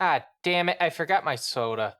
Ah, damn it, I forgot my soda.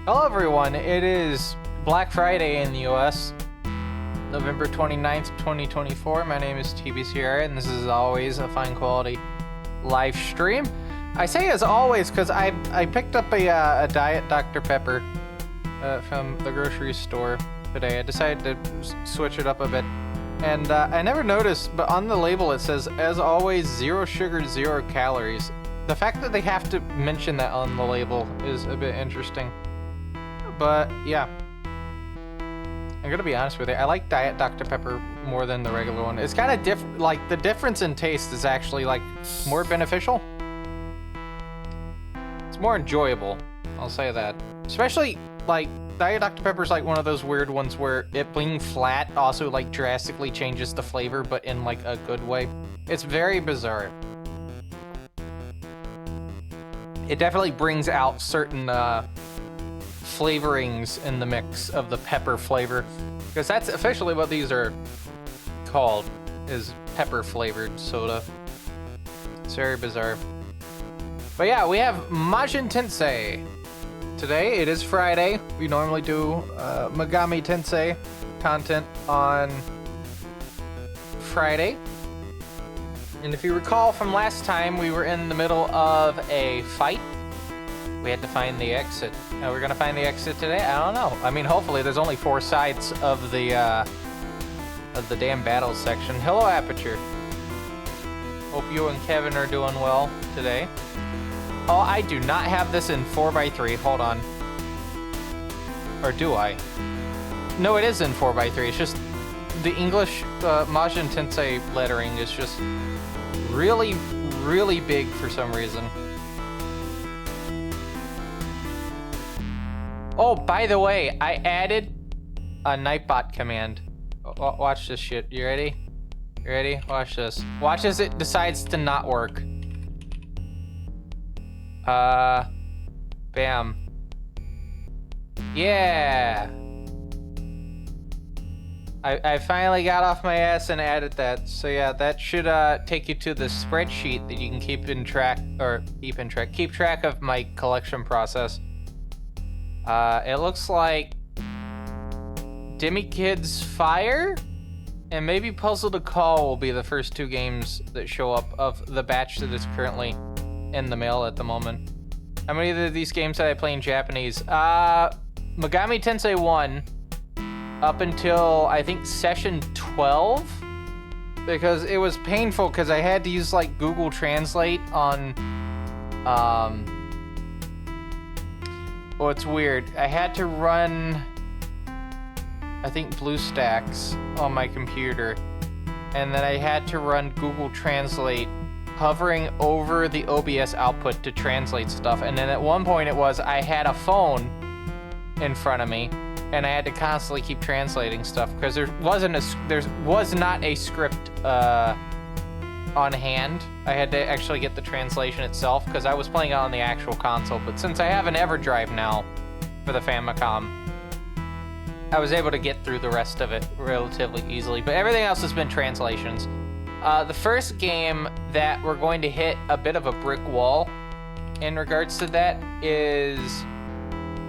Hello everyone, it is Black Friday in the US, November 29th, 2024. My name is TB Sierra, and this is as always a fine quality live stream. I say as always because I picked up a Diet Dr. Pepper from the grocery store today. I decided to switch it up a bit. And I never noticed, but on the label it says, as always, 0 sugar, 0 calories. The fact that they have to mention that on the label is a bit interesting. But yeah, I'm gonna be honest with you, I like Diet Dr. Pepper more than the regular one. It's kind of different, like the difference in taste is actually like more beneficial. It's more enjoyable, I'll say that. Especially, like, Diet Dr. Pepper's like one of those weird ones where it being flat also, like, drastically changes the flavor, but in, like, a good way. It's very bizarre. It definitely brings out certain, flavorings in the mix of the pepper flavor. Because that's officially what these are called, is pepper-flavored soda. It's very bizarre. But yeah, we have Majin Tensei. Today, it is Friday. We normally do megamitensei content on Friday. And if you recall from last time, we were in the middle of a fight. We had to find the exit. Now we're gonna find the exit today? I don't know. I mean, hopefully there's only 4 sides of the damn battle section. Hello, Aperture. Hope you and Kevin are doing well today. Oh, I do not have this in 4x3. Hold on. Or do I? No, it is in 4x3. It's just the English Majin Tensei lettering is just really, really big for some reason. Oh, by the way, I added a Nightbot command. Watch this shit. You ready? You ready? Watch this. Watch as it decides to not work. Bam. Yeah. I finally got off my ass and added that. So yeah, that should take you to the spreadsheet that you can keep track of my collection process. It looks like Demi Kids Fire and maybe Puzzle to Call will be the first 2 games that show up of the batch that is currently in the mail at the moment. How many of these games did I play in Japanese? Megami Tensei 1 up until I think session 12, because it was painful because I had to use like Google Translate on well, it's weird. I had to run, I think, BlueStacks on my computer. And then I had to run Google Translate hovering over the OBS output to translate stuff. And then at one point I had a phone in front of me and I had to constantly keep translating stuff because there was not a script on hand. I had to actually get the translation itself because I was playing it on the actual console. But since I have an EverDrive now for the Famicom, I was able to get through the rest of it relatively easily. But everything else has been translations. The first game that we're going to hit a bit of a brick wall in regards to that is,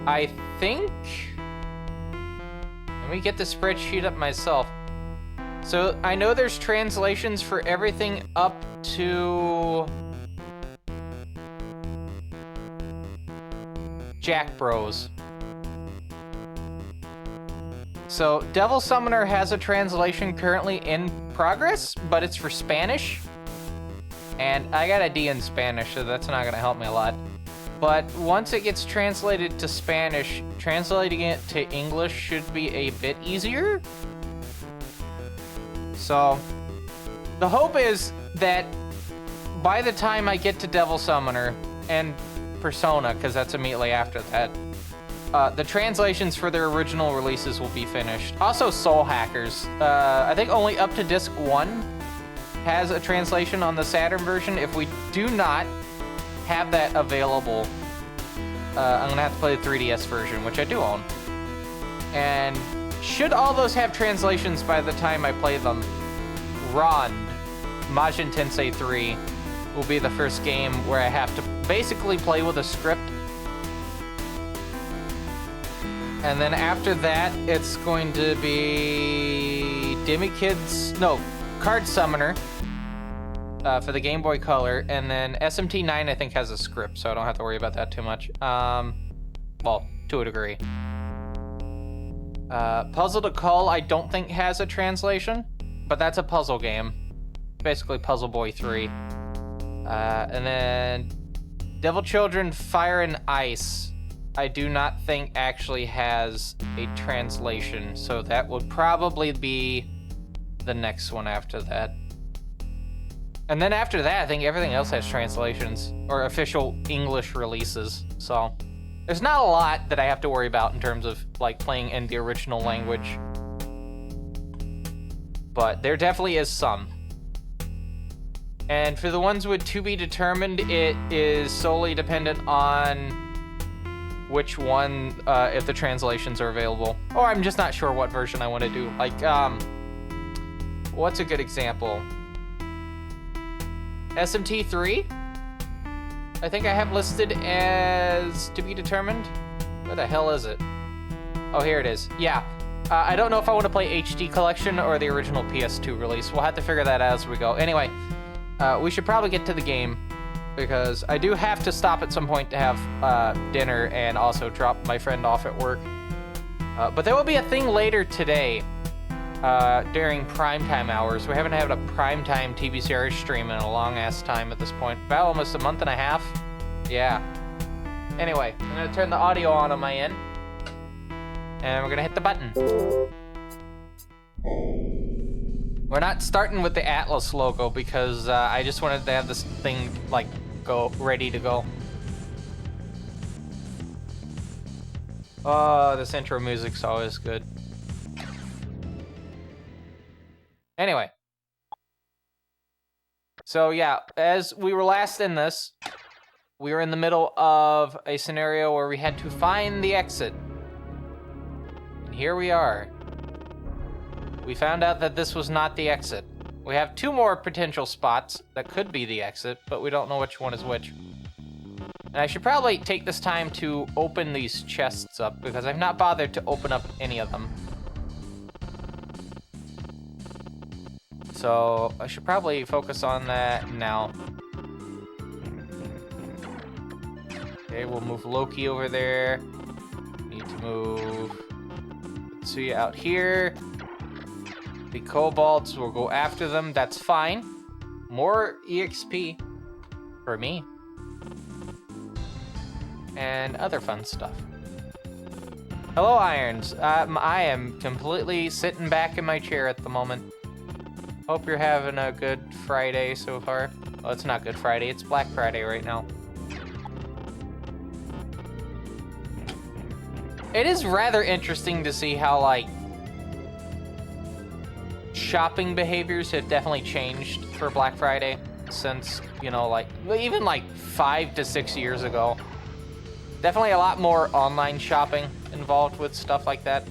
I think, let me get the spreadsheet up myself. So I know there's translations for everything up to Jack Bros. So Devil Summoner has a translation currently in progress, but it's for Spanish. And I got a D in Spanish, so that's not gonna help me a lot. But once it gets translated to Spanish, translating it to English should be a bit easier. So the hope is that by the time I get to Devil Summoner and Persona, because that's immediately after that, the translations for their original releases will be finished. Also, Soul Hackers. I think only up to disc 1 has a translation on the Saturn version. If we do not have that available, I'm gonna have to play the 3DS version, which I do own. And should all those have translations by the time I play them, Rond, Majin Tensei 3, will be the first game where I have to basically play with a script. And then after that, it's going to be Card Summoner for the Game Boy Color, and then SMT9 I think has a script, so I don't have to worry about that too much. Well, to a degree. Puzzle to Call I don't think has a translation, but that's a puzzle game. Basically Puzzle Boy 3. And then Devil Children Fire and Ice I do not think actually has a translation, so that would probably be the next one after that. And then after that, I think everything else has translations or official English releases. So there's not a lot that I have to worry about in terms of like playing in the original language. But there definitely is some. And for the ones with to be determined, it is solely dependent on which one, if the translations are available. Or I'm just not sure what version I want to do. Like, what's a good example? SMT3? I think I have listed as to be determined. Where the hell is it? Oh, here it is. Yeah. I don't know if I want to play HD Collection or the original PS2 release. We'll have to figure that out as we go. Anyway, we should probably get to the game, because I do have to stop at some point to have dinner and also drop my friend off at work. But there will be a thing later today during primetime hours. We haven't had a primetime TBCR stream in a long-ass time at this point. About almost a month and a half. Yeah. Anyway, I'm going to turn the audio on my end. And we're going to hit the button. We're not starting with the Atlas logo because I just wanted to have this thing, like, ready to go. Oh, this intro music's always good. Anyway. So yeah, as we were last in this, we were in the middle of a scenario where we had to find the exit. And here we are. We found out that this was not the exit. We have 2 more potential spots that could be the exit, but we don't know which one is which. And I should probably take this time to open these chests up, because I've not bothered to open up any of them. So I should probably focus on that now. Okay, we'll move Loki over there. Need to move Tsuya out here. The kobolds will go after them. That's fine. More EXP for me. And other fun stuff. Hello, Irons. I am completely sitting back in my chair at the moment. Hope you're having a good Friday so far. Well, it's not Good Friday. It's Black Friday right now. It is rather interesting to see how, like, shopping behaviors have definitely changed for Black Friday since, you know, like, even like 5 to 6 years ago. Definitely a lot more online shopping involved with stuff like that.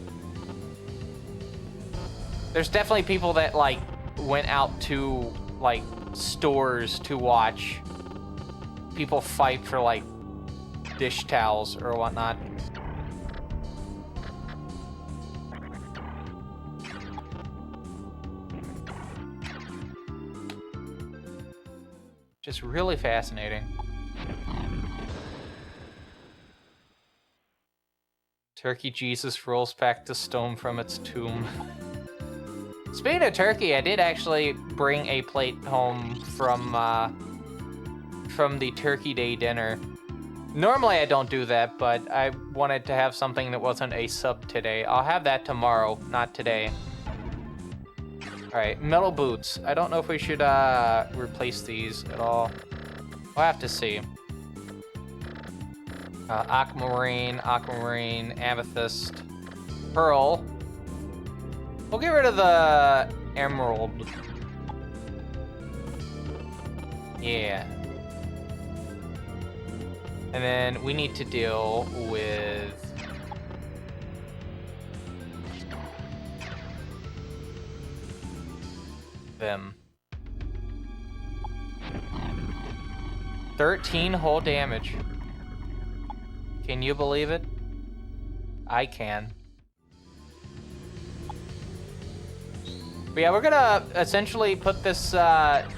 There's definitely people that, like, went out to, like, stores to watch people fight for, like, dish towels or whatnot. Just really fascinating. Turkey Jesus rolls back the stone from its tomb. Speaking of turkey, I did actually bring a plate home from the Turkey Day dinner. Normally I don't do that, but I wanted to have something that wasn't a sub today. I'll have that tomorrow, not today. Alright, metal boots. I don't know if we should replace these at all. We'll have to see. Aquamarine, amethyst, pearl. We'll get rid of the emerald. Yeah. And then we need to deal with them. 13 whole damage. Can you believe it? I can. But yeah, we're gonna essentially put this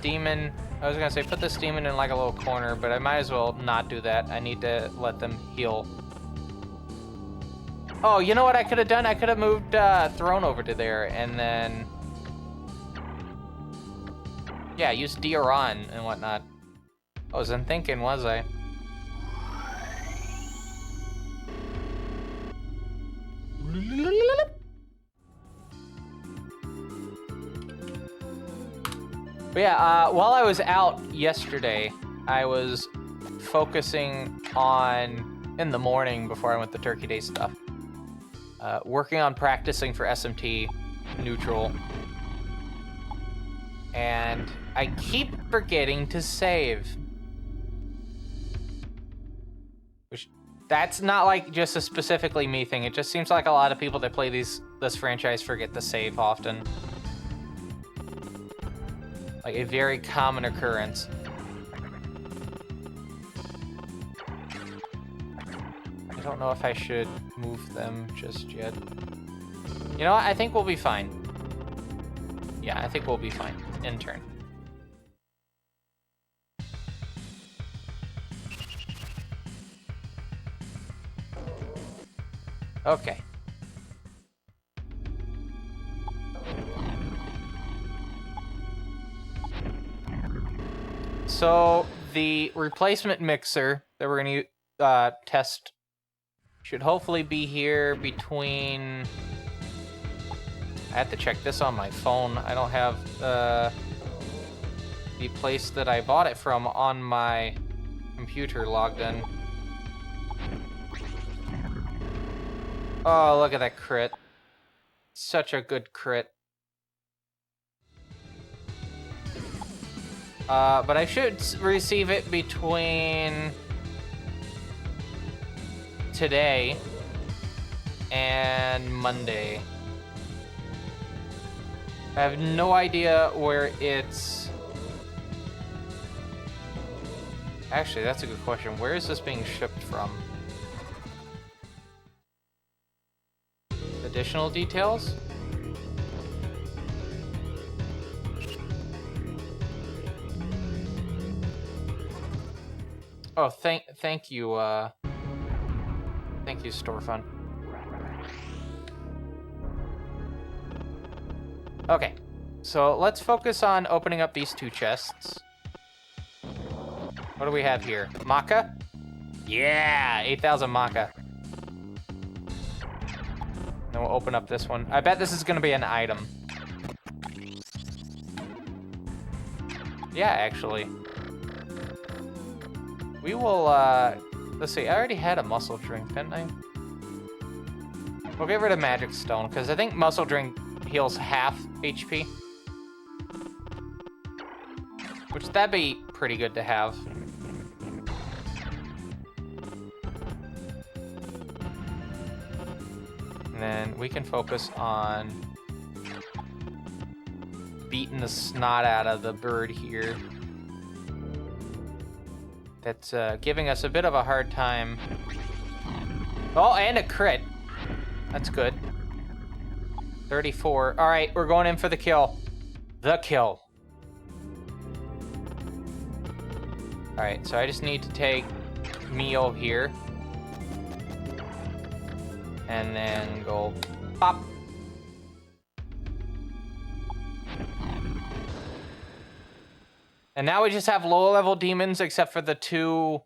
demon, I was gonna say put this demon in like a little corner, but I might as well not do that. I need to let them heal. Oh, you know what I could have done? I could have moved Throne over to there and then, yeah, use Dioran and whatnot. I wasn't thinking, was I? But But yeah, while I was out yesterday, I was focusing on, in the morning before I went to Turkey Day stuff, working on practicing for SMT neutral. And I keep forgetting to save. Which, that's not like just a specifically me thing. It just seems like a lot of people that play this franchise forget to save often. Like a very common occurrence. I don't know if I should move them just yet. You know what? I think we'll be fine. Yeah, I think we'll be fine. In turn. Okay. So the replacement mixer that we're gonna test should hopefully be here between. I have to check this on my phone. I don't have the place that I bought it from on my computer logged in. Oh, look at that crit. Such a good crit. But I should receive it between today and Monday. I have no idea where it's... Actually, that's a good question. Where is this being shipped from? Additional details? Oh, thank you, thank you, storefront. Okay, so let's focus on opening up these two chests. What do we have here? Maca? Yeah, 8,000 Maca. Then we'll open up this one. I bet this is gonna be an item. Yeah, actually. We will, let's see, I already had a muscle drink, didn't I? We'll get rid of Magic Stone, because I think muscle drink heals half HP. Which, that'd be pretty good to have. And then we can focus on beating the snot out of the bird here. That's giving us a bit of a hard time. Oh, and a crit. That's good. 34. All right, we're going in for the kill. The kill. All right, so I just need to take Mio here. And then go pop. And now we just have low-level demons, except for the two,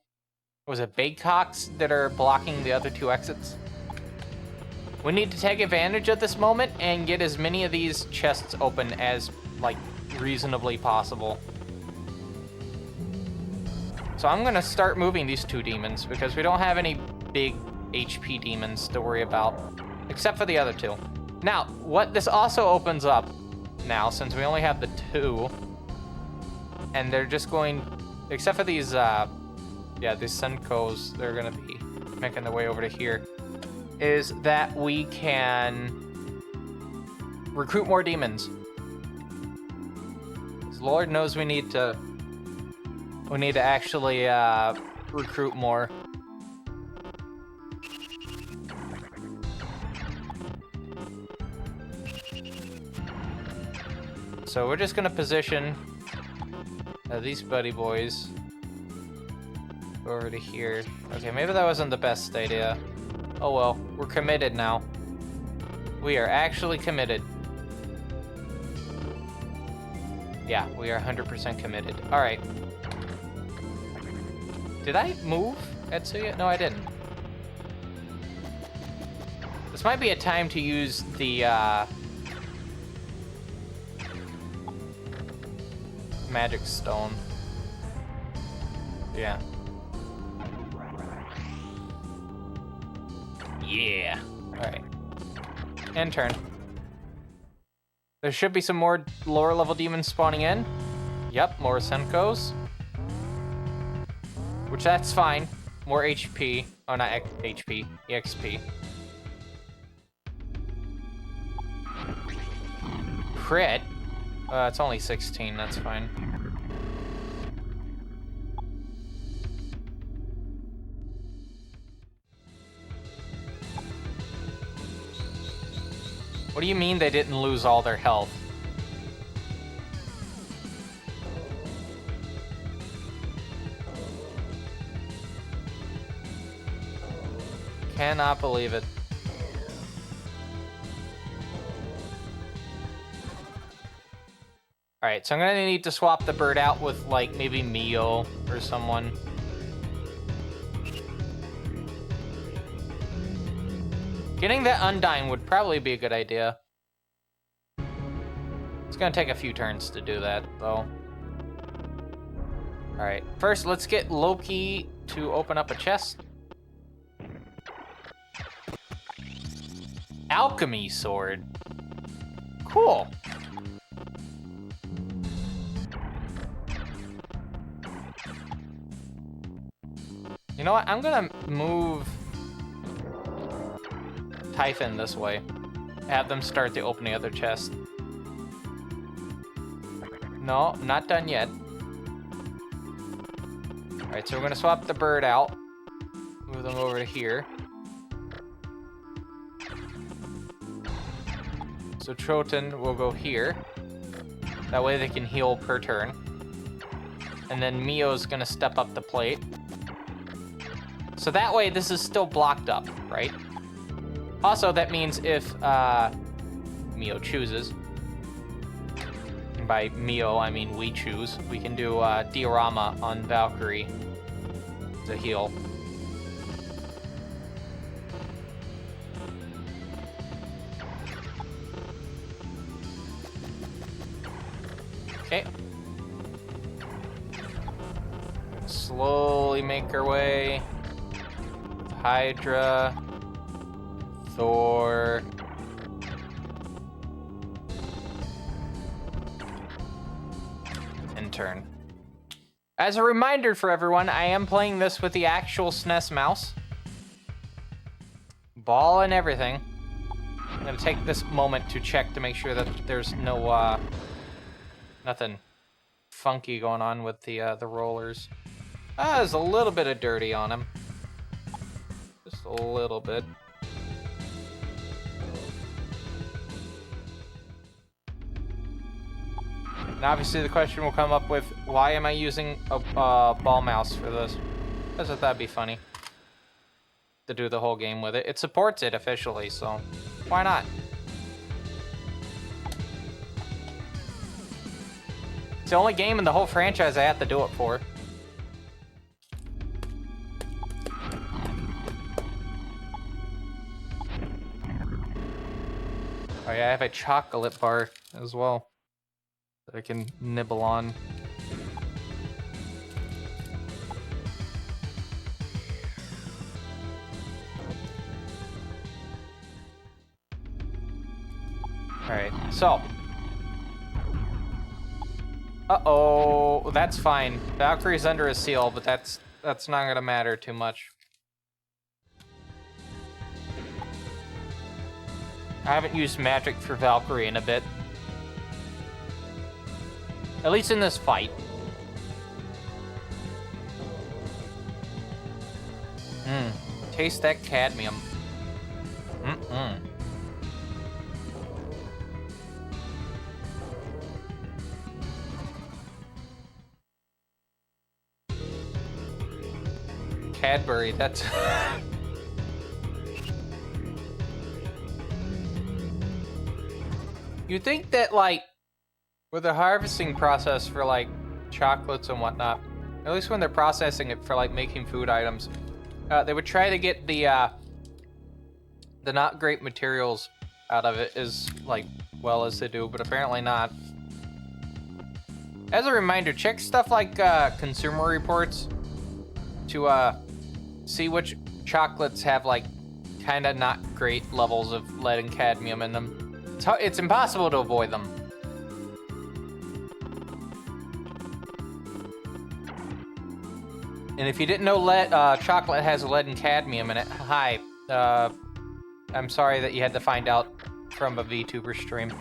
what was it, Baycocks that are blocking the other two exits. We need to take advantage of this moment and get as many of these chests open as, like, reasonably possible. So I'm gonna start moving these two demons, because we don't have any big HP demons to worry about, except for the other two. Now, what this also opens up now, since we only have the two, and they're just going, except for these, yeah, these Senkos, they're gonna be making their way over to here, is that we can recruit more demons. Lord knows we need to actually recruit more. So we're just gonna position these buddy boys over to here. Okay, maybe that wasn't the best idea. Oh well, we're committed now. We are actually committed. Yeah, we are 100% committed. All right. Did I move Etsuya? No, I didn't. This might be a time to use magic stone. Yeah. Yeah. Alright. End turn. There should be some more lower level demons spawning in. Yep, more Senkos. Which that's fine. More HP. Oh, not HP. EXP. Crit? It's only 16, that's fine. What do you mean they didn't lose all their health? Cannot believe it. Alright, so I'm gonna need to swap the bird out with, like, maybe Mio or someone. Getting that Undying would probably be a good idea. It's gonna take a few turns to do that, though. Alright, first let's get Loki to open up a chest. Alchemy sword. Cool. You know what? I'm gonna move Typhon this way. Have them start the opening of their chest. No, not done yet. Alright, so we're gonna swap the bird out. Move them over to here. So Troton will go here. That way they can heal per turn. And then Mio's gonna step up the plate. So that way this is still blocked up, right? Also, that means if Mio chooses, and by Mio I mean we choose, we can do diorama on Valkyrie to heal. Okay. Slowly make our way. Hydra. Thor. And turn. As a reminder for everyone, I am playing this with the actual SNES mouse. Ball and everything. I'm gonna take this moment to check to make sure that there's no, nothing funky going on with the rollers. There's a little bit of dirty on them. Just a little bit. And obviously the question will come up with, why am I using a ball mouse for this? I thought that'd be funny. To do the whole game with it. It supports it officially, so why not? It's the only game in the whole franchise I have to do it for. Oh yeah, I have a chocolate bar as well that I can nibble on. Alright, so. Uh-oh, that's fine. Valkyrie's under a seal, but that's not gonna matter too much. I haven't used magic for Valkyrie in a bit. At least in this fight. Taste that cadmium. Cadbury, that's... You'd think that, like, with the harvesting process for, like, chocolates and whatnot, at least when they're processing it for, like, making food items, they would try to get the not great materials out of it as, like, well as they do, but apparently not. As a reminder, check stuff like consumer reports to see which chocolates have like kind of not great levels of lead and cadmium in them. It's impossible to avoid them. And if you didn't know chocolate has lead and cadmium in it, hi. I'm sorry that you had to find out from a VTuber stream.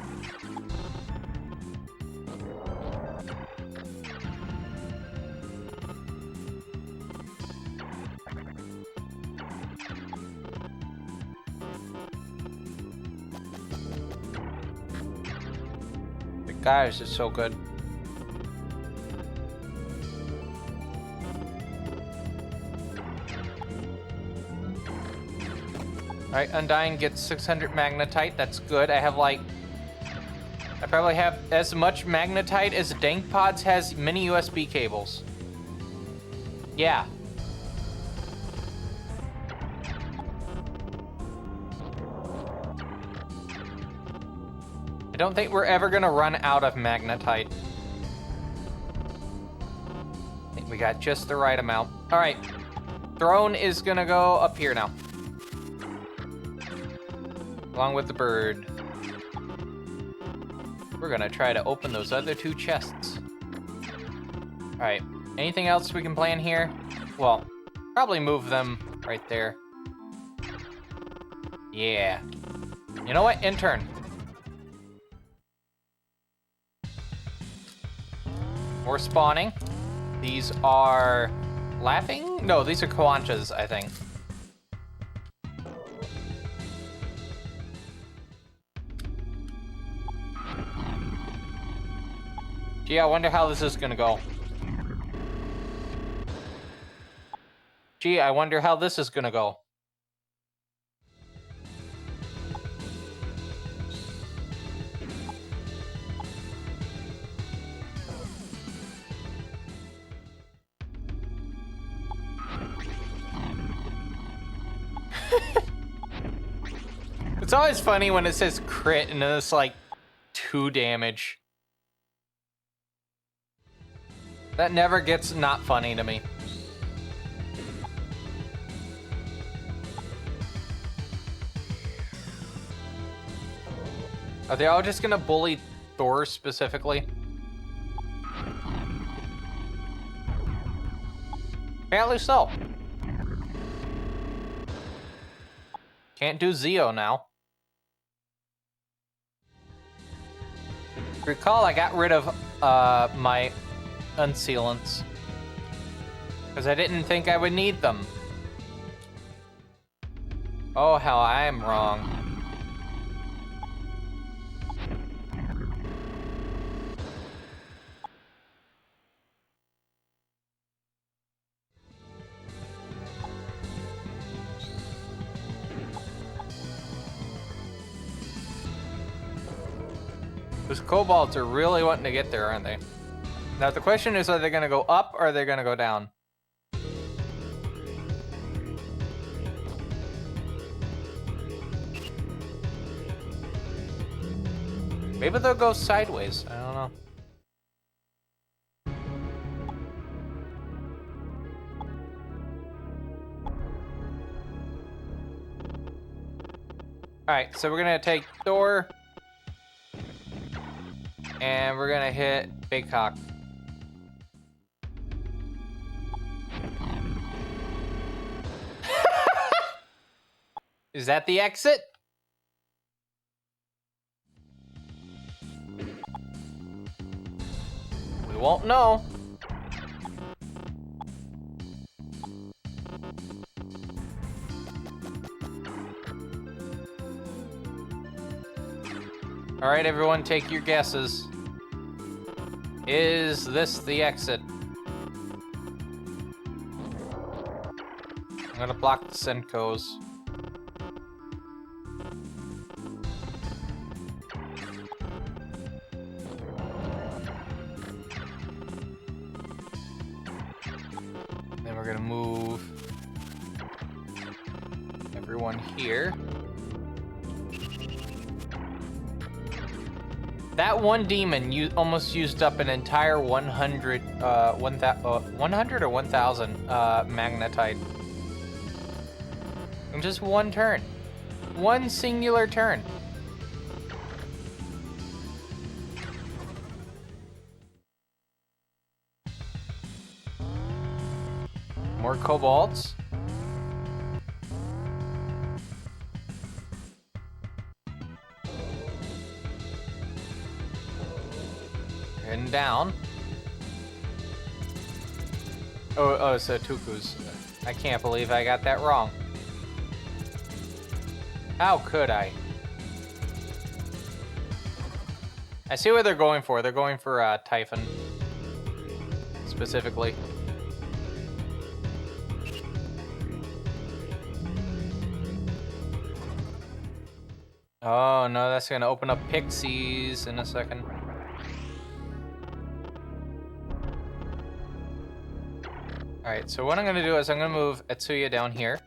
The guys is so good. Alright, Undying gets 600 magnetite. That's good. I probably have as much magnetite as Dank Pods has mini USB cables. Yeah. I don't think we're ever gonna run out of magnetite. I think we got just the right amount. Alright. Throne is gonna go up here now. Along with the bird. We're gonna try to open those other two chests. Alright, anything else we can plan here? Well, probably move them right there. Yeah. You know what? Intern. More spawning. These are laughing? No, these are Koanchas, I think. Gee, I wonder how this is gonna go. Gee, I wonder how this is gonna go. It's always funny when it says crit and then it's like 2 damage. That never gets not funny to me. Are they all just gonna bully Thor specifically? Apparently so. Can't do Zeo now. Recall I got rid of my unsealants because I didn't think I would need them. Oh, how I am wrong. Those kobolds are really wanting to get there, aren't they? Now the question is, are they gonna go up or are they gonna go down? Maybe they'll go sideways, I don't know. Alright, so we're gonna take Thor. And we're gonna hit Big Hawk. Is that the exit? We won't know. All right, everyone, take your guesses. Is this the exit? I'm gonna block the Senkos. Then we're gonna move everyone here. That one demon almost used up an entire 100 or 1,000 magnetite. In just one turn. One singular turn. More cobalts. Heading down. Oh, so Tuku's. I can't believe I got that wrong. How could I? I see what they're going for. They're going for Typhon. Specifically. Oh no, that's gonna open up pixies in a second. Alright, so what I'm gonna do is I'm gonna move Etsuya down here.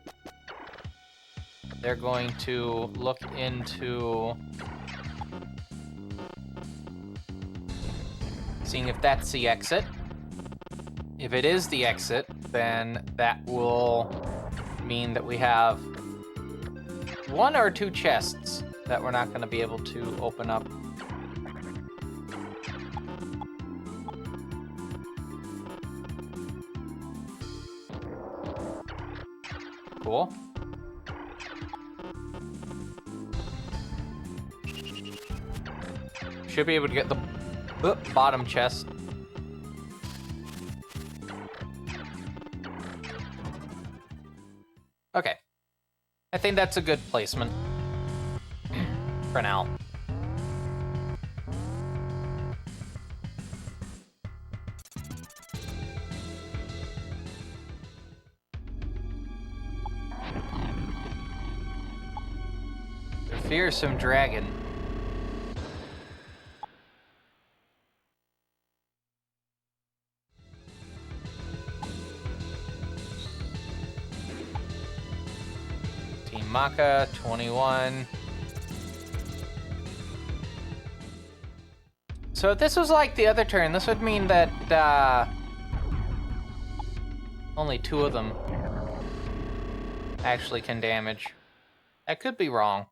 They're going to look into seeing if that's the exit. If it is the exit, then that will mean that we have 1 or 2 chests that we're not going to be able to open up. Cool. Should be able to get the bottom chest. Okay. I think that's a good placement. For now. The fearsome dragon. Team Maka, 21. So if this was like the other turn, this would mean that only 2 of them actually can damage. I could be wrong.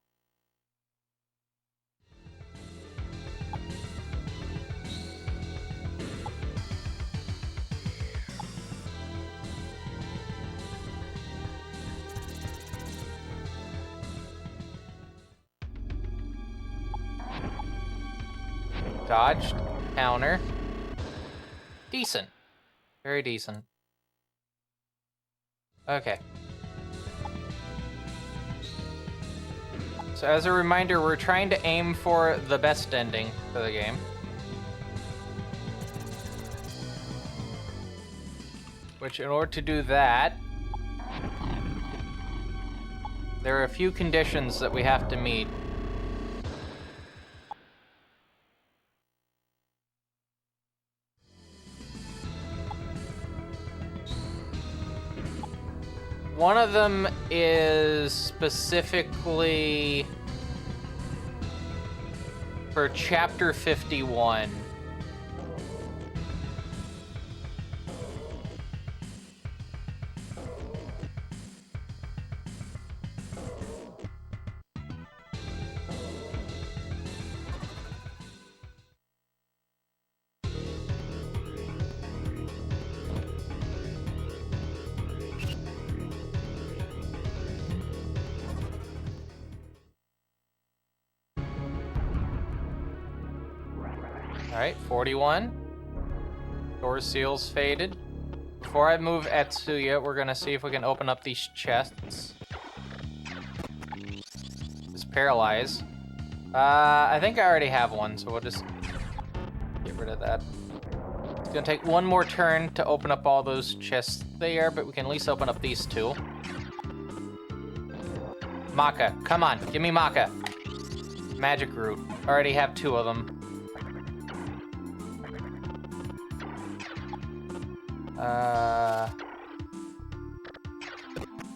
Dodged. Counter. Decent. Very decent. Okay. So as a reminder, we're trying to aim for the best ending for the game. Which, in order to do that, there are a few conditions that we have to meet. One of them is specifically for Chapter 51. Alright, 41. Door seals faded. Before I move Etsuya, we're gonna see if we can open up these chests. It's paralyzed. I think I already have one, so we'll just get rid of that. It's gonna take one more turn to open up all those chests there, but we can at least open up these 2. Maka, come on, give me Maka. Magic root. Already have 2 of them.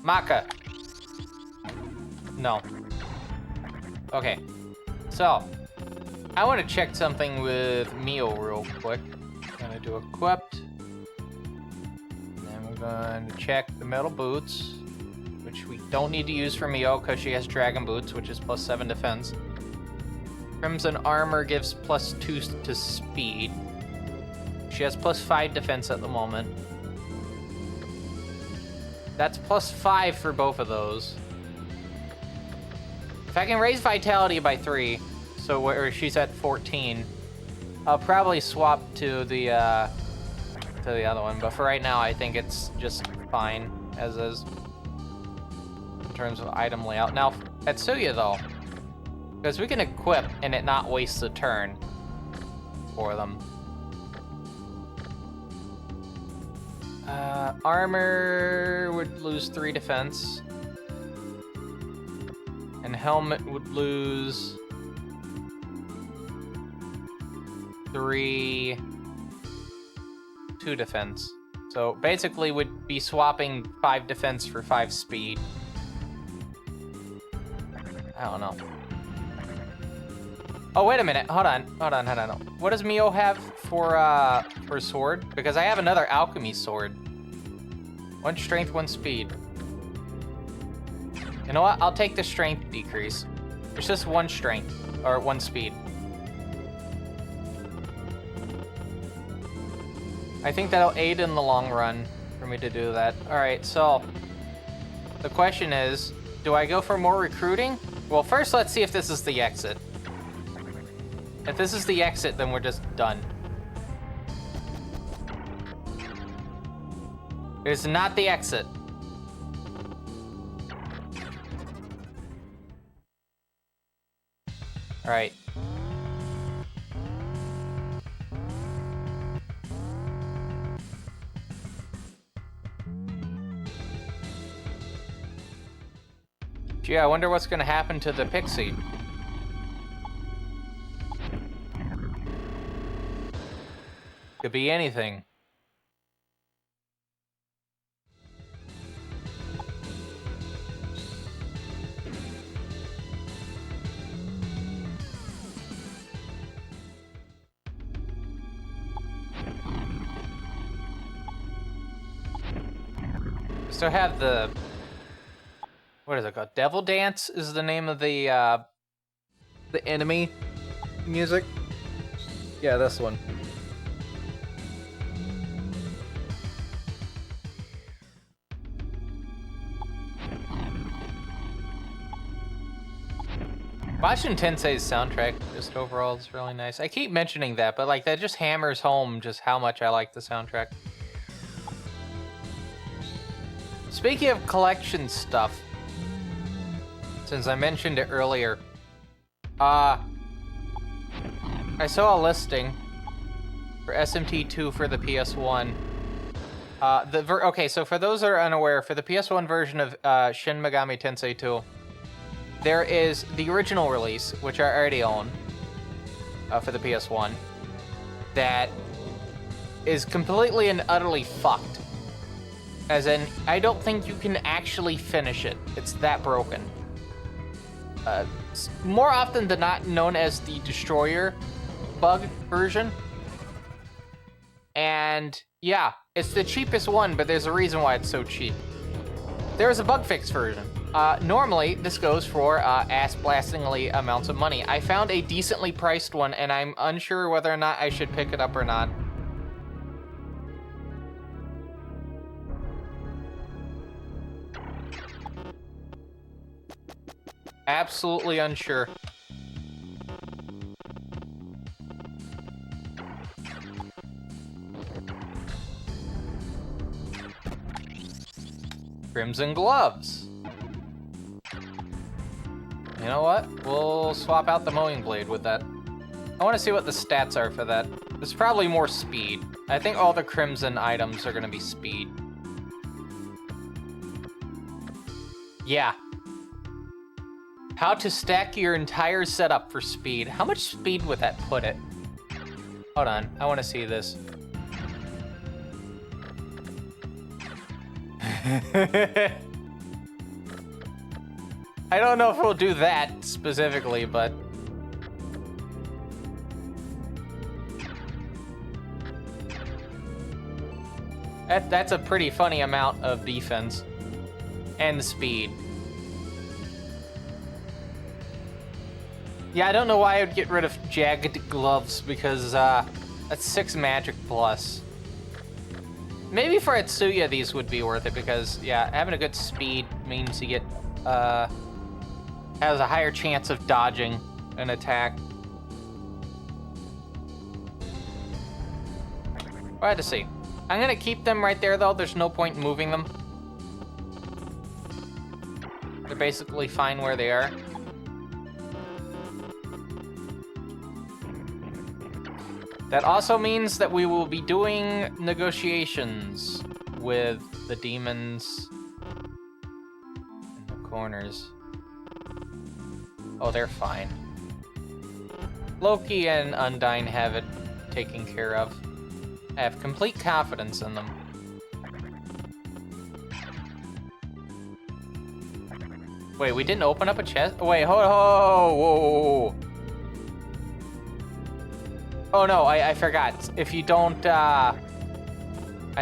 Maka. No. Okay. So, I want to check something with Mio real quick. I'm gonna do equipped. Then we're going to check the metal boots, which we don't need to use for Mio because she has dragon boots, which is +7 defense. Crimson armor gives +2 to speed. She has +5 defense at the moment. That's +5 for both of those. If I can raise vitality by 3, so where she's at 14, I'll probably swap to the other one. But for right now, I think it's just fine as is in terms of item layout. Now, Tetsuya though, because we can equip and it not waste a turn for them. Armor would lose 3 defense. And helmet would lose 2 defense. So basically would be swapping 5 defense for 5 speed. I don't know. Oh, wait a minute. Hold on. What does Mio have for sword? Because I have another alchemy sword. 1 strength, 1 speed. You know what? I'll take the strength decrease. There's just 1 strength, or 1 speed. I think that'll aid in the long run for me to do that. Alright, so the question is, do I go for more recruiting? Well, first let's see if this is the exit. If this is the exit, then we're just done. It's not the exit. All right. Gee, I wonder what's gonna happen to the pixie. Could be anything. So have the, what is it called? Devil Dance is the name of the enemy music. Yeah, this one. Watching Tensei's soundtrack just overall is really nice. I keep mentioning that, but like that just hammers home just how much I like the soundtrack. Speaking of collection stuff, since I mentioned it earlier, I saw a listing for SMT2 for the PS1. Okay, so for those that are unaware, for the PS1 version of Shin Megami Tensei 2, there is the original release, which I already own for the PS1, that is completely and utterly fucked. As in, I don't think you can actually finish it. It's that broken. It's more often than not known as the Destroyer bug version. And yeah, it's the cheapest one, but there's a reason why it's so cheap. There's a bug fix version. Normally, this goes for ass-blastingly amounts of money. I found a decently priced one, and I'm unsure whether or not I should pick it up or not. Absolutely unsure. Crimson gloves. You know what? We'll swap out the mowing blade with that. I want to see what the stats are for that. It's probably more speed. I think all the crimson items are going to be speed. Yeah. How to stack your entire setup for speed. How much speed would that put it? Hold on, I want to see this. I don't know if we'll do that specifically, but That's a pretty funny amount of defense and speed. Yeah, I don't know why I would get rid of jagged gloves, because that's 6 magic plus. Maybe for Atsuya these would be worth it, because yeah, having a good speed means you get has a higher chance of dodging an attack. We'll have to see. I'm gonna keep them right there though. There's no point in moving them. They're basically fine where they are. That also means that we will be doing negotiations with the demons in the corners. Oh, they're fine. Loki and Undyne have it taken care of. I have complete confidence in them. Wait, we didn't open up a chest? Oh, wait, whoa. Oh no, I forgot. If you don't, I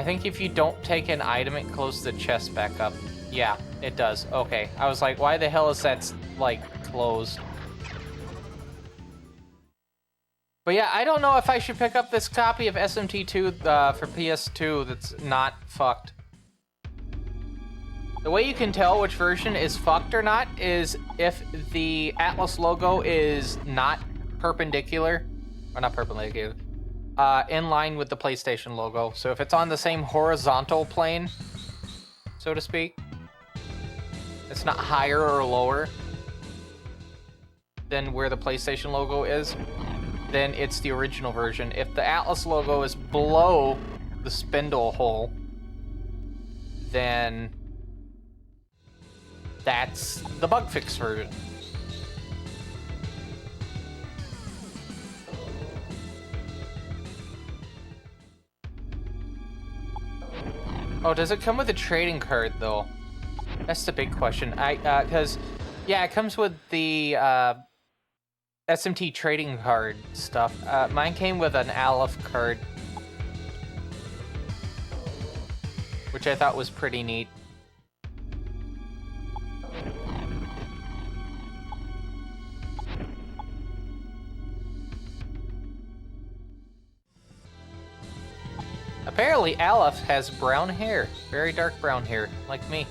think if you don't take an item, it closes the chest back up. Yeah, it does. Okay, I was like, why the hell is that, like, closed? But yeah, I don't know if I should pick up this copy of SMT2 for PS2 that's not fucked. The way you can tell which version is fucked or not is if the Atlas logo is not perpendicular, or not perpendicular, in line with the PlayStation logo. So if it's on the same horizontal plane, so to speak, it's not higher or lower than where the PlayStation logo is, then it's the original version. If the Atlas logo is below the spindle hole, then that's the bug fix version. Oh, does it come with a trading card, though? That's the big question. Because, yeah, it comes with the SMT trading card stuff. Mine came with an Aleph card, which I thought was pretty neat. Apparently, Aleph has brown hair. Very dark brown hair, like me.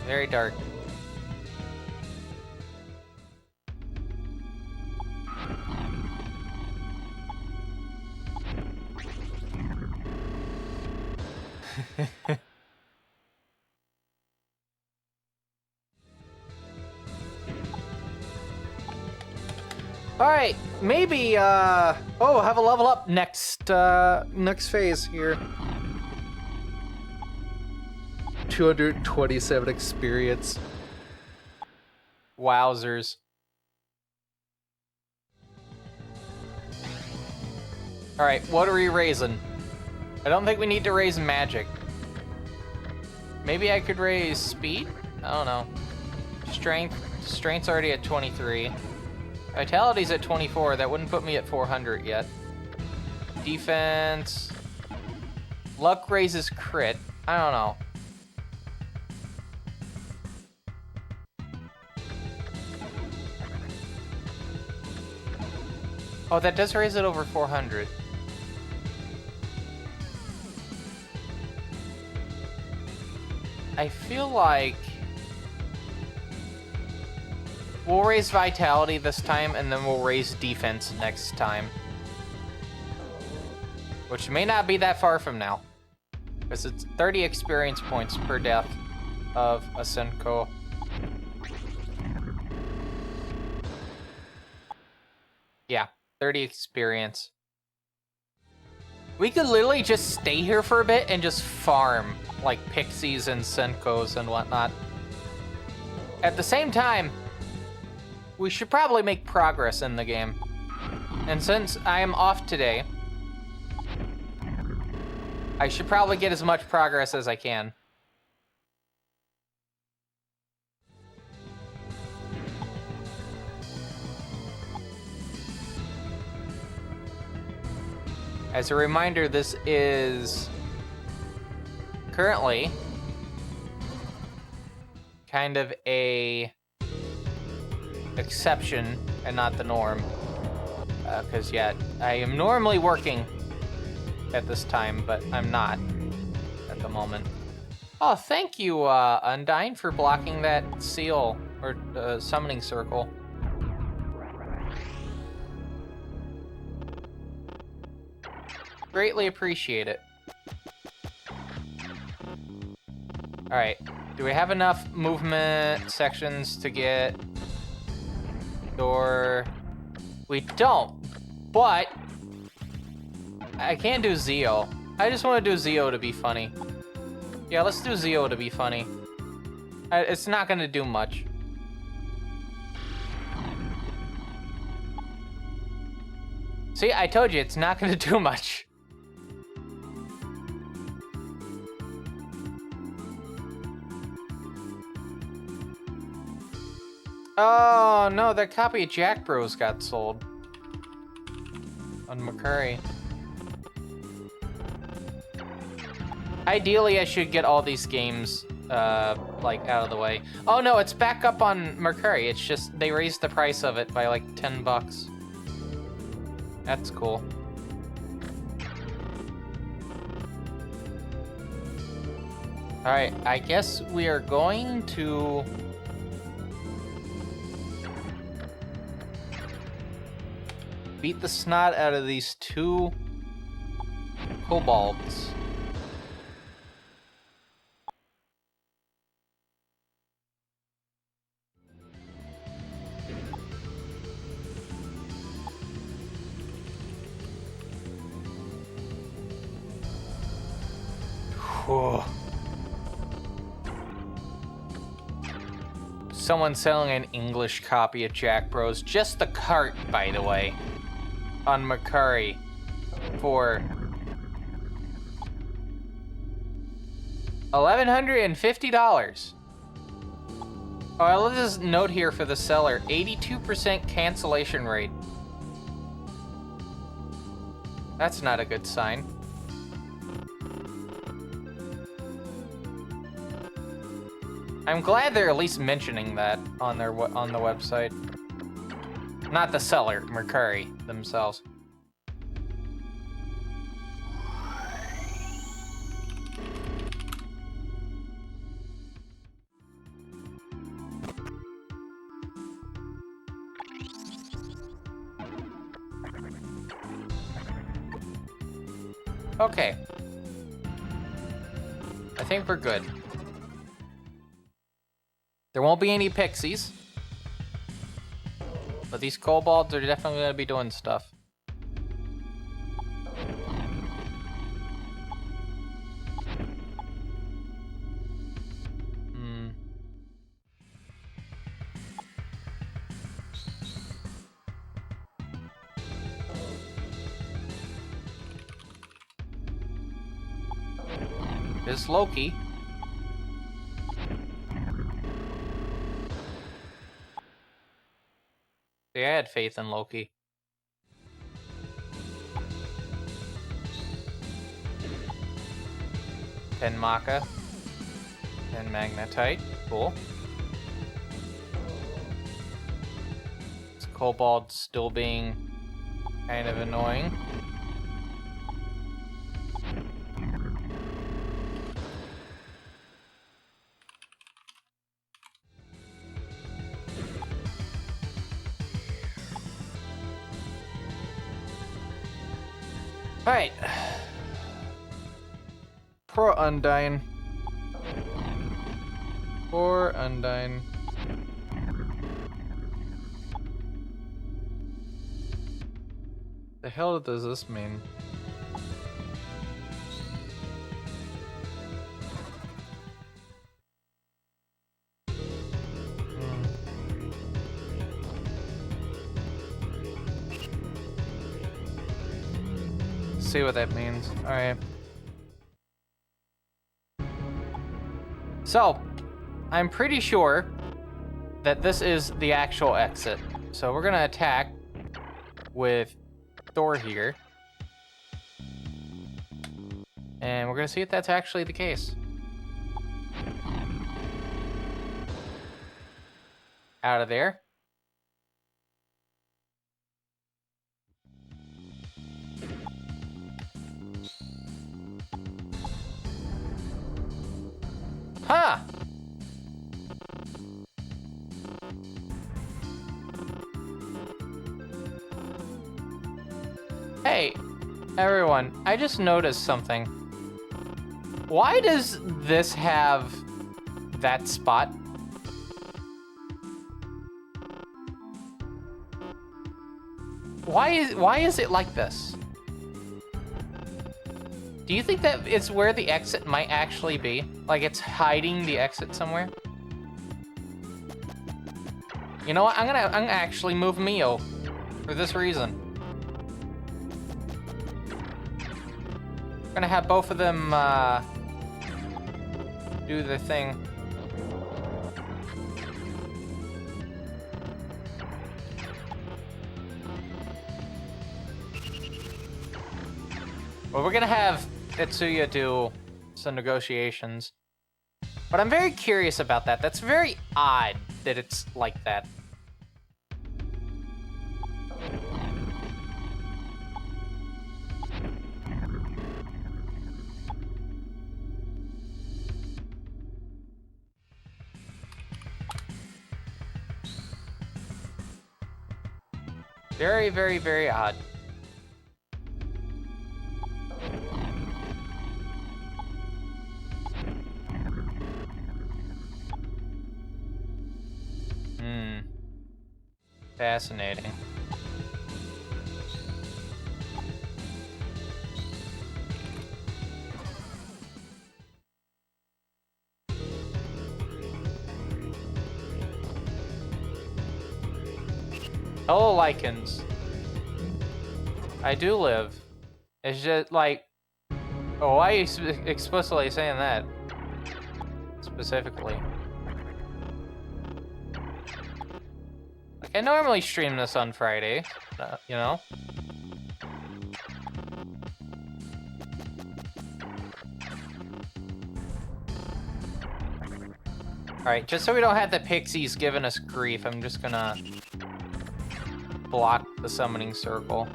Very dark. Alright, maybe, oh, have a level up next phase here. 227 experience. Wowzers. Alright, what are we raising? I don't think we need to raise magic. Maybe I could raise speed? I don't know. Strength's already at 23. Vitality's at 24. That wouldn't put me at 400 yet. Defense. Luck raises crit. I don't know. Oh, that does raise it over 400. I feel like we'll raise Vitality this time, and then we'll raise Defense next time. Which may not be that far from now. Because it's 30 experience points per death of a Senko. Yeah, 30 experience. We could literally just stay here for a bit and just farm, like pixies and Senkos and whatnot. At the same time, we should probably make progress in the game. And since I am off today, I should probably get as much progress as I can. As a reminder, this is currently kind of a exception and not the norm. Because, yeah, I am normally working at this time, but I'm not at the moment. Oh, thank you, Undyne, for blocking that seal, or summoning circle. Greatly appreciate it. Alright, do we have enough movement sections to get door? We don't, but I can't do Zeo. I just want to do Zeo to be funny. Yeah, let's do Zeo to be funny. It's not gonna do much. See, I told you, it's not gonna do much. Oh, no, that copy of Jack Bros got sold. On McCurry. Ideally, I should get all these games, like, out of the way. Oh, no, it's back up on Mercari. It's just, they raised the price of it by, like, 10 bucks. That's cool. Alright, I guess we are going to... beat the snot out of these two kobolds. Whew. Someone selling an English copy of Jack Bros. Just the cart, by the way. On Mercari for $1,150. Oh, I love this note here for the seller: 82% cancellation rate. That's not a good sign. I'm glad they're at least mentioning that on their on the website. Not the seller, Mercari themselves. Okay. I think we're good. There won't be any pixies. But these kobolds are definitely going to be doing stuff. There's Loki. See, I had faith in Loki. Tenmaka. And Magnetite. Cool. This kobold still being kind of annoying. Alright. Poor Undyne. Poor Undyne. The hell does this mean? See what that means. All right. So, I'm pretty sure that this is the actual exit. So we're gonna attack with Thor here. And we're gonna see if that's actually the case. out of there. Huh! Hey, everyone, I just noticed something. Why does this have that spot? Why is it like this? Do you think that it's where the exit might actually be? Like it's hiding the exit somewhere? You know what? I'm gonna actually move Mio for this reason. I'm gonna have both of them do their thing. Well, we're gonna have Tetsuya do some negotiations. But I'm very curious about that. That's very odd that it's like that. Very, very, very odd. Fascinating. Hello, lichens. I do live. It's just like... Oh, why are you explicitly saying that? Specifically. Like, I normally stream this on Friday, you know? Alright, just so we don't have the pixies giving us grief, I'm just gonna block the summoning circle.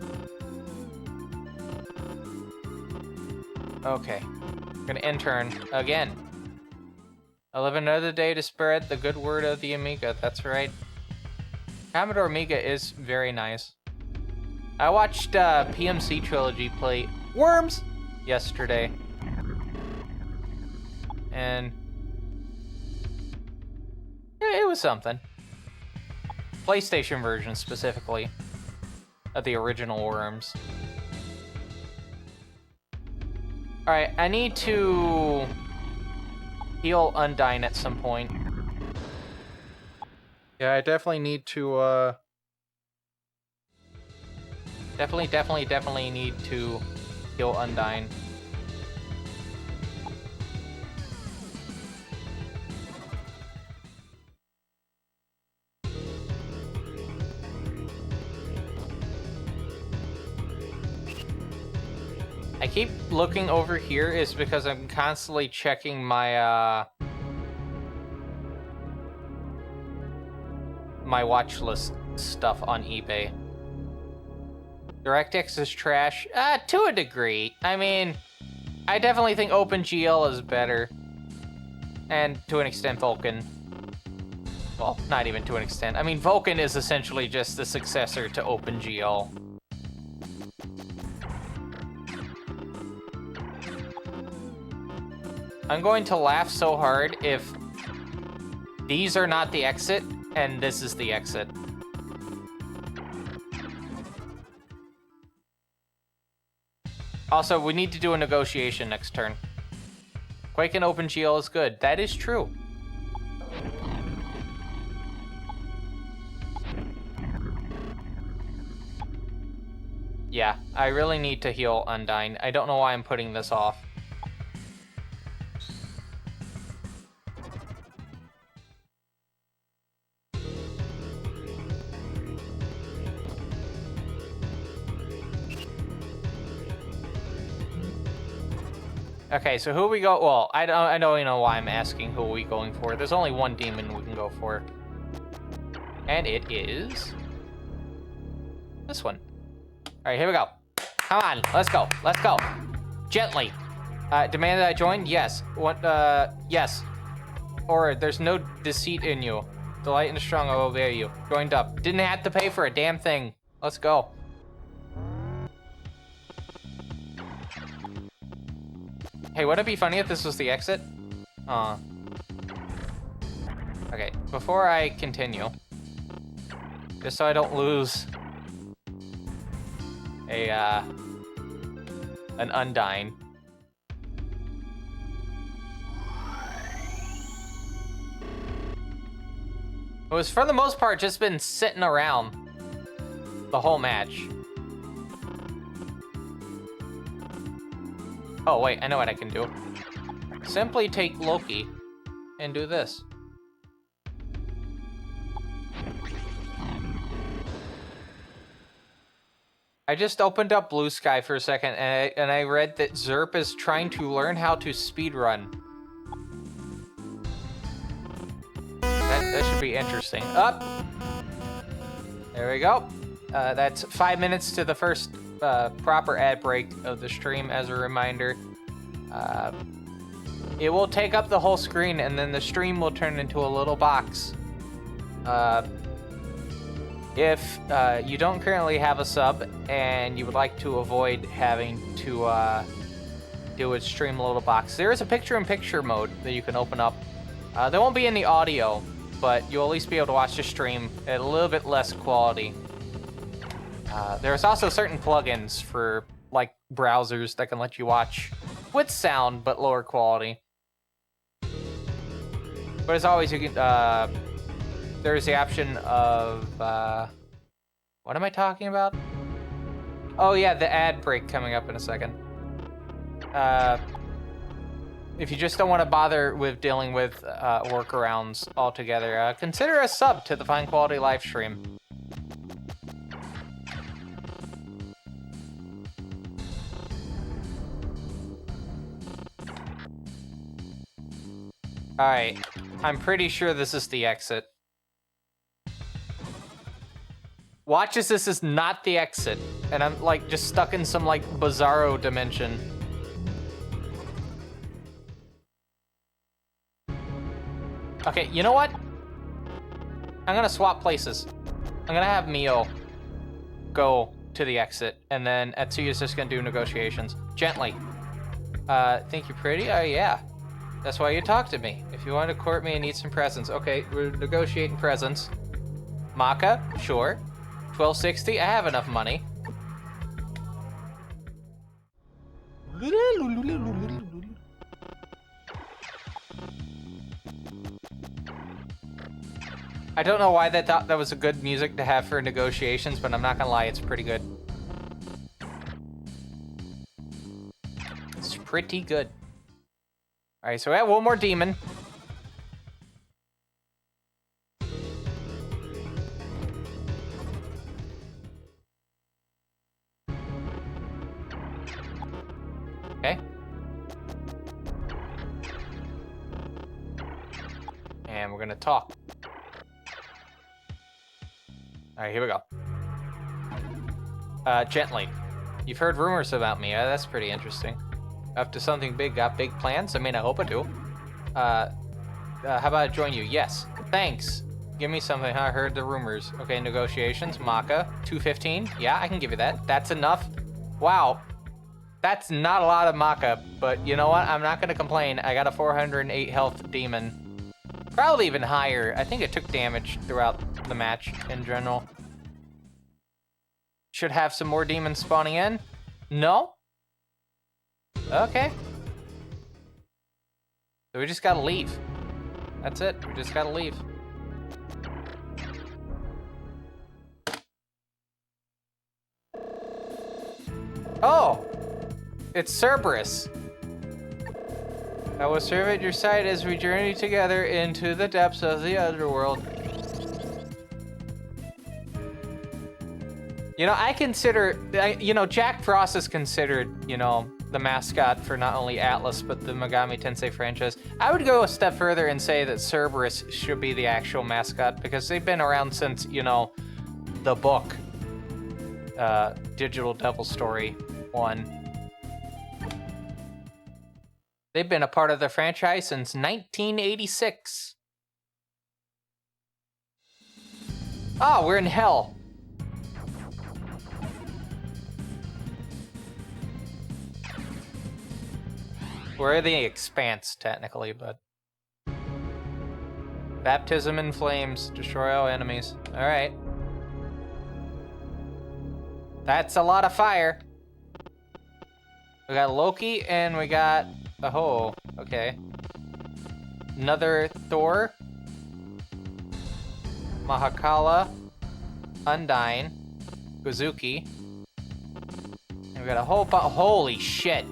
Okay. I'm gonna intern again. I live another day to spread the good word of the Amiga, that's right. Commodore Amiga is very nice. I watched PMC Trilogy play Worms yesterday. And it was something. PlayStation version specifically of the original Worms. Alright, I need to heal Undyne at some point. Yeah, I definitely need to, Definitely need to heal Undyne. I keep looking over here is because I'm constantly checking my, my watch list stuff on eBay. DirectX is trash? To a degree. I mean, I definitely think OpenGL is better. And to an extent, Vulkan. Well, not even to an extent. I mean, Vulkan is essentially just the successor to OpenGL. I'm going to laugh so hard if these are not the exit and this is the exit. Also, we need to do a negotiation next turn. Quake and OpenGL is good. That is true. Yeah, I really need to heal Undyne. I don't know why I'm putting this off. Okay, so who we go? Well, I don't even know why I'm asking who are we going for. There's only one demon we can go for. And it is this one. All right, here we go. Come on, let's go. Let's go. Gently. Demand that I join? Yes. What? Yes. Or there's no deceit in you. The light and the strong will obey you. Joined up. Didn't have to pay for a damn thing. Let's go. Hey, wouldn't it be funny if this was the exit? Okay, before I continue, just so I don't lose an Undyne. It was, for the most part, just been sitting around the whole match. Oh, wait, I know what I can do. Simply take Loki and do this. I just opened up Blue Sky for a second, and I read that Zerp is trying to learn how to speedrun. That should be interesting. Up! There we go. That's 5 minutes to the first proper ad break of the stream, as a reminder. It will take up the whole screen, and then the stream will turn into a little box. If you don't currently have a sub and you would like to avoid having to do a stream a little box, there is a picture-in-picture mode that you can open up. There won't be any audio, but you'll at least be able to watch the stream at a little bit less quality. There's also certain plugins for like browsers that can let you watch with sound but lower quality. But as always, you can there's the option of what am I talking about? Oh yeah, the ad break coming up in a second. If you just don't want to bother with dealing with workarounds altogether, consider a sub to the Fine Quality live stream. Alright, I'm pretty sure this is the exit. Watch as this is not the exit, and I'm like just stuck in some like bizarro dimension. Okay, you know what? I'm gonna swap places. I'm gonna have Mio go to the exit, and then Etsuya's just gonna do negotiations. Gently. Think you're pretty? Oh yeah. That's why you talk to me. If you want to court me, I need some presents. Okay, we're negotiating presents. Maka, sure. 1260, I have enough money. I don't know why they thought that was a good music to have for negotiations, but I'm not gonna lie, it's pretty good. It's pretty good. Alright, so we have one more demon. Okay. And we're gonna talk. Alright, here we go. Gently. You've heard rumors about me. That's pretty interesting. Up to something big, got big plans? I mean, I hope I do. How about I join you? Yes. Thanks. Give me something. I heard the rumors. Okay, negotiations. Maka. 215. Yeah, I can give you that. That's enough. Wow. That's not a lot of Maka, but you know what? I'm not going to complain. I got a 408 health demon. Probably even higher. I think it took damage throughout the match in general. Should have some more demons spawning in. No? Okay. So we just gotta leave. That's it. We just gotta leave. Oh! It's Cerberus. I will serve at your side as we journey together into the depths of the underworld. You know, I consider, you know, Jack Frost is considered, you know, the mascot for not only Atlas, but the Megami Tensei franchise. I would go a step further and say that Cerberus should be the actual mascot, because they've been around since, you know, the book, Digital Devil Story 1. They've been a part of the franchise since 1986. Oh, we're in hell. We're in the Expanse, technically, but... Baptism in flames. Destroy all enemies. Alright. That's a lot of fire. We got Loki, and we got... Oh, okay. Another Thor. Mahakala. Undyne. Gozuki. And we got a whole holy shit.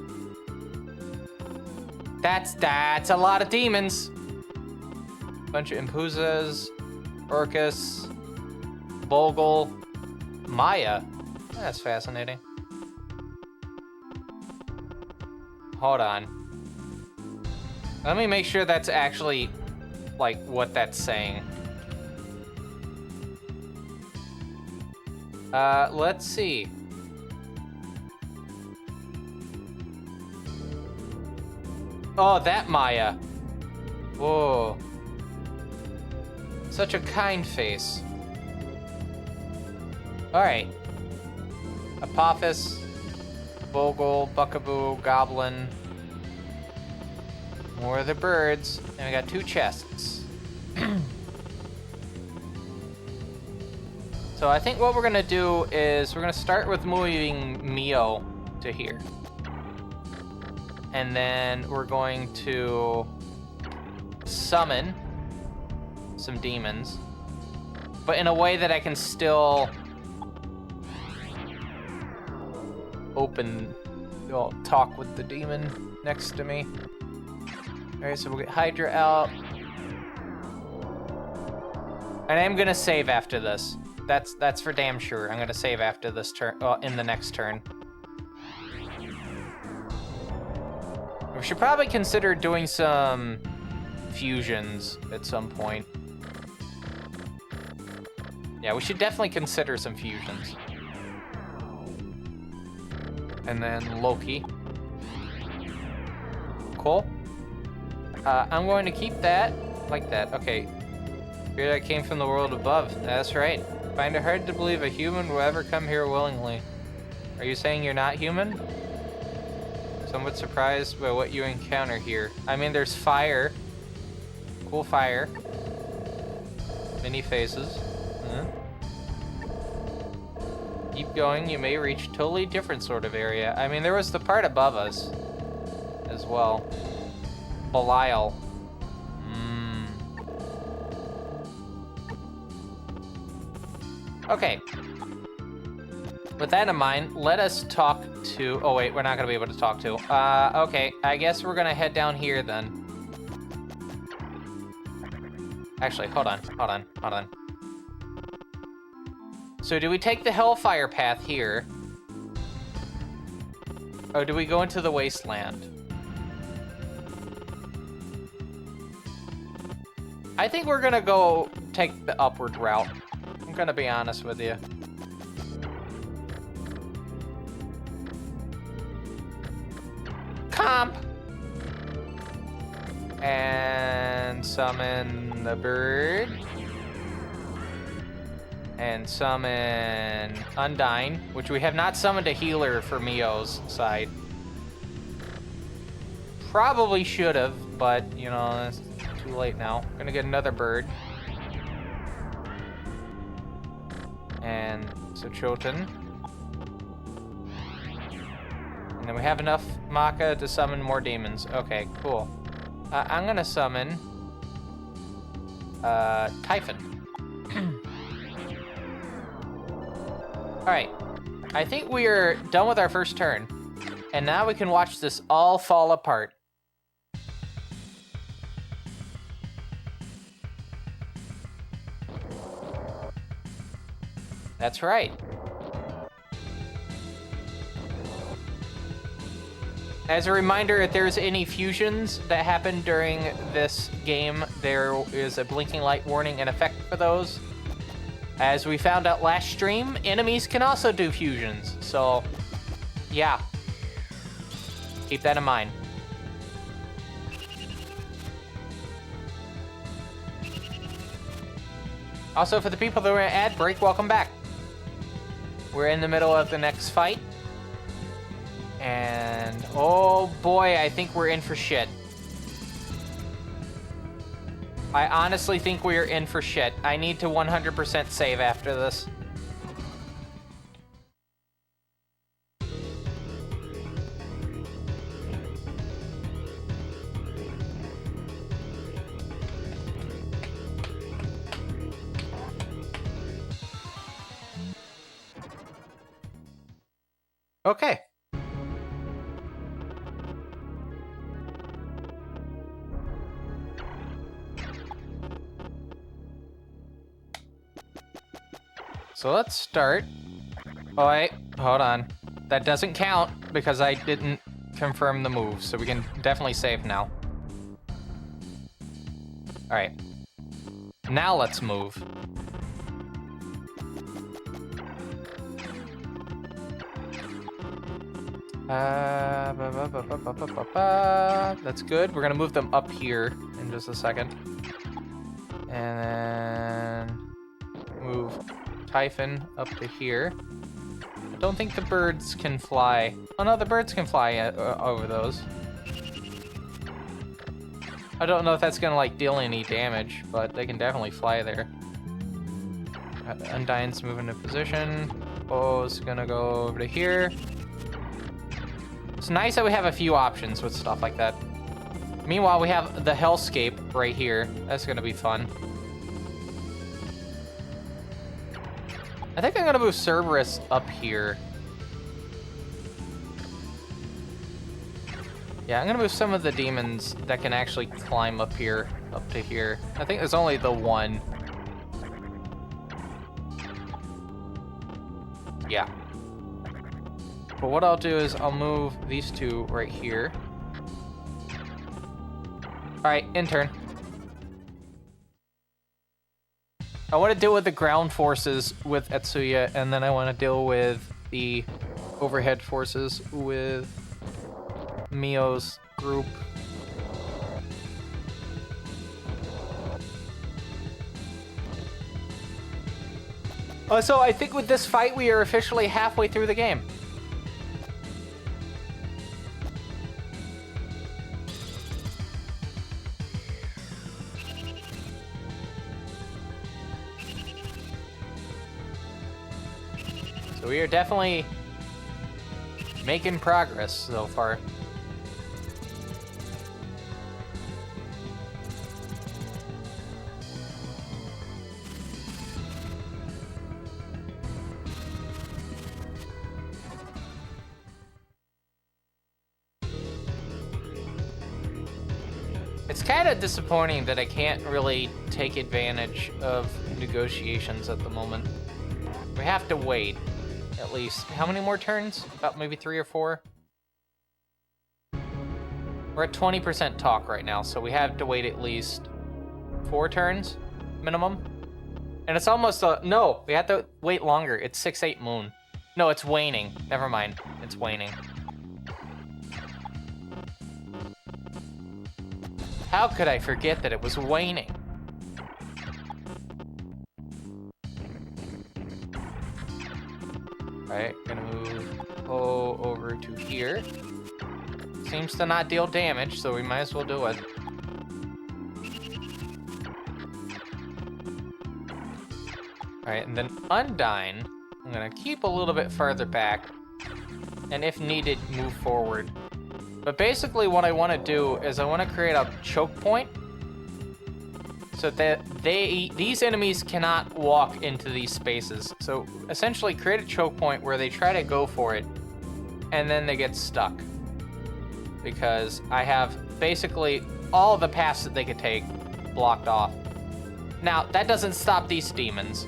That's a lot of demons. Bunch of Impuzas. Orcus. Bogle. Maya. That's fascinating. Hold on. Let me make sure that's actually, like, what that's saying. Let's see. Oh, that Maya. Whoa. Such a kind face. Alright. Apophis, Bogle, Buckaboo, Goblin. More of the birds. And we got 2 chests. So I think what we're gonna do is we're gonna start with moving Mio to here. And then we're going to summon some demons, but in a way that I can still talk with the demon next to me. Alright, so we'll get Hydra out. And I'm gonna save after this. That's for damn sure. I'm gonna save after this turn, in the next turn. We should probably consider doing some fusions at some point. Yeah, we should definitely consider some fusions. And then Loki. Cool. I'm going to keep that like that. Okay. Here I came from the world above. That's right. Find it hard to believe a human will ever come here willingly. Are you saying you're not human? Somewhat surprised by what you encounter here. I mean, there's fire. Cool fire. Many faces. Keep going, you may reach a totally different sort of area. I mean, there was the part above us as well. Belial. Okay. With that in mind, let us talk to... Oh, wait, we're not going to be able to talk to. Okay, I guess we're going to head down here then. Actually, hold on. So do we take the Hellfire path here? Or do we go into the Wasteland? I think we're gonna go take the upward route. I'm gonna be honest with you. Comp! And summon the bird. And summon Undyne, which we have not summoned a healer for Mio's side. Probably should have, but, you know, it's too late now. Gonna get another bird. And Suchoten. And then we have enough Maka to summon more demons. Okay, cool. I'm gonna summon Typhon. Alright, I think we are done with our first turn, and now we can watch this all fall apart. That's right. As a reminder, if there's any fusions that happen during this game, there is a blinking light warning in effect for those. As we found out last stream, enemies can also do fusions, so yeah. Keep that in mind. Also, for the people that were at ad break, welcome back. We're in the middle of the next fight. And, oh boy, I think we're in for shit. I honestly think we are in for shit. I need to 100% save after this. Okay. So let's start. Oh wait, hold on. That doesn't count because I didn't confirm the move, so we can definitely save now. All right. Now let's move. That's good. We're gonna move them up here in just a second. And then move Typhon up to here. I don't think the birds can fly. Oh no, the birds can fly over those. I don't know if that's gonna like deal any damage, but they can definitely fly there. Undyne's moving into position. Bo's gonna go over to here. It's nice that we have a few options with stuff like that. Meanwhile, we have the Hellscape right here. That's gonna be fun. I think I'm gonna move Cerberus up here. Yeah, I'm gonna move some of the demons that can actually climb up here, up to here. I think there's only the one. Yeah. But what I'll do is I'll move these two right here. All right, intern. I want to deal with the ground forces with Etsuya, and then I want to deal with the overhead forces with Mio's group. So I think with this fight, we are officially halfway through the game. So we are definitely making progress so far. It's kind of disappointing that I can't really take advantage of negotiations at the moment. We have to wait. At least, how many more turns? About maybe 3 or 4? We're at 20% talk right now, so we have to wait at least 4 turns, minimum. And it's almost no, we have to wait longer. It's 6-8 moon. No, it's waning. Never mind, it's waning. How could I forget that it was waning? Alright, gonna move O over to here. Seems to not deal damage, so we might as well do it. Alright, and then Undyne, I'm gonna keep a little bit further back, and if needed, move forward. But basically what I want to do is I want to create a choke point so that these enemies cannot walk into these spaces. So essentially create a choke point where they try to go for it and then they get stuck. Because I have basically all the paths that they could take blocked off. Now, that doesn't stop these demons.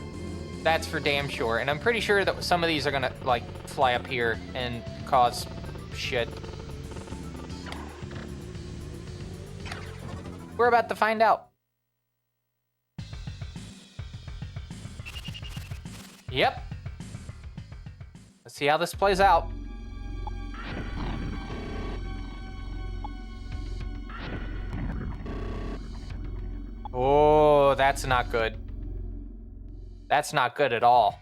That's for damn sure. And I'm pretty sure that some of these are gonna like fly up here and cause shit. We're about to find out. Yep. Let's see how this plays out. Oh, that's not good. That's not good at all.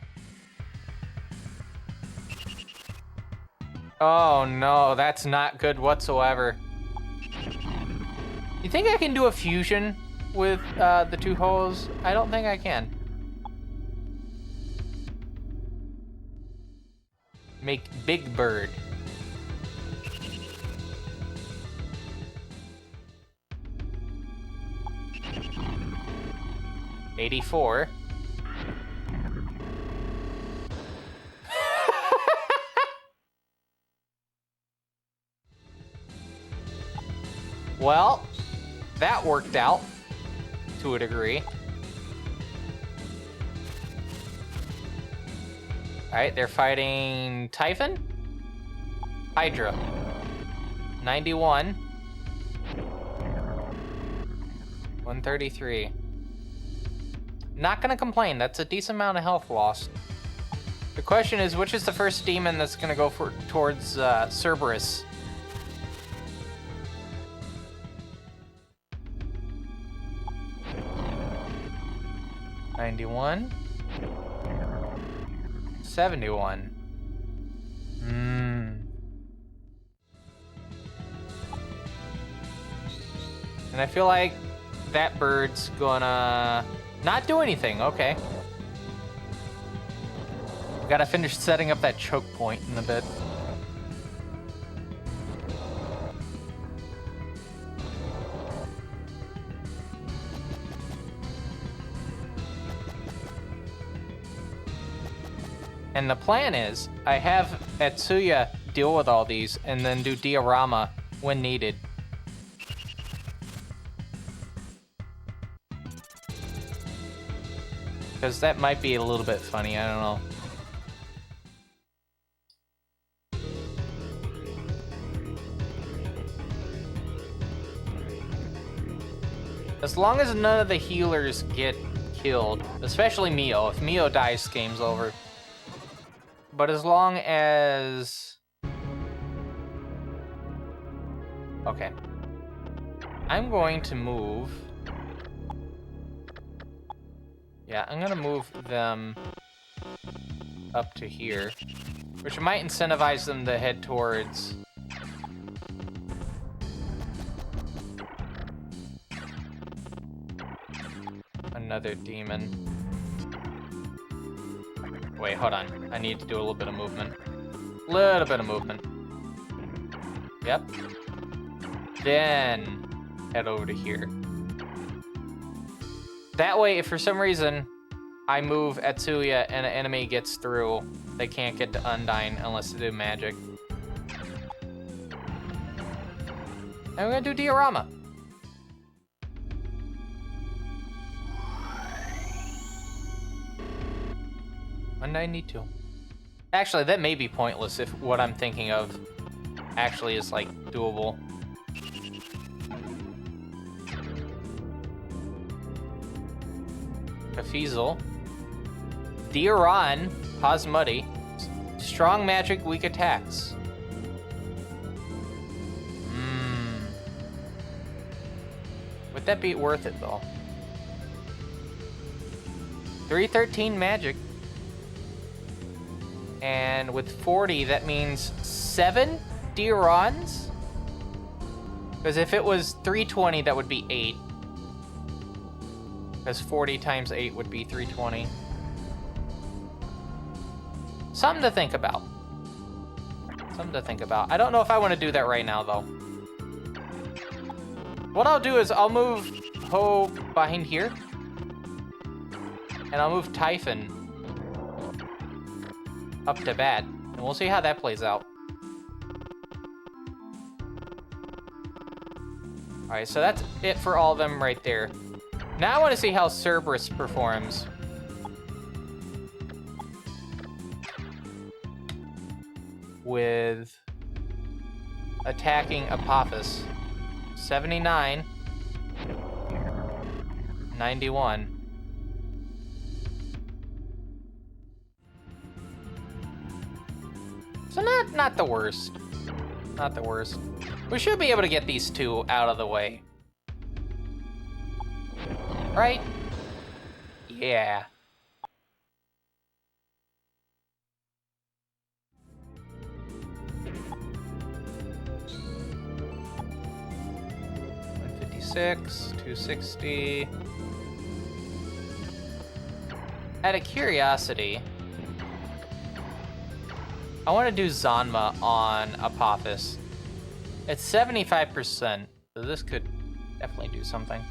Oh no, that's not good whatsoever. You think I can do a fusion with the two holes? I don't think I can. Make Big Bird. $84. Well, that worked out to a degree. All right, they're fighting Typhon? Hydra. 91. 133. Not gonna complain, that's a decent amount of health lost. The question is, which is the first demon that's gonna go towards Cerberus? $91. 71. And I feel like that bird's gonna not do anything. Okay. We gotta finish setting up that choke point in a bit. And the plan is, I have Atsuya deal with all these and then do diorama when needed. Because that might be a little bit funny, I don't know. As long as none of the healers get killed, especially Mio. If Mio dies, game's over. But as long as... Okay. I'm going to move... Yeah, I'm gonna move them up to here, which might incentivize them to head towards... another demon. Wait, hold on. I need to do a little bit of movement. Little bit of movement. Yep. Then head over to here. That way, if for some reason I move Atsuya and an enemy gets through, they can't get to Undyne unless they do magic. And we're gonna do diorama. $192. Actually, that may be pointless if what I'm thinking of actually is, like, doable. Kafizal. Dioran. Hazmuddy. Strong magic, weak attacks. Would that be worth it, though? 313 magic. And with 40, that means 7 Diorans? Because if it was 320, that would be 8. Because 40 times 8 would be 320. Something to think about. Something to think about. I don't know if I want to do that right now, though. What I'll do is I'll move Ho behind here. And I'll move Typhon up to bat. And we'll see how that plays out. Alright, so that's it for all of them right there. Now I want to see how Cerberus performs. With attacking Apophis. 79. 91. So not the worst. Not the worst. We should be able to get these two out of the way. Right? Yeah. $156, $260. Out of curiosity, I want to do Zanma on Apophis. It's 75%, so this could definitely do something.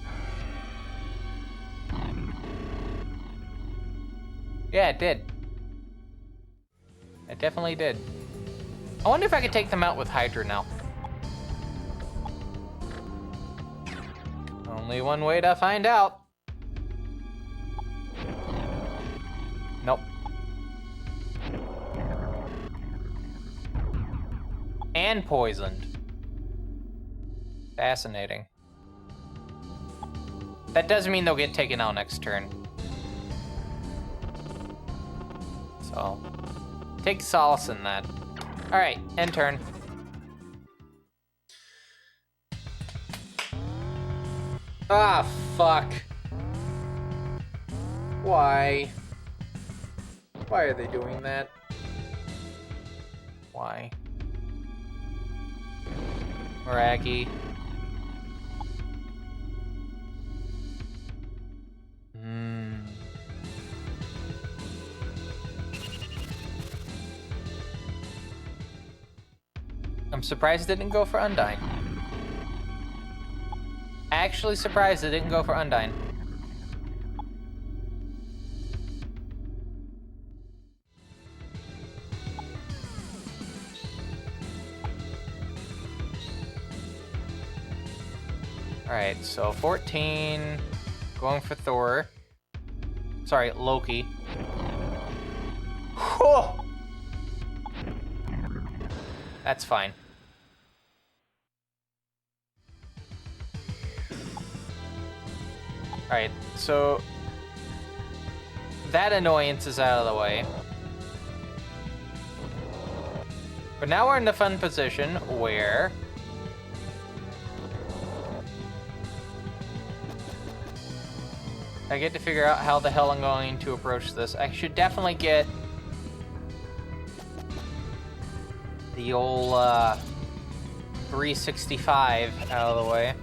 Yeah, it did. It definitely did. I wonder if I could take them out with Hydra now. Only one way to find out. Nope. And poisoned. Fascinating. That does mean they'll get taken out next turn. So, take solace in that. Alright, end turn. Ah, fuck. Why? Why are they doing that? Why? Meraki. I'm surprised it didn't go for Undyne. Actually surprised it didn't go for Undyne. Alright, so 14, going for Thor. Sorry, Loki. Whoa! That's fine. Alright, so that annoyance is out of the way. But now we're in the fun position where I get to figure out how the hell I'm going to approach this. I should definitely get the old 365 out of the way.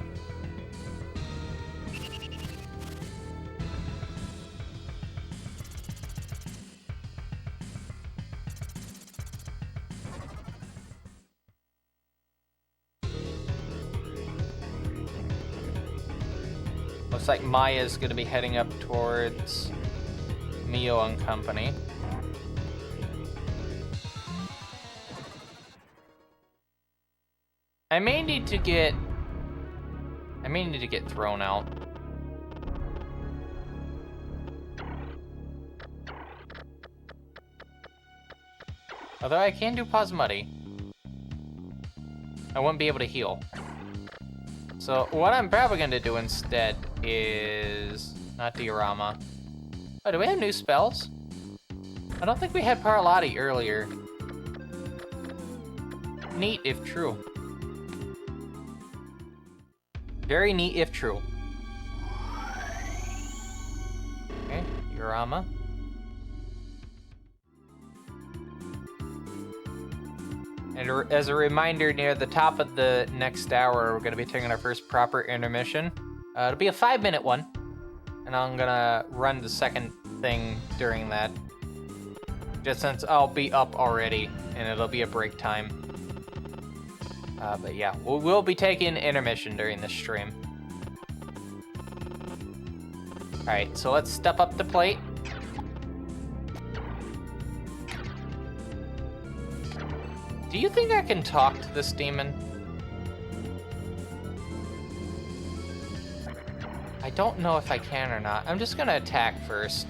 Looks like Maya's gonna be heading up towards Mio and company. I may need to get thrown out. Although I can do Pasmati. I won't be able to heal. So what I'm probably gonna do instead is not diorama. Oh, do we have new spells? I don't think we had Parlati earlier. Neat if true. Very neat if true. Okay, diorama. And as a reminder, near the top of the next hour, we're going to be taking our first proper intermission. It'll be a 5-minute one, and I'm going to run the second thing during that. Just since I'll be up already, and it'll be a break time. But yeah, we'll be taking intermission during this stream. Alright, so let's step up the plate. Do you think I can talk to this demon? I don't know if I can or not. I'm just gonna attack first.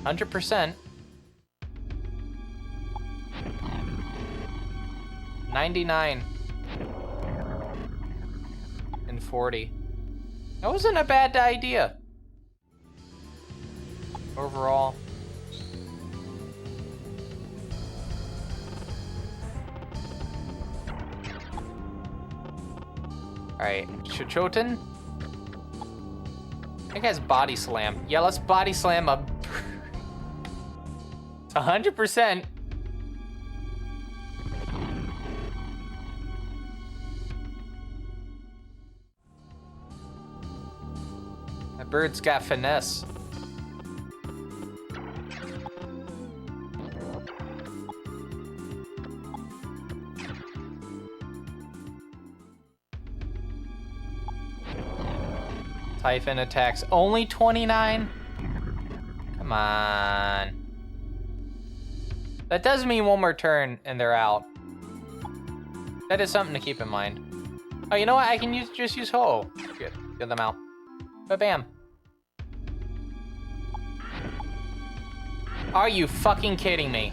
100%. 99. And 40. That wasn't a bad idea. Overall. Alright, Chichotin? I think it has body slam. Yeah, let's body slam up. It's 100%. That bird's got finesse. Typhon attacks only 29? Come on. That does mean one more turn and they're out. That is something to keep in mind. Oh, you know what? I can just use Ho. Good. Get them out. But bam. Are you fucking kidding me?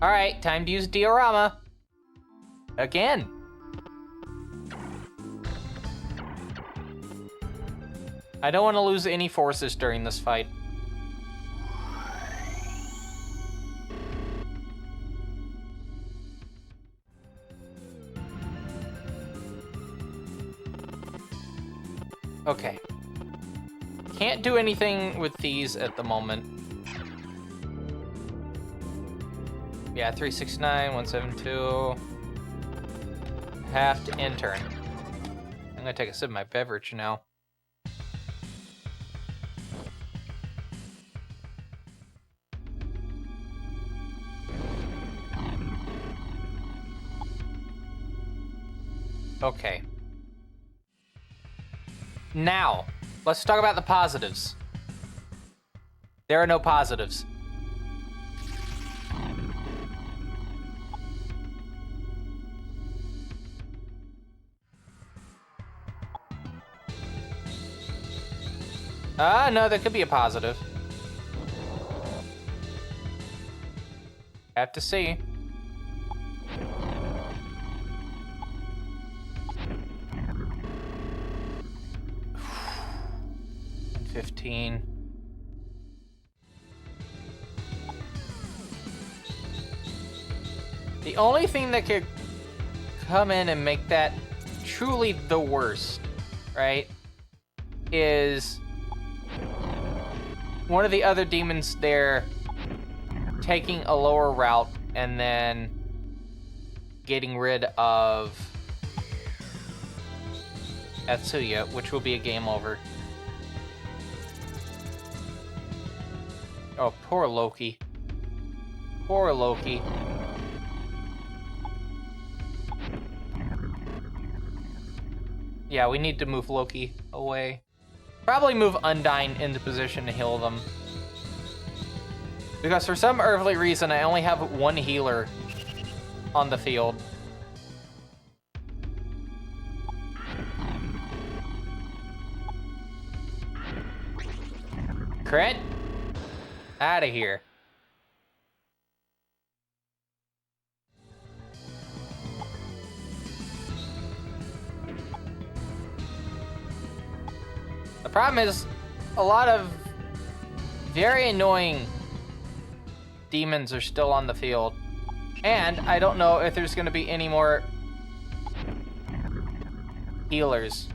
Alright, time to use Diorama. Again. I don't want to lose any forces during this fight. Okay. Can't do anything with these at the moment. Yeah, 369, 172. Have to end turn. I'm gonna take a sip of my beverage now. Okay. Now, let's talk about the positives. There are no positives. No, there could be a positive. Have to see. $15. The only thing that could come in and make that truly the worst, right, is one of the other demons there taking a lower route and then getting rid of Atsuya, which will be a game over. Oh, poor Loki. Poor Loki. Yeah, we need to move Loki away. Probably move Undyne into position to heal them. Because for some earthly reason, I only have one healer on the field. Crit? Out of here. The problem is a lot of very annoying demons are still on the field. And I don't know if there's going to be any more healers.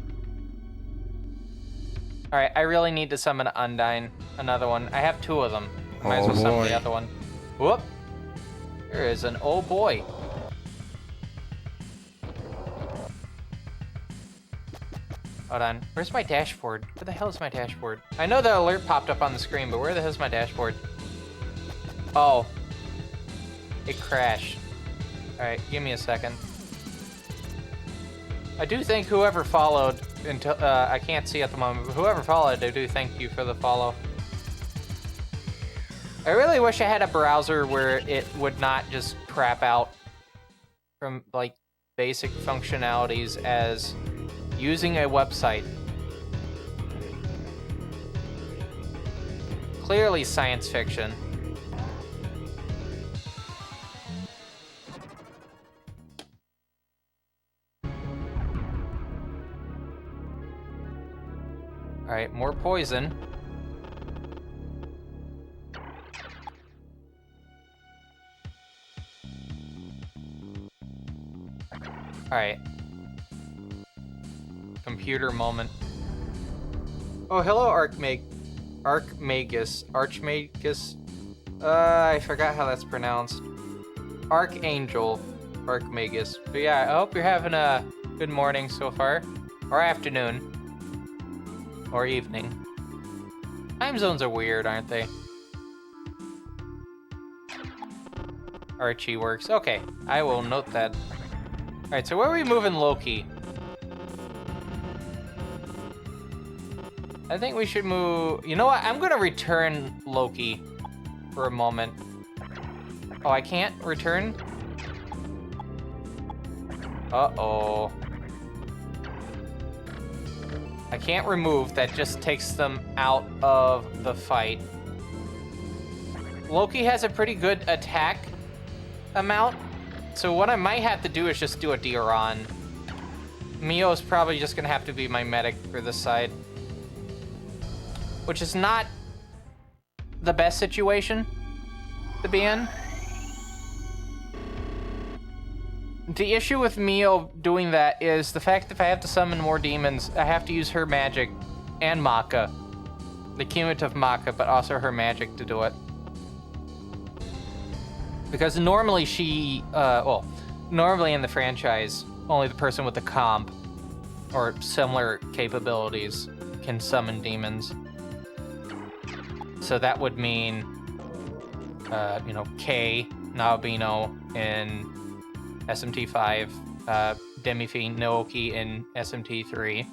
Alright, I really need to summon Undyne. Another one. I have two of them. I might as well summon the other one. Whoop! There is an oh boy. Hold on. Where's my dashboard? Where the hell is my dashboard? I know the alert popped up on the screen, but where the hell is my dashboard? Oh. It crashed. Alright, give me a second. I do think whoever followed, until I can't see at the moment, but whoever followed, I do thank you for the follow. I really wish I had a browser where it would not just crap out from, like, basic functionalities as using a website. Clearly science fiction. Alright, more poison. Alright. Computer moment. Oh, hello, Archmagus. I forgot how that's pronounced. Archangel. Archmagus. But yeah, I hope you're having a good morning so far. Or afternoon. Or evening. Time zones are weird, aren't they? Archie works. Okay, I will note that. Alright, so where are we moving Loki? I think we should move... You know what? I'm gonna return Loki for a moment. Oh, I can't return? Uh-oh. I can't remove. That just takes them out of the fight. Loki has a pretty good attack amount. So what I might have to do is just do a Diron. Mio's probably just gonna have to be my medic for this side. Which is not the best situation to be in. The issue with Mio doing that is the fact that if I have to summon more demons, I have to use her magic and Maka. The cumulative Maka, but also her magic to do it. Because normally normally in the franchise, only the person with the comp or similar capabilities can summon demons. So that would mean, K, Naobino in SMT5, Demifiend Naoki in SMT3.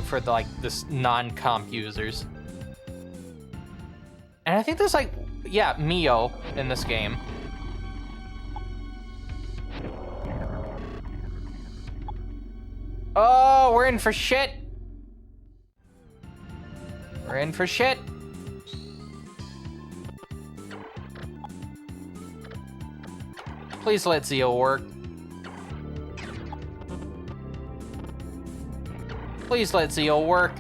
For this non-comp users. And I think there's Mio in this game. Oh, we're in for shit. We're in for shit. Please let Zeo work. Please let Zeo work.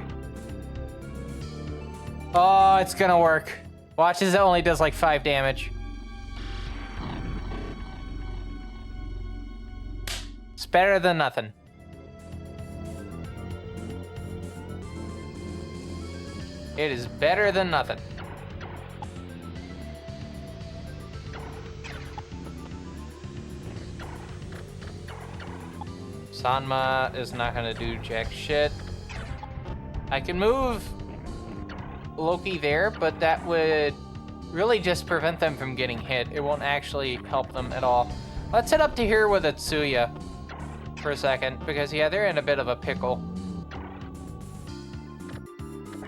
Oh, it's gonna work. Watch as it only does 5 damage. It's better than nothing. It is better than nothing. Sanma is not gonna do jack shit. I can move Loki there, but that would really just prevent them from getting hit. It won't actually help them at all. Let's head up to here with Atsuya for a second, because yeah, they're in a bit of a pickle.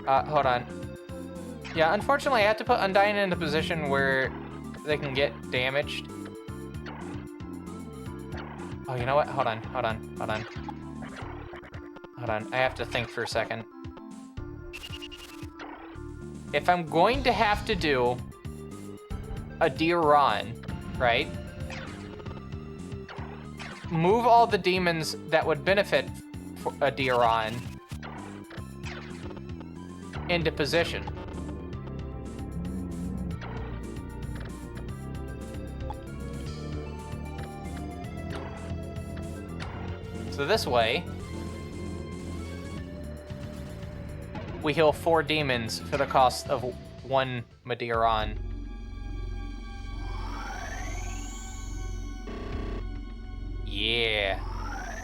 Hold on. Yeah, unfortunately, I have to put Undyne in a position where they can get damaged. Oh, you know what? Hold on. I have to think for a second. If I'm going to have to do a Diron, right? Move all the demons that would benefit for a Diron into position. So this way, we heal 4 demons for the cost of 1 Madiron. Yeah.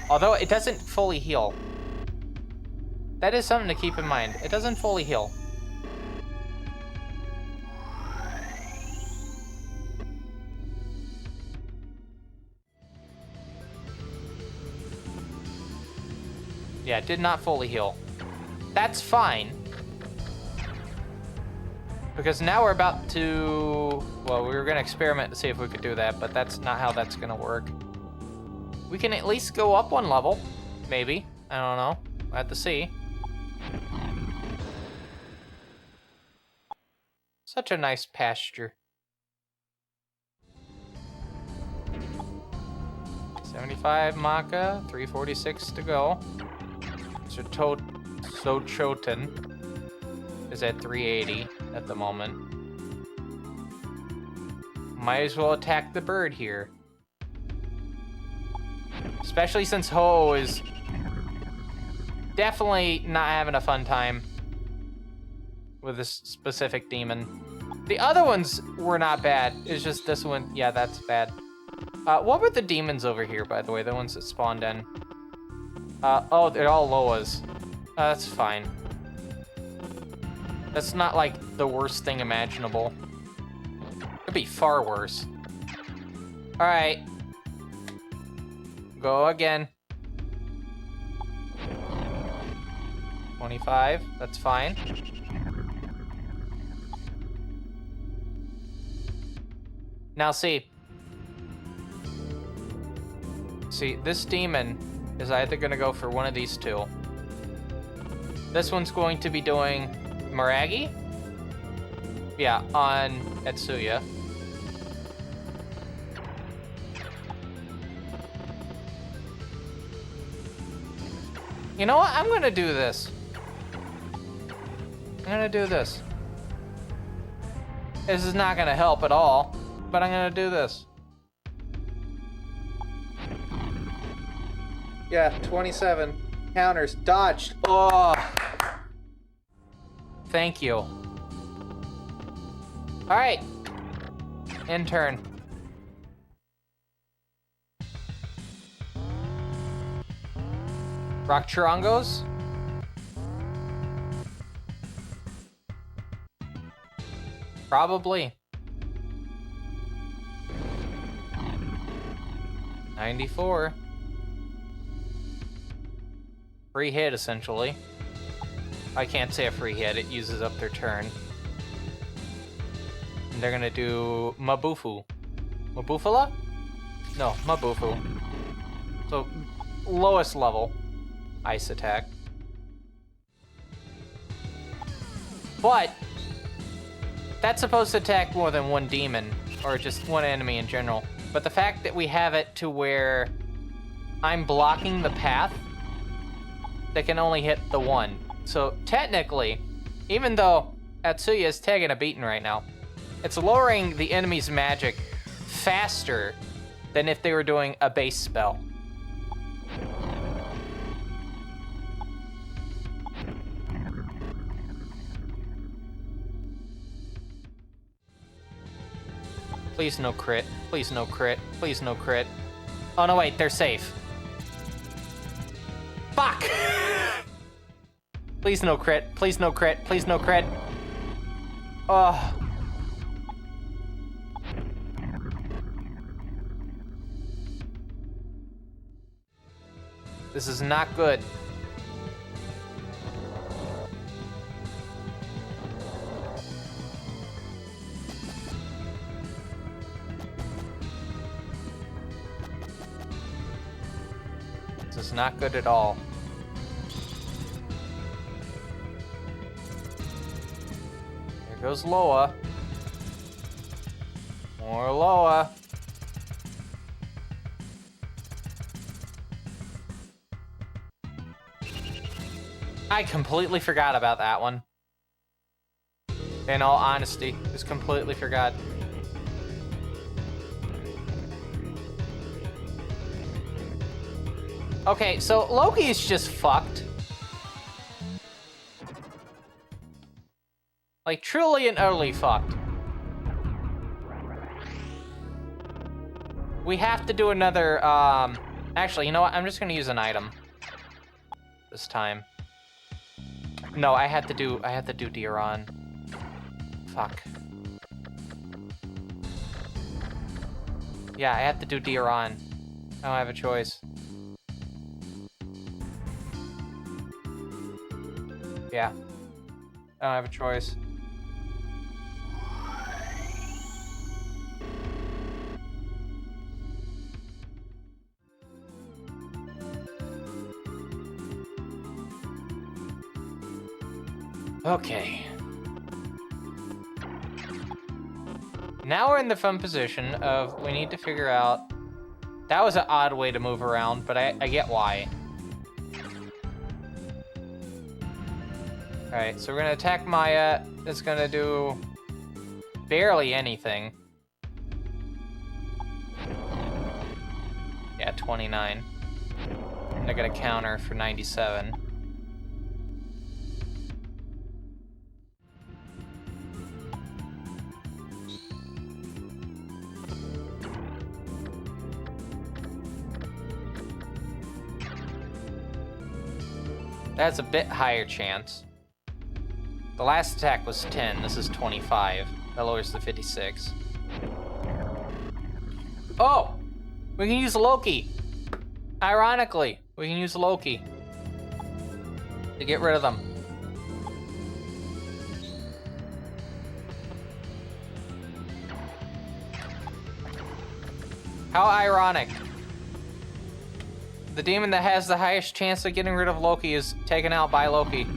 Although it doesn't fully heal. That is something to keep in mind. It doesn't fully heal. Yeah, it did not fully heal. That's fine. Because now we're about to... Well, we were going to experiment to see if we could do that, but that's not how that's going to work. We can at least go up 1 level. Maybe. I don't know. We'll have to see. Such a nice pasture. 75 Maka, 346 to go. Sochoten is at 380 at the moment. Might as well attack the bird here. Especially since Ho is definitely not having a fun time with this specific demon. The other ones were not bad. It's just this one, yeah, that's bad. What were the demons over here, by the way? The ones that spawned in. Oh, they're all Loas. That's fine. That's not like the worst thing imaginable. Could be far worse. All right. Go again. 25, that's fine. Now see, this demon is either gonna go for one of these two. This one's going to be doing Miragi? Yeah, on Etsuya. You know what? I'm gonna do this. I'm gonna do this. This is not gonna help at all, but I'm gonna do this. Yeah, 27 counters dodged. Oh, thank you. All right, in turn. Rock Churangos. Probably. 94. Free hit, essentially. I can't say a free hit, it uses up their turn. And they're gonna do Mabufu. Mabufala? No, Mabufu. So, lowest level. Ice attack. But that's supposed to attack more than one demon, or just one enemy in general. But the fact that we have it to where I'm blocking the path, that can only hit the one. So technically, even though Atsuya is taking a beating right now, it's lowering the enemy's magic faster than if they were doing a base spell. Please no crit. Please no crit. Please no crit. Oh no, wait, they're safe. Fuck! Please no crit. Please no crit. Please no crit. Oh. This is not good. This is not good at all. There goes Loa. More Loa. I completely forgot about that one. In all honesty, just completely forgot. Okay, so Loki is just fucked. Like, truly and utterly fucked. We have to do another, actually, you know what? I'm just gonna use an item. This time. No, I had to do Diron. Fuck. Yeah, I have to do Diron. I don't have a choice. Yeah. I don't have a choice. Okay. Now we're in the fun position of we need to figure out... That was an odd way to move around, but I get why. Alright, so we're gonna attack Maya. It's gonna do barely anything. Yeah, 29. And they're gonna counter for 97. That's a bit higher chance. The last attack was 10, this is 25. That lowers to 56. Oh! We can use Loki! Ironically, we can use Loki to get rid of them. How ironic. The demon that has the highest chance of getting rid of Loki is taken out by Loki.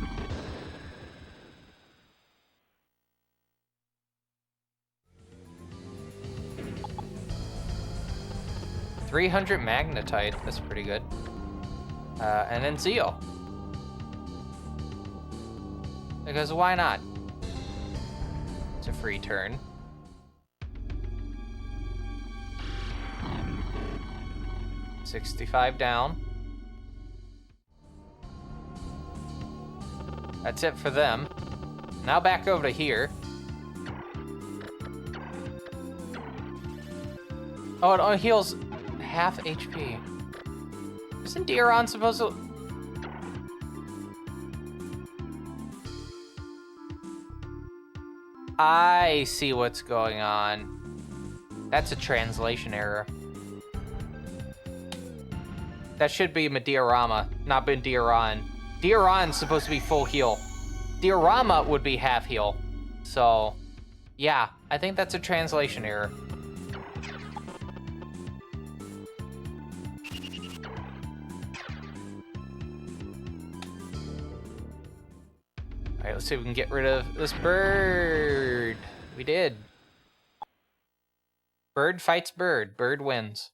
$300 magnetite, that's pretty good. And then Zeo. Because why not? It's a free turn. $65 down. That's it for them. Now back over to here. Oh, it only heals half HP. Isn't Dioron supposed to... I see what's going on. That's a translation error. That should be Diorama, not Dioron. Dioron's supposed to be full heal. Diorama would be half heal. So, yeah, I think that's a translation error. Alright, let's see if we can get rid of this bird. We did. Bird fights bird. Bird wins.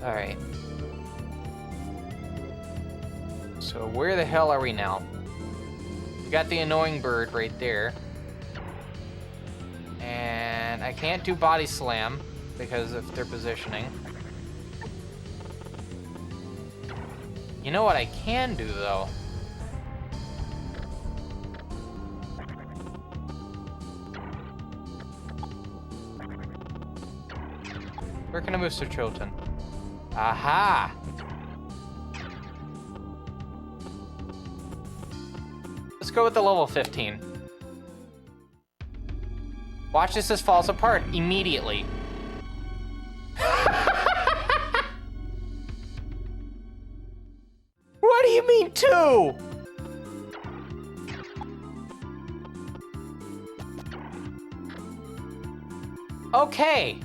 Alright. So where the hell are we now? We got the annoying bird right there. And I can't do body slam because of their positioning. You know what I can do though? Where can I move Sir Choten? Aha! Let's go with the level 15. Watch this falls apart immediately. What do you mean two? Okay.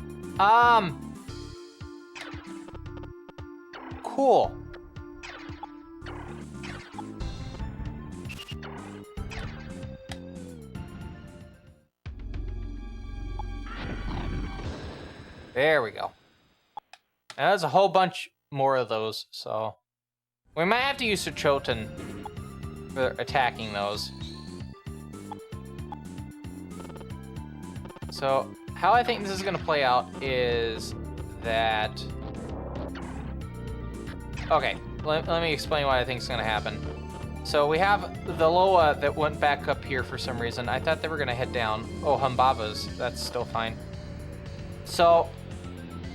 Cool. There we go. Now there's a whole bunch more of those, so we might have to use Suchoten for attacking those. So how I think this is gonna play out is that... Okay, let me explain what I think is gonna happen. So we have the Loa that went back up here for some reason. I thought they were gonna head down. Oh, Humbabas, that's still fine. So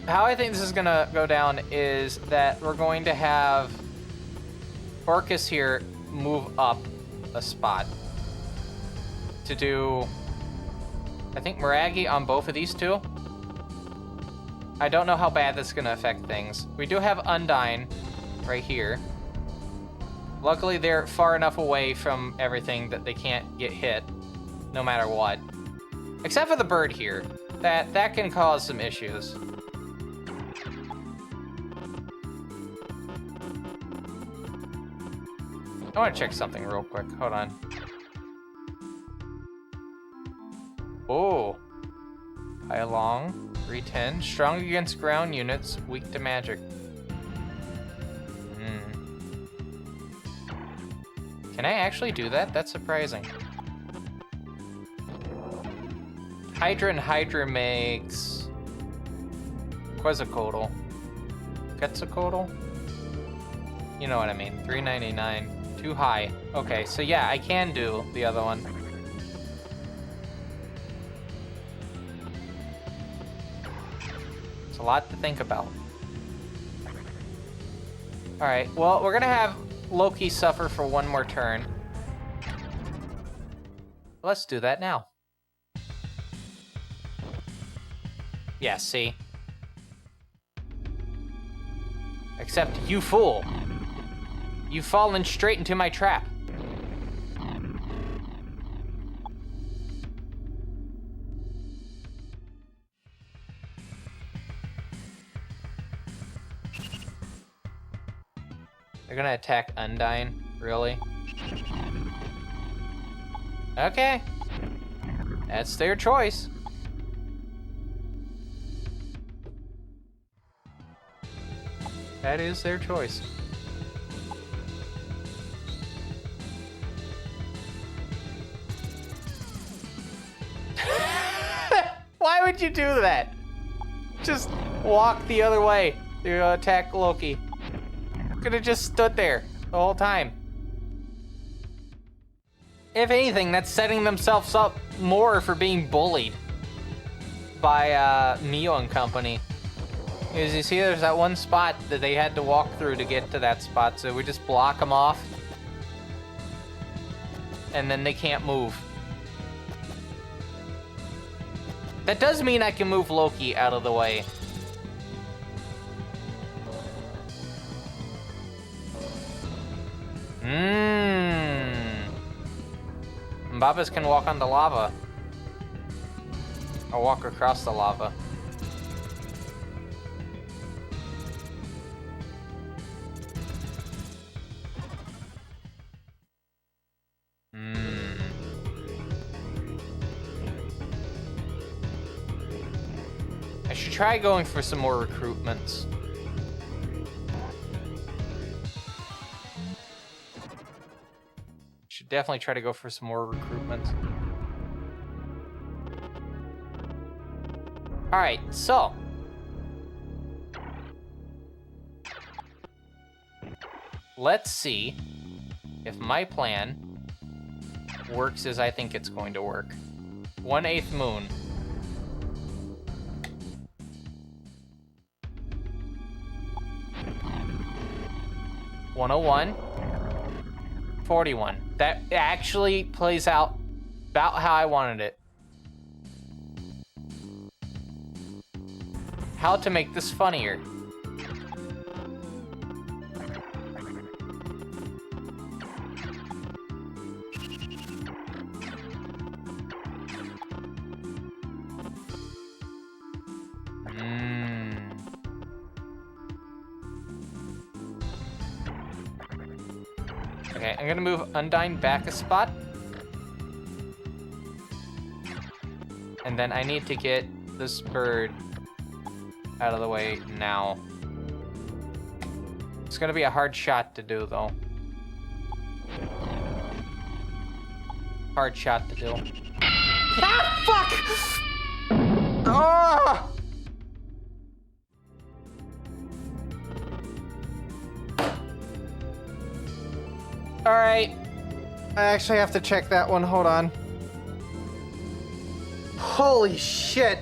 how I think this is gonna go down is that we're going to have Orcus here move up a spot to do, I think, Miragi on both of these two. I don't know how bad that's gonna affect things. We do have Undyne right here. Luckily, they're far enough away from everything that they can't get hit, no matter what. Except for the bird here. That can cause some issues. I want to check something real quick. Hold on. Oh. High long. 310. Strong against ground units. Weak to magic. Can I actually do that? That's surprising. Hydra and Hydra makes... Quetzalcoatl. Quetzalcoatl? You know what I mean. 399. Too high. Okay, so yeah, I can do the other one. It's a lot to think about. Alright, well, we're gonna have Loki suffer for one more turn. Let's do that now. Yeah, see? Except, you fool! You've fallen straight into my trap. They're gonna attack Undyne? Really? Okay. That's their choice. That is their choice. Why would you do that? Just walk the other way to attack Loki. Could have just stood there the whole time. If anything, that's setting themselves up more for being bullied by Neo and company. As you see, there's that one spot that they had to walk through to get to that spot, so we just block them off. And then they can't move. That does mean I can move Loki out of the way. Mbabas can walk on the lava. Or walk across the lava. I should try going for some more recruitments. Should definitely try to go for some more recruitments. Alright, so. Let's see if my plan works as I think it's going to work. 1/8 moon. $101. 41. That actually plays out about how I wanted it. How to make this funnier. Okay, I'm gonna move Undyne back a spot. And then I need to get this bird out of the way now. It's gonna be a hard shot to do, though. Hard shot to do. Ah, fuck! Oh! Alright. I actually have to check that one. Hold on. Holy shit.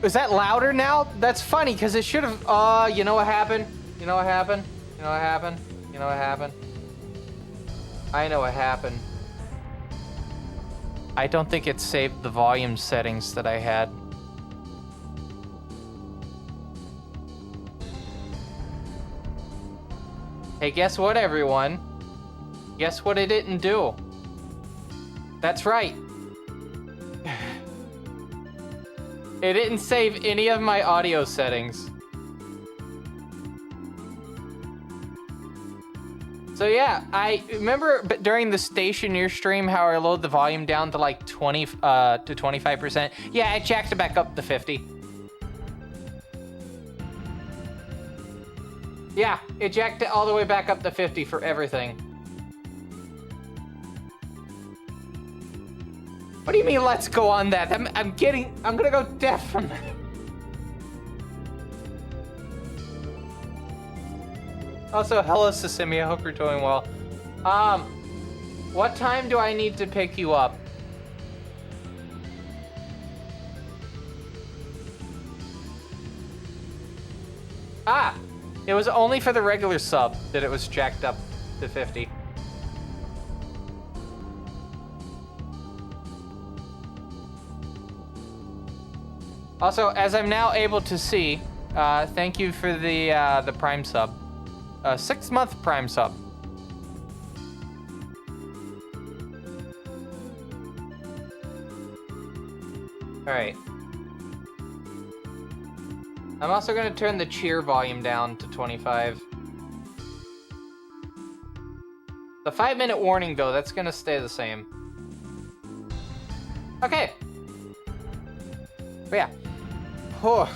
Is that louder now? That's funny, because it should have... you know what happened? You know what happened? You know what happened? You know what happened? I know what happened. I don't think it saved the volume settings that I had. Hey, guess what, everyone? Guess what it didn't do? That's right. It didn't save any of my audio settings. So yeah, I remember during the Stationeer stream how I load the volume down to like 20 to 25%. Yeah, I jacked it back up to 50. Yeah, it jacked it all the way back up to 50 for everything. What do you mean, let's go on that? I'm gonna go deaf from that. Also, hello, Sesame. I hope you're doing well. What time do I need to pick you up? Ah, it was only for the regular sub that it was jacked up to 50. Also, as I'm now able to see, thank you for the Prime sub. 6-month Prime sub. Alright. I'm also gonna turn the cheer volume down to 25. The 5-minute warning though, that's gonna stay the same. Okay. But yeah. Oh.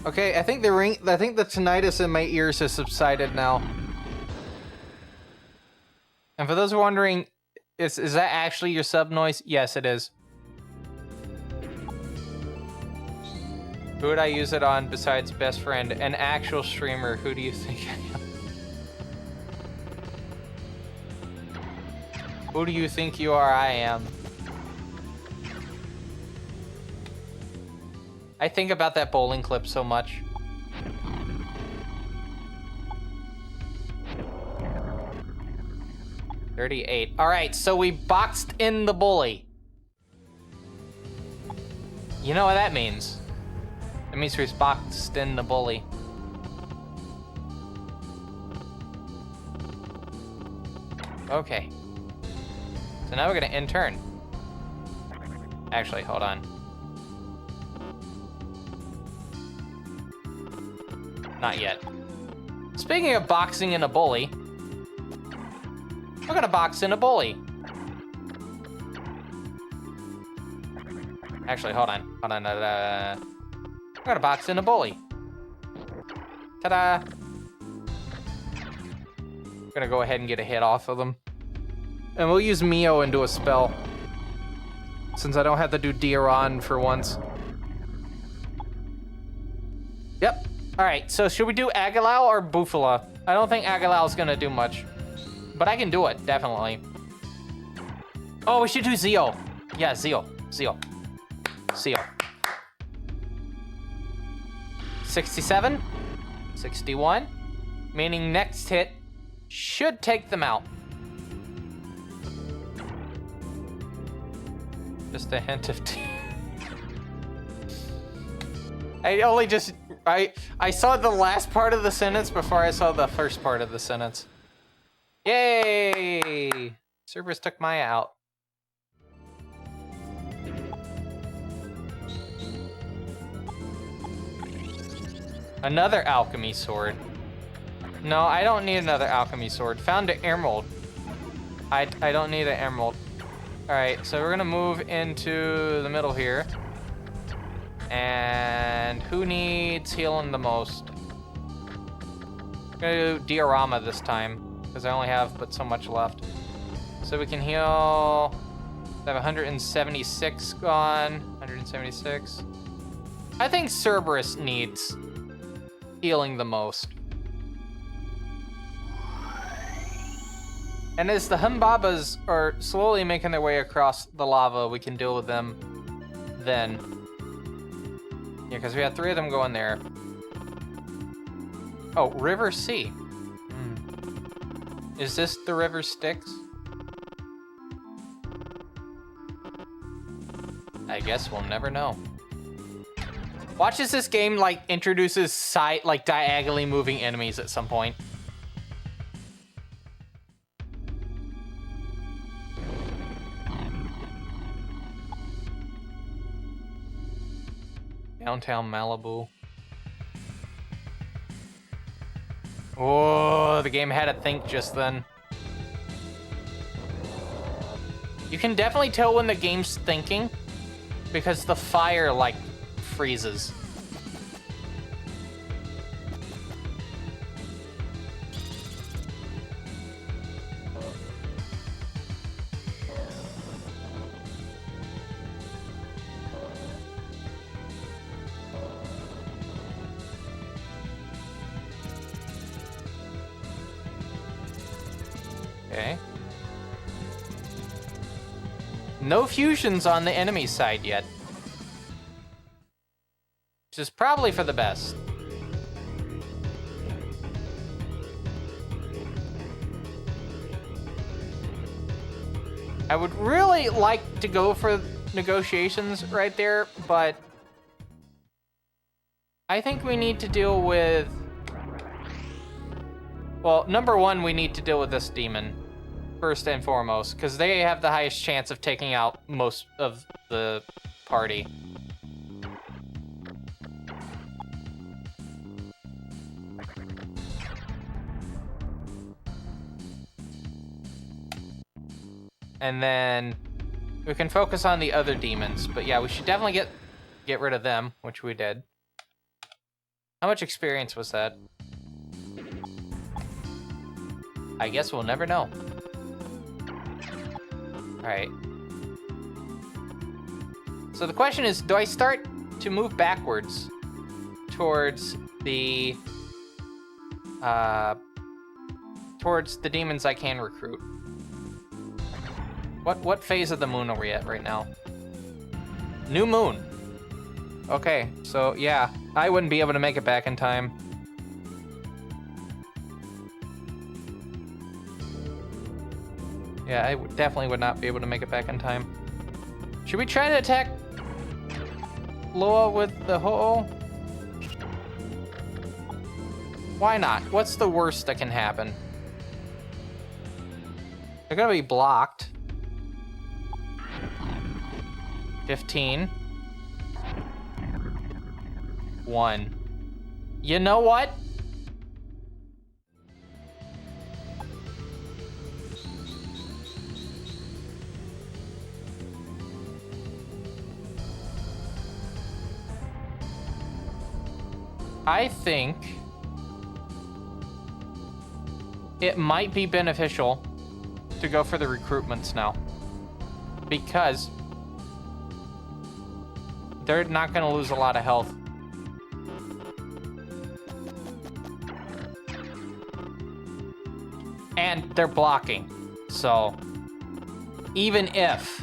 Okay, I think the tinnitus in my ears has subsided now. And for those who are wondering, is that actually your sub noise? Yes, it is. Who would I use it on besides best friend? An actual streamer. Who do you think I am? Who do you think you are? I am. I think about that bowling clip so much. $38. All right, so we boxed in the bully. You know what that means? That means we boxed in the bully. Okay. So now we're gonna intern. Actually, hold on. Not yet. Speaking of boxing in a bully, we're gonna box in a bully. Actually, hold on. We're gonna box in a bully. Ta-da! We're gonna go ahead and get a hit off of them. And we'll use Mio and do a spell. Since I don't have to do Diaron for once. Yep. Alright, so should we do Aguilau or Bufala? I don't think Aguilau's gonna do much. But I can do it, definitely. Oh, we should do Zeo. Yeah, Zeo. 67. 61. Meaning next hit should take them out. Just a hint of tea. I saw the last part of the sentence before I saw the first part of the sentence. Yay! Cerberus took Maya out. Another alchemy sword. No, I don't need another alchemy sword. Found an emerald. I don't need an emerald. Alright, so we're gonna move into the middle here. And who needs healing the most? I'm gonna do Diorama this time, because I only have but so much left. So we can heal. I have 176 gone. 176. I think Cerberus needs healing the most. And as the Humbabas are slowly making their way across the lava, we can deal with them then. Yeah, because we had 3 of them going there. Oh, River C. Is this the River Styx? I guess we'll never know. Watch as this game like introduces diagonally moving enemies at some point. Downtown Malibu. Oh, the game had to think just then. You can definitely tell when the game's thinking because the fire like freezes. Okay. No fusions on the enemy side yet. Which is probably for the best. I would really like to go for negotiations right there, but I think we need to deal with... Well, number one, we need to deal with this demon, first and foremost, because they have the highest chance of taking out most of the party. And then we can focus on the other demons. But yeah, we should definitely get rid of them, which we did. How much experience was that? I guess we'll never know. Alright. So the question is, do I start to move backwards towards the demons I can recruit? What phase of the moon are we at right now? New moon. Okay, so yeah, I wouldn't be able to make it back in time. Yeah, I definitely would not be able to make it back in time. Should we try to attack Loa with the Ho-Oh? Why not? What's the worst that can happen? They're gonna be blocked. 15. 1. You know what? I think it might be beneficial to go for the recruitments now, because they're not going to lose a lot of health. And they're blocking. So, even if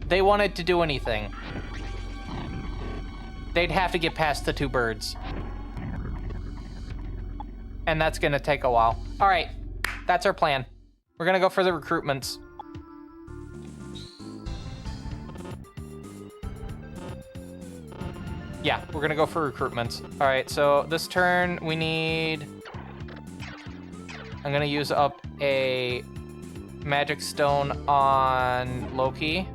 they wanted to do anything, they'd have to get past the two birds. And that's going to take a while. All right, that's our plan. We're gonna go for the recruitments. Yeah, we're gonna go for recruitments. All right, so this turn we need... I'm gonna use up a magic stone on Loki.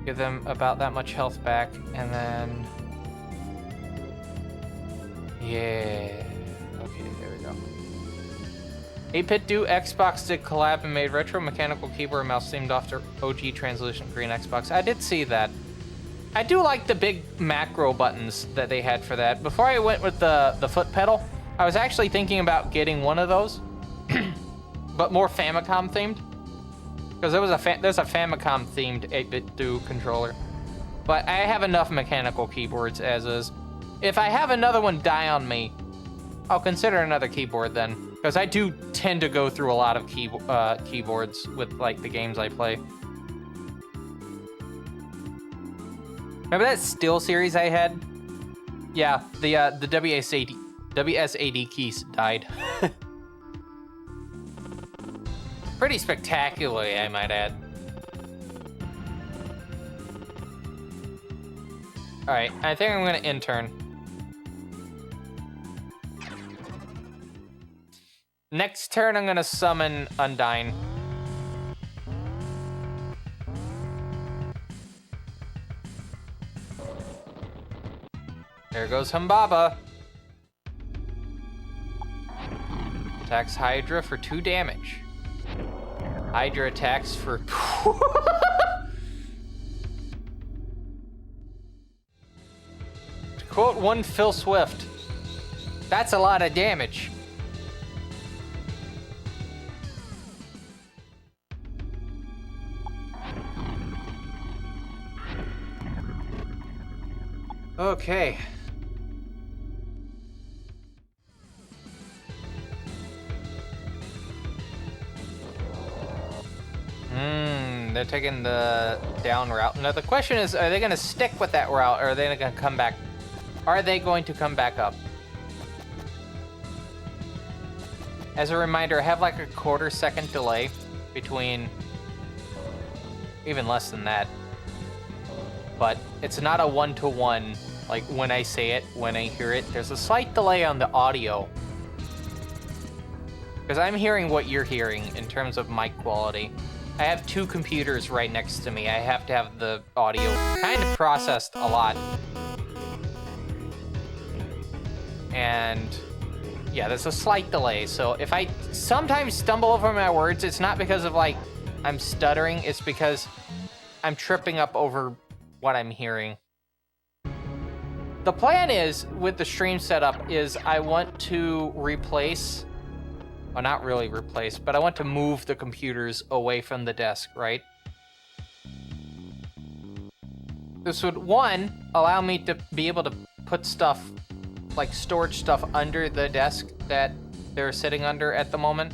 Give them about that much health back, and then... Yeah... 8-Bit Do Xbox did collab and made retro mechanical keyboard and mouse themed after OG translucent green Xbox. I did see that. I do like the big macro buttons that they had for that. Before I went with the foot pedal, I was actually thinking about getting one of those, but more Famicom themed, because there's a Famicom themed 8-Bit Do controller. But I have enough mechanical keyboards as is. If I have another one die on me, I'll consider another keyboard then. Because I do tend to go through a lot of keyboards with like the games I play. Remember that Steel series I had? Yeah, the WSAD keys died. Pretty spectacularly, I might add. All right, I think I'm gonna intern. Next turn, I'm gonna summon Undyne. There goes Humbaba. Attacks Hydra for 2 damage. Hydra attacks for... To quote one Phil Swift, that's a lot of damage. Okay. They're taking the down route. Now the question is, are they gonna stick with that route, or are they gonna come back? Are they going to come back up? As a reminder, I have like a quarter-second delay between, even less than that. But it's not a one-to-one, like when I say it, when I hear it. There's a slight delay on the audio. Because I'm hearing what you're hearing in terms of mic quality. I have two computers right next to me. I have to have the audio kind of processed a lot. And yeah, there's a slight delay. So if I sometimes stumble over my words, it's not because of like I'm stuttering. It's because I'm tripping up over what I'm hearing. The plan is, with the stream setup, is I want to replace... Well, not really replace, but I want to move the computers away from the desk, right? This would, one, allow me to be able to put stuff, like storage stuff, under the desk that they're sitting under at the moment.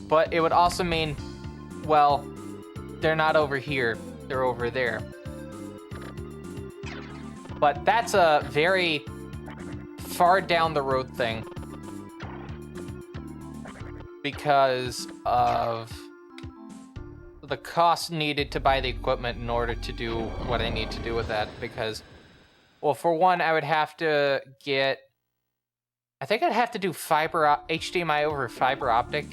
But it would also mean, well, they're not over here, they're over there. But that's a very far down the road thing, because of the cost needed to buy the equipment in order to do what I need to do with that. Because, well, for one, I would have to get... I think I'd have to do HDMI over fiber optic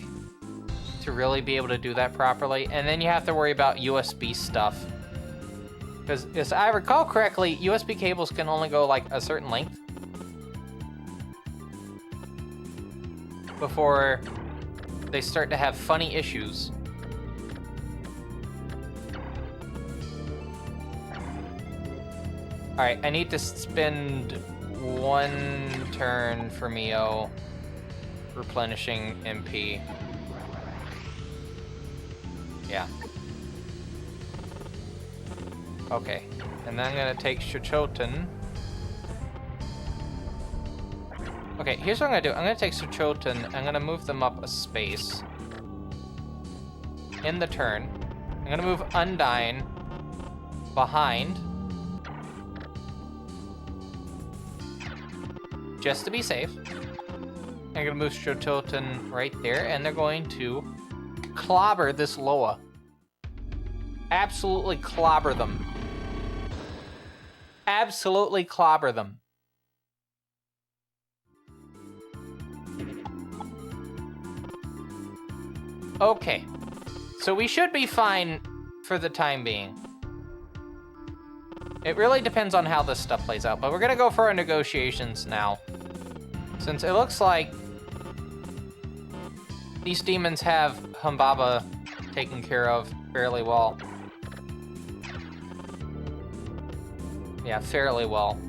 to really be able to do that properly. And then you have to worry about USB stuff. Because, as I recall correctly, USB cables can only go like a certain length before they start to have funny issues. Alright, I need to spend one turn for Mio replenishing MP. Yeah. Okay, and then I'm gonna take Shochoten. Okay, here's what I'm gonna do. I'm gonna take Shochoten, I'm gonna move them up a space in the turn. I'm gonna move Undyne behind, just to be safe. I'm gonna move Shochoten right there, and they're going to clobber this Loa. Absolutely clobber them. Absolutely clobber them. Okay, so we should be fine for the time being. It really depends on how this stuff plays out, but we're gonna go for our negotiations now. Since it looks like these demons have Humbaba taken care of fairly well. Yeah, fairly well.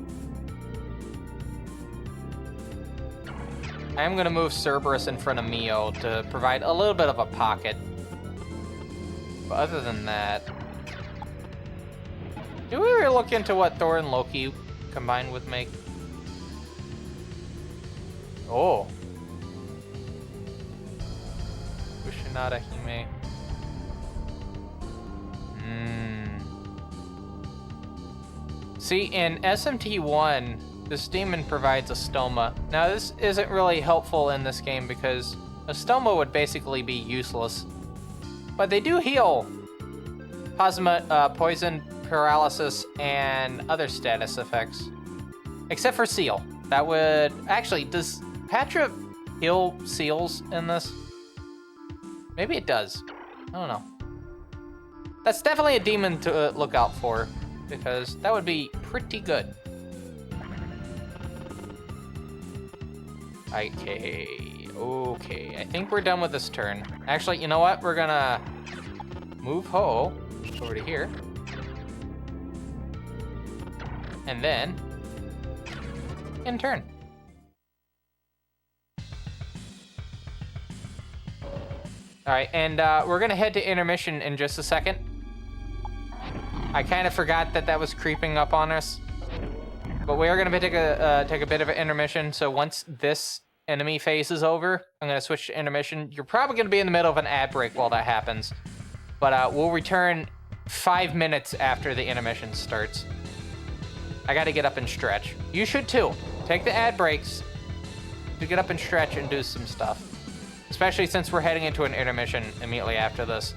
I am going to move Cerberus in front of Mio to provide a little bit of a pocket. But other than that... Do we ever look into what Thor and Loki combined would make? Oh. Kushinada Hime. See, in SMT1, this demon provides a stoma. Now, this isn't really helpful in this game because a stoma would basically be useless. But they do heal poison, paralysis, and other status effects. Except for Seal. That would... Actually, does Patra heal seals in this? Maybe it does. I don't know. That's definitely a demon to look out for, because that would be pretty good. Okay, Okay, I think we're done with this turn. Actually, you know what? We're gonna move Ho over to here. And then end turn. All right, and we're gonna head to intermission in just a second. I kind of forgot that was creeping up on us, but we are gonna take a bit of an intermission. So once this enemy phase is over, I'm gonna switch to intermission. You're probably gonna be in the middle of an ad break while that happens, but we'll return 5 minutes after the intermission starts. I gotta get up and stretch. You should too. Take the ad breaks to get up and stretch and do some stuff. Especially since we're heading into an intermission immediately after this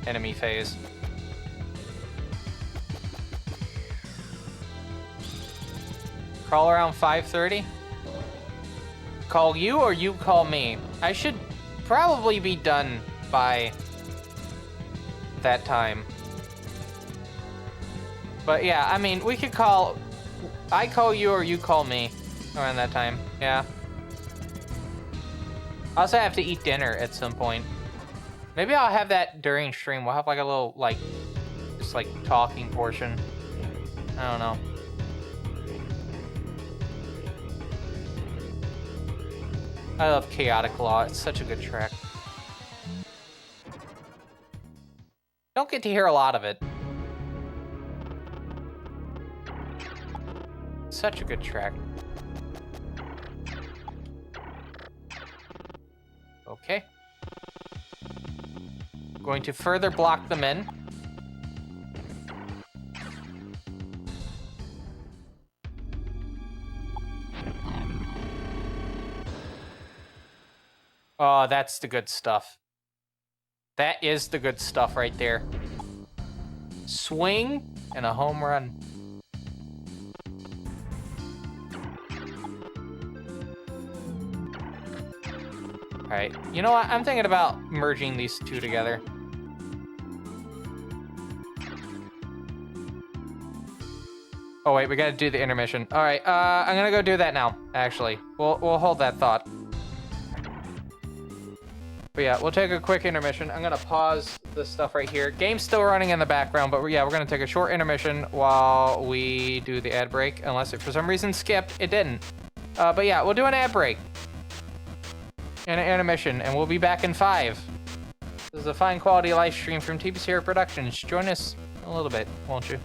enemy phase. Call around 5:30? Call you or you call me? I should probably be done by that time. But yeah, I mean, we could call... I call you or you call me around that time. Yeah. I also have to eat dinner at some point. Maybe I'll have that during stream. We'll have like a little, like, just like talking portion. I don't know. I love Chaotic Law. It's such a good track. Don't get to hear a lot of it. Such a good track. Okay. Going to further block them in. Oh, that's the good stuff. That is the good stuff right there. Swing and a home run. All right, you know what? I'm thinking about merging these two together. Oh wait, we gotta do the intermission. All right, I'm gonna go do that now, actually. We'll hold that thought. But yeah, we'll take a quick intermission. I'm gonna pause this stuff right here. Game's still running in the background, but yeah, we're gonna take a short intermission while we do the ad break, unless it for some reason skipped. It didn't. But yeah, we'll do an ad break and an intermission, and we'll be back in 5. This is a fine quality live stream from TB Sierra Productions. Join us in a little bit, won't you?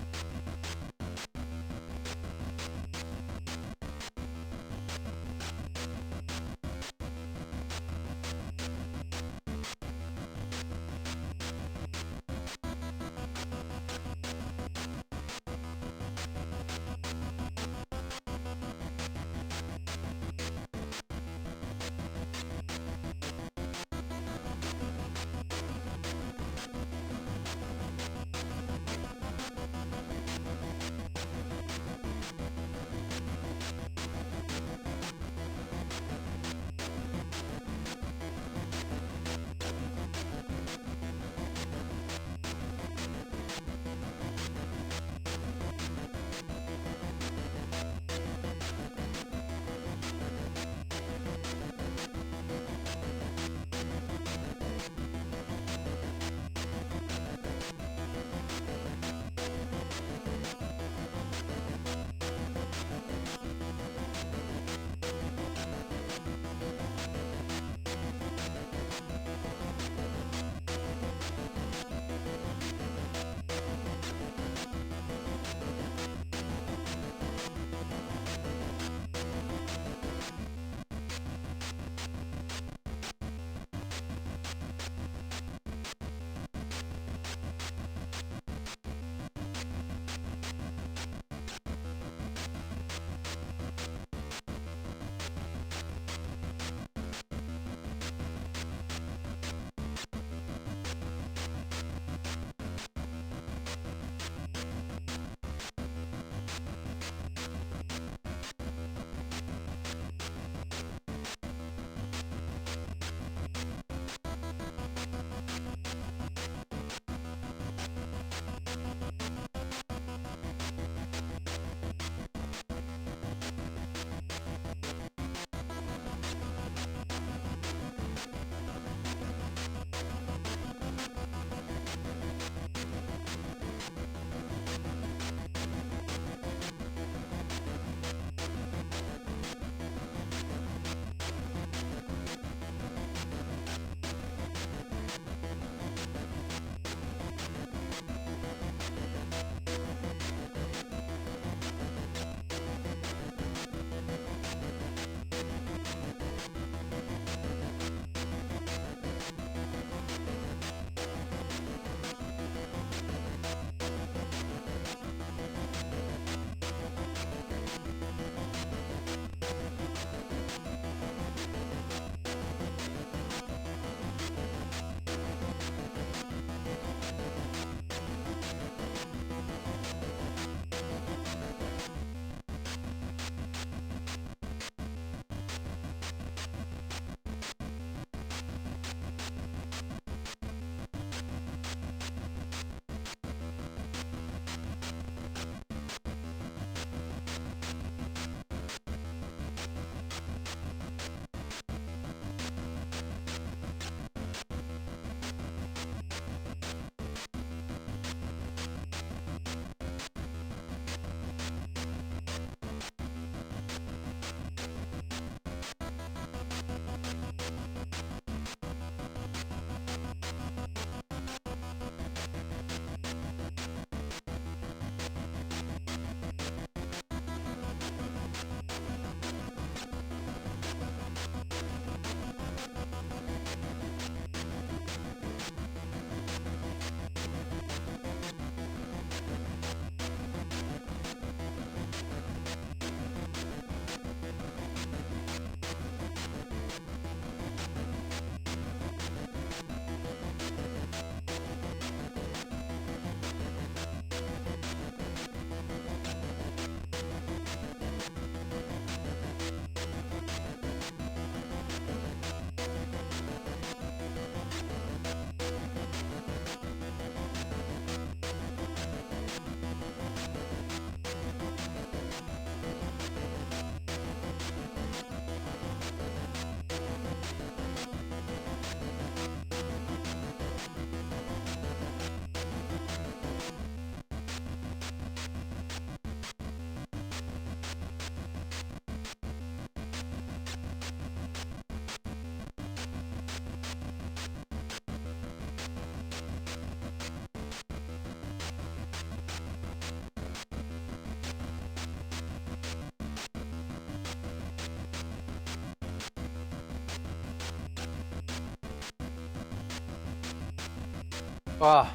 Oh,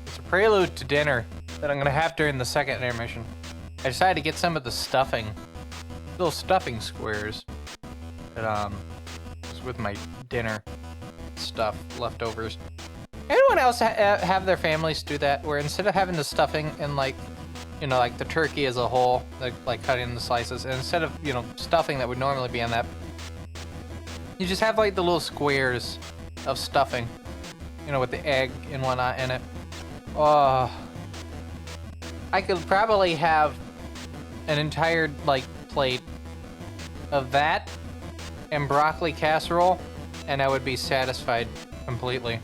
it's a prelude to dinner that I'm gonna have during the second intermission. I decided to get some of the stuffing, little stuffing squares, that was with my dinner stuff, leftovers. Anyone else have their families do that, where instead of having the stuffing and like, you know, like the turkey as a whole, like cutting the slices, and instead of, you know, stuffing that would normally be on that, you just have like the little squares of stuffing, you know, with the egg and whatnot in it. Oh, I could probably have an entire like plate of that and broccoli casserole, and I would be satisfied completely.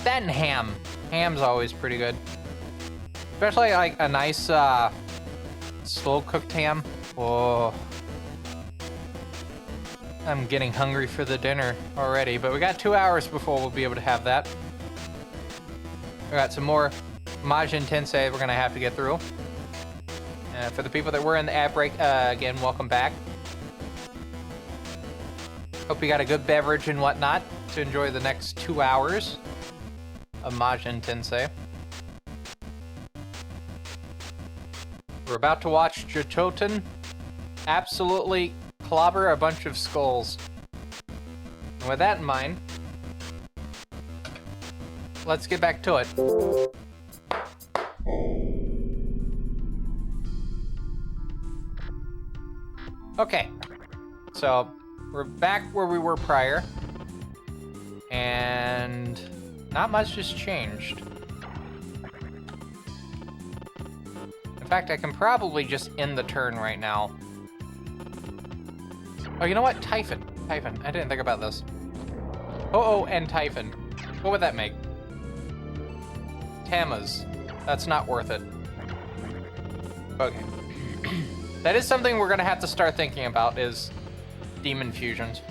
That and ham. Ham's always pretty good. Especially like a nice slow cooked ham. Whoa. I'm getting hungry for the dinner already, but we got 2 hours before we'll be able to have that. We got some more Majin Tensei we're gonna have to get through. For the people that were in the ad break, again, welcome back. Hope you got a good beverage and whatnot to enjoy the next 2 hours of Majin Tensei. We're about to watch Jototen absolutely clobber a bunch of skulls. And with that in mind, let's get back to it. Okay, so we're back where we were prior, and not much has changed. In fact, I can probably just end the turn right now. Oh, you know what? Typhon. Typhon. I didn't think about this. Oh, and Typhon. What would that make? Tamas. That's not worth it. Okay. That is something we're gonna have to start thinking about, is demon fusions.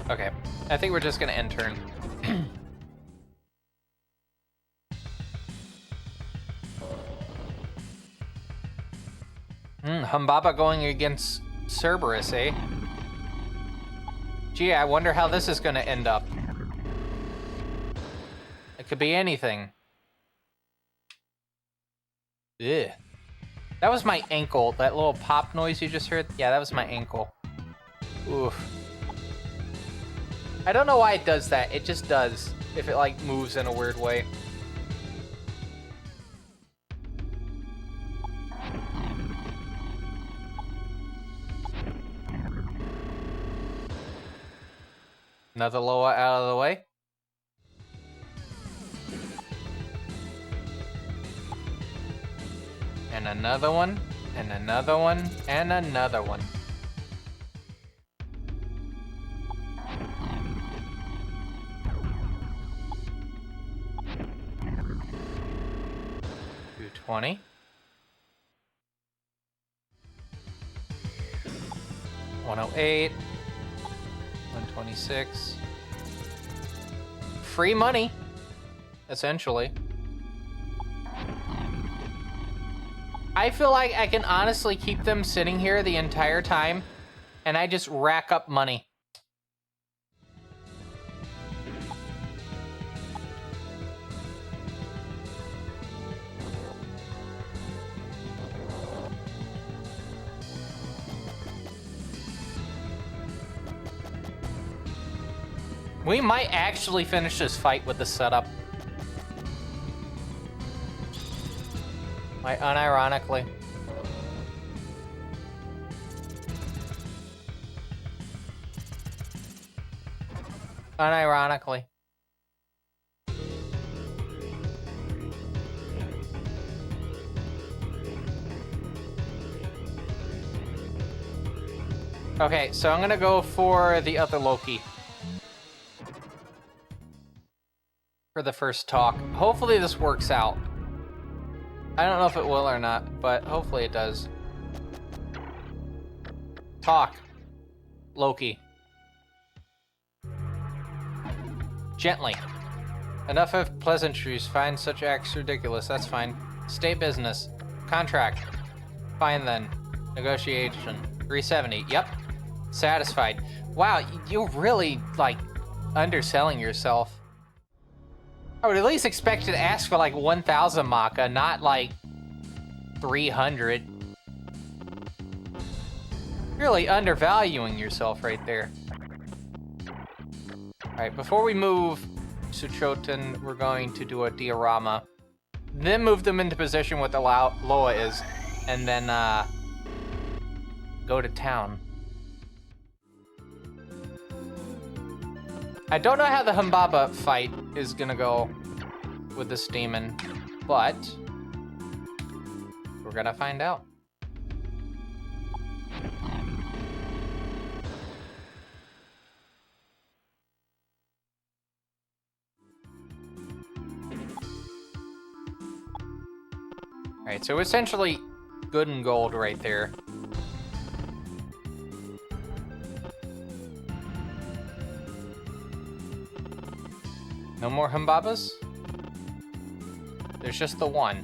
Okay, I think we're just gonna end turn. Humbaba going against Cerberus, eh? Gee, I wonder how this is gonna end up. It could be anything. Ugh. That was my ankle. That little pop noise you just heard? Yeah, that was my ankle. Oof. I don't know why it does that. It just does. If it, like, moves in a weird way. Another Loa out of the way. And another one, and another one, and another one. $220. 108. 126. Free money, essentially. I feel like I can honestly keep them sitting here the entire time, and I just rack up money. We might actually finish this fight with the setup. Like, unironically. Unironically. Okay, so I'm gonna go for the other Loki. For the first talk. Hopefully this works out. I don't know if it will or not, but hopefully it does. Talk. Loki. Gently. Enough of pleasantries. Find such acts ridiculous. That's fine. State business. Contract. Fine then. Negotiation. 370. Yep. Satisfied. Wow, you're really, like, underselling yourself. I would at least expect you to ask for, like, 1,000 Maka, not, like, 300. Really undervaluing yourself right there. Alright, before we move to Choten, we're going to do a diorama. Then move them into position where the Loa is, and then go to town. I don't know how the Humbaba fight is gonna go with this demon, but we're gonna find out. Alright, so essentially good and gold right there. No more Humbabas? There's just the one.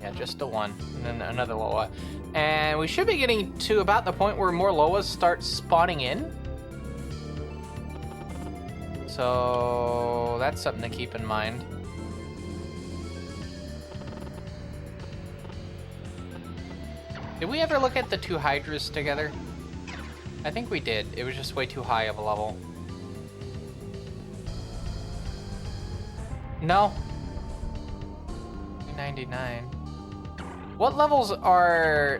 Yeah, just the one. And then another Loa. And we should be getting to about the point where more Loas start spawning in. So that's something to keep in mind. Did we ever look at the two Hydras together? I think we did. It was just way too high of a level. No. 99. What levels are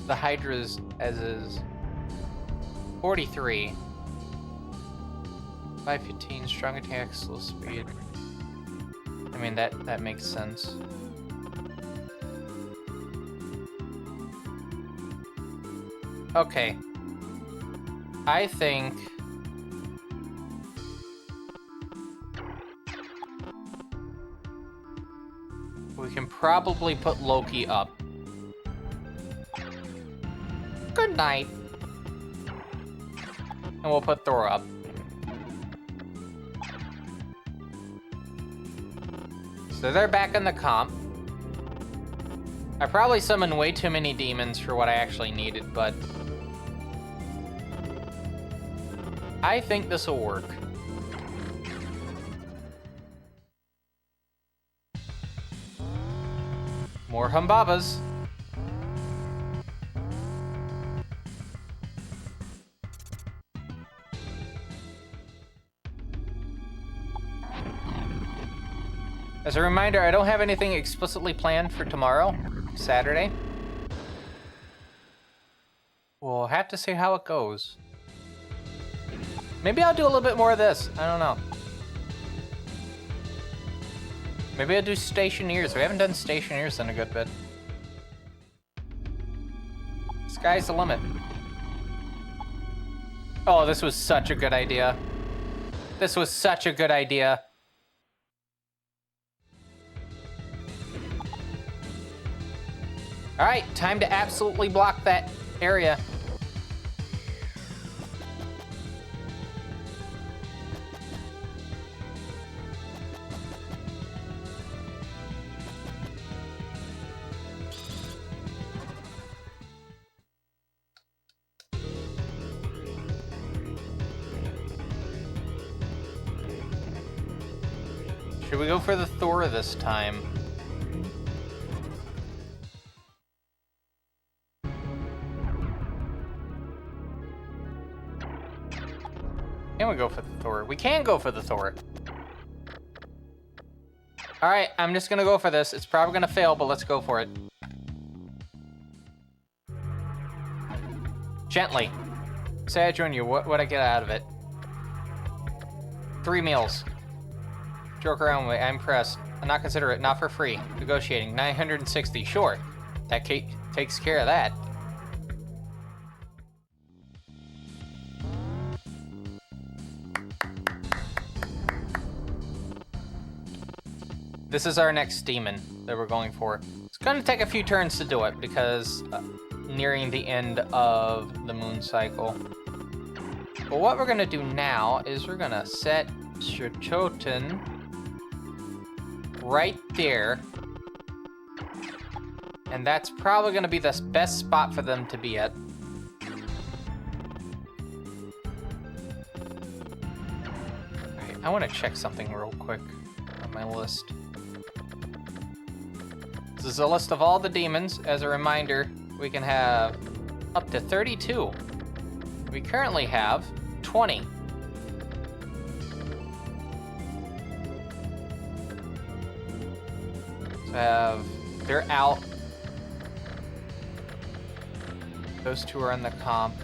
the Hydras as is? 43. 515, strong attack, slow speed. I mean, that makes sense. Okay. I think we can probably put Loki up. Good night. And we'll put Thor up. So they're back in the comp. I probably summoned way too many demons for what I actually needed, but I think this will work. More Humbabas. As a reminder, I don't have anything explicitly planned for tomorrow, Saturday. We'll have to see how it goes. Maybe I'll do a little bit more of this. I don't know. Maybe I'll do Stationeers. We haven't done Stationeers in a good bit. Sky's the limit. Oh, this was such a good idea. This was such a good idea. All right, time to absolutely block that area. Should we go for the Thor this time? Can we go for the Thor? We can go for the Thor. All right, I'm just gonna go for this. It's probably gonna fail, but let's go for it. Gently. Say I join you. What would I get out of it? 3 meals. Joke around with me. I'm pressed. I'm not considerate. Not for free. Negotiating. 960. Sure. That cake takes care of that. This is our next demon that we're going for. It's gonna take a few turns to do it because nearing the end of the moon cycle. But what we're gonna do now is we're gonna set Choten right there. And that's probably going to be the best spot for them to be at. Alright, I want to check something real quick on my list. This is a list of all the demons. As a reminder, we can have up to 32. We currently have 20. So they're out. Those two are in the comp.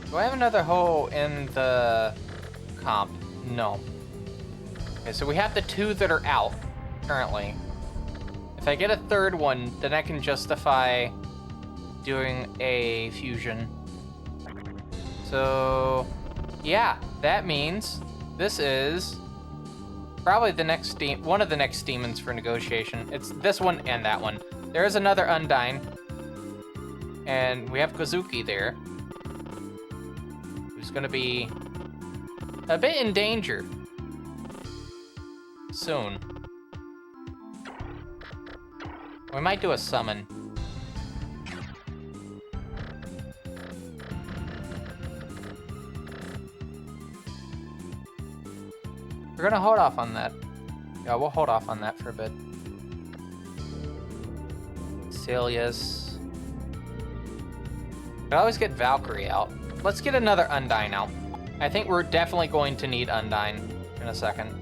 Do I have another hole in the comp? No. Okay, so we have the two that are out currently. If I get a third one, then I can justify doing a fusion. So, yeah, that means this is probably the next one of the next demons for negotiation. It's this one and that one. There is another Undyne, and we have Kozuki there, who's going to be a bit in danger soon. We might do a summon. We're gonna hold off on that. Yeah, we'll hold off on that for a bit. Celius. Could always get Valkyrie out. Let's get another Undyne out. I think we're definitely going to need Undyne in a second.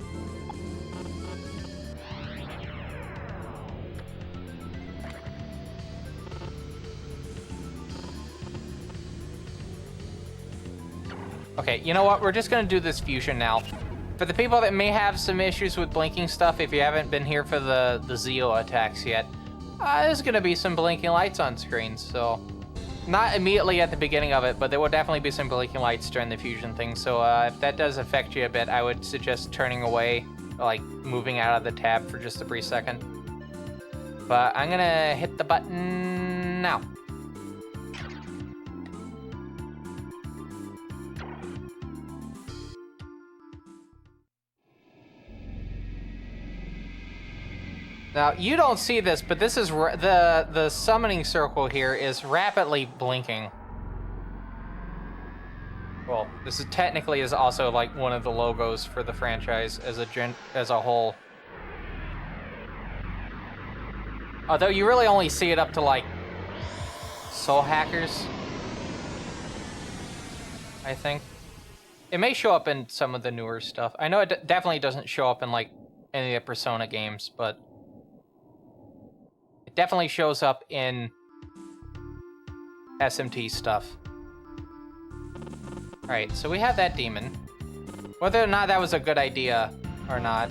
Okay, you know what? We're just gonna do this fusion now. For the people that may have some issues with blinking stuff, if you haven't been here for the Zeo attacks yet, there's gonna be some blinking lights on screen, so... Not immediately at the beginning of it, but there will definitely be some blinking lights during the fusion thing, so if that does affect you a bit, I would suggest turning away, like moving out of the tab for just a brief second. But I'm gonna hit the button now. Now, you don't see this, but this is the summoning circle here is rapidly blinking. Well, this is technically is also like one of the logos for the franchise as a whole. Although you really only see it up to like Soul Hackers, I think. It may show up in some of the newer stuff. I know it definitely doesn't show up in like any of the Persona games, but it definitely shows up in SMT stuff. Alright, so we have that demon. Whether or not that was a good idea or not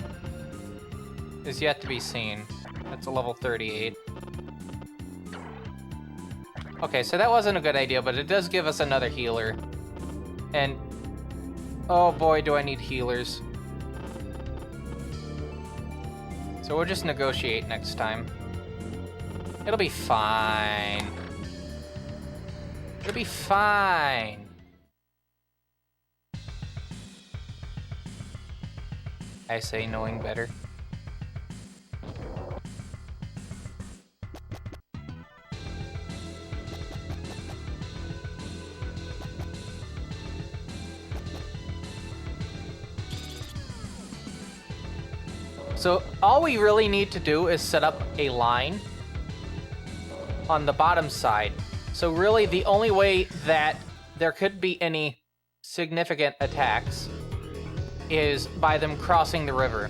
is yet to be seen. That's a level 38. Okay, so that wasn't a good idea, but it does give us another healer. And oh boy, do I need healers. So we'll just negotiate next time. It'll be fine. It'll be fine. I say knowing better. So all we really need to do is set up a line on the bottom side. So really the only way that there could be any significant attacks is by them crossing the river.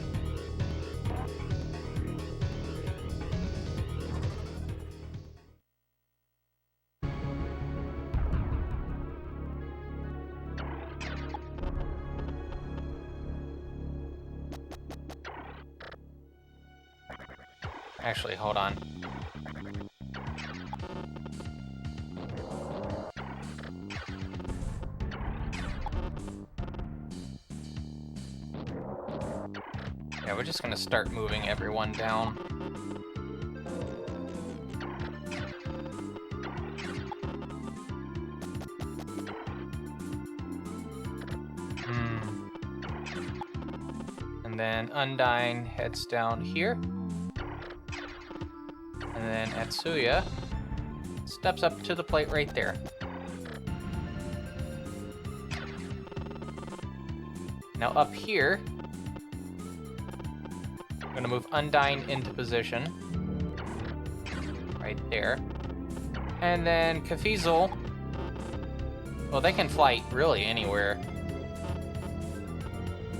Actually, hold on. Yeah, we're just gonna start moving everyone down. And then Undyne heads down here. And then Atsuya steps up to the plate right there. Now up here, I'm gonna move Undyne into position. Right there. And then Kafizal, well, they can fly really anywhere.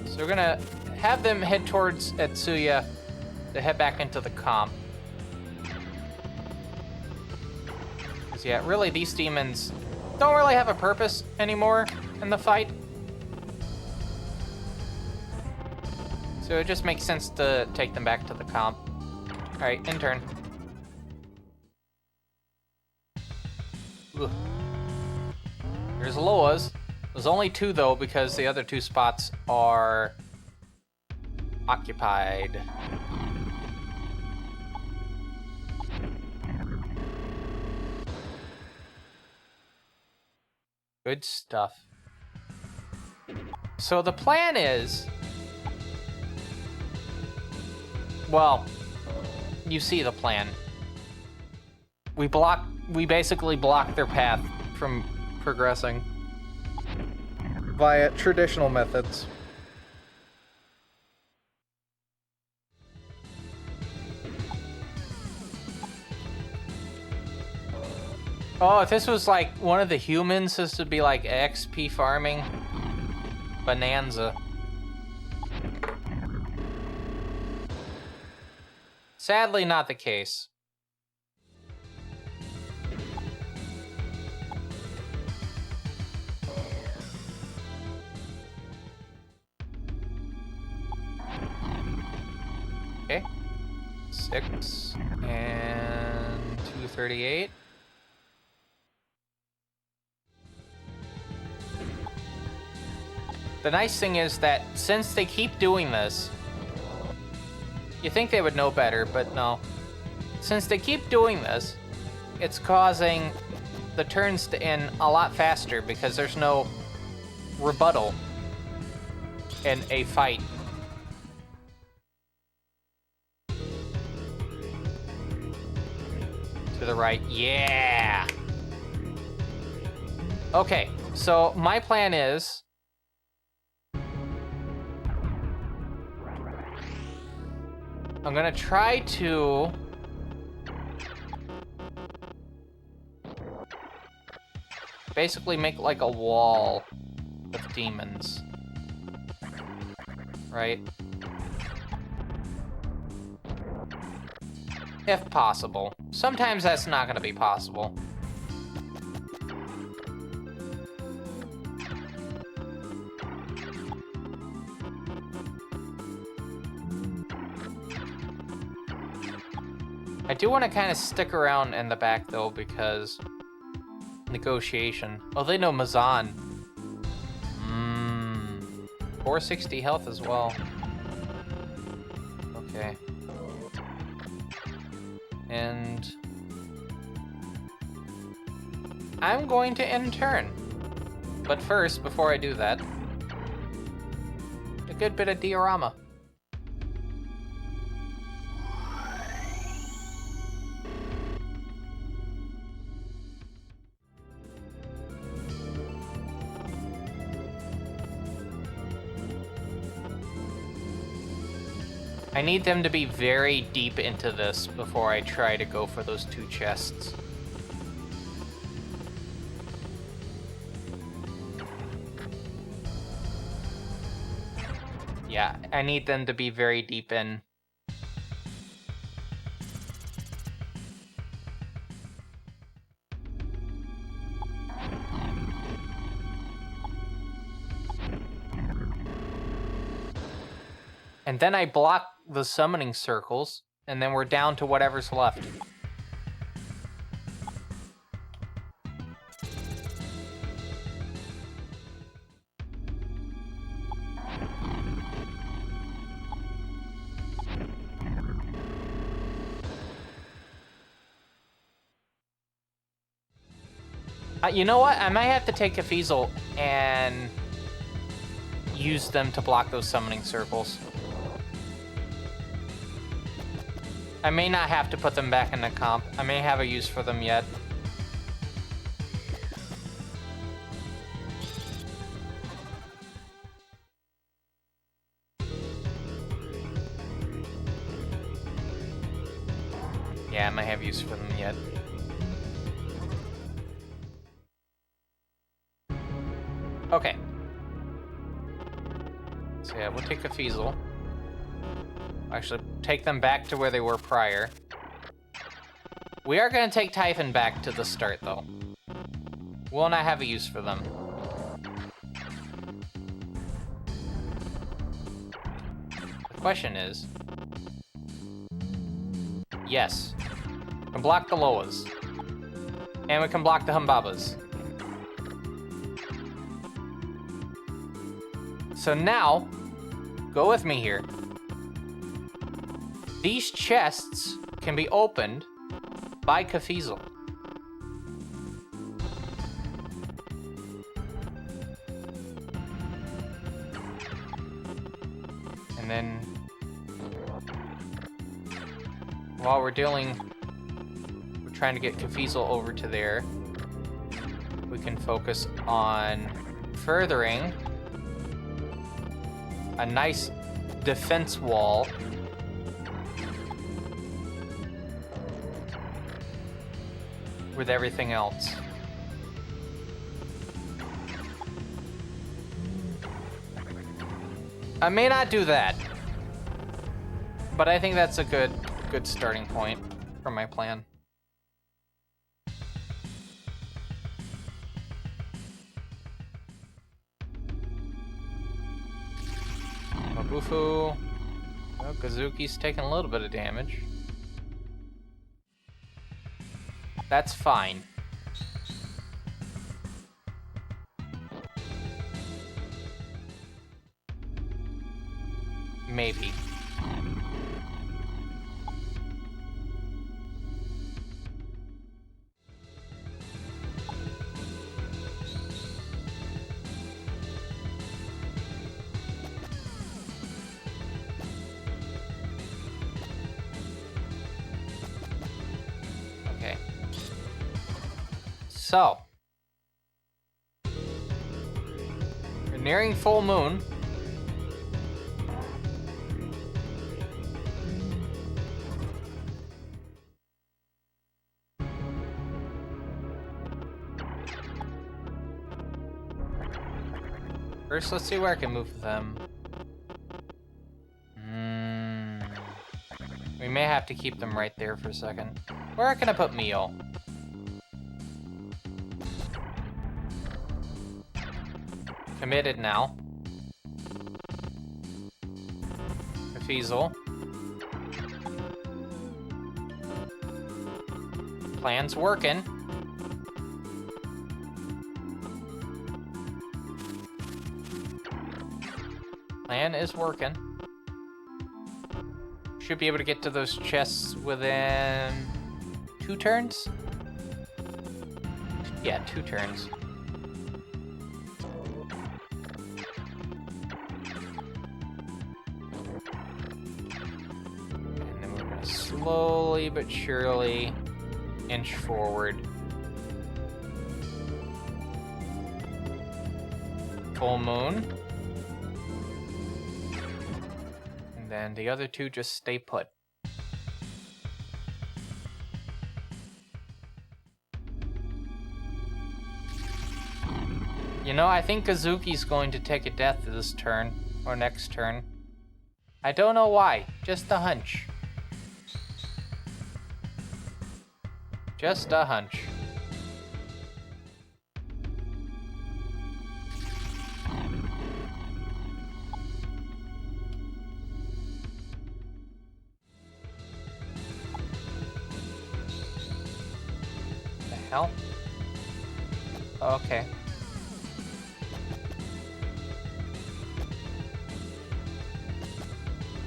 So we're gonna have them head towards Atsuya to head back into the comp. Because yeah, really these demons don't really have a purpose anymore in the fight. So it just makes sense to take them back to the comp. Alright, in turn. Ugh. Here's Loa's. There's only 2 though, because the other 2 spots are occupied. Good stuff. So the plan is, well, you see the plan. We basically block their path from progressing via traditional methods. Oh, if this was like one of the humans, this would be like XP farming bonanza. Sadly, not the case. Okay. 6 and 238. The nice thing is that since they keep doing this, you think they would know better, but no. Since they keep doing this, it's causing the turns to end a lot faster because there's no rebuttal in a fight. To the right, yeah! Okay, so my plan is, I'm gonna try to basically make like a wall of demons, right? If possible. Sometimes that's not gonna be possible. I do want to kind of stick around in the back though, because negotiation. Oh, they know Mazan. 460 health as well. Okay. And I'm going to end turn. But first, before I do that, a good bit of diorama. I need them to be very deep into this before I try to go for those 2 chests. Yeah, I need them to be very deep in. And then I block the summoning circles, and then we're down to whatever's left. You know what? I might have to take Kafizal and use them to block those summoning circles. I may not have to put them back in the comp. I may have a use for them yet. Yeah, I might have use for them yet. Okay. So yeah, we'll take a Feasel. Actually, take them back to where they were prior. We are going to take Typhon back to the start, though. Will not have a use for them. The question is... Yes. We can block the Loas. And we can block the Humbabas. So now, go with me here. These chests can be opened by Cafezel. And then, while we're trying to get Cafezel over to there, we can focus on furthering a nice defense wall with everything else. I may not do that, but I think that's a good starting point for my plan. Mabufu. Well, Kazuki's taking a little bit of damage. That's fine. Maybe. Okay. So. We're nearing full moon. First, let's see where I can move them. We may have to keep them right there for a second. Where can I put Mio? Committed now. Feasel. Plan's working. Plan is working. Should be able to get to those chests within 2 turns? Yeah, 2 turns. And then we're gonna slowly but surely inch forward. Full moon. And the other 2 just stay put. You know, I think Kazuki's going to take a death this turn, or next turn. I don't know why, just a hunch. Just a hunch. Hell? Okay.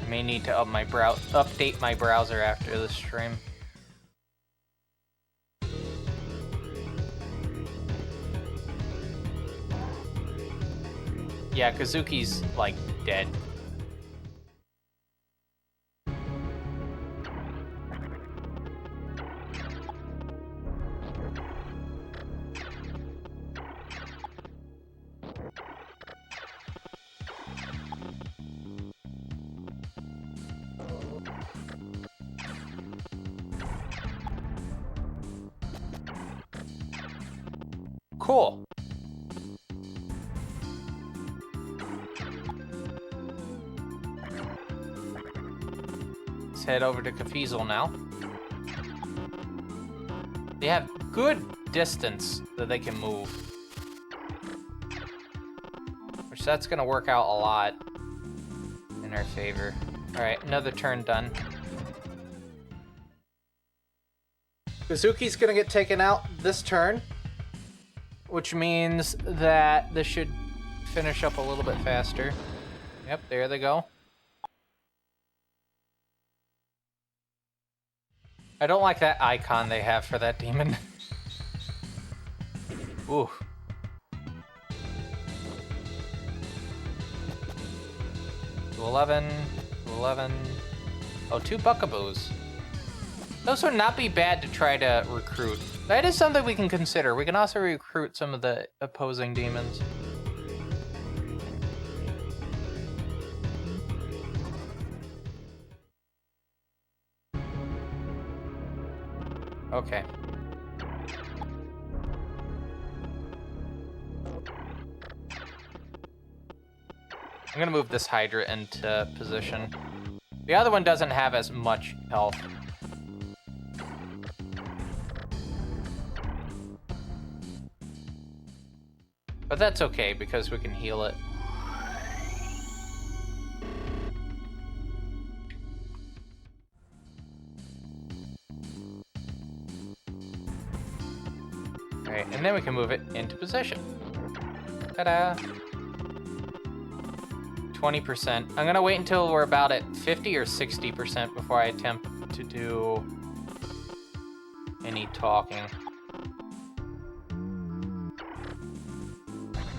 I may need to update my browser after this stream. Yeah, Kazuki's like dead. Cool. Let's head over to Cafezel now. They have good distance that they can move. Which that's gonna work out a lot in our favor. Alright, another turn done. Kazuki's gonna get taken out this turn, which means that this should finish up a little bit faster. Yep, there they go. I don't like that icon they have for that demon. Ooh. To 11, to 11. Oh, 2 buckaboos. Those would not be bad to try to recruit. That is something we can consider. We can also recruit some of the opposing demons. Okay. I'm gonna move this Hydra into position. The other one doesn't have as much health. But that's okay, because we can heal it. Alright, and then we can move it into position. Ta-da! 20%. I'm gonna wait until we're about at 50 or 60% before I attempt to do any talking.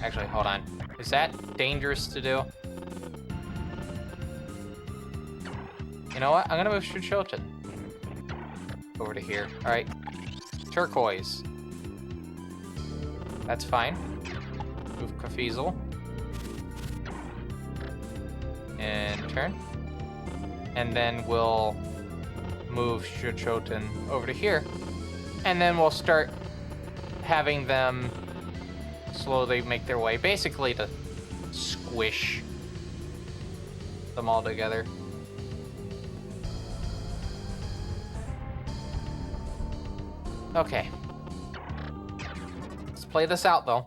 Actually, hold on. Is that dangerous to do? You know what? I'm gonna move Shuchoten over to here. Alright. Turquoise. That's fine. Move Cafezel. And turn. And then we'll move Shuchoten over to here. And then we'll start having them slowly make their way, basically to squish them all together. Okay. Let's play this out, though.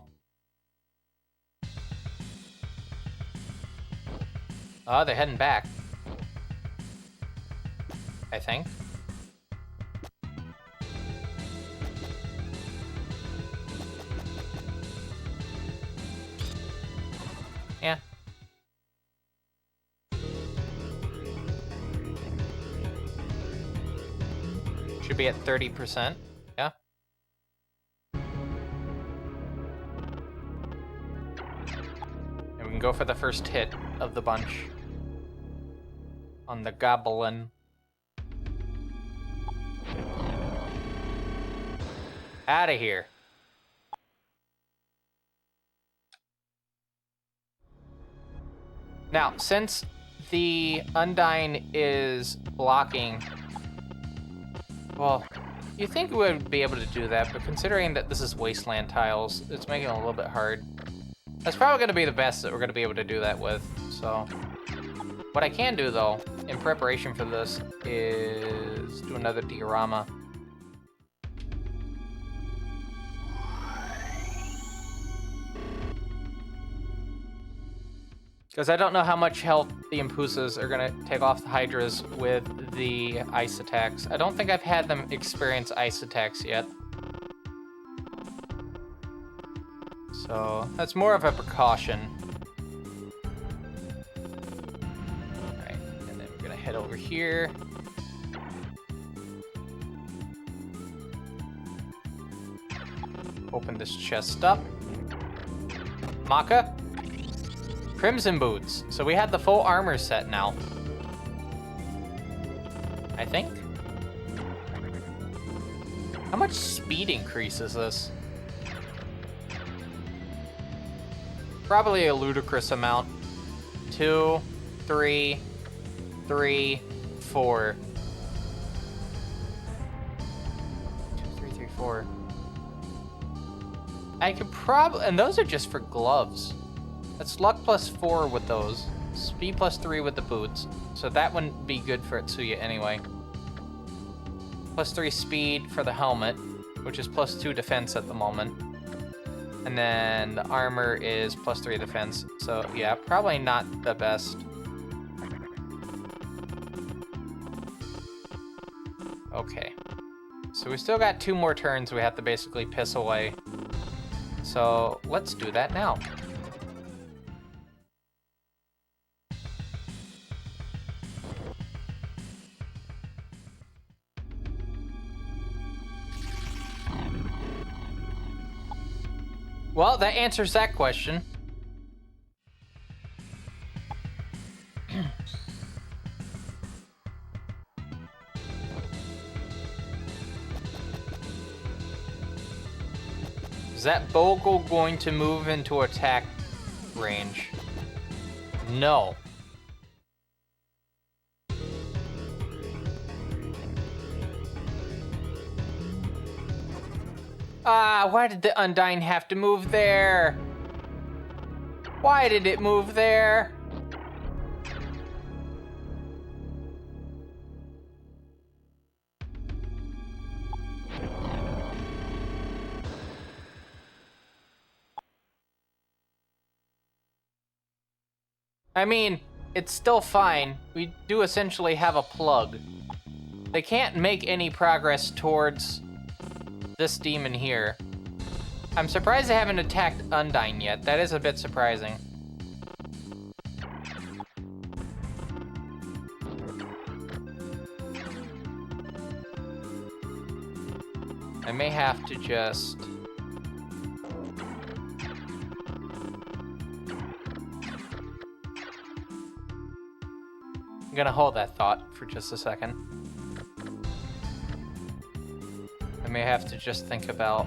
Oh, they're heading back. I think. Yeah. Should be at 30%. Yeah. And we can go for the first hit of the bunch. On the goblin. Out of here. Now, since the Undyne is blocking, well, you think we would be able to do that, but considering that this is wasteland tiles, it's making it a little bit hard. That's probably going to be the best that we're going to be able to do that with, so. What I can do, though, in preparation for this, is do another diorama. Because I don't know how much health the Impusas are going to take off the Hydras with the ice attacks. I don't think I've had them experience ice attacks yet. So that's more of a precaution. Alright, and then we're going to head over here. Open this chest up. Maka. Crimson Boots. So we have the full armor set now. I think. How much speed increase is this? Probably a ludicrous amount. 2, 3, 3, 4. 2, 3, 3, 4. I could probably... And those are just for gloves. That's luck +4 with those. Speed +3 with the boots. So that wouldn't be good for Itsuya anyway. +3 speed for the helmet, which is +2 defense at the moment. And then the armor is +3 defense. So yeah, probably not the best. Okay. So we still got 2 more turns we have to basically piss away. So let's do that now. Well, that answers that question. Is that Bogle going to move into attack range? No. Ah, why did the Undyne have to move there? Why did it move there? I mean, it's still fine. We do essentially have a plug. They can't make any progress towards this demon here. I'm surprised they haven't attacked Undyne yet. That is a bit surprising. I may have to just... I'm gonna hold that thought for just a second. I may have to just think about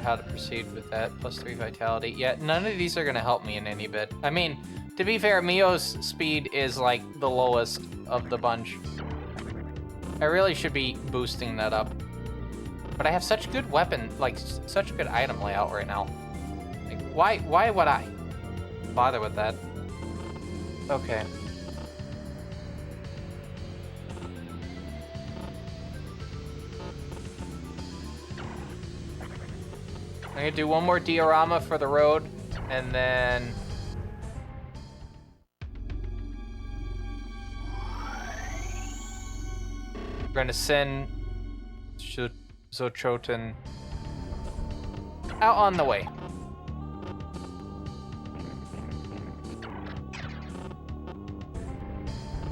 how to proceed with that. +3 vitality. Yeah, none of these are gonna help me in any bit. I mean, to be fair, Mio's speed is like the lowest of the bunch. I really should be boosting that up. But I have such good weapon, like such good item layout right now. Like, why would I bother with that? Okay. I'm gonna do one more diorama for the road, and then... we're gonna send Zochoten out on the way.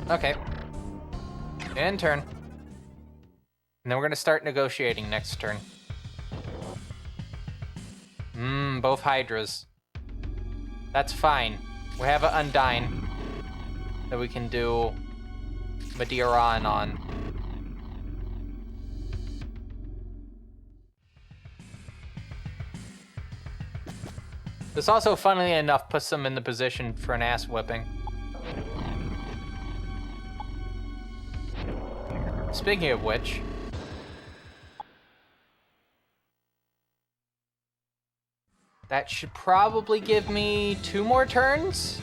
Okay. End turn. And then we're gonna start negotiating next turn. Both Hydras. That's fine. We have an Undyne that we can do Madeiran on. This also, funnily enough, puts them in the position for an ass whipping. Speaking of which... that should probably give me 2 more turns?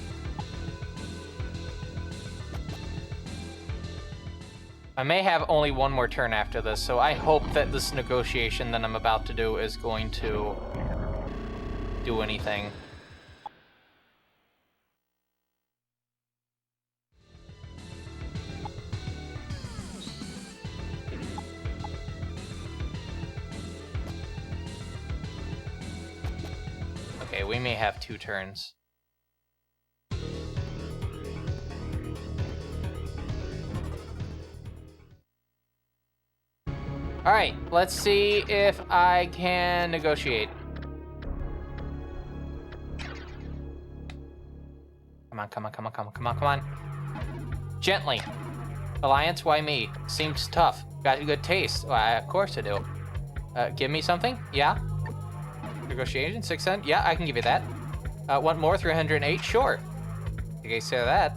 I may have only 1 more turn after this, so I hope that this negotiation that I'm about to do is going to do anything. Okay, we may have 2 turns. Alright, let's see if I can negotiate. Come on, come on, come on, come on, come on, come on. Gently. Alliance, why me? Seems tough. Got good taste. Well, of course I do. Give me something? Yeah? Negotiation, 6 cents? Yeah, I can give you that. Want more? 308? Sure. You guys say that.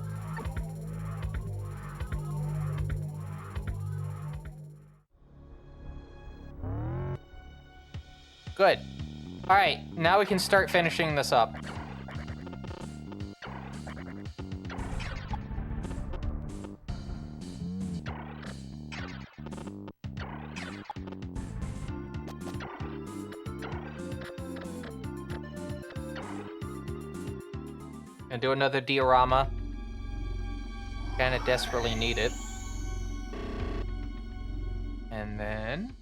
Good. Alright, now we can start finishing this up. And do another diorama. Kinda desperately need it. And then...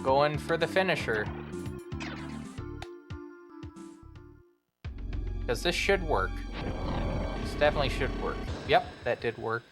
going for the finisher. Because this should work. This definitely should work. Yep, that did work.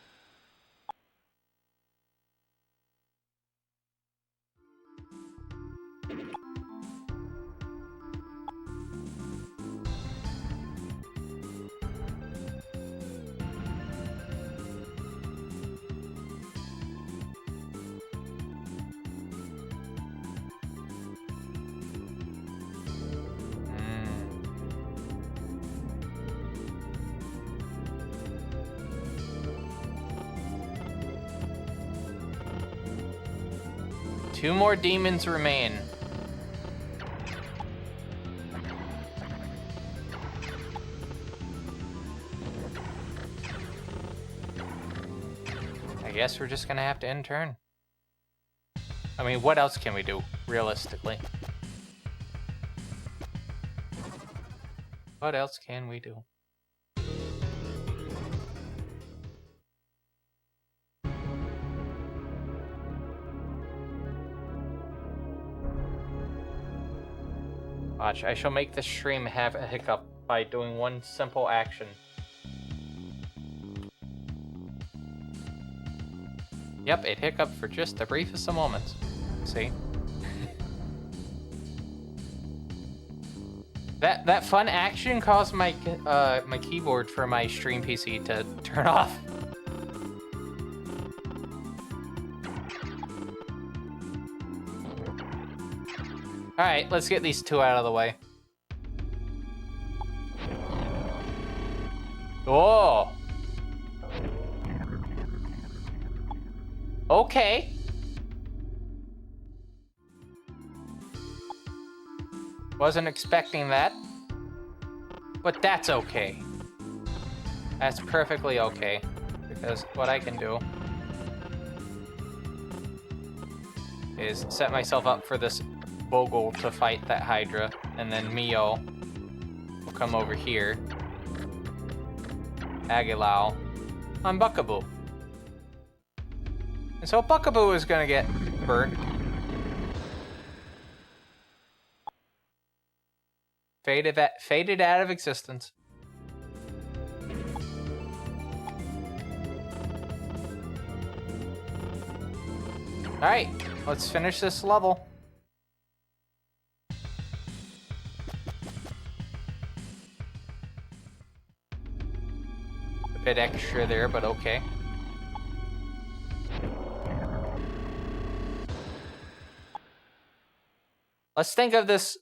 Two more demons remain. I guess we're just gonna have to end turn. I mean, what else can we do, realistically? What else can we do? Watch, I shall make this stream have a hiccup by doing one simple action. Yep, it hiccuped for just the briefest of moments. See? That fun action caused my my keyboard for my stream PC to turn off. Alright, let's get these two out of the way. Oh! Okay. Wasn't expecting that. But that's okay. That's perfectly okay. Because what I can do is set myself up for this Bogle to fight that Hydra, and then Mio will come over here. Aguilau on Buckaboo. And so Buckaboo is gonna get burnt. Faded out of existence. Alright, let's finish this level. A bit extra there, but okay. Let's think of this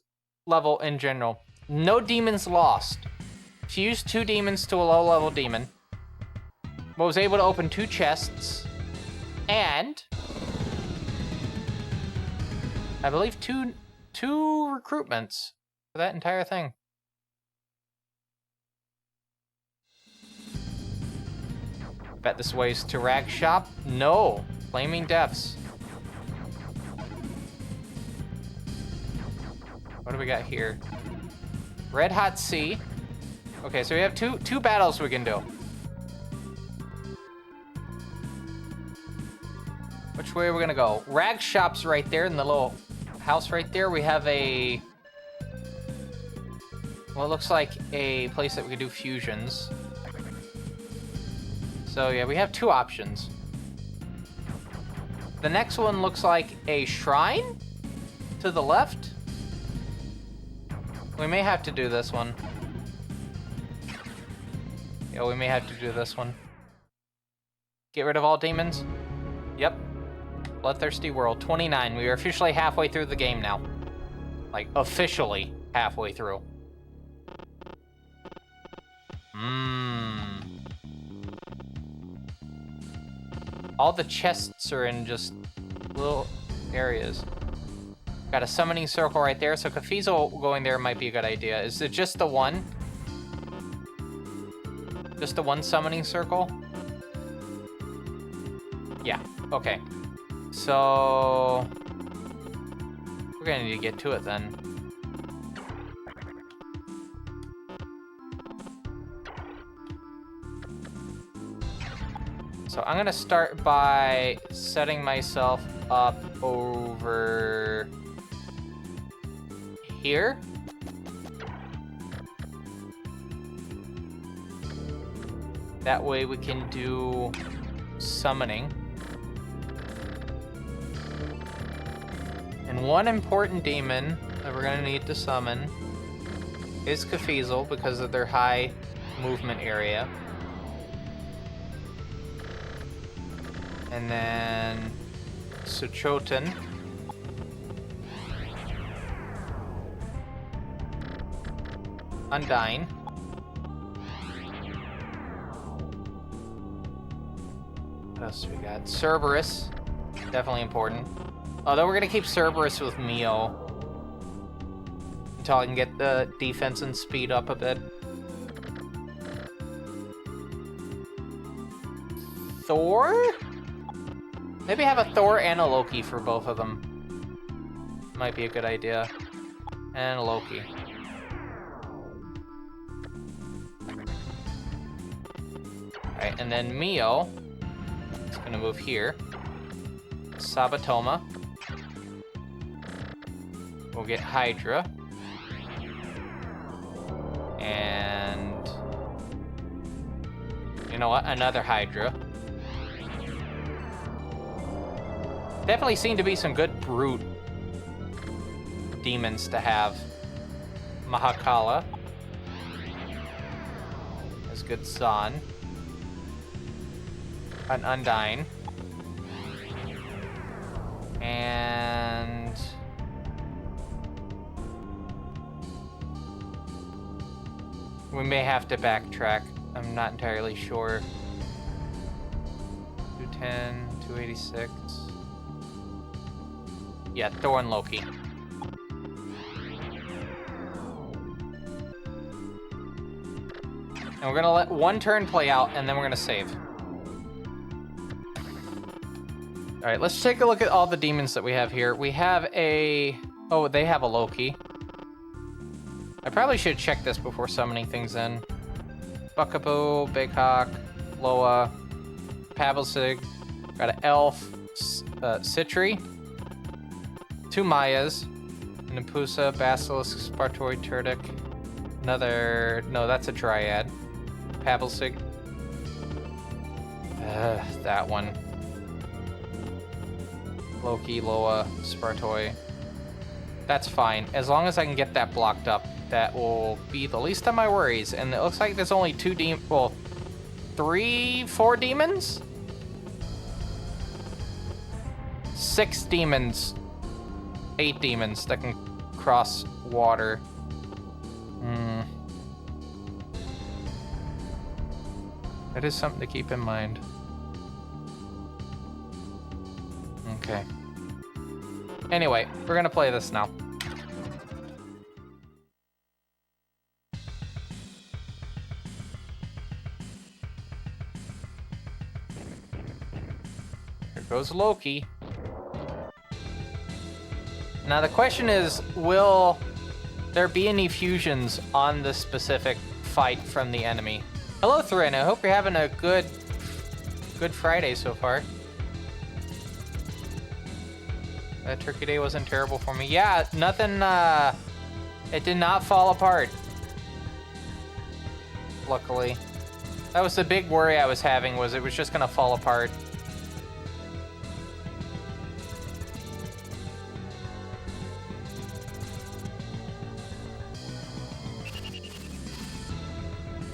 level in general. No demons lost. Fused 2 demons to a low-level demon. Was able to open 2 chests. And... I believe two recruitments for that entire thing. Bet this ways to Rag Shop? No. Flaming Depths. What do we got here? Red Hot Sea. Okay, so we have two battles we can do. Which way are we gonna go? Rag Shop's right there in the little house right there. We have a... well, it looks like a place that we can do fusions. So yeah, we have 2 options. The next one looks like a shrine to the left. We may have to do this one. Yeah, we may have to do this one. Get rid of all demons? Yep. Bloodthirsty World, 29. We are officially halfway through the game now. Like, officially halfway through. All the chests are in just little areas. Got a summoning circle right there, so Kafizel going there might be a good idea. Is it just the one? Just the one summoning circle? Yeah, okay. So... we're gonna need to get to it then. So I'm gonna start by setting myself up over here. That way we can do summoning. And one important demon that we're gonna need to summon is Kafizel because of their high movement area. And then Suchoten. Undyne. What else do we got? Cerberus. Definitely important. Although we're gonna keep Cerberus with Mio until I can get the defense and speed up a bit. Thor? Maybe have a Thor and a Loki for both of them. Might be a good idea. And a Loki. Alright, and then Mio is gonna move here. Sabatoma. We'll get Hydra. And... you know what? Another Hydra. Definitely seem to be some good brute demons to have. Mahakala. That's good Zahn. An Undyne. And... we may have to backtrack. I'm not entirely sure. 210, 286. Yeah, Thor and Loki. And we're gonna let one turn play out, and then we're gonna save. Alright, let's take a look at all the demons that we have here. We have a... oh, they have a Loki. I probably should check this before summoning things in. Buckaboo, Big Hawk, Loa, Pabelsig, got an Elf, Citri, 2 Mayas, an Impusa, Basilisk, Spartoid, Turdic, another... no, that's a Dryad. Pabelsig. That one. Loki, Loa, Spartoy. That's fine. As long as I can get that blocked up, that will be the least of my worries. And it looks like there's only 2 demons... well, 4 demons? 6 demons. 8 demons that can cross water. That is something to keep in mind. Okay. Anyway, we're gonna play this now. Here goes Loki. Now the question is, will there be any fusions on this specific fight from the enemy? Hello, Thrin. I hope you're having a good Friday so far. That Turkey Day wasn't terrible for me. Yeah, nothing, it did not fall apart. Luckily. That was the big worry I was having, was it was just gonna fall apart.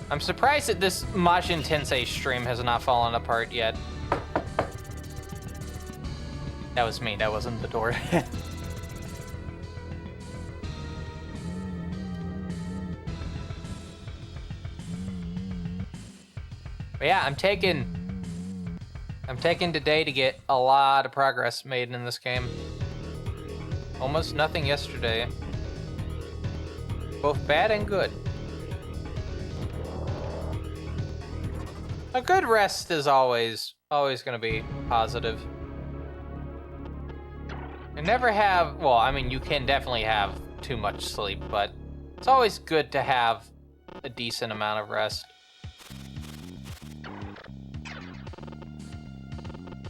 I'm surprised that this Majin Tensei stream has not fallen apart yet. That was me, that wasn't the door. But yeah, I'm taking today to get a lot of progress made in this game. Almost nothing yesterday. Both bad and good. A good rest is always gonna be positive. You never have, well, I mean, you can definitely have too much sleep, but it's always good to have a decent amount of rest.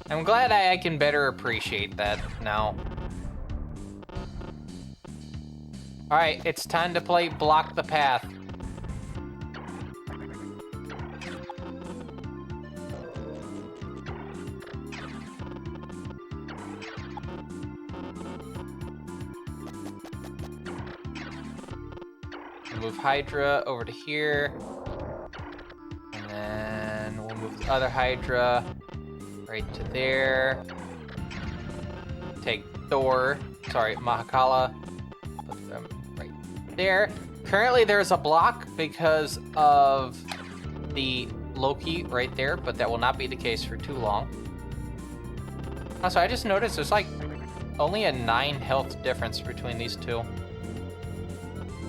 I'm glad I can better appreciate that now. Alright, it's time to play Block the Path. Move Hydra over to here. And then we'll move the other Hydra right to there. Take Mahakala. Put them right there. Currently there's a block because of the Loki right there, but that will not be the case for too long. Also, I just noticed there's like only a 9 health difference between these two.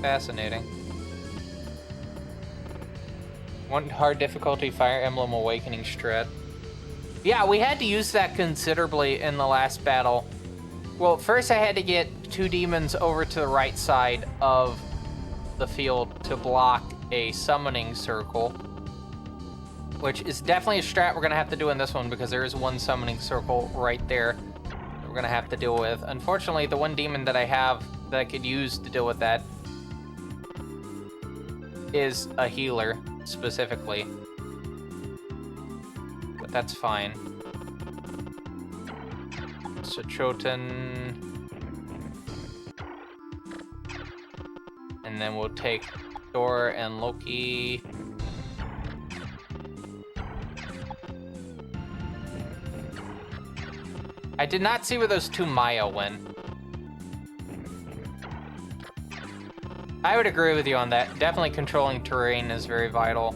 Fascinating. 1 hard difficulty Fire Emblem Awakening strat. Yeah, we had to use that considerably in the last battle. Well, first I had to get 2 demons over to the right side of the field to block a summoning circle, which is definitely a strat we're gonna have to do in this one because there is 1 summoning circle right there that we're gonna have to deal with. Unfortunately, the 1 demon that I have that I could use to deal with that is a healer, specifically. But that's fine. So Choten. And then we'll take Thor and Loki. I did not see where those 2 Maya went. I would agree with you on that. Definitely controlling terrain is very vital.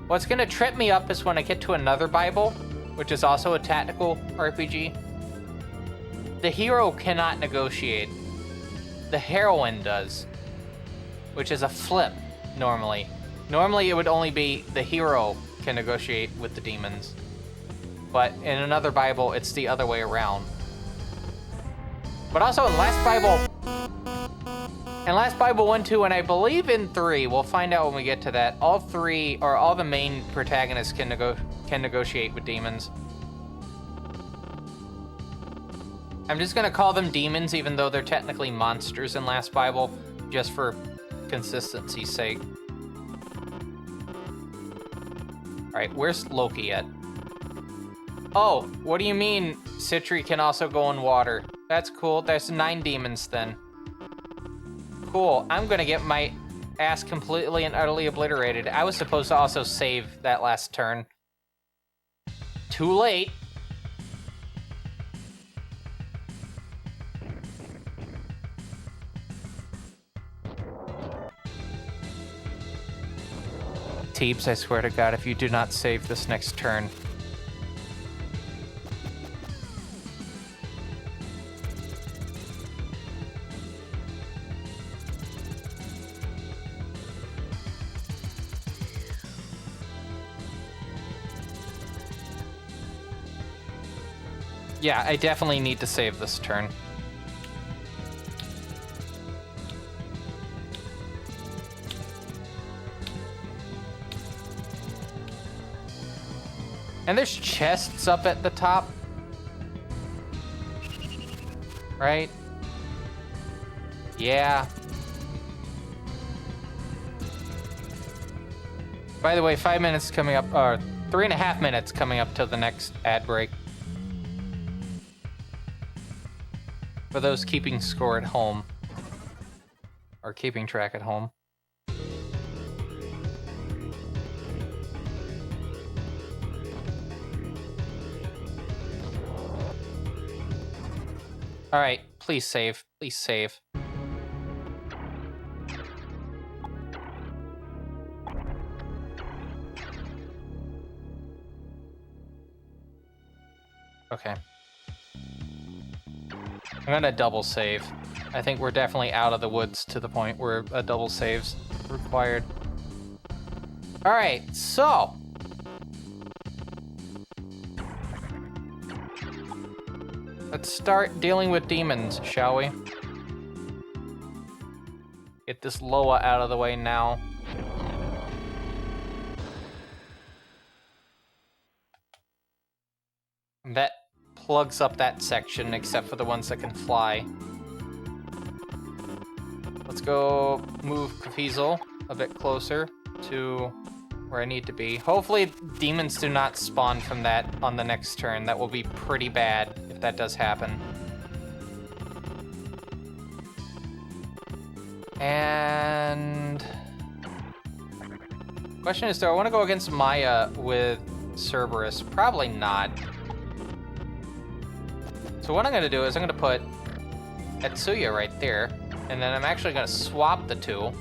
What's gonna trip me up is when I get to another Bible, which is also a tactical RPG. The hero cannot negotiate. The heroine does, which is a flip normally. Normally it would only be the hero can negotiate with the demons. But in another Bible, it's the other way around. But also in Last Bible 1, 2, and I believe in 3, we'll find out when we get to that, all the main protagonists can negotiate with demons. I'm just gonna call them demons even though they're technically monsters in Last Bible, just for consistency's sake. Alright, where's Loki at? Oh, what do you mean Citri can also go in water? That's cool, there's 9 demons then. Cool, I'm gonna get my ass completely and utterly obliterated. I was supposed to also save that last turn. Too late. Teebs, I swear to God, if you do not save this next turn. Yeah, I definitely need to save this turn. And there's chests up at the top. Right? Yeah. By the way, 5 minutes coming up, or 3.5 minutes coming up till the next ad break. For those keeping score at home. Or keeping track at home. Alright, please save. Please save. Okay. I'm gonna double save. I think we're definitely out of the woods to the point where a double save's required. All right, so. Let's start dealing with demons, shall we? Get this Loa out of the way now. That plugs up that section, except for the ones that can fly. Let's go move Kafeezel a bit closer to where I need to be. Hopefully demons do not spawn from that on the next turn. That will be pretty bad if that does happen. And question is, do I want to go against Maya with Cerberus? Probably not. So what I'm going to do is I'm going to put Etsuya right there, and then I'm actually going to swap the two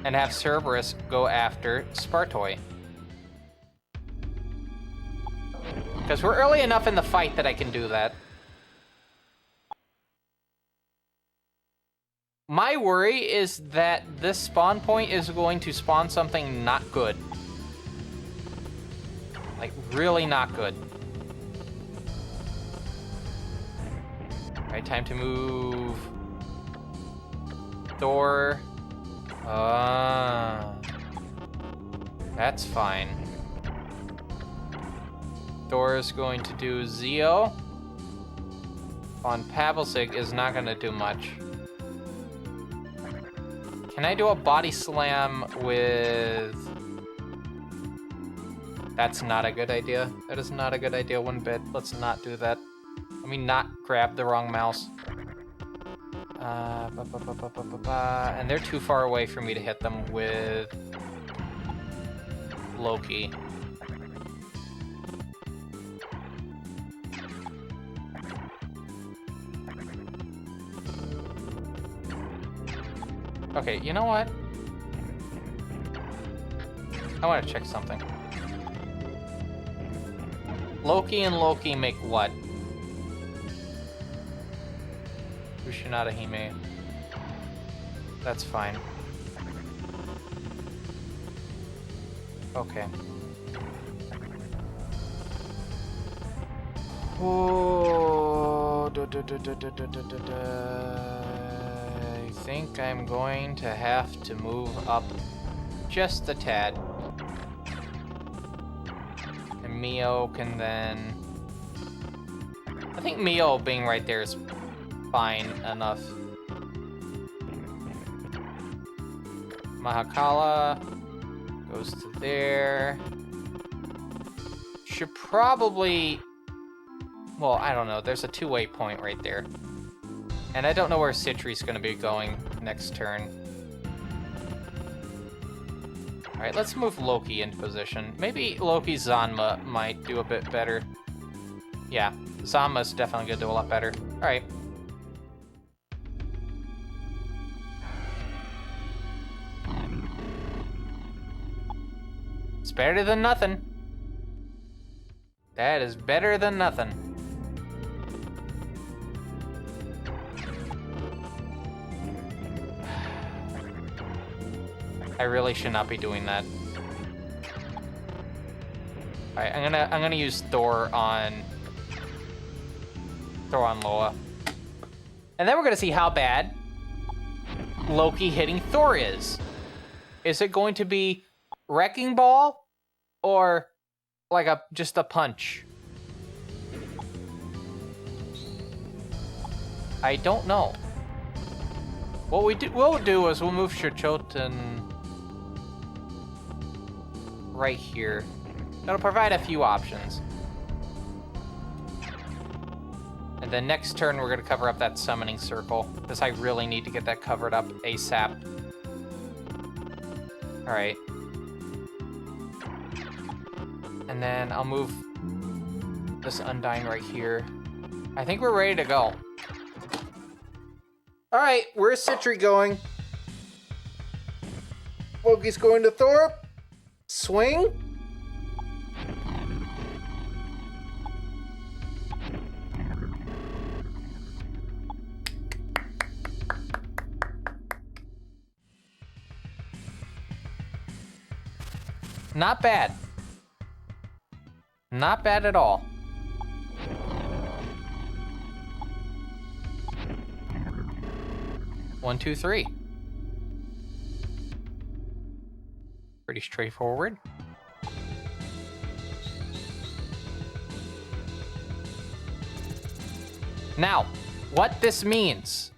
and have Cerberus go after Spartoy. Because we're early enough in the fight that I can do that. My worry is that this spawn point is going to spawn something not good. Like, really not good. Alright, time to move Thor. That's fine. Thor is going to do Zeo. On Pavlsig is not going to do much. Can I do a body slam with... That's not a good idea. That is not a good idea one bit. Let's not do that. Let me not grab the wrong mouse. And they're too far away for me to hit them with Loki. Okay, you know what? I want to check something. Loki and Loki make what? Kushinada Hime. That's fine. Okay. Oh, I think I'm going to have to move up just a tad. And Mio can then... I think Mio being right there is fine enough. Mahakala goes to there. Should probably... Well, I don't know. There's a two-way point right there. And I don't know where Citri's going to be going next turn. Alright, let's move Loki into position. Maybe Loki Zanma might do a bit better. Yeah, Zanma's definitely going to do a lot better. Alright. It's better than nothing. That is better than nothing. I really should not be doing that. Alright, I'm gonna use Thor on Loa. And then we're gonna see how bad Loki hitting Thor is. Is it going to be Wrecking Ball or like just a punch? I don't know. What we'll do is we'll move Shirchoten right here. That'll provide a few options. And then next turn we're gonna cover up that summoning circle, because I really need to get that covered up ASAP. Alright. And then I'll move this Undying right here. I think we're ready to go. Alright, where's Citri going? Loki's going to Thor. Swing. Not bad. Not bad at all. One, two, three. Pretty straightforward. Now, what this means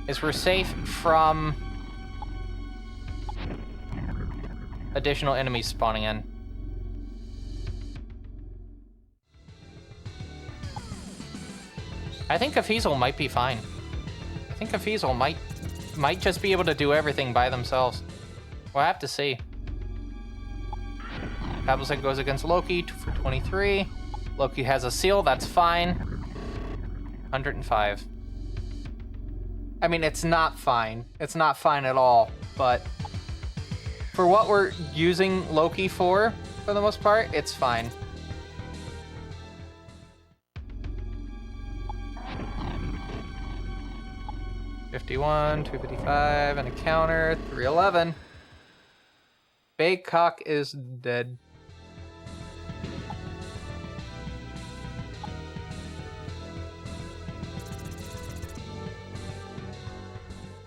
is we're safe from additional enemies spawning in. I think Afqls might be fine. I think Afqls might just be able to do everything by themselves. We'll have to see. Pablo's goes against Loki for 23. Loki has a seal, that's fine. 105. I mean, it's not fine. It's not fine at all, but for what we're using Loki for the most part, it's fine. $51, $255, and a counter, 311. Baycock is dead.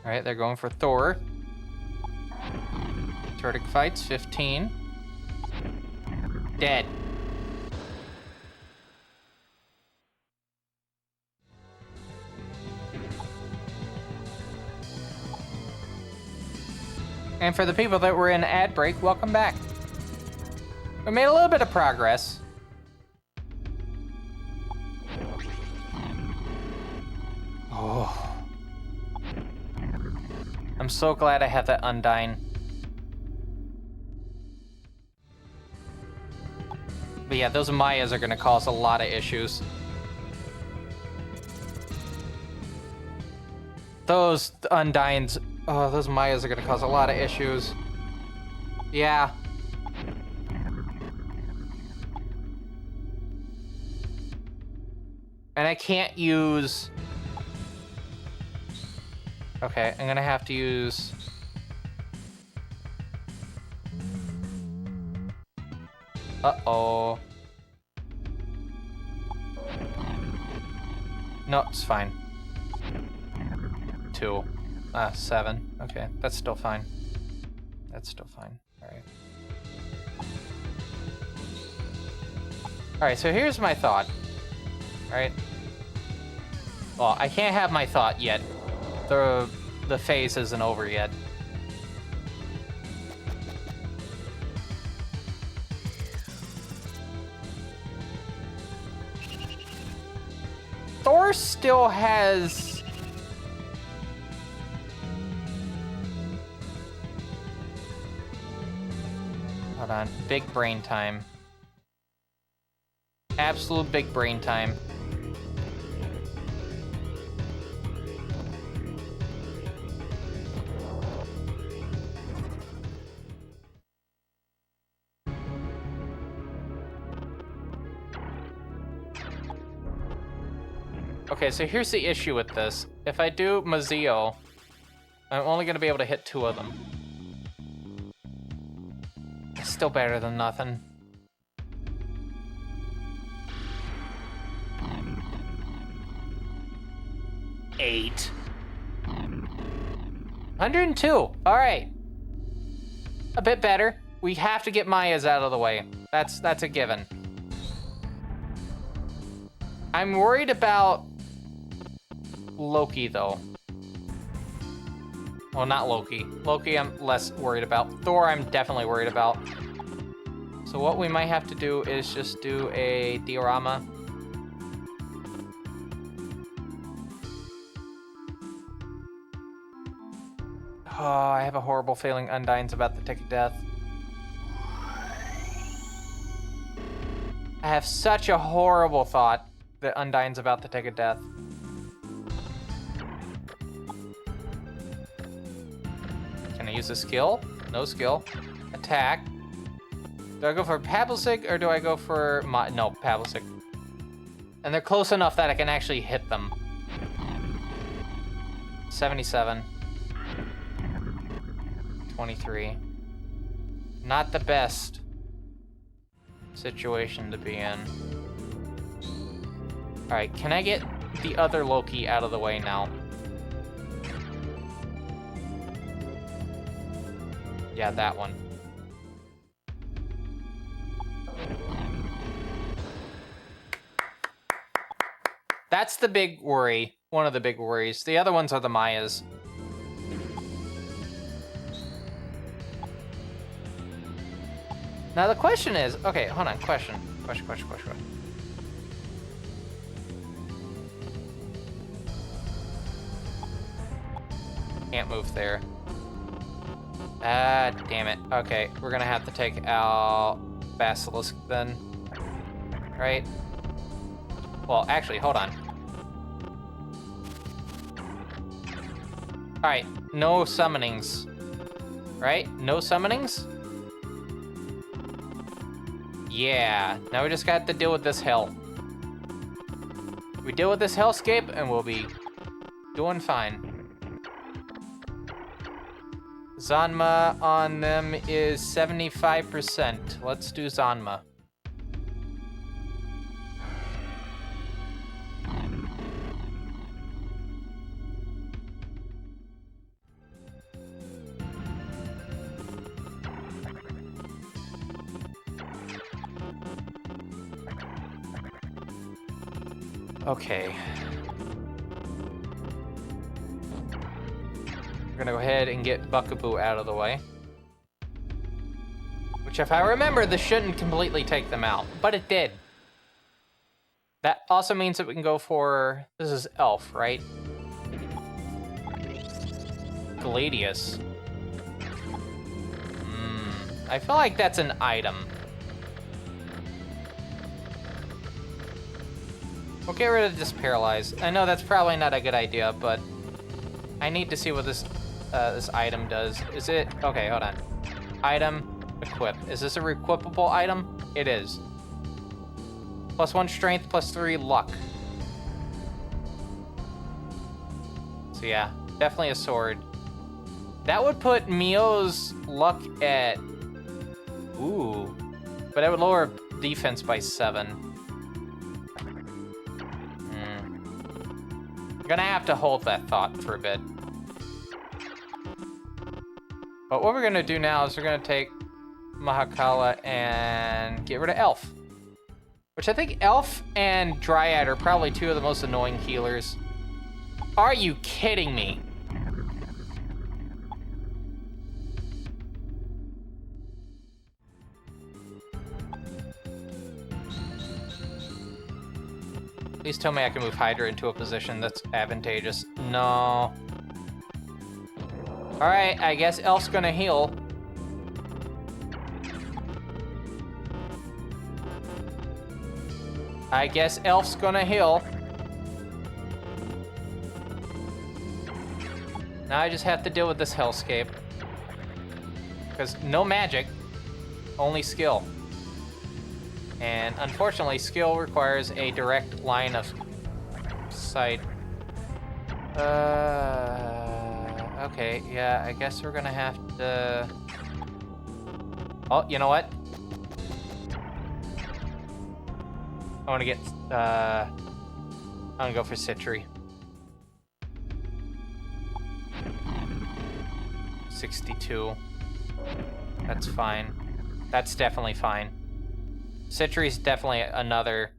All right, they're going for Thor. Turdic fights, 15. Dead. And for the people that were in ad break, welcome back. We made a little bit of progress. Oh. I'm so glad I have that Undyne. But yeah, those Mayas are gonna cause a lot of issues. Those Undynes, oh, those Mayas are gonna cause a lot of issues. Yeah. And I can't use... Okay, I'm gonna have to use... Uh-oh. No, it's fine. 2. 7. Okay, that's still fine. That's still fine. Alright. Alright, so here's my thought. Alright. Well, I can't have my thought yet. The phase isn't over yet. Thor still has... Hold on. Big brain time. Absolute big brain time. Okay, so here's the issue with this. If I do Mazio, I'm only gonna be able to hit 2 of them. It's still better than nothing. Eight. 102. All right. A bit better. We have to get Maya's out of the way. That's a given. I'm worried about Loki, though. Well, not Loki. Loki I'm less worried about. Thor I'm definitely worried about. So what we might have to do is just do a diorama. Oh, I have a horrible feeling Undyne's about to take a death. I have such a horrible thought that Undyne's about to take a death. Can I use a skill? No skill. Attack. Do I go for Pablo's or do I go for no, Pablo's? And they're close enough that I can actually hit them. 77. 23. Not the best situation to be in. Alright, can I get the other Loki out of the way now? Yeah, that one. That's the big worry. One of the big worries. The other ones are the Mayas. Now the question is, okay, hold on, question. Can't move there. Ah, damn it. Okay, we're gonna have to take out Basilisk then. Right? Well, actually, hold on. Alright, no summonings. Right? No summonings? Yeah, now we just got to deal with this hell. We deal with this hellscape and we'll be doing fine. Zanma on them is 75%. Let's do Zanma. Okay. We're gonna go ahead and get Buckaboo out of the way. Which, if I remember, this shouldn't completely take them out, but it did. That also means that we can go for... This is Elf, right? Gladius. I feel like that's an item. We'll get rid of this Paralyze. I know that's probably not a good idea, but I need to see what this this item does. Is it... Okay, hold on. Item, equip. Is this a requipable item? It is. +1 strength, +3 luck. So yeah, definitely a sword. That would put Mio's luck at... Ooh. But it would lower defense by 7. I'm gonna have to hold that thought for a bit. But what we're gonna do now is we're gonna take Mahakala and get rid of Elf. Which I think Elf and Dryad are probably two of the most annoying healers. Are you kidding me? Please tell me I can move Hydra into a position that's advantageous. No. Alright, I guess Elf's gonna heal. I guess Elf's gonna heal. Now I just have to deal with this hellscape. Because no magic, only skill. And unfortunately, skill requires a direct line of sight. Okay, yeah, I guess we're gonna have to... Oh, you know what? I wanna get, I'm gonna go for Citri. 62. That's fine. That's definitely fine. Citri's definitely another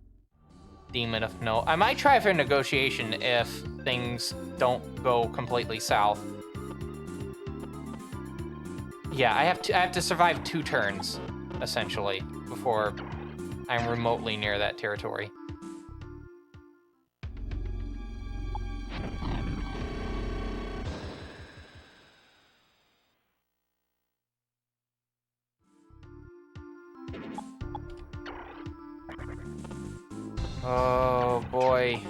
demon of note. I might try for negotiation if things don't go completely south. Yeah, I have to survive 2 turns, essentially, before I'm remotely near that territory. Oh boy.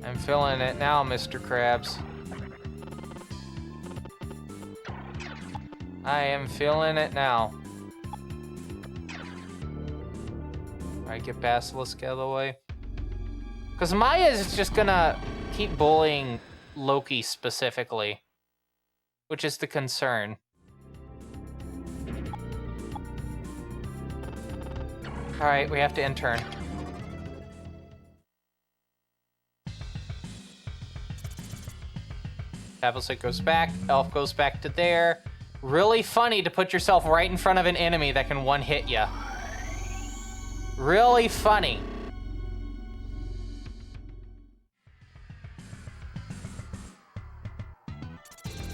I'm feeling it now, Mr. Krabs. I am feeling it now. Alright, get Basilisk out of the way. Because Maya is just gonna keep bullying Loki specifically. Which is the concern. Alright, we have to intern. Tablet goes back, elf goes back to there. Really funny to put yourself right in front of an enemy that can one-hit you. Really funny.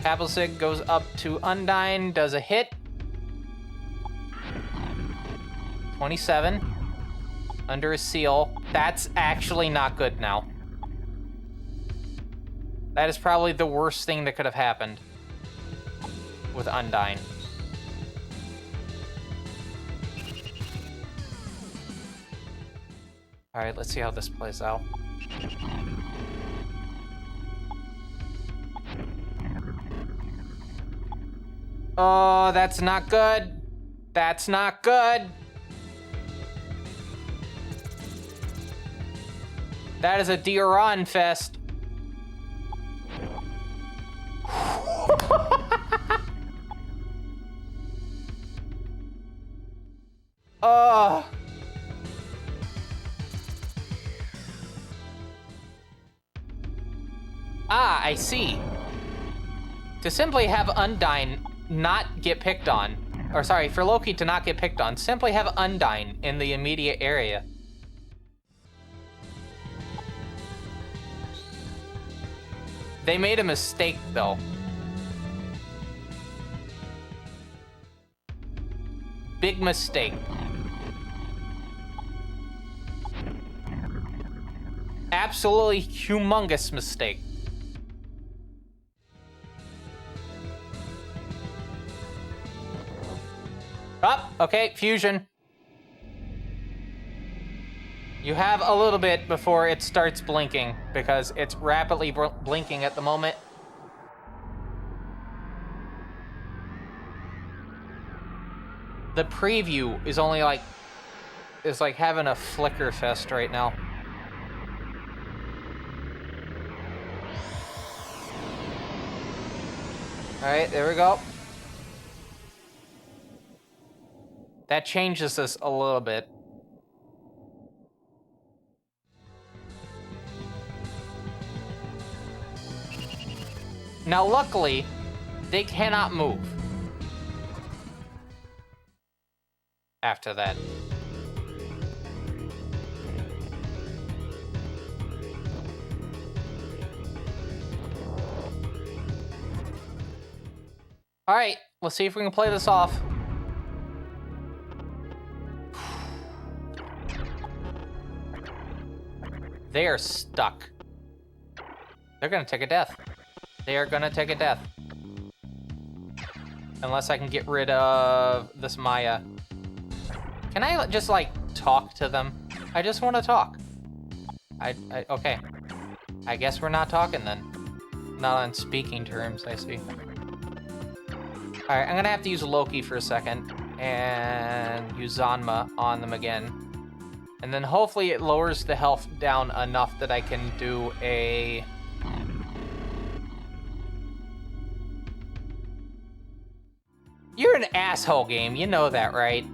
Tablet goes up to Undyne, does a hit. 27. Under a seal. That's actually not good now. That is probably the worst thing that could have happened with Undyne. Alright, let's see how this plays out. Oh, that's not good. That's not good. That is a Dioran fest. Oh. Ah, I see. To simply have Undyne not get picked on, or sorry, for Loki to not get picked on, simply have Undyne in the immediate area. They made a mistake, though. Big mistake. Absolutely humongous mistake. Oh, okay, fusion. You have a little bit before it starts blinking, because it's rapidly blinking at the moment. The preview is only like, is like having a flicker fest right now. All right, there we go. That changes this a little bit. Now, luckily, they cannot move after that. All right, let's see if we can play this off. They are stuck. They're gonna take a death. They are gonna take a death. Unless I can get rid of this Maya. Can I just, like, talk to them? I just want to talk. Okay. I guess we're not talking then. Not on speaking terms, I see. Alright, I'm gonna have to use Loki for a second. And use Zanma on them again. And then hopefully it lowers the health down enough that I can do a... You're an asshole, game. You know that, right?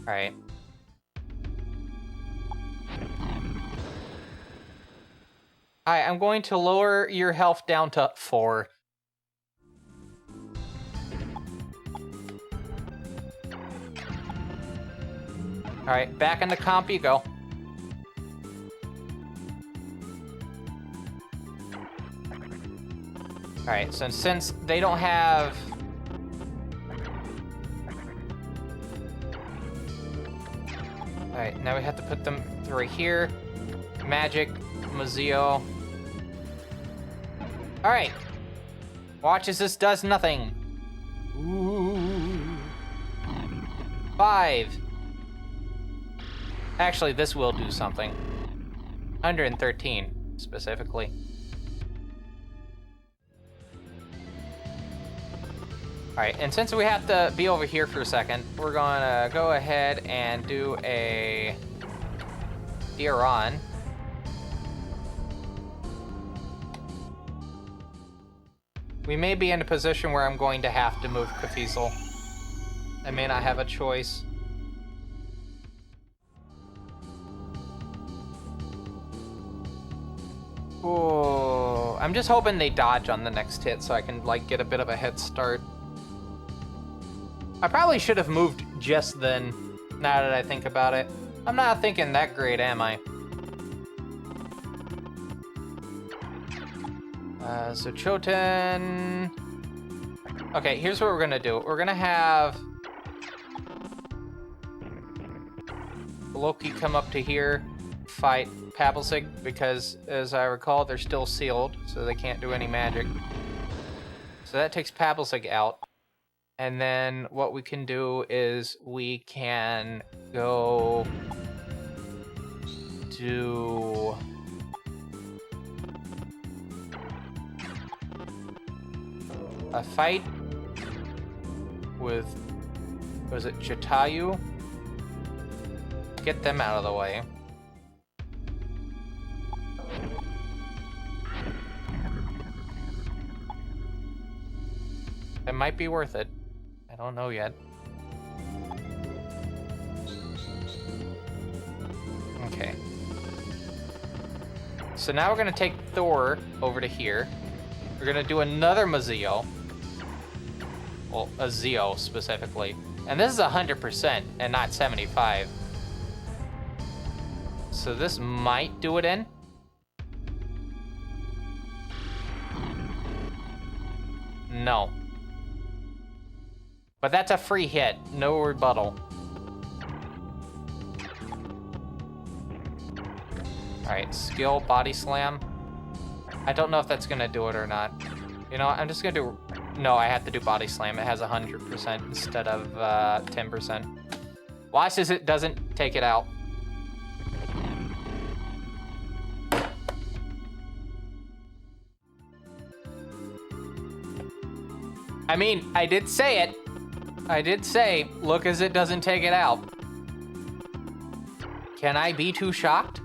All right. All right, I'm going to lower your health down to 4. All right, back in the comp you go. All right, so since they don't have... All right, now we have to put them right here. Magic, Mazio. All right. Watch as this does nothing. Ooh. 5. Actually, this will do something. 113, specifically. All right, and since we have to be over here for a second, we're gonna go ahead and do a Dioran. We may be in a position where I'm going to have to move Cthulhu. I may not have a choice. Ooh, I'm just hoping they dodge on the next hit so I can, like, get a bit of a head start. I probably should have moved just then, now that I think about it. I'm not thinking that great, am I? So Choten... Okay, here's what we're gonna do. We're gonna have Loki come up to here, fight Pablsig, because, as I recall, they're still sealed, so they can't do any magic. So that takes Pablsig out. And then what we can do is we can go do... a fight with, was it Jatayu? Get them out of the way. It might be worth it. I don't know yet. Okay. So now we're gonna take Thor over to here. We're gonna do another Mazio. Well, a Zeo specifically. And this is 100% and not 75. So this might do it in. No. But that's a free hit, no rebuttal. Alright, skill, body slam. I don't know if that's gonna do it or not. You know what, I'm just gonna do... No, I have to do body slam. It has 100% instead of 10%. Watch as it doesn't take it out. I mean, I did say it. I did say, look as it doesn't take it out. Can I be too shocked?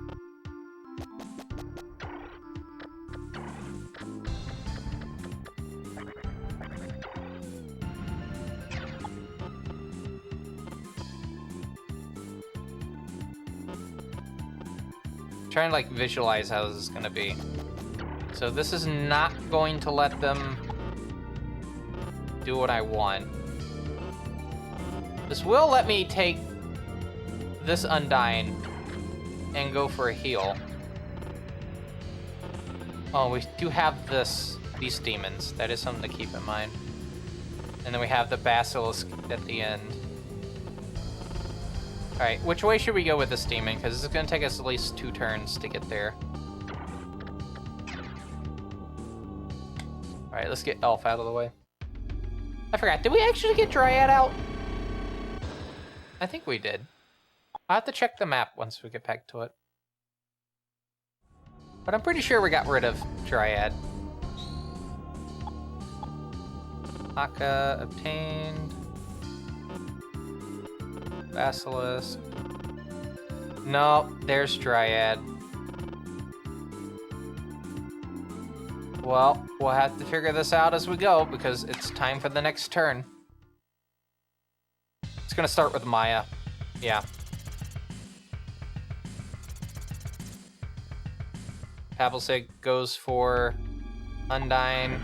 Trying to like visualize how this is gonna be. So this is not going to let them do what I want. This will let me take this Undyne and go for a heal. Oh, we do have these demons. That is something to keep in mind. And then we have the Basilisk at the end. Alright, which way should we go with this demon? Because it's going to take us at least 2 turns to get there. Alright, let's get Elf out of the way. I forgot, did we actually get Dryad out? I think we did. I'll have to check the map once we get back to it. But I'm pretty sure we got rid of Dryad. Akka obtained. Basilisk. No, there's Dryad. Well, we'll have to figure this out as we go because it's time for the next turn. It's gonna start with Maya. Yeah. Pablsig goes for Undyne.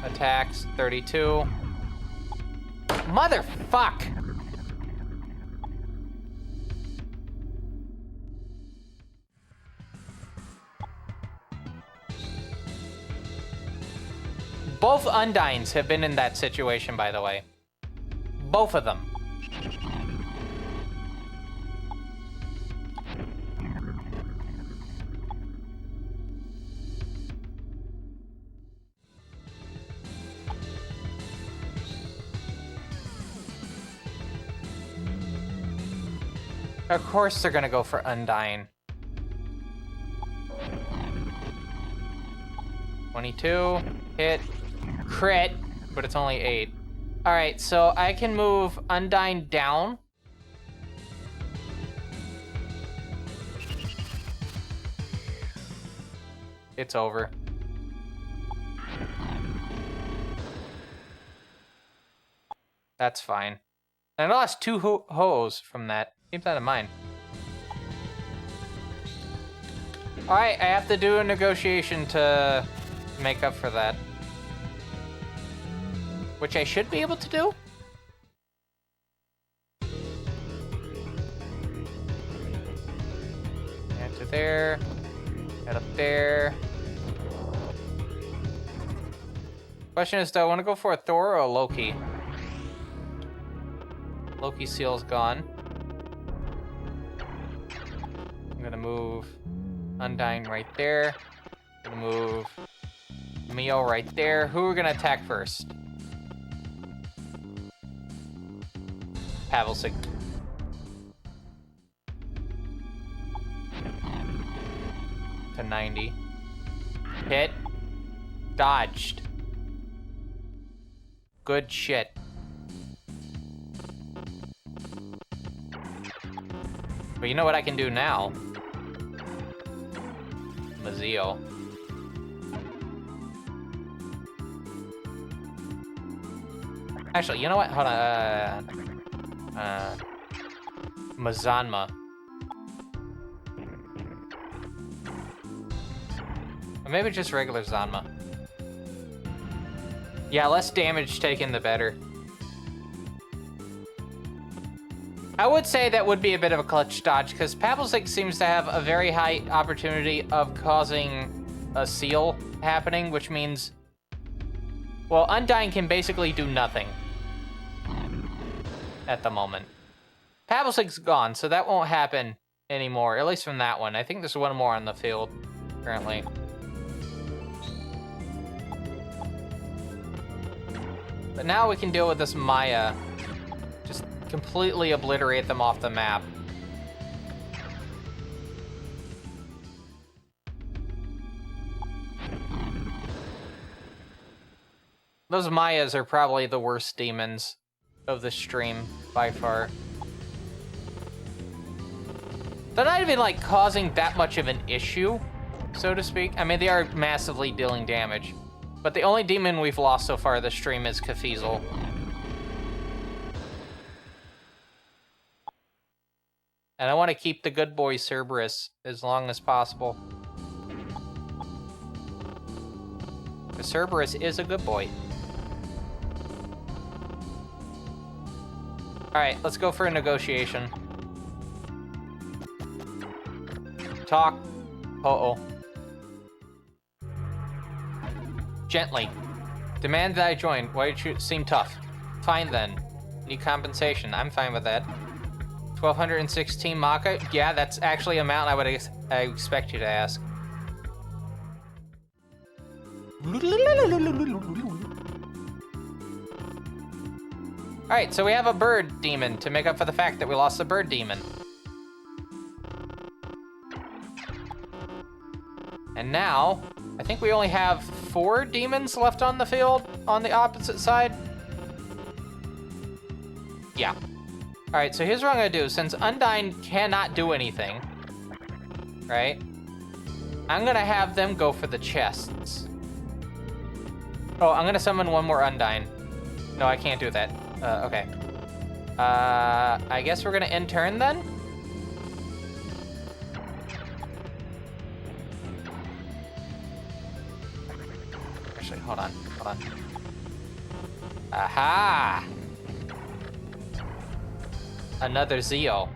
Attacks 32. Motherfuck! Both Undynes have been in that situation, by the way. Both of them. Of course they're gonna go for Undyne. 22, hit, crit, but it's only 8. Alright, so I can move Undyne down. It's over. That's fine. And I lost 2 hoes from that. Keep that in mind. Alright, I have to do a negotiation to make up for that. Which I should be able to do? Head to there. Head up there. Question is, do I want to go for a Thor or a Loki? Loki seal's gone. I'm gonna move Undying right there. I'm gonna move Mio right there. Who are we gonna attack first? Pavelsig. To 90. Hit. Dodged. Good shit. But you know what I can do now? Mazio. Actually, you know what? Hold on. Mazanma. Or maybe just regular Zanma. Yeah, less damage taken, the better. I would say that would be a bit of a clutch dodge, because Pavelsig seems to have a very high opportunity of causing a seal happening, which means... Well, Undying can basically do nothing at the moment. Pavelsig's gone, so that won't happen anymore, at least from that one. I think there's one more on the field currently. But now we can deal with this Maya. Just completely obliterate them off the map. Those Mayas are probably the worst demons of the stream by far. They're not even like causing that much of an issue, so to speak. I mean, they are massively dealing damage. But the only demon we've lost so far this stream is Cthulhu. And I want to keep the good boy Cerberus as long as possible. Because Cerberus is a good boy. Alright, let's go for a negotiation. Talk. Uh-oh. Gently. Demand that I join. Why did you seem tough? Fine then. Need compensation. I'm fine with that. 1,216 Maka? Yeah, that's actually an amount I expect you to ask. Alright, so we have a bird demon to make up for the fact that we lost the bird demon. And now, I think we only have 4 demons left on the field on the opposite side. Yeah. Alright, so here's what I'm gonna do. Since Undyne cannot do anything, right? I'm gonna have them go for the chests. Oh, I'm gonna summon one more Undyne. No, I can't do that. Okay. I guess we're gonna end turn then? Actually, hold on. Aha! Another Zeo.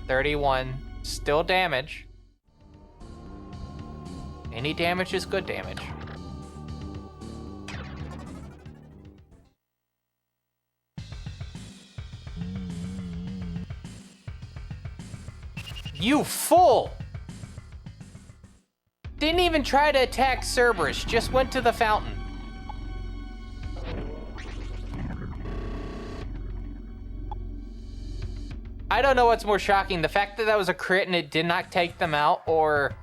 $31. Still damage. Any damage is good damage. You fool! Didn't even try to attack Cerberus, just went to the fountain. I don't know what's more shocking, the fact that that was a crit and it did not take them out, or...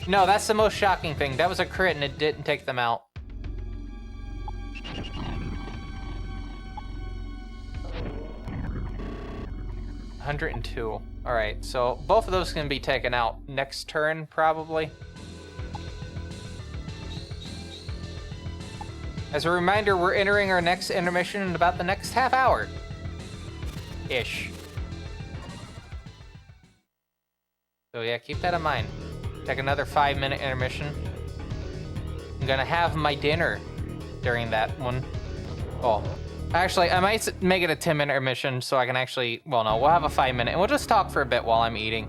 No, that's the most shocking thing. That was a crit and it didn't take them out. $102. All right, so both of those can be taken out next turn, probably. As a reminder, we're entering our next intermission in about the next half hour. Ish. So yeah, keep that in mind. Take another 5-minute intermission. I'm gonna have my dinner during that one. Oh, actually, I might make it a 10-minute intermission so I can actually, well, no, we'll have a 5-minute and we'll just talk for a bit while I'm eating.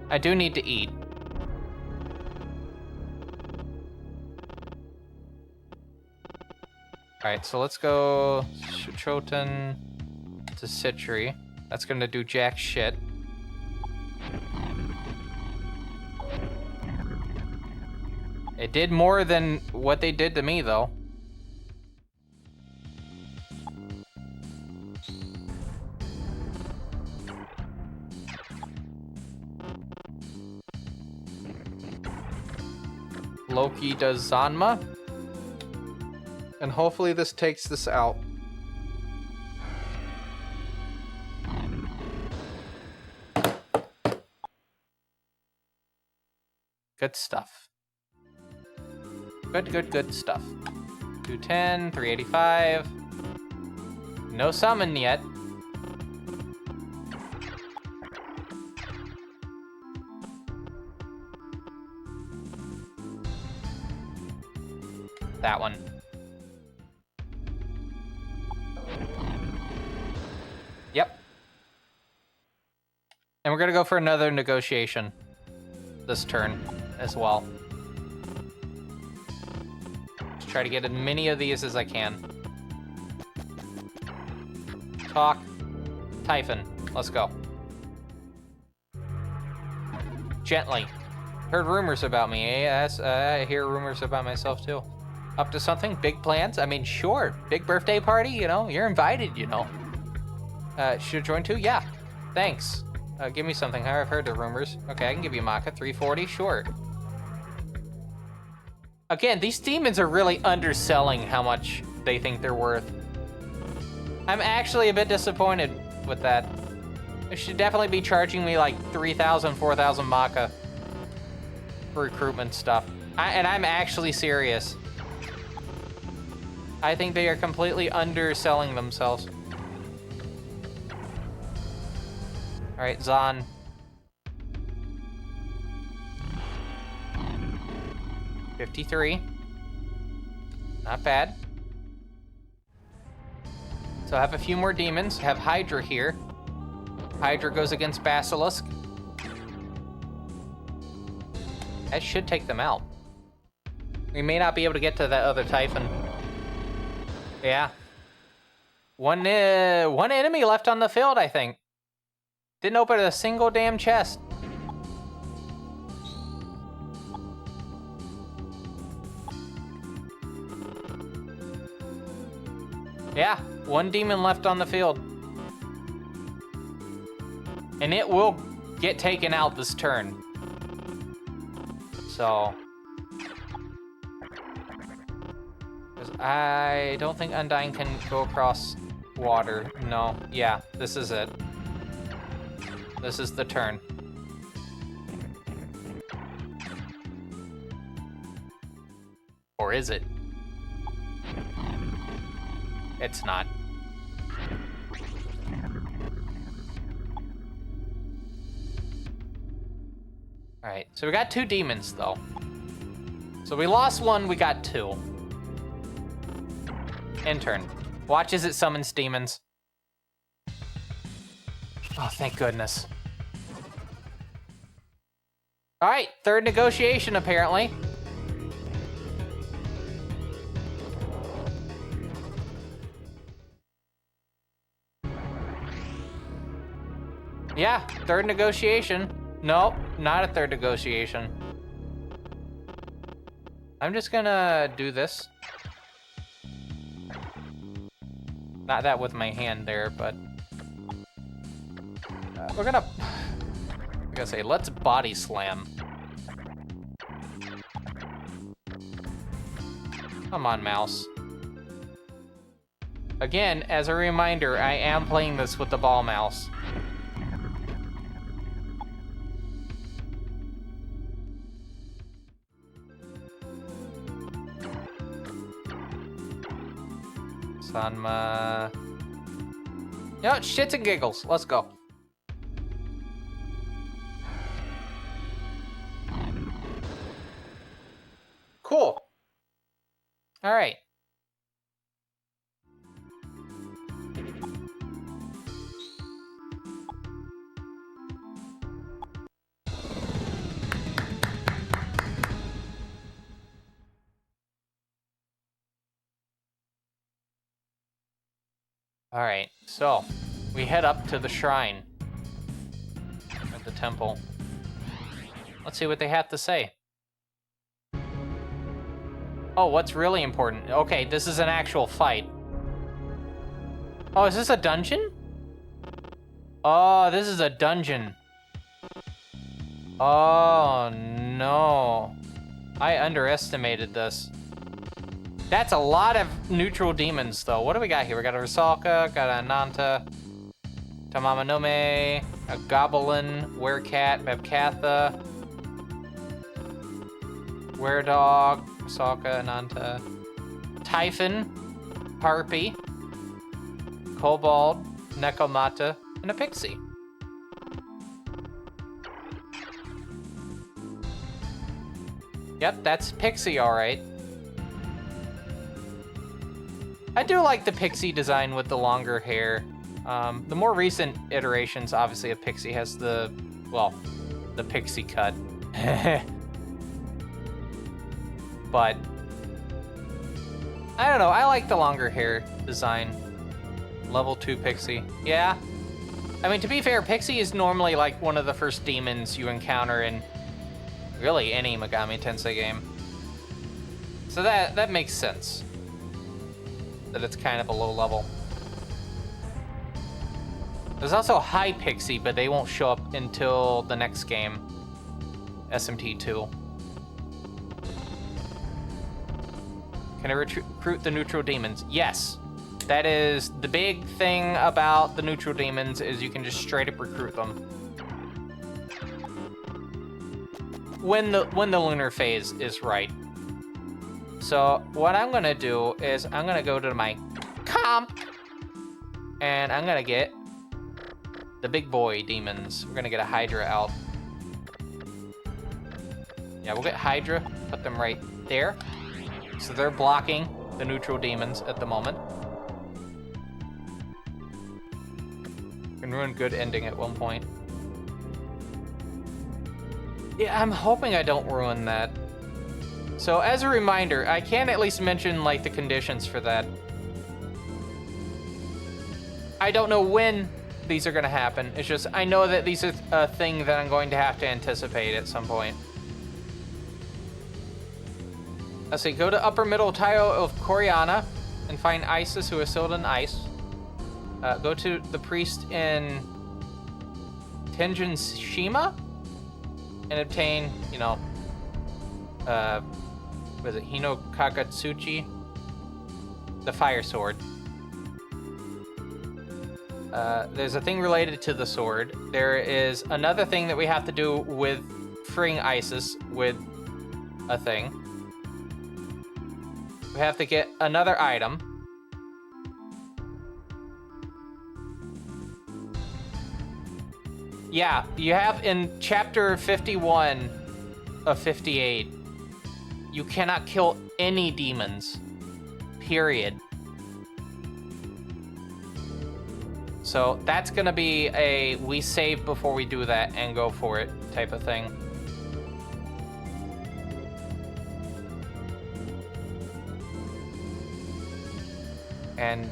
I do need to eat. All right, so let's go Shoten to Citri. That's gonna do jack shit. It did more than what they did to me, though. Loki does Zanma. And hopefully this takes this out. Good stuff. Good stuff. 210, 385. No summon yet. That one. Yep. And we're gonna go for another negotiation this turn as well. Just try to get as many of these as I can. Talk. Typhon. Let's go. Gently. Heard rumors about me, eh? Yes, I hear rumors about myself too. Up to something? Big plans? I mean, sure. Big birthday party, you know? You're invited, you know. Should I join too? Yeah. Thanks. Give me something. I've heard the rumors. Okay, I can give you Maka. 340? Sure. Again, these demons are really underselling how much they think they're worth. I'm actually a bit disappointed with that. They should definitely be charging me like 3,000, 4,000 Maka for recruitment stuff. And I'm actually serious. I think they are completely underselling themselves. All right, Zahn. $53. Not bad. So I have a few more demons. I have Hydra here. Hydra goes against Basilisk. That should take them out. We may not be able to get to that other Typhon. Yeah. One enemy left on the field, I think. Didn't open a single damn chest. Yeah, one demon left on the field. And it will get taken out this turn. So... I don't think Undyne can go across water. No, yeah, this is it. This is the turn. Or is it? It's not. Alright, so we got 2 demons, though. So we lost 1, we got 2. Intern. Watch as it summons demons. Oh, thank goodness. All right, 3rd negotiation, apparently. Yeah, 3rd negotiation. Nope, not a 3rd negotiation. I'm just gonna do this. Not that with my hand there, but... we're gonna... I'm gonna say, let's body slam. Come on, mouse. Again, as a reminder, I am playing this with the ball mouse. Sanma. You know, shits and giggles. Let's go. Cool. All right. All right, so we head up to the shrine at the temple. Let's see what they have to say. Oh, what's really important? Okay, this is an actual fight. Oh, is this a dungeon? Oh, this is a dungeon. Oh, no. I underestimated this. That's a lot of neutral demons, though. What do we got here? We got a Rusalka, got a Nanta, Tamamanome, a Goblin, Werecat, Mebkatha, Weredog, Rusalka, Nanta, Typhon, Harpy, Kobold, Nekomata, and a Pixie. Yep, that's Pixie, all right. I do like the Pixie design with the longer hair. The more recent iterations, obviously, of Pixie has the, well, the Pixie cut. But, I don't know, I like the longer hair design. Level 2 Pixie. Yeah. I mean, to be fair, Pixie is normally like one of the first demons you encounter in really any Megami Tensei game. So that makes sense. That it's kind of a low level. There's also High Pixie, but they won't show up until the next game, SMT2. Can I recruit the neutral demons? Yes. That is the big thing about the neutral demons, is you can just straight up recruit them. When the lunar phase is right. So what I'm gonna do is I'm gonna go to my comp and I'm gonna get the big boy demons. We're gonna get a Hydra out. Yeah, we'll get Hydra, put them right there. So they're blocking the neutral demons at the moment. Can ruin good ending at one point. Yeah, I'm hoping I don't ruin that. So as a reminder, I can at least mention like the conditions for that. I don't know when these are gonna happen. It's just, I know that these are a thing that I'm going to have to anticipate at some point. Let's see, go to upper middle tile of Coriana and find Isis who is sealed in ice. Go to the priest in Tenjin Shima and obtain, you know, what is it, Hino Kakatsuchi? The fire sword. There's a thing related to the sword. There is another thing that we have to do with freeing Isis with a thing. We have to get another item. Yeah, you have in chapter 51 of 58, you cannot kill any demons, period. So that's gonna be a we save before we do that and go for it type of thing. And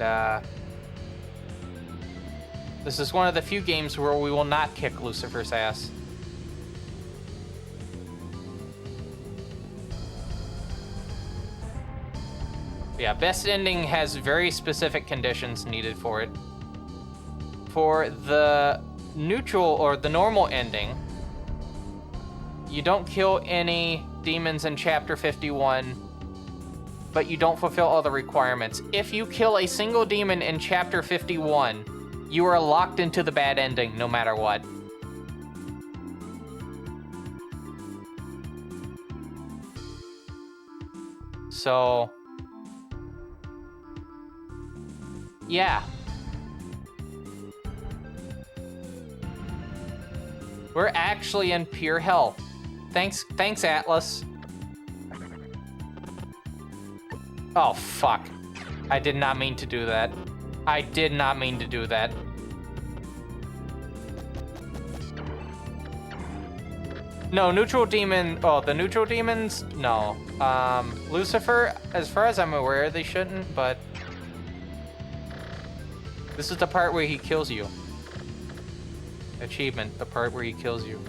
this is one of the few games where we will not kick Lucifer's ass. Yeah, best ending has very specific conditions needed for it. For the neutral or the normal ending, you don't kill any demons in chapter 51, but you don't fulfill all the requirements. If you kill a single demon in chapter 51, you are locked into the bad ending no matter what. So Yeah. We're actually in pure hell. Thanks, Atlas. Oh, fuck. I did not mean to do that. I did not mean to do that. No, neutral demon... Oh, the neutral demons? No. Lucifer, as far as I'm aware, they shouldn't, but... This is the part where he kills you. Achievement, the part where he kills you.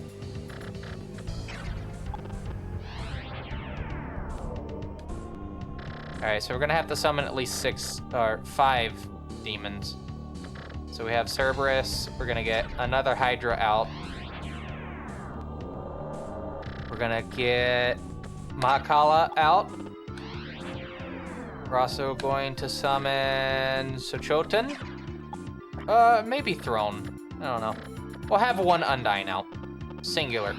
Alright, so we're gonna have to summon at least 5 demons. So we have Cerberus, we're gonna get another Hydra out. We're gonna get Mahakala out. We're also going to summon Sochoten. Maybe Throne. I don't know. We'll have one Undyne out. Singular.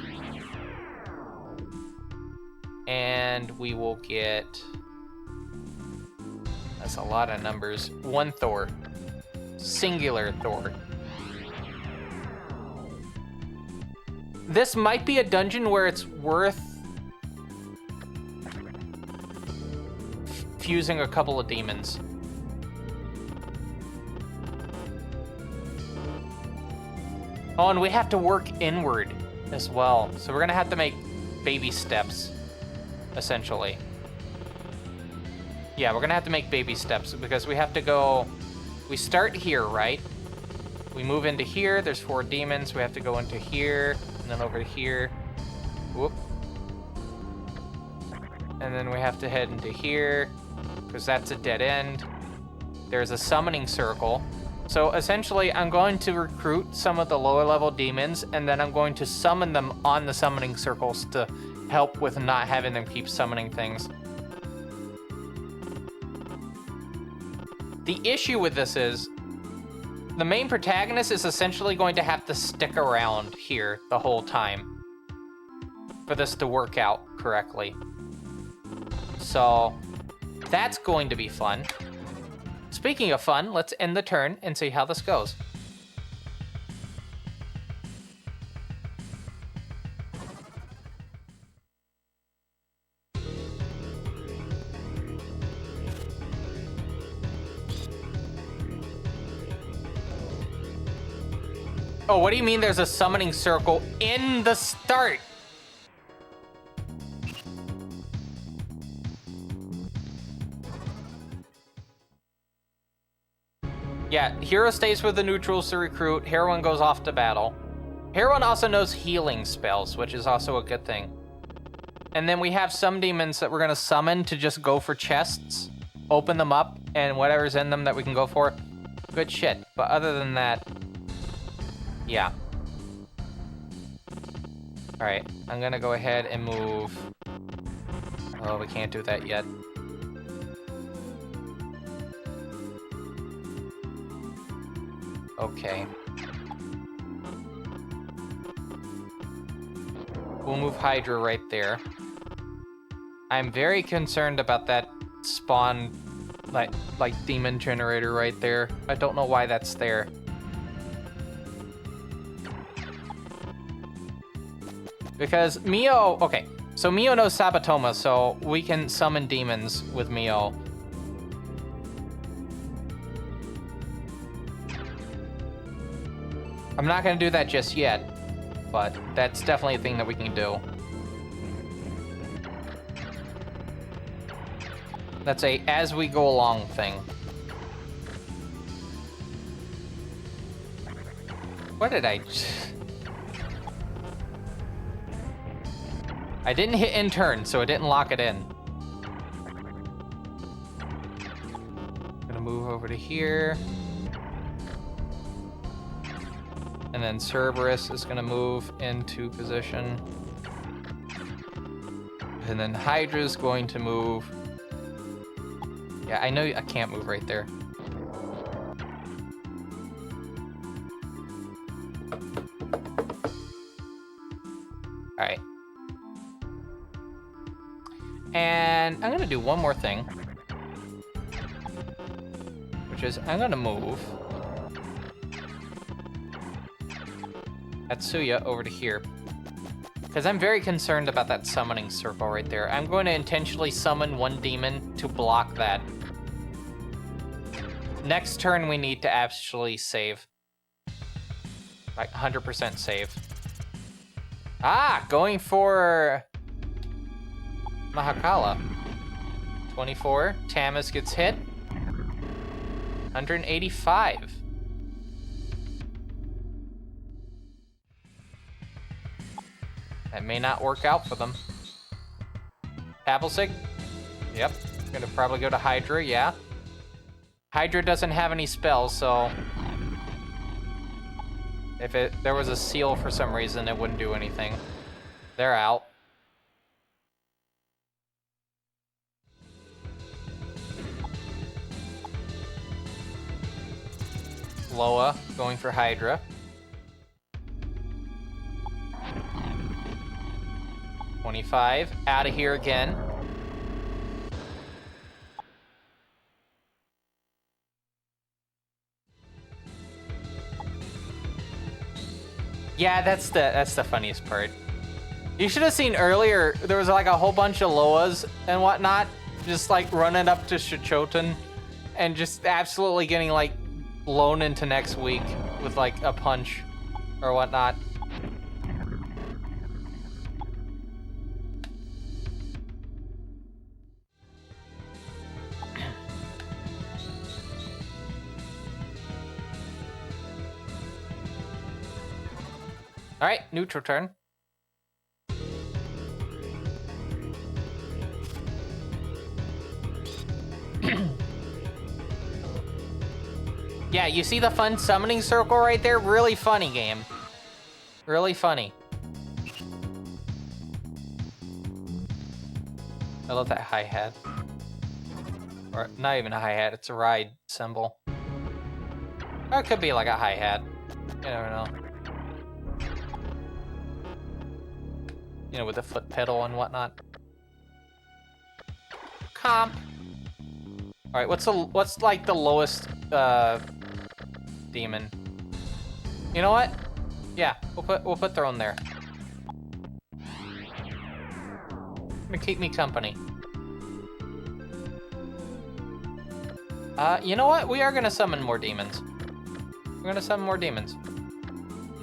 And we will get... That's a lot of numbers. 1 Thor. Singular Thor. This might be a dungeon where it's worth fusing a couple of demons. Oh, and we have to work inward as well. So we're gonna have to make baby steps, essentially. Yeah, we're gonna have to make baby steps because we have to go... We start here, right? We move into here, there's 4 demons. We have to go into here, and then over to here. Whoop. And then we have to head into here, because that's a dead end. There's a summoning circle. So essentially, I'm going to recruit some of the lower level demons, and then I'm going to summon them on the summoning circles to help with not having them keep summoning things. The issue with this is, the main protagonist is essentially going to have to stick around here the whole time for this to work out correctly. So, that's going to be fun. Speaking of fun, let's end the turn and see how this goes. Oh, what do you mean there's a summoning circle in the start? Yeah, hero stays with the neutrals to recruit. Heroine goes off to battle. Heroine also knows healing spells, which is also a good thing. And then we have some demons that we're gonna summon to just go for chests, open them up, and whatever's in them that we can go for. Good shit. But other than that, yeah. All right, I'm gonna go ahead and move. Oh, we can't do that yet. Okay. We'll move Hydra right there. I'm very concerned about that spawn, like demon generator right there. I don't know why that's there. Because Mio, okay, so Mio knows Sabatoma, so we can summon demons with Mio. I'm not gonna do that just yet, but that's definitely a thing that we can do. That's a as we go along thing. What did I... I didn't hit in turn, so it didn't lock it in. Gonna move over to here. And then Cerberus is gonna move into position. And then Hydra's going to move. Yeah, I know I can't move right there. All right. And I'm gonna do one more thing, which is I'm gonna move Atsuya over to here. Because I'm very concerned about that summoning circle right there. I'm going to intentionally summon one demon to block that. Next turn, we need to actually save. Like, 100% save. Ah, going for Mahakala. 24. Tamas gets hit. 185. That may not work out for them. Appelsig? Yep. Gonna probably go to Hydra, yeah. Hydra doesn't have any spells, so if there was a seal for some reason, it wouldn't do anything. They're out. Loa going for Hydra. 25. Out of here again. Yeah, that's the funniest part. You should have seen earlier, there was like a whole bunch of Loas and whatnot, just like running up to Shichoten and just absolutely getting like blown into next week with like a punch or whatnot. All right, neutral turn. Yeah, you see the fun summoning circle right there? Really funny game. Really funny. I love that hi-hat. Or not even a hi-hat, it's a ride cymbal. Or it could be like a hi-hat. You never know. You know, with the foot pedal and whatnot. Comp. All right, what's like the lowest demon? You know what? Yeah, we'll put Throne there. Gonna keep me company. You know what? We are gonna summon more demons. We're gonna summon more demons.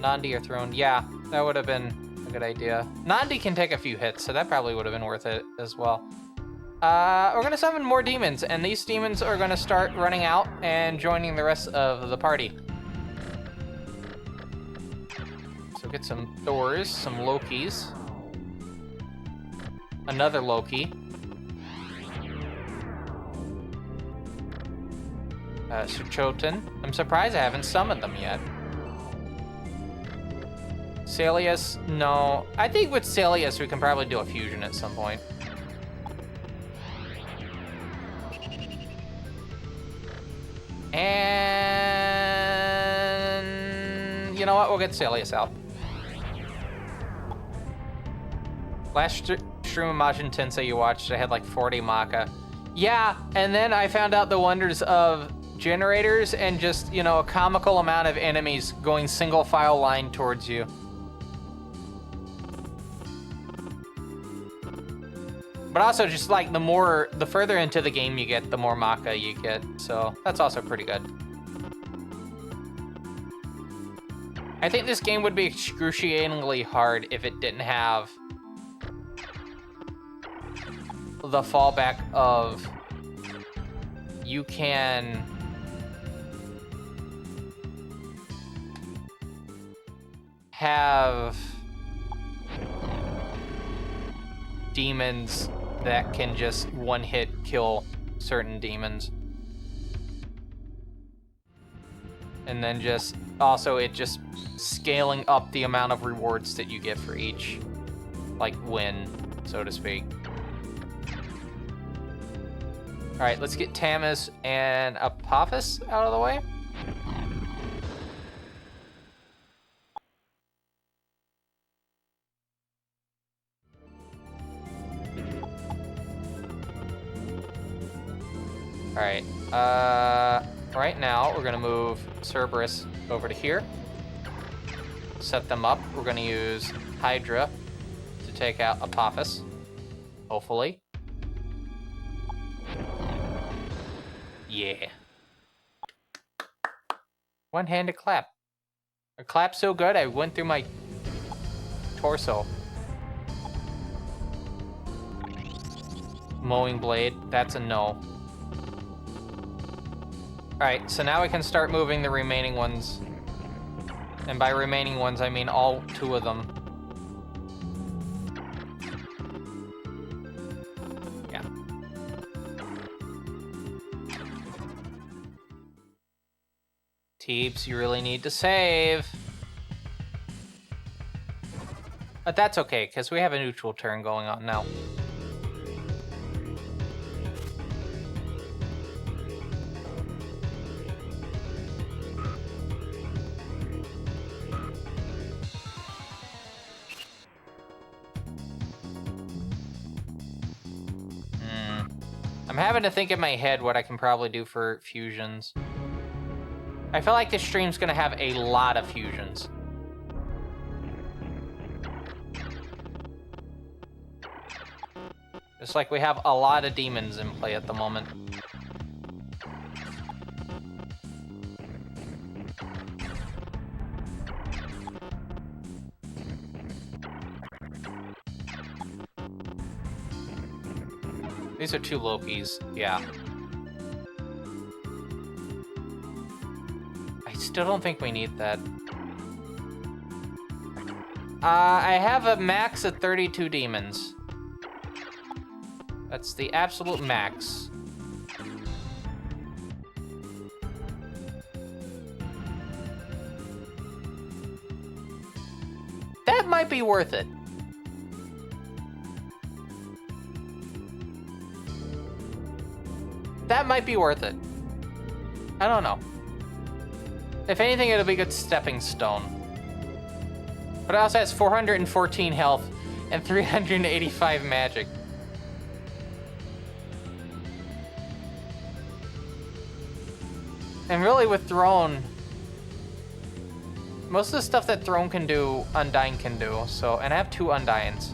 Nandi or Throne. Yeah, that would have been a good idea. Nandi can take a few hits, so that probably would have been worth it as well. We're gonna summon more demons, and these demons are gonna start running out and joining the rest of the party. So get some Thors, some Lokis. Another Loki. Shichoten. I'm surprised I haven't summoned them yet. Salius, no. I think with Salius we can probably do a fusion at some point. And you know what? We'll get Salius out. Last stream of Majin Tensei you watched, I had like 40 Maka. Yeah, and then I found out the wonders of generators and just, you know, a comical amount of enemies going single file line towards you. But also just like the further into the game you get, the more Maka you get. So that's also pretty good. I think this game would be excruciatingly hard if it didn't have the fallback of you can have demons that can just one-hit kill certain demons. And then just, also it just scaling up the amount of rewards that you get for each, like, win, so to speak. All right, let's get Tamas and Apophis out of the way. All right, Right now, we're gonna move Cerberus over to here. Set them up. We're gonna use Hydra to take out Apophis. Hopefully. Yeah. One-handed clap. A clap so good, I went through my torso. Mowing blade, that's a no. Alright, so now we can start moving the remaining ones. And by remaining ones, I mean all 2 of them. Yeah. Teeps, you really need to save. But that's okay, because we have a neutral turn going on now. I'm having to think in my head what I can probably do for fusions. I feel like this stream's gonna have a lot of fusions. It's like we have a lot of demons in play at the moment. These are 2 Lokis, yeah. I still don't think we need that. I have a max of 32 demons. That's the absolute max. That might be worth it. That might be worth it. I don't know. If anything, it'll be a good stepping stone. But it also has 414 health and 385 magic. And really with Throne, most of the stuff that Throne can do, Undying can do. So, and I have 2 Undyings.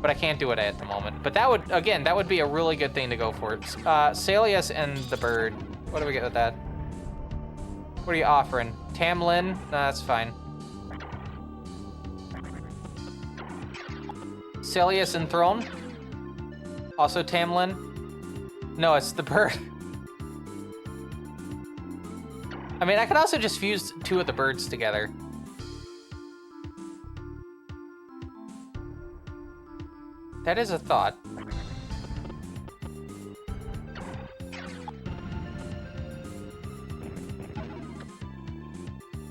But I can't do it at the moment. But that would, again, that would be a really good thing to go for. Salius and the bird. What do we get with that? What are you offering? Tamlin? No, that's fine. Salius and Throne? Also Tamlin? No, it's the bird. I mean, I could also just fuse 2 of the birds together. That is a thought.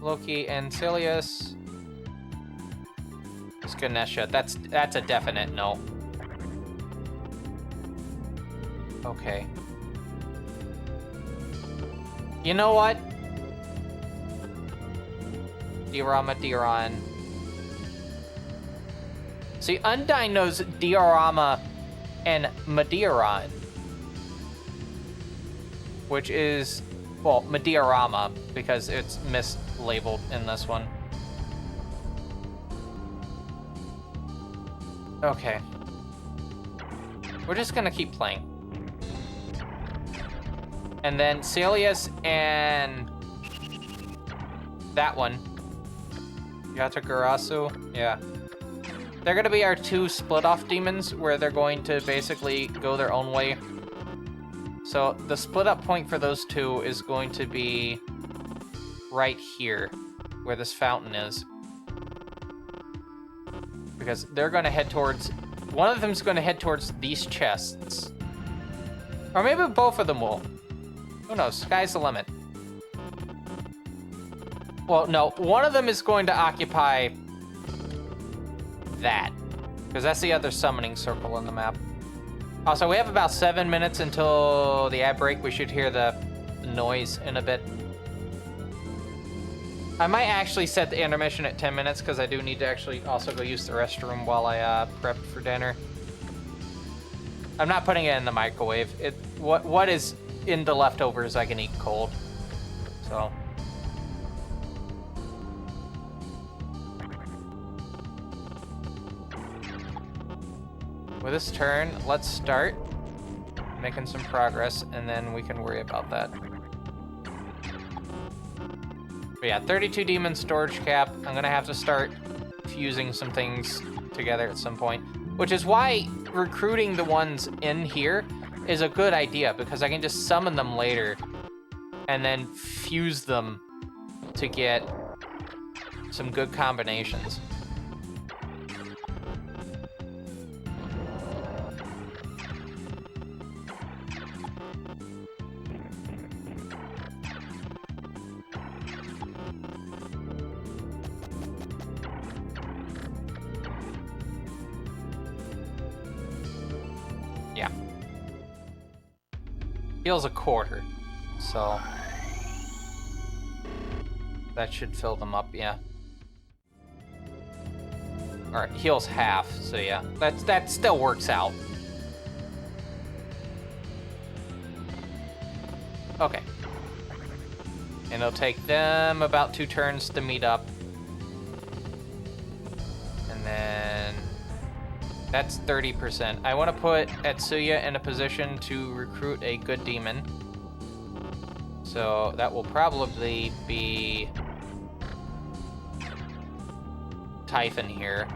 Loki and Silius. It's Ganesha. That's a definite no. Okay. You know what? Diorama, Diron. See, Undyne knows Diorama and Medioron. Which is, well, Mediorama, because it's mislabeled in this one. Okay. We're just gonna keep playing. And then Salius and that one. Yatagarasu, yeah. They're gonna be our 2 split-off demons, where they're going to basically go their own way. So the split-up point for those 2 is going to be right here, where this fountain is. Because they're gonna head towards, one of them's gonna head towards these chests. Or maybe both of them will. Who knows, sky's the limit. Well, no, one of them is going to occupy that, because that's the other summoning circle in the map. Also, we have about 7 minutes until the ad break. We should hear the noise in a bit. I might actually set the intermission at 10 minutes, because I do need to actually also go use the restroom while I prep for dinner. I'm not putting it in the microwave. What is in the leftovers I can eat cold. So. With this turn, let's start making some progress, and then we can worry about that. But yeah, 32 demon storage cap. I'm gonna have to start fusing some things together at some point, which is why recruiting the ones in here is a good idea, because I can just summon them later and then fuse them to get some good combinations. Yeah. Heals a quarter, so that should fill them up, yeah. Alright, heals half, so yeah. That still works out. Okay. And it'll take them about 2 turns to meet up. And then that's 30%. I want to put Etsuya in a position to recruit a good demon. So that will probably be Typhon here,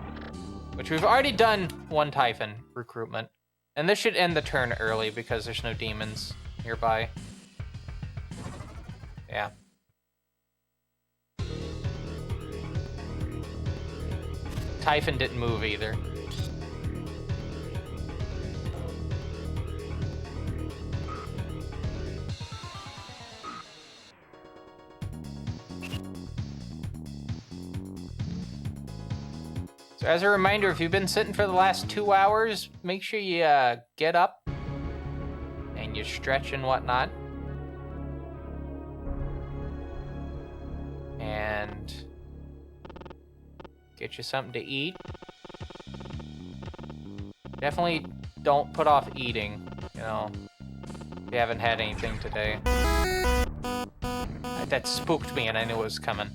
which we've already done 1 Typhon recruitment. And this should end the turn early because there's no demons nearby. Yeah. Typhon didn't move either. So as a reminder, if you've been sitting for the last 2 hours, make sure you get up and you stretch and whatnot. And get you something to eat. Definitely don't put off eating, you know, if you haven't had anything today. That spooked me and I knew it was coming.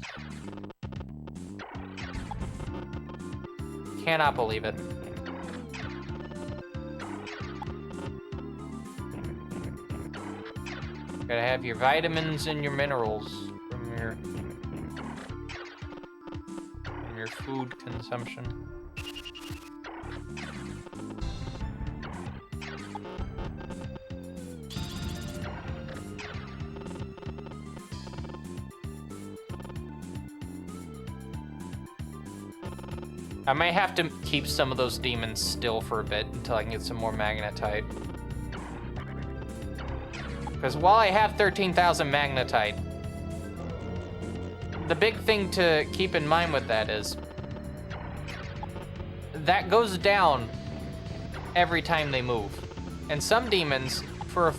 Cannot believe it. Gotta have your vitamins and your minerals from your food consumption. I might have to keep some of those demons still for a bit until I can get some more magnetite. Because while I have 13,000 magnetite, the big thing to keep in mind with that is that goes down every time they move. And some demons, for a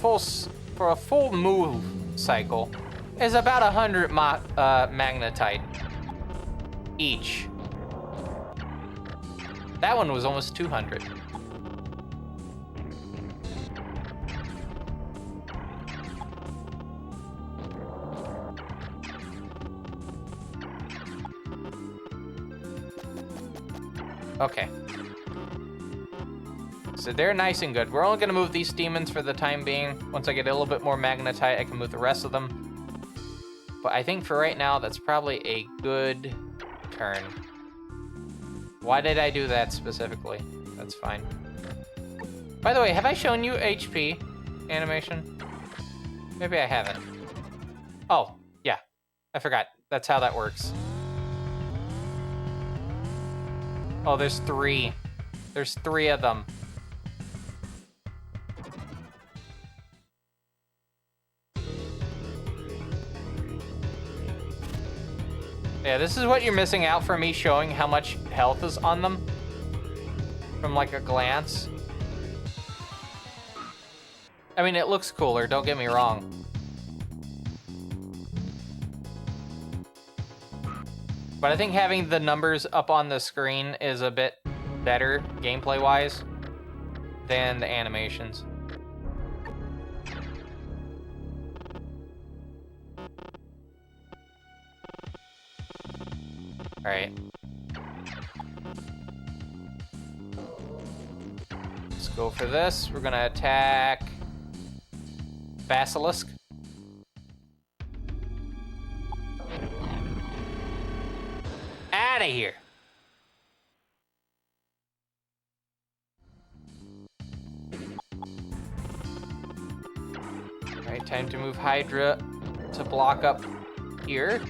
full move cycle, is about 100 magnetite each. That one was almost 200. Okay. So they're nice and good. We're only gonna move these demons for the time being. Once I get a little bit more magnetite, I can move the rest of them. But I think for right now, that's probably a good turn. Why did I do that specifically? That's fine. By the way, have I shown you HP animation? Maybe I haven't. Oh, yeah. I forgot. That's how that works. Oh, there's 3. There's 3 of them. Yeah, this is what you're missing out for me showing how much health is on them from like a glance. I mean, it looks cooler, don't get me wrong. But I think having the numbers up on the screen is a bit better gameplay-wise than the animations. Alright. Let's go for this. We're gonna attack Basilisk. Out of here. Alright, time to move Hydra to block up here.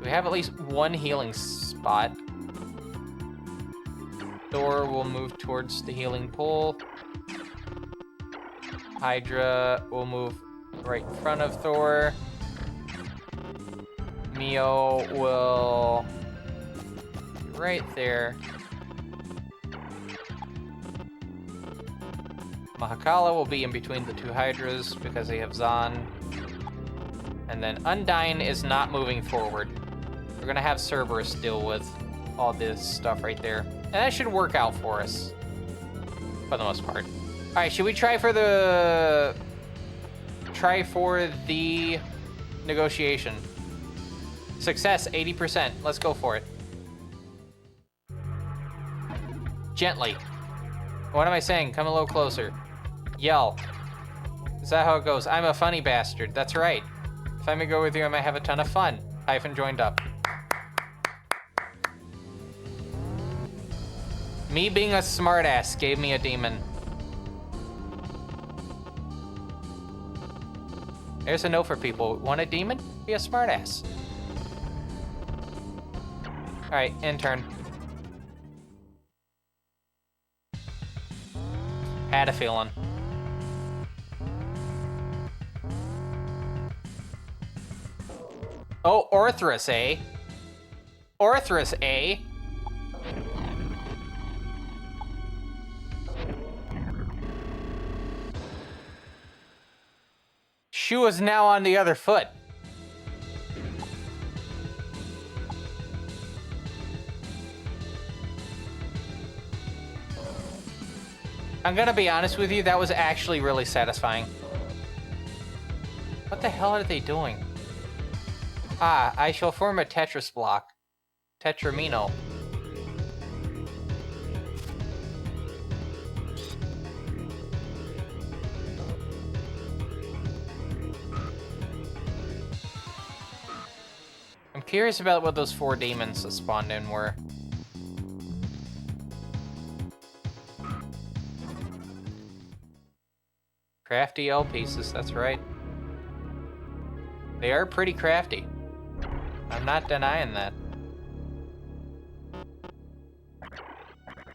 We have at least one healing spot. Thor will move towards the healing pool. Hydra will move right in front of Thor. Mio will be right there. Mahakala will be in between the two Hydras because they have Zahn. And then Undyne is not moving forward. We're gonna have Cerberus deal with all this stuff right there. And that should work out for us, for the most part. All right, should we try for the negotiation? Success, 80%. Let's go for it. Gently. What am I saying? Come a little closer. Yell. Is that how it goes? I'm a funny bastard. That's right. If I may go with you, I might have a ton of fun. Hyphen joined up. Me being a smartass gave me a demon. There's a note for people. Want a demon? Be a smartass. All right, intern. Had a feeling. Oh, Orthrus, eh? Orthrus, eh? Shu is now on the other foot. I'm gonna be honest with you, that was actually really satisfying. What the hell are they doing? Ah, I shall form a Tetris block. Tetramino. I'm curious about what those 4 demons that spawned in were. Crafty L pieces, that's right. They are pretty crafty. I'm not denying that.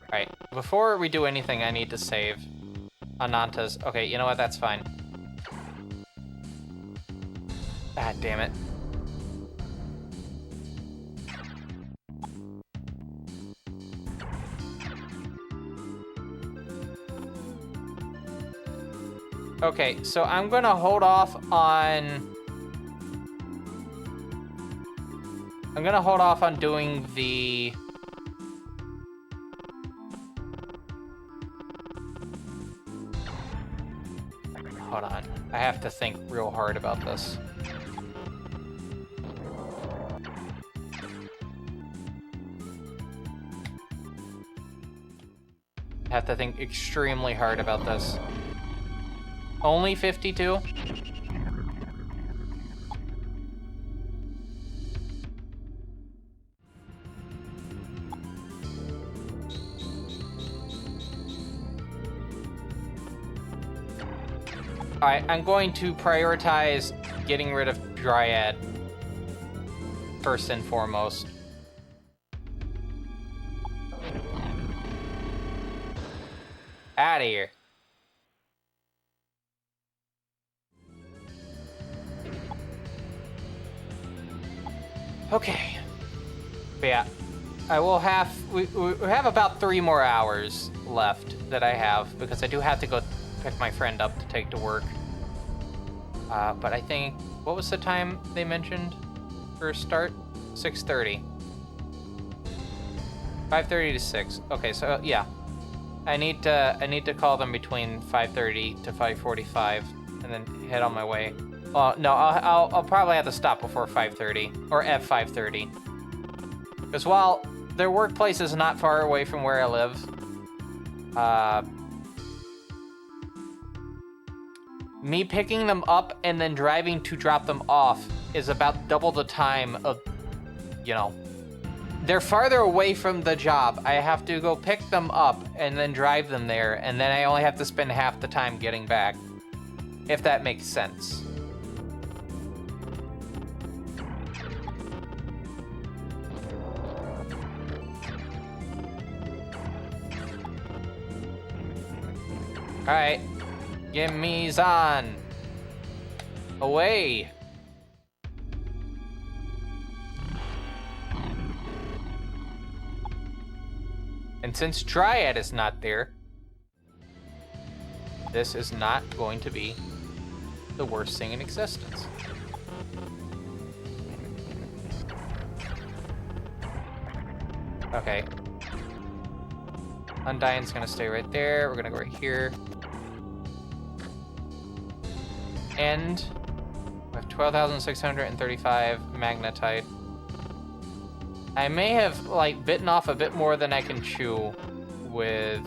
Alright, before we do anything, I need to save Ananta's. Okay, you know what? That's fine. Ah, damn it. Okay, so I'm gonna hold off on... I'm gonna hold off on doing the... Hold on. I have to think real hard about this. I have to think extremely hard about this. Only 52? Alright, I'm going to prioritize getting rid of Dryad first and foremost. Out of here. Okay. But yeah, I will have... We have about 3 more hours left that I have, because I do have to go pick my friend up to take to work. But I think... What was the time they mentioned for start? 6:30. 5:30 to 6. Okay, so yeah. I need to call them between 5:30 to 5:45 and then head on my way. Well, no, I'll probably have to stop before 5:30 or at 5:30. Because while their workplace is not far away from where I live, me picking them up and then driving to drop them off is about double the time of, you know, they're farther away from the job. I have to go pick them up and then drive them there, and then I only have to spend half the time getting back, if that makes sense. All right, give me Zan. Away. And since Triad is not there, this is not going to be the worst thing in existence. Okay. Undyne's gonna stay right there. We're gonna go right here. And we have 12,635 magnetite. I may have, like, bitten off a bit more than I can chew with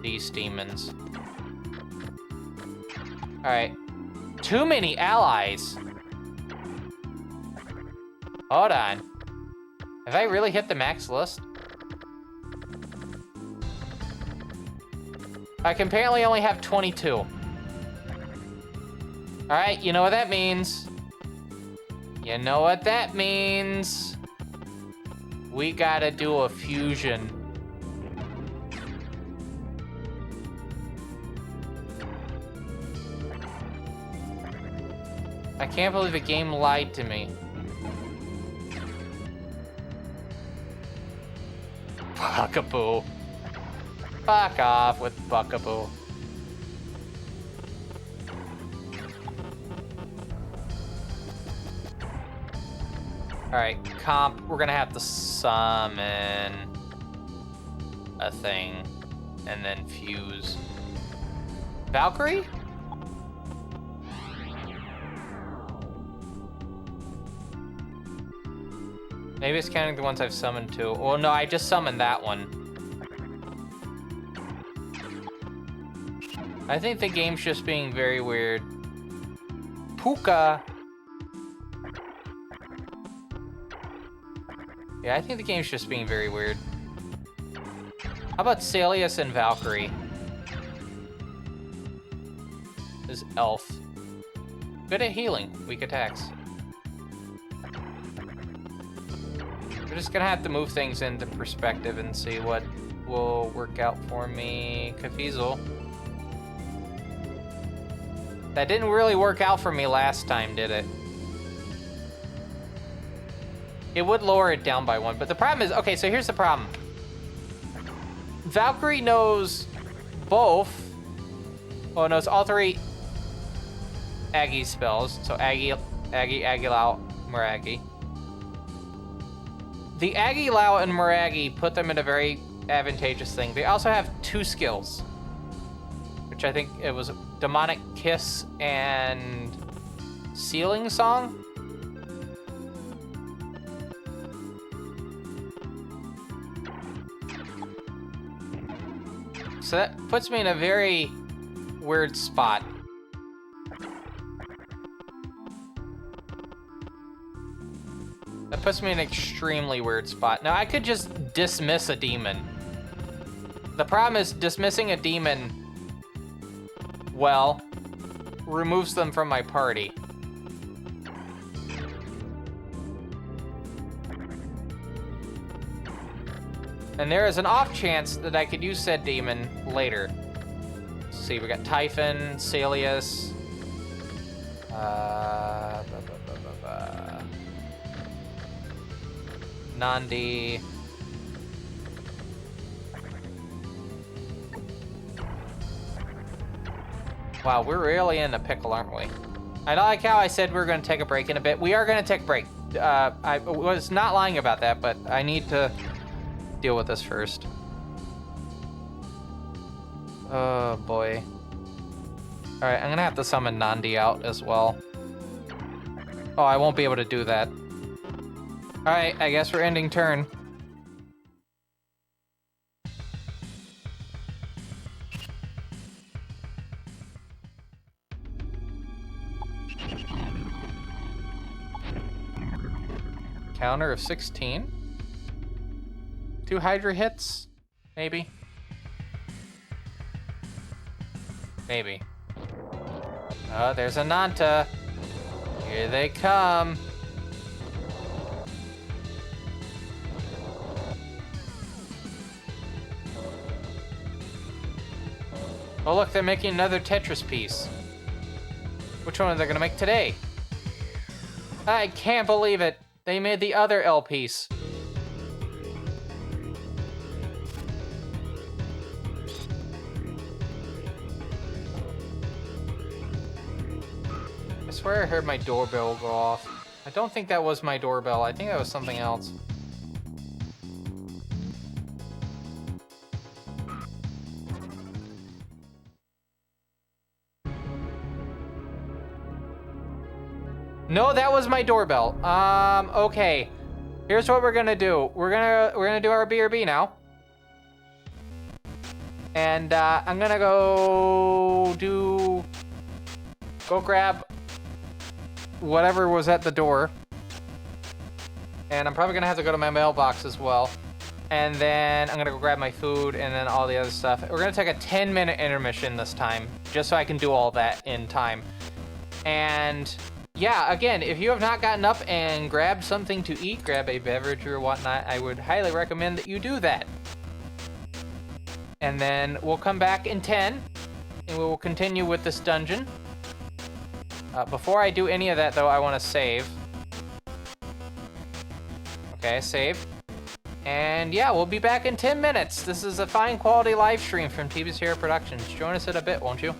these demons. Alright. Too many allies. Hold on. Have I really hit the max list? I can apparently only have 22. Alright, you know what that means. You know what that means. We gotta do a fusion. I can't believe the game lied to me. Buckaboo. Fuck off with Buckaboo. Alright, comp, we're gonna have to summon a thing and then fuse. Valkyrie? Maybe it's counting the ones I've summoned too. Well, no, I just summoned that one. I think the game's just being very weird. Puka. Yeah, I think the game's just being very weird. How about Salius and Valkyrie? This elf. Good at healing, weak attacks. We're just gonna have to move things into perspective and see what will work out for me. Cafezel. That didn't really work out for me last time, did it? It would lower it down by 1, but the problem is, okay, so here's the problem. Valkyrie knows both, well, knows all 3 Aggie spells, so Aggie, Aggie-Lao, Miragi. The Aggie-Lao and Miragi put them in a very advantageous thing. They also have 2 skills, which I think it was Demonic Kiss and Sealing Song. So that puts me in a very weird spot. That puts me in an extremely weird spot. Now, I could just dismiss a demon. The problem is dismissing a demon, well, removes them from my party. And there is an off chance that I could use said demon later. Let's see, we got Typhon, Salius, Nandi. Wow, we're really in a pickle, aren't we? I like how I said we were going to take a break in a bit. We are going to take a break. I was not lying about that, but I need to deal with this first. Oh boy. Alright, I'm gonna have to summon Nandi out as well. Oh, I won't be able to do that. Alright, I guess we're ending turn. Counter of 16. 2 Hydra hits? Maybe? Maybe. Oh, there's a Nanta. Here they come. Oh look, they're making another Tetris piece. Which one are they gonna make today? I can't believe it. They made the other L piece. I swear I heard my doorbell go off. I don't think that was my doorbell. I think that was something else. No, that was my doorbell. Okay. Here's what we're gonna do. We're gonna do our BRB now. And I'm gonna go grab whatever was at the door. And I'm probably gonna have to go to my mailbox as well. And then I'm gonna go grab my food and then all the other stuff. We're gonna take a 10-minute intermission this time, just so I can do all that in time. And yeah, again, if you have not gotten up and grabbed something to eat, grab a beverage or whatnot, I would highly recommend that you do that. And then we'll come back in 10, and we will continue with this dungeon. Before I do any of that, though, I want to save. Okay, save. And yeah, we'll be back in 10 minutes. This is a fine quality live stream from TV Sierra Productions. Join us in a bit, won't you?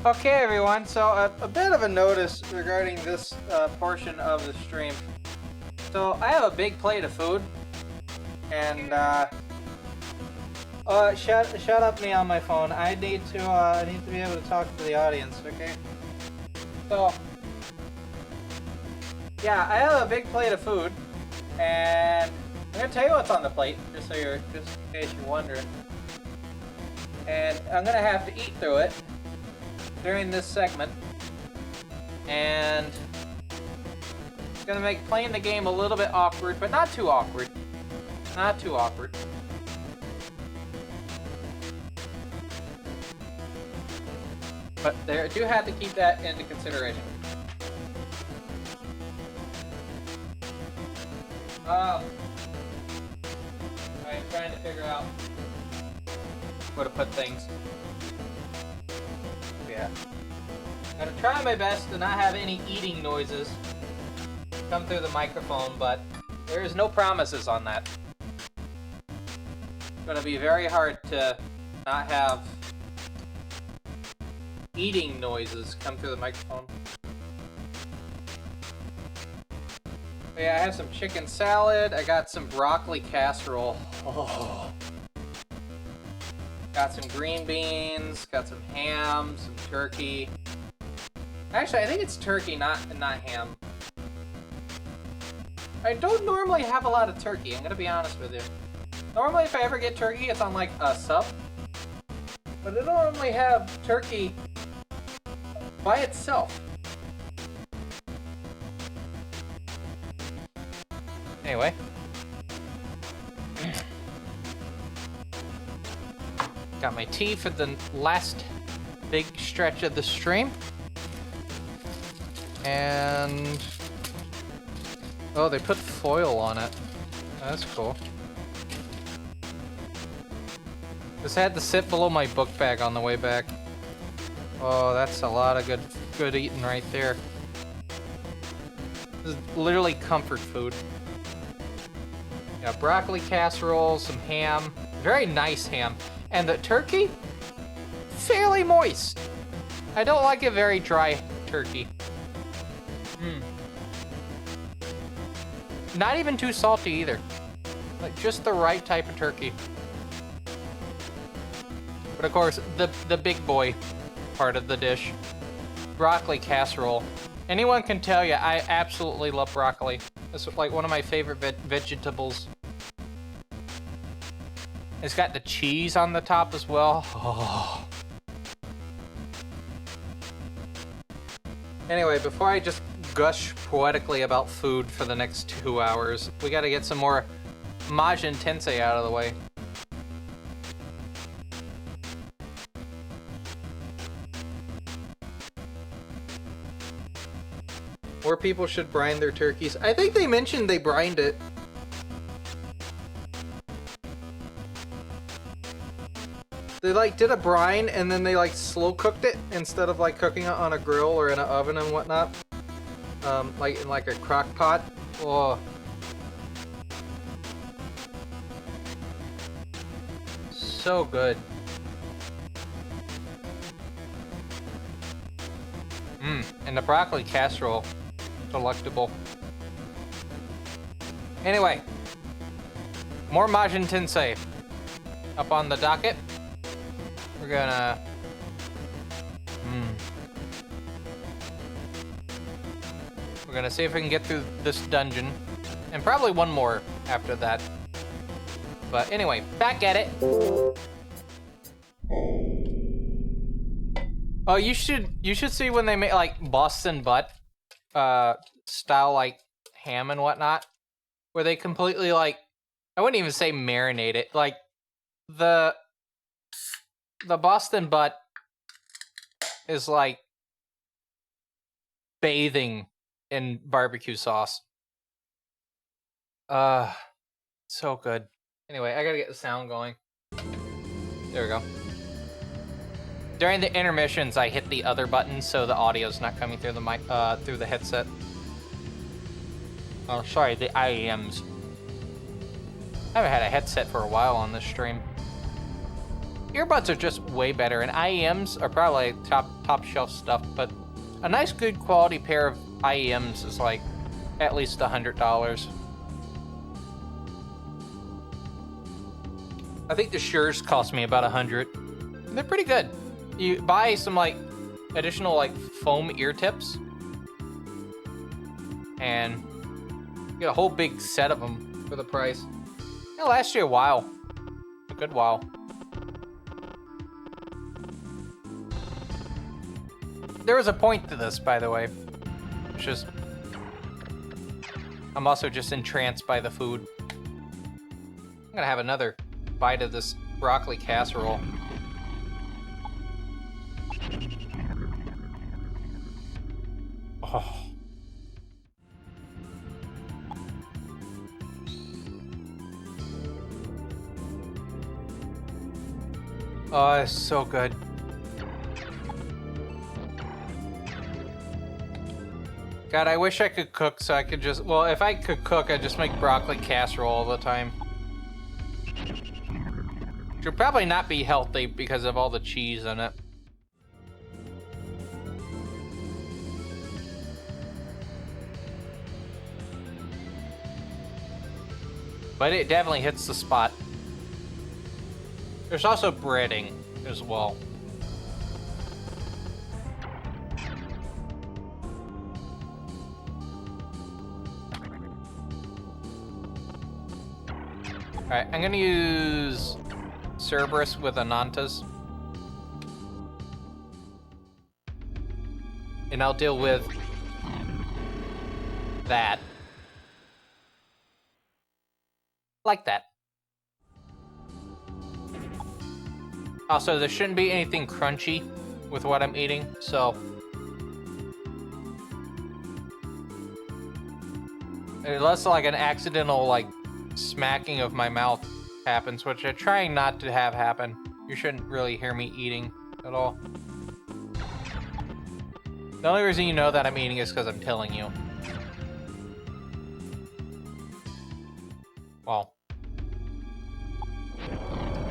Okay, everyone, so a bit of a notice regarding this portion of the stream. So I have a big plate of food, and shut up me on my phone. I need to be able to talk to the audience, okay? So yeah, I have a big plate of food, and I'm gonna tell you what's on the plate, just in case you're wondering. And I'm gonna have to eat through it during this segment, and it's gonna make playing the game a little bit awkward, but not too awkward. Not too awkward. But I do have to keep that into consideration. I'm trying to figure out where to put things. Yeah. Gotta try my best to not have any eating noises come through the microphone, but there is no promises on that. It's gonna be very hard to not have eating noises come through the microphone. But yeah, I have some chicken salad. I got some broccoli casserole. Oh. Got some green beans, got some ham, some turkey. Actually, I think it's turkey, not ham. I don't normally have a lot of turkey, I'm gonna be honest with you. Normally, if I ever get turkey, it's on like a sub. But I don't normally have turkey by itself. Anyway. Got my tea for the last big stretch of the stream. And oh, they put foil on it. That's cool. This had to sit below my book bag on the way back. Oh, that's a lot of good eating right there. This is literally comfort food. Got broccoli casserole, some ham, very nice ham. And the turkey, fairly moist. I don't like a very dry turkey. Not even too salty either. Like just the right type of turkey. But of course, the big boy part of the dish, broccoli casserole. Anyone can tell you, I absolutely love broccoli. It's like one of my favorite vegetables. It's got the cheese on the top as well. Oh. Anyway, before I just gush poetically about food for the next 2 hours, we gotta get some more majin tensei out of the way. More people should brine their turkeys. I think they mentioned they brined it. They like did a brine and then they like slow cooked it instead of like cooking it on a grill or in an oven and whatnot. Like in like a crock pot. Oh. So good. And the broccoli casserole. Delectable. Anyway. More majin tensei. Up on the docket. We're gonna... We're gonna see if we can get through this dungeon. And probably one more after that. But anyway, back at it. Oh, you should see when they make like Boston butt style like ham and whatnot. Where they completely like, I wouldn't even say marinate it. Like the Boston butt is like bathing in barbecue sauce. So good. Anyway, I gotta get the sound going. There we go. During the intermissions, I hit the other button so the audio's not coming through the mic, through the headset. Oh, sorry, the IEMs. I haven't had a headset for a while on this stream. earbuds are just way better, and IEMs are probably top shelf stuff, but a nice good quality pair of IEMs is like at least $100. I think the Sures cost me about $100. They're pretty good. You buy some like additional like foam ear tips, and you get a whole big set of them for the price. It'll last you a while, a good while. There was a point to this, by the way. It's just, I'm also just entranced by the food. I'm gonna have another bite of this broccoli casserole. Oh. Oh, it's so good. God, I wish I could cook so I could just... Well, if I could cook, I'd just make broccoli casserole all the time. Should probably not be healthy because of all the cheese in it. But it definitely hits the spot. There's also breading as well. Alright, I'm gonna use Cerberus with Anantas. And I'll deal with that. Like that. Also, there shouldn't be anything crunchy with what I'm eating, so... Unless like an accidental like smacking of my mouth happens, which I'm trying not to have happen. You shouldn't really hear me eating at all. The only reason you know that I'm eating is because I'm telling you. Well,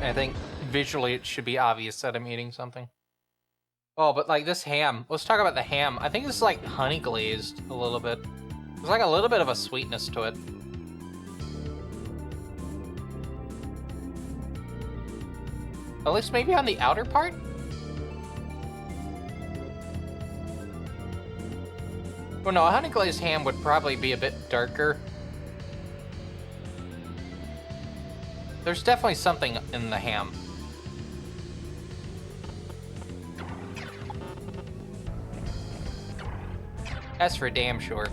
I think visually it should be obvious that I'm eating something. Oh, but like this ham. Let's talk about the ham. I think it's like honey glazed a little bit. There's like a little bit of a sweetness to it. At least maybe on the outer part? Well, no, a honey glazed ham would probably be a bit darker. There's definitely something in the ham. That's for damn sure.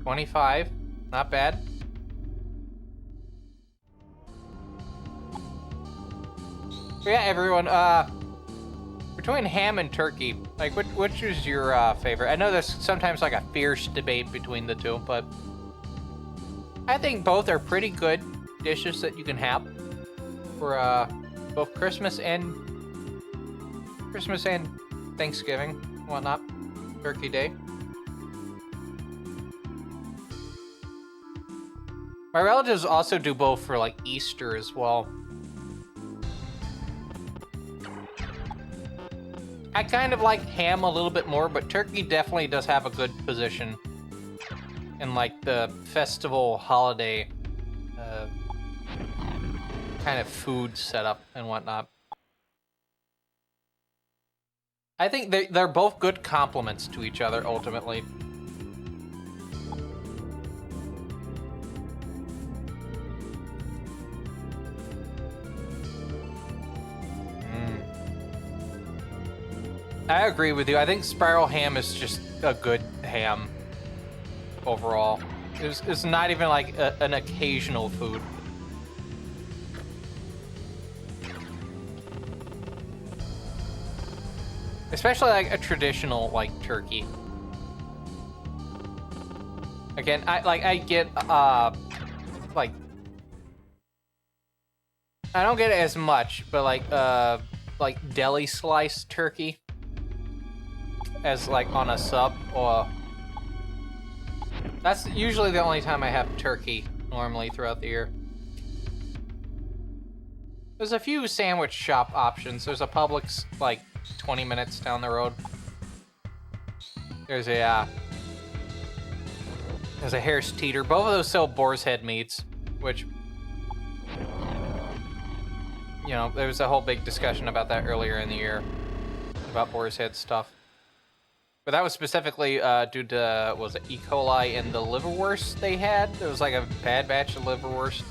$25, not bad. So yeah, everyone, between ham and turkey, like, which is your favorite? I know there's sometimes like a fierce debate between the two, but I think both are pretty good dishes that you can have for both Christmas and Thanksgiving, whatnot, Turkey Day. My relatives also do both for like Easter as well. I kind of like ham a little bit more, but turkey definitely does have a good position in like the festival holiday kind of food setup and whatnot. I think they're both good complements to each other ultimately. I agree with you. I think spiral ham is just a good ham overall. It's not even like an occasional food. Especially like a traditional like turkey. Again, I get like I don't get it as much, but like deli sliced turkey as like on a sub or That's usually the only time I have turkey, normally, throughout the year. There's a few sandwich shop options. There's a Publix, like, 20 minutes down the road. There's a Harris Teeter. Both of those sell boar's head meats, which, you know, there was a whole big discussion about that earlier in the year, about boar's head stuff. But that was specifically due to, was it E. coli and the liverwurst they had? There was like a bad batch of liverwurst.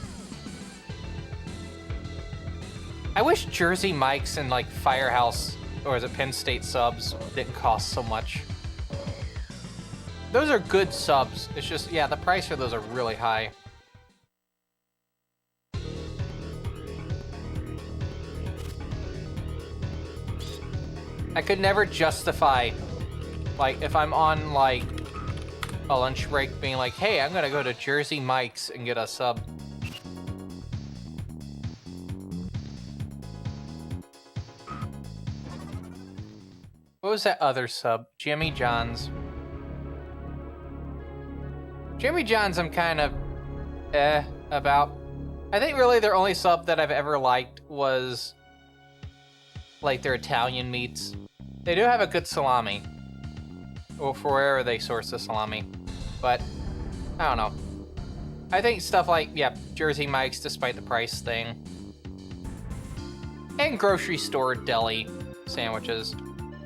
I wish Jersey Mike's and like Firehouse, or is it Penn State subs, didn't cost so much. Those are good subs. It's just, yeah, the price for those are really high. I could never justify, like, if I'm on, like, a lunch break being like, hey, I'm gonna go to Jersey Mike's and get a sub. What was that other sub? Jimmy John's. Jimmy John's I'm kind of about. I think really their only sub that I've ever liked was like their Italian meats. They do have a good salami. Or for wherever they source the salami. But I don't know. I think stuff like, yeah, Jersey Mike's despite the price thing. And grocery store deli sandwiches.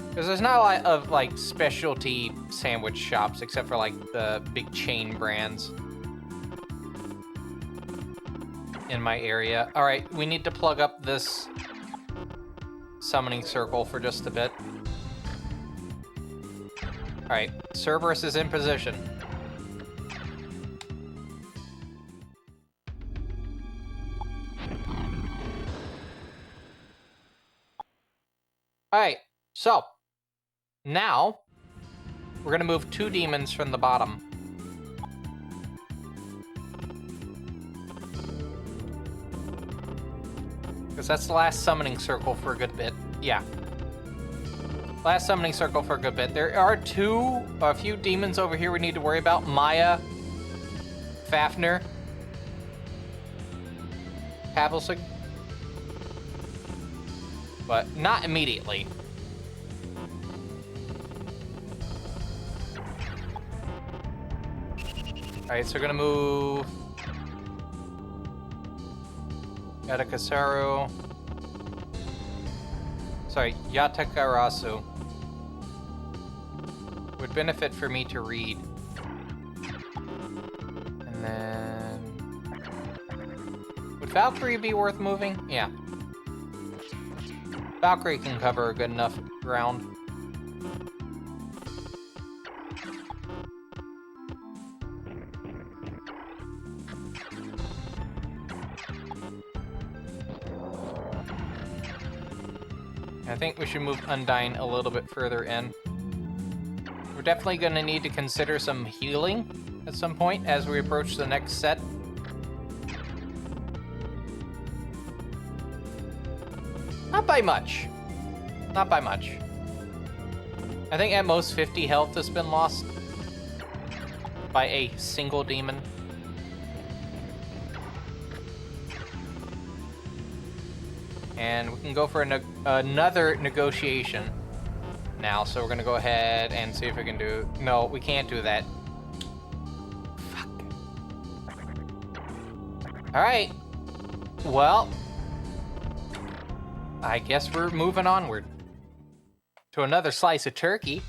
Because there's not a lot of, like, specialty sandwich shops, except for, like, the big chain brands in my area. All right, we need to plug up this summoning circle for just a bit. All right, Cerberus is in position. All right, so now we're gonna move 2 demons from the bottom. Because that's the last summoning circle for a good bit. Yeah. Last summoning circle for a good bit. There are a few demons over here we need to worry about. Maya, Fafnir, Havelsig. But not immediately. Alright, so we're gonna move Yatakasaru. Sorry, Yatakarasu. Would benefit for me to read. And then... would Valkyrie be worth moving? Yeah. Valkyrie can cover a good enough ground. I think we should move Undyne a little bit further in. We're definitely going to need to consider some healing at some point as we approach the next set. Not by much. Not by much. I think at most 50 health has been lost by a single demon. And we can go for another negotiation now. So we're going to go ahead and see if we can do... No, we can't do that. Fuck. Alright. Well, I guess we're moving onward to another slice of turkey.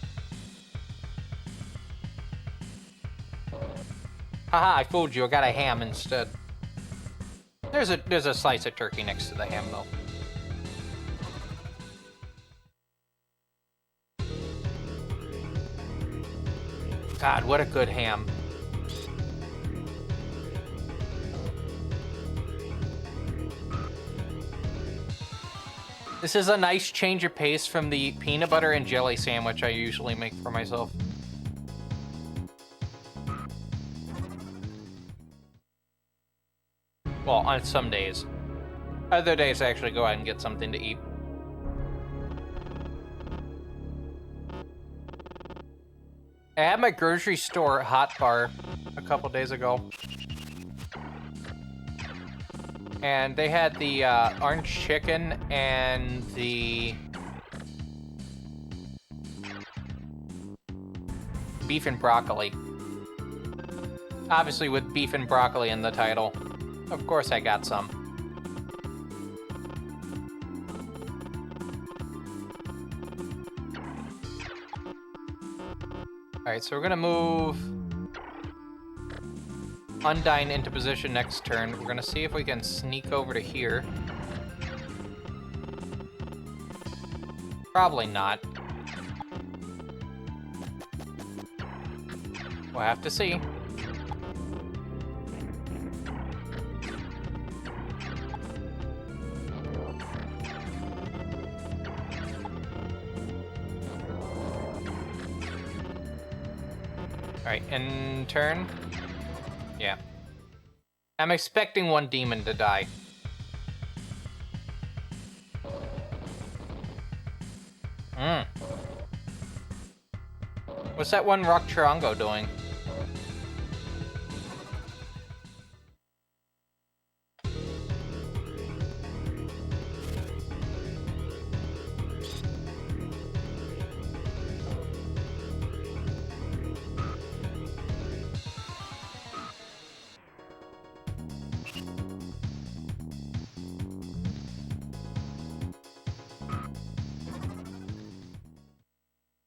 Haha, I fooled you. I got a ham instead. There's a slice of turkey next to the ham, though. God, what a good ham. This is a nice change of pace from the peanut butter and jelly sandwich I usually make for myself. Well, on some days. Other days I actually go out and get something to eat. I have my grocery store hot bar a couple days ago. And they had the orange chicken and the beef and broccoli. Obviously with beef and broccoli in the title. Of course I got some. Alright, so we're gonna move Undyne into position next turn. We're gonna see if we can sneak over to here. Probably not. We'll have to see. Alright, in turn. Yeah. I'm expecting one demon to die. What's that one Rock Chirango doing?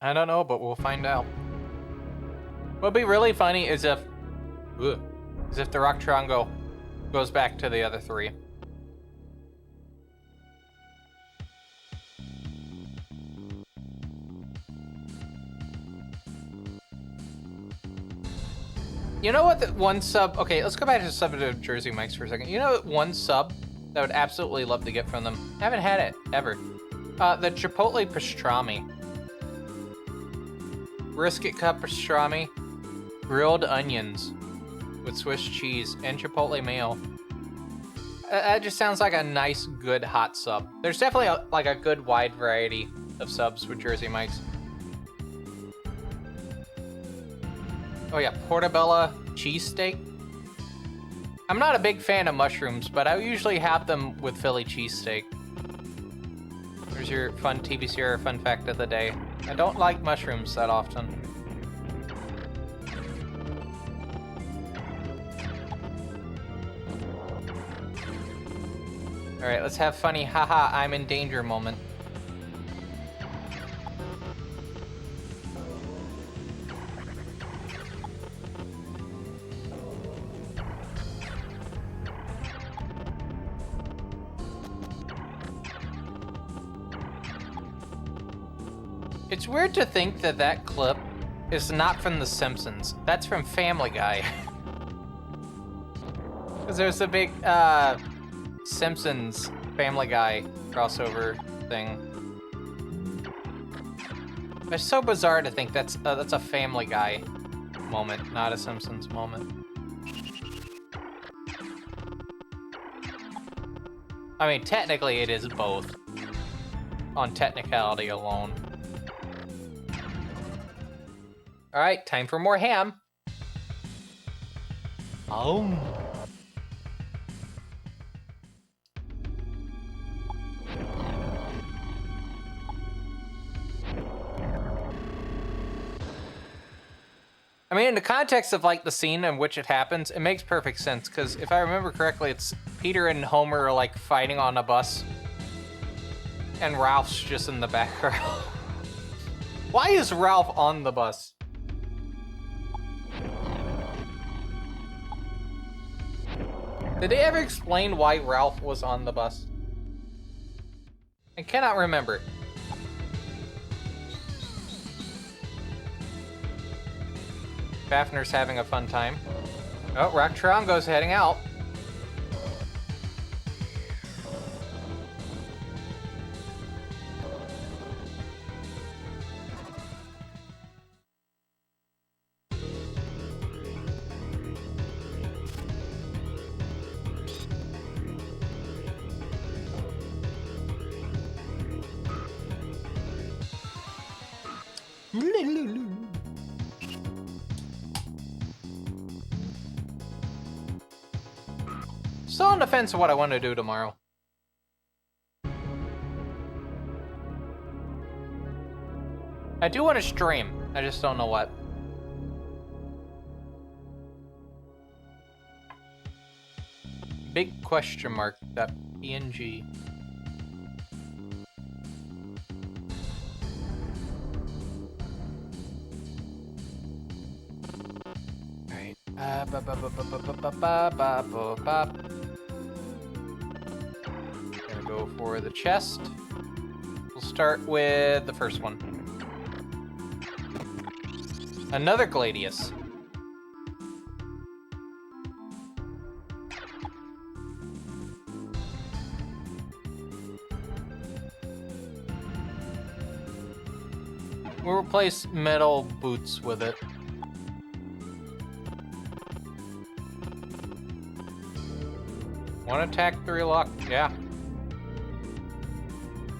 I don't know, but we'll find out. What'd be really funny is if the Rock Chirango goes back to the other three. You know what? The one sub. Okay, let's go back to the sub to Jersey Mike's for a second. You know what? One sub that I would absolutely love to get from them. I haven't had it ever. The Chipotle pastrami. Brisket cut pastrami, grilled onions with Swiss cheese, and Chipotle mayo. That just sounds like a nice, good hot sub. There's definitely a good wide variety of subs with Jersey Mike's. Oh yeah, portobello cheesesteak. I'm not a big fan of mushrooms, but I usually have them with Philly cheesesteak. There's your fun TBCR fun fact of the day. I don't like mushrooms that often. Alright, let's have funny haha I'm in danger moment. It's weird to think that that clip is not from The Simpsons. That's from Family Guy. Because there's a big Simpsons Family Guy crossover thing. It's so bizarre to think that's a Family Guy moment, not a Simpsons moment. I mean, technically it is both, on technicality alone. All right, time for more ham. Oh. I mean, in the context of like the scene in which it happens, it makes perfect sense, because if I remember correctly, it's Peter and Homer are like fighting on a bus, and Ralph's just in the background. Why is Ralph on the bus? Did they ever explain why Ralph was on the bus? I cannot remember. Fafner's having a fun time. Oh, Rock Chirango's heading out. Still on the fence of what I want to do tomorrow. I do want to stream. I just don't know what. Big question mark. That PNG. Alright. Gonna go for the chest. We'll start with the first one. Another Gladius. We'll replace metal boots with it. One attack, 3 luck. Yeah.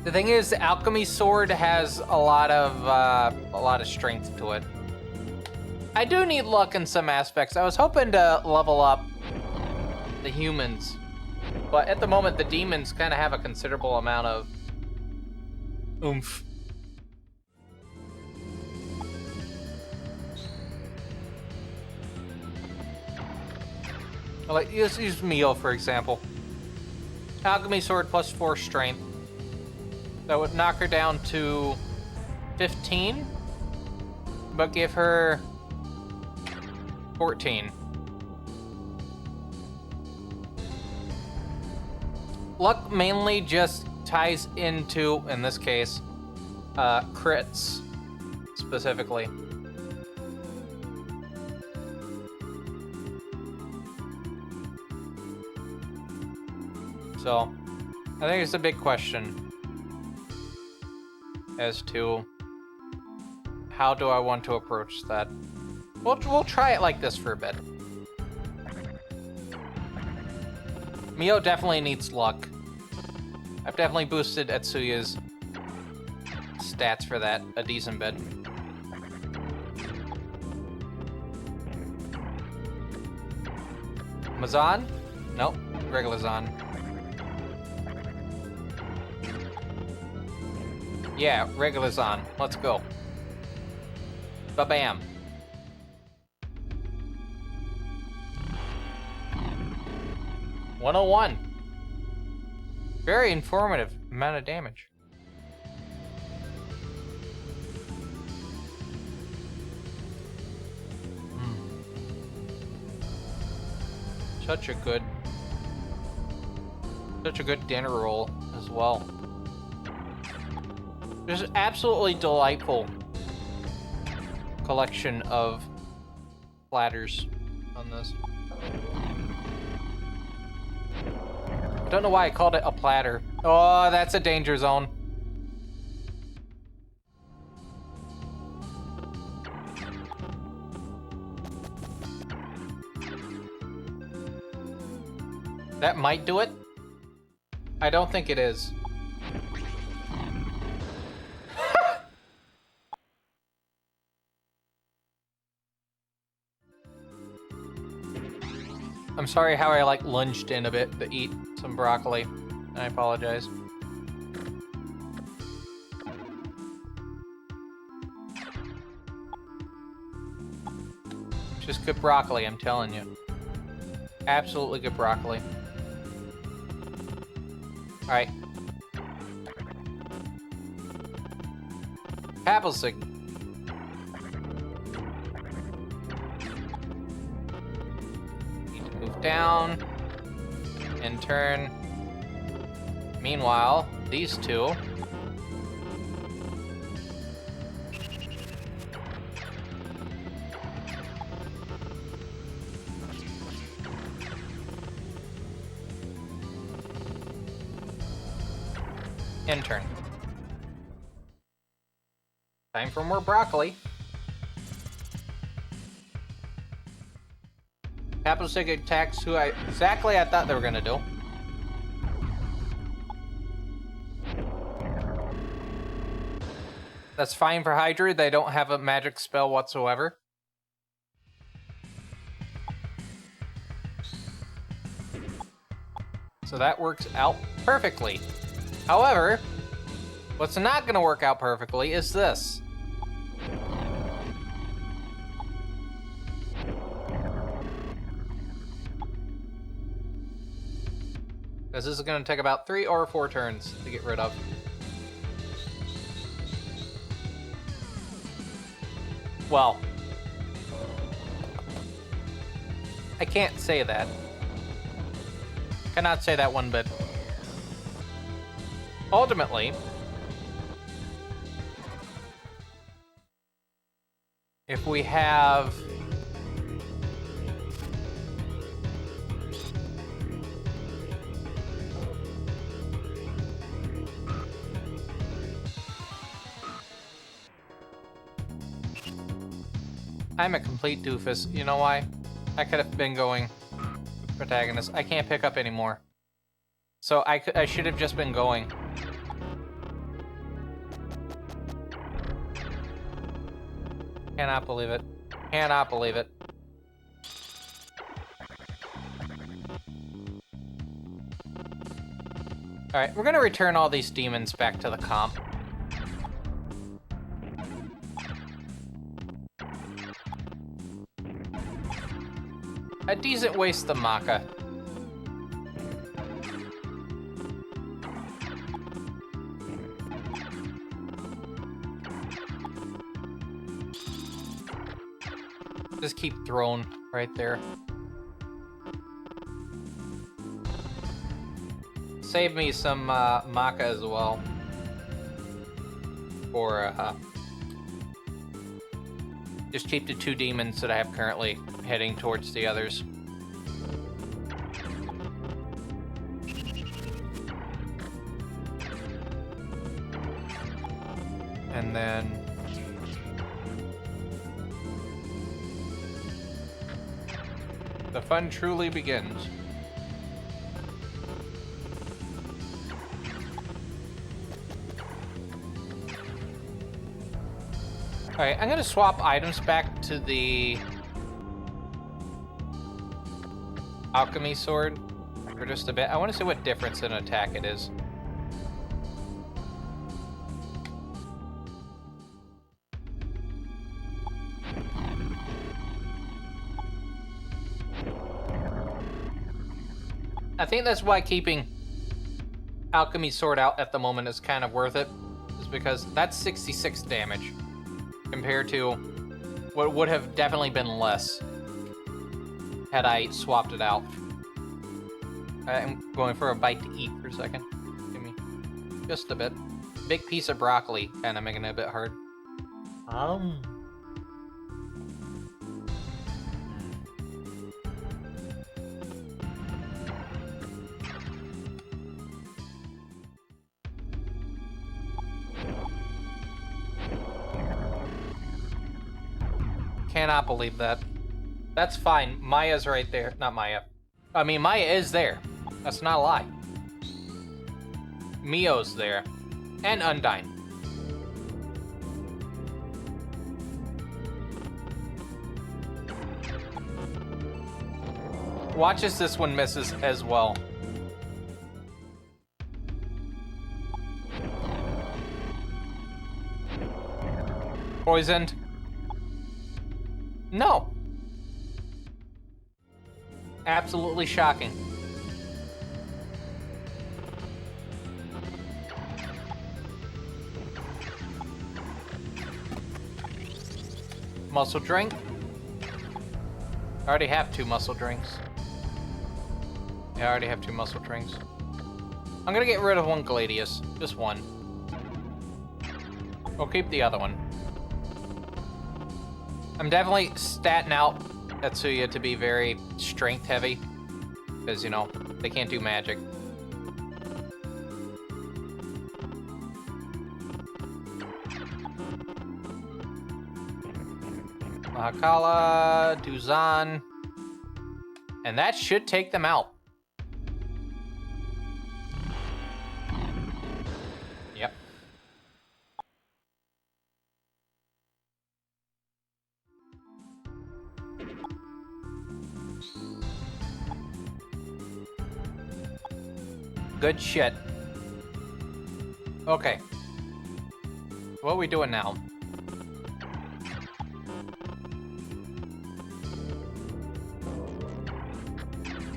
The thing is, the alchemy sword has a lot of strength to it. I do need luck in some aspects. I was hoping to level up the humans, but at the moment, the demons kind of have a considerable amount of oomph. Like, use Mio, for example. Alchemy sword plus 4 strength. That would knock her down to 15, but give her 14. Luck mainly just ties into, in this case, crits, specifically. So, I think it's a big question as to how do I want to approach that. We'll try it like this for a bit. Mio definitely needs luck. I've definitely boosted Etsuya's stats for that a decent bit. Mazan? Nope, regular Zan. Yeah, regular Zan. Let's go. Ba-bam. $101. Very informative amount of damage. Such a good dinner roll as well. There's an absolutely delightful collection of platters on this. I don't know why I called it a platter. Oh, that's a danger zone. That might do it. I don't think it is. I'm sorry how I like lunged in a bit to eat some broccoli. I apologize. Just good broccoli, I'm telling you. Absolutely good broccoli. Alright. Appelsig. Need to move down and turn. Meanwhile, these two intern. Time for more broccoli. Appelsig attacks who I thought they were gonna do. That's fine for Hydra. They don't have a magic spell whatsoever. So that works out perfectly. However, what's not going to work out perfectly is this. Because this is going to take about 3 or 4 turns to get rid of. Well, I can't say that. Cannot say that one bit. Ultimately, if we have I'm a complete doofus. You know why? I could have been going protagonist. I can't pick up anymore. So I should have just been going. Cannot believe it. Cannot believe it. Alright, we're gonna return all these demons back to the comp. A decent waste of Maka. Just keep throwing right there. Save me some Maka as well. Or just keep the 2 demons that I have currently heading towards the others. And then the fun truly begins. Alright, I'm gonna swap items back to the alchemy sword for just a bit. I want to see what difference in attack it is. I think that's why keeping alchemy sword out at the moment is kind of worth it, is because that's 66 damage compared to what would have definitely been less had I swapped it out. I'm going for a bite to eat for a second. Give me just a bit. Big piece of broccoli, kind of making it a bit hard. Cannot believe that. That's fine. Maya's right there. Not Maya. I mean, Maya is there. That's not a lie. Mio's there. And Undyne. Watch as this one misses as well. Poisoned. No. Absolutely shocking. Muscle drink. I already have 2 muscle drinks. Yeah, I already have 2 muscle drinks. I'm gonna get rid of 1 Gladius. Just 1. We'll keep the other one. I'm definitely statting out Tetsuya to be very strength heavy. Because, you know, they can't do magic. Mahakala, Duzan. And that should take them out. Yep. Good shit. Okay. What are we doing now?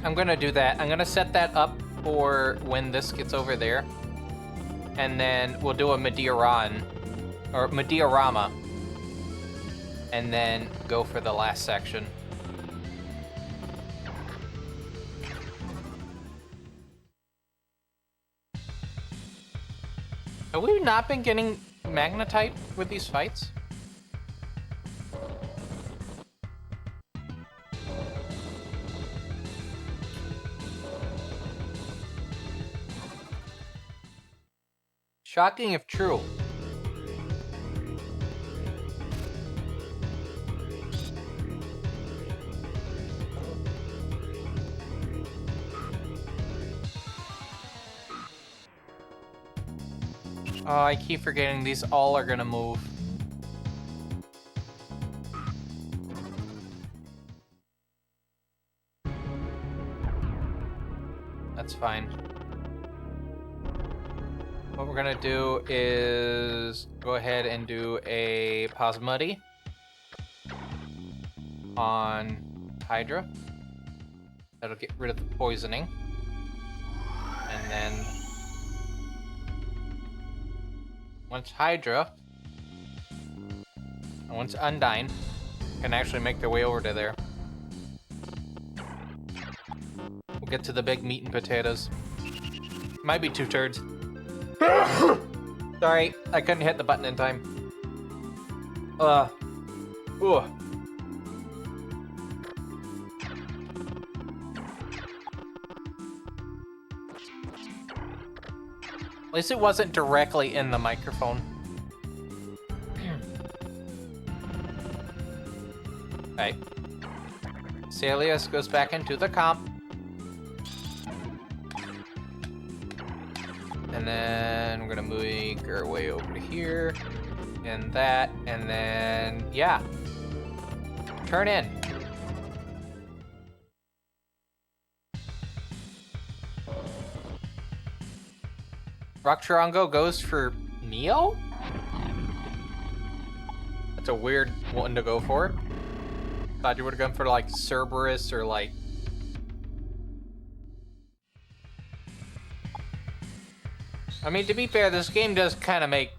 I'm gonna do that. I'm gonna set that up for when this gets over there. And then we'll do a Medioran. Or Mediorama. And then go for the last section. Have we not been getting magnetite with these fights? Shocking if true. Oh, I keep forgetting these all are gonna move. That's fine. What we're gonna do is go ahead and do a Plasmody on Hydra. That'll get rid of the poisoning. And then once Hydra and once Undyne can actually make their way over to there, we'll get to the big meat and potatoes. Might be 2 turds. Sorry, I couldn't hit the button in time. Ooh. At least it wasn't directly in the microphone. Okay. Celius goes back into the comp. And then we're gonna move our way over to here. And that, and then, yeah. Turn in. Rockcharango goes for Neo? That's a weird one to go for. Thought you would have gone for like Cerberus or like... I mean, to be fair, this game does kind of make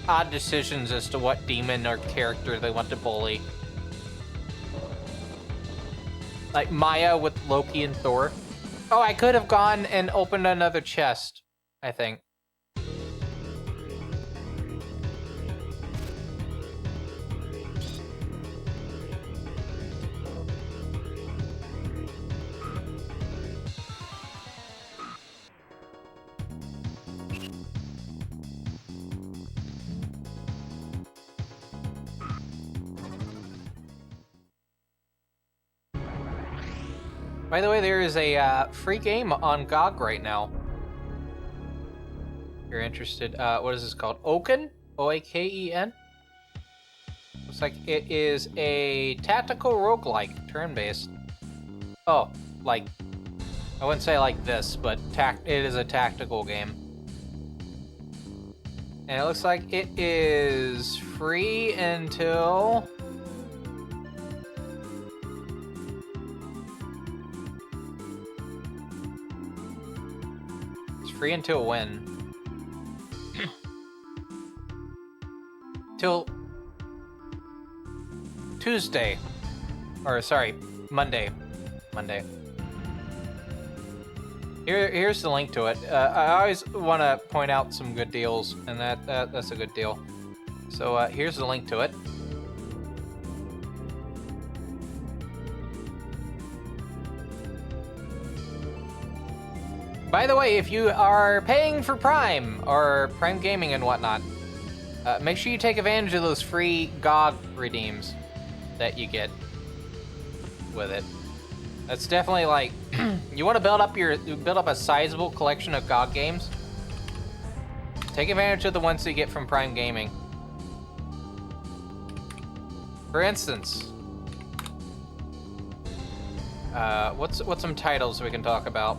odd decisions as to what demon or character they want to bully. Like Maya with Loki and Thor. Oh, I could have gone and opened another chest, I think. By the way, there is a free game on GOG right now. If you're interested. What is this called? Oaken? O-A-K-E-N? Looks like it is a tactical roguelike, turn-based. Oh, like, I wouldn't say like this, but it is a tactical game. And it looks like it is free until... Free until when? Till Tuesday. Or sorry, Monday. Here's the link to it. I always want to point out some good deals, and that's a good deal. So here's the link to it. By the way, if you are paying for Prime or Prime Gaming and whatnot, make sure you take advantage of those free GOG redeems that you get with it. That's definitely like, you want to build up a sizable collection of GOG games. Take advantage of the ones you get from Prime Gaming. For instance, what's some titles we can talk about?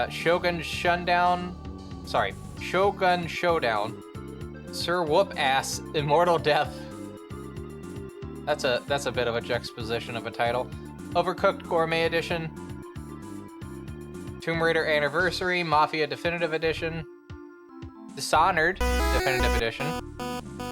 Shogun Shundown. Sorry, Shogun Showdown. Sir Whoop Ass Immortal Death. That's a bit of a juxtaposition of a title. Overcooked Gourmet Edition. Tomb Raider Anniversary, Mafia Definitive Edition. Dishonored Definitive Edition.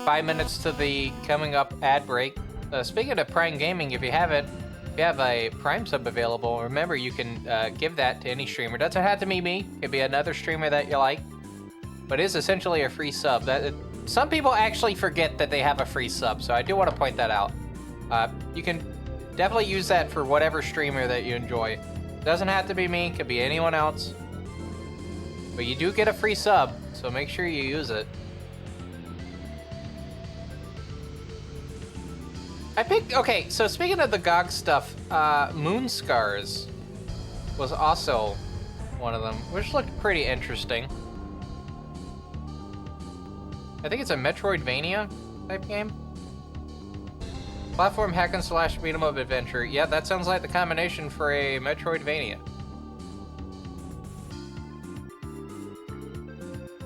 5 minutes to the coming up ad break. Speaking of Prime Gaming, if you have a Prime sub available, remember you can give that to any streamer. Doesn't have to be me. It could be another streamer that you like. But it is essentially a free sub. Some people actually forget that they have a free sub, so I do want to point that out. You can definitely use that for whatever streamer that you enjoy. Doesn't have to be me. It could be anyone else. But you do get a free sub, so make sure you use it. Okay, so speaking of the GOG stuff, Moon Scars was also one of them, which looked pretty interesting. I think it's a Metroidvania type game. Platform hack and slash beat 'em up adventure. Yeah, that sounds like the combination for a Metroidvania.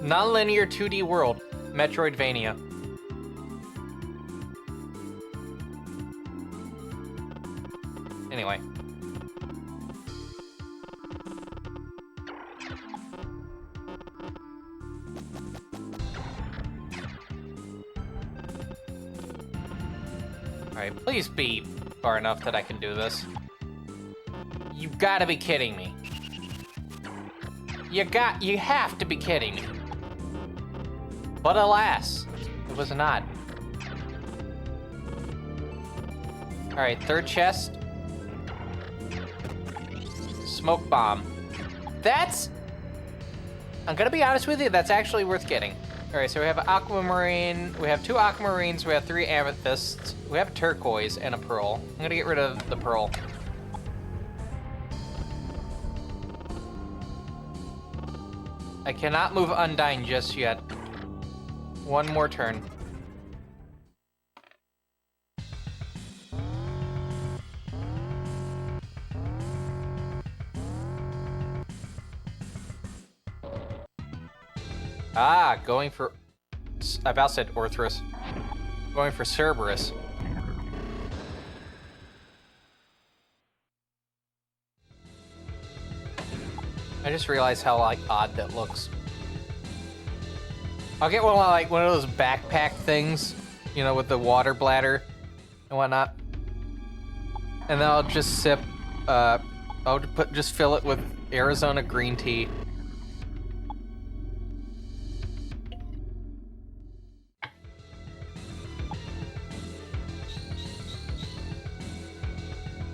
Non-linear 2D world, Metroidvania. Anyway. Alright, please be far enough that I can do this. You've gotta be kidding me. You have to be kidding me. But alas, it was not. Alright, third chest. Smoke bomb. I'm gonna be honest with you, that's actually worth getting. Alright, so we have aquamarine, we have 2 aquamarines, we have 3 amethysts, we have a turquoise and a pearl. I'm gonna get rid of the pearl. I cannot move Undyne just yet. One more turn. Ah, going for... I about said Orthrus. Going for Cerberus. I just realized how, like, odd that looks. I'll get one of those backpack things, you know, with the water bladder and whatnot. And then I'll just sip, just fill it with Arizona green tea.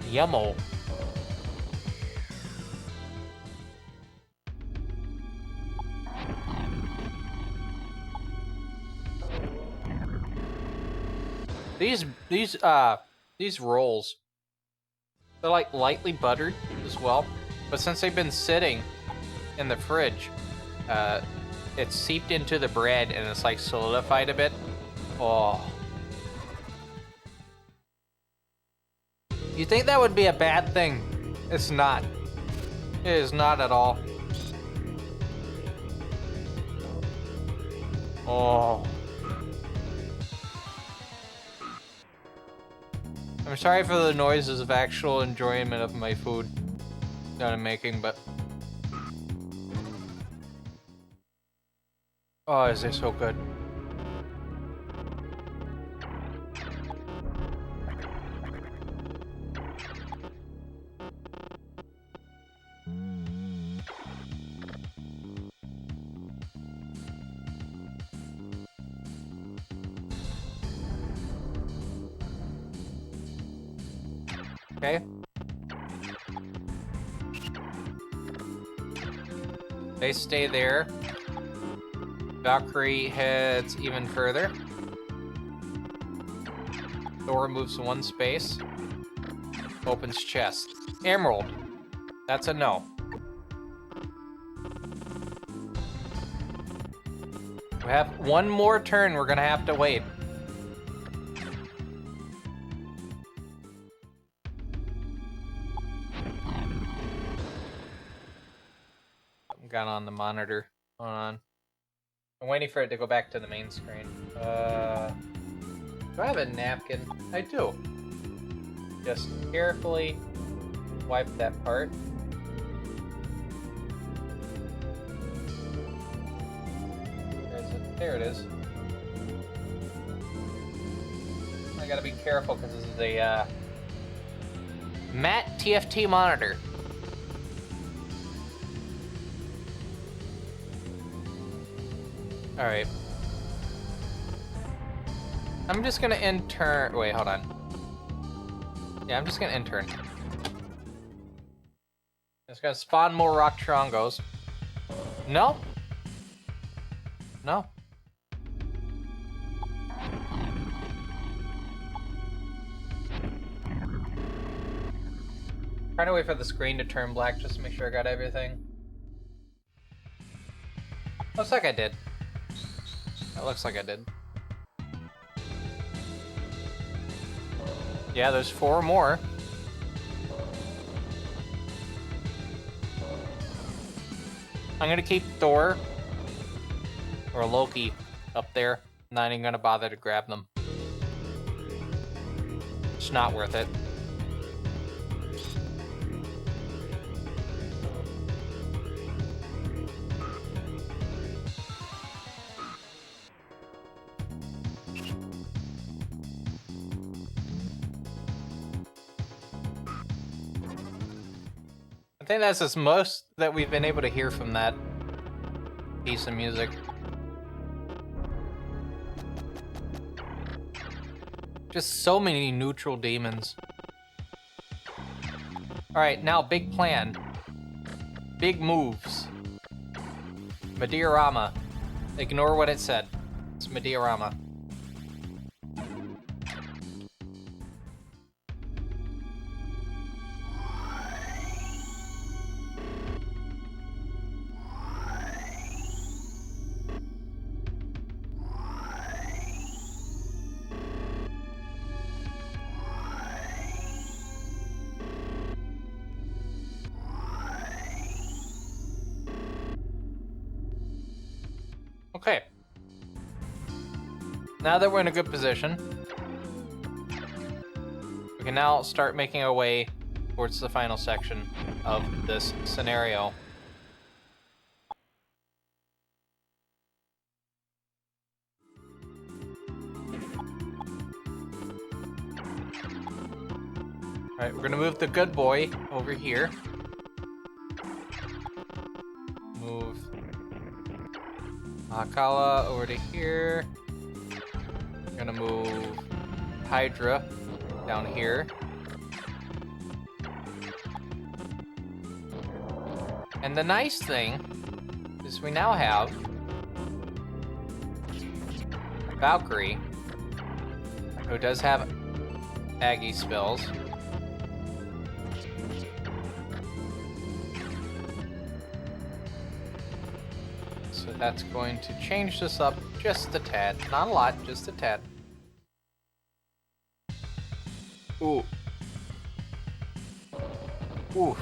Yummo. These rolls, they're like lightly buttered as well, but since they've been sitting in the fridge, it's seeped into the bread and it's like solidified a bit. Oh. You think that would be a bad thing? It's not. It is not at all. Oh. I'm sorry for the noises of actual enjoyment of my food that I'm making, but... Oh, is this so good? Okay. They stay there. Valkyrie heads even further. Thor moves one space. Opens chest. Emerald. That's a no. We have one more turn. We're gonna have to wait. got on the monitor. Hold on. I'm waiting for it to go back to the main screen. Do I have a napkin? I do. Just carefully wipe that part. Where is it? There it is. I gotta be careful because this is a matte TFT monitor. Alright. I'm just gonna intern. Wait, hold on. Yeah, I'm just gonna intern. It's gonna spawn more rock trongos. No? No. Trying to wait for the screen to turn black just to make sure I got everything. Looks like I did. It looks like I did. Yeah, there's 4 more. I'm gonna keep Thor or Loki up there. Not even gonna bother to grab them. It's not worth it. I think that's as most that we've been able to hear from that piece of music. Just so many neutral demons. Alright, now big plan. Big moves. Mediorama. Ignore what it said. It's Mediorama. Okay. Now that we're in a good position, we can now start making our way towards the final section of this scenario. Alright, we're gonna move the good boy over here. Move Hakala over to here. We're gonna move Hydra down here. And the nice thing is we now have Valkyrie, who does have Aggie spells. So that's going to change this up just a tad. Not a lot, just a tad. Ooh. Ooh.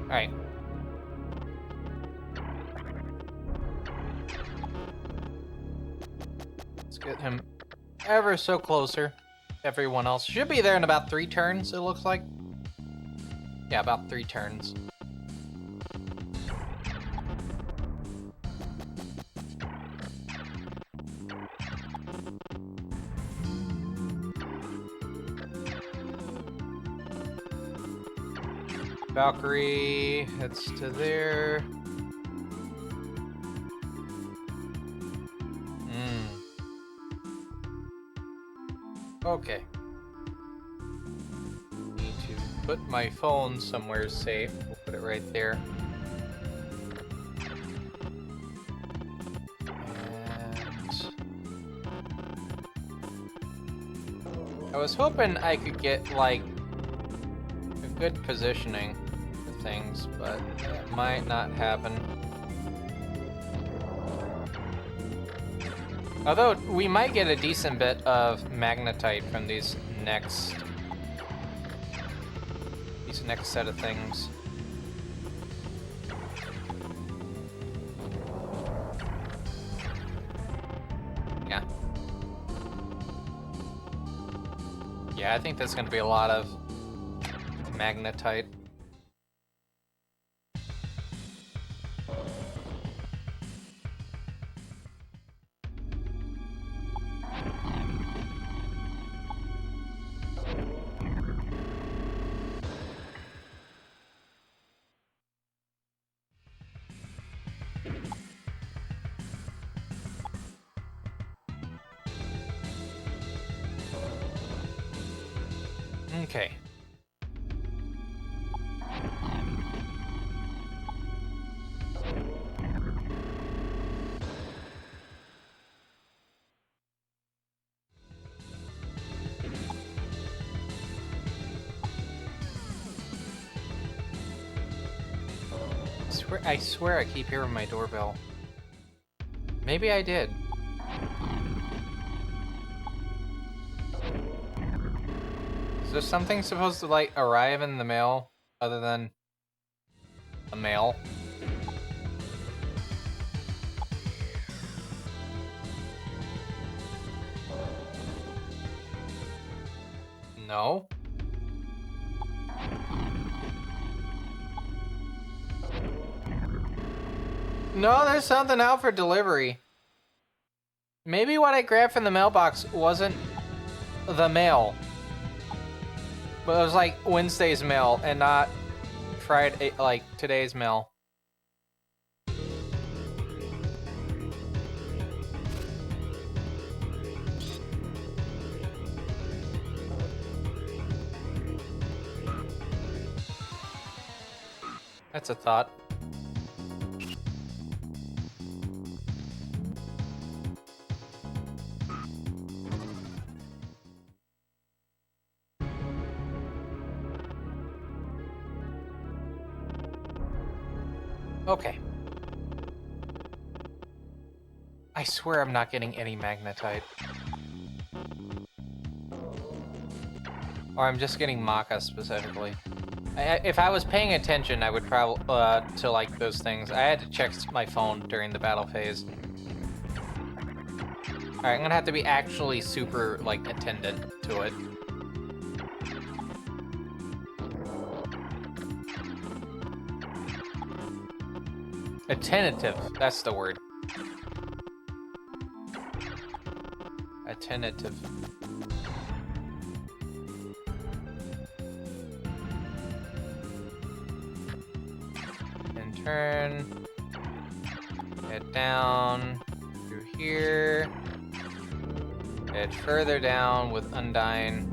Alright. Let's get him ever so closer. Everyone else should be there in about 3 turns, it looks like. Yeah, about 3 turns. Valkyrie heads to there. Okay. put my phone somewhere safe. We'll put it right there. And I was hoping I could get like a good positioning for things, but it might not happen. Although we might get a decent bit of magnetite from these next set of things. Yeah. Yeah, I think there's gonna be a lot of magnetite. Okay. I swear I keep hearing my doorbell. Maybe I did. Is there something supposed to, like, arrive in the mail other than a mail? No? No, there's something out for delivery. Maybe what I grabbed from the mailbox wasn't the mail. But it was like Wednesday's mail and not Friday, like today's mail. That's a thought. Okay. I swear I'm not getting any magnetite. Or I'm just getting Maka specifically. If I was paying attention, I would travel to like those things. I had to check my phone during the battle phase. Alright, I'm gonna have to be actually super, like, attendant to it. Attentive, that's the word. Attentive. And turn. Head down through here. Head further down with Undyne.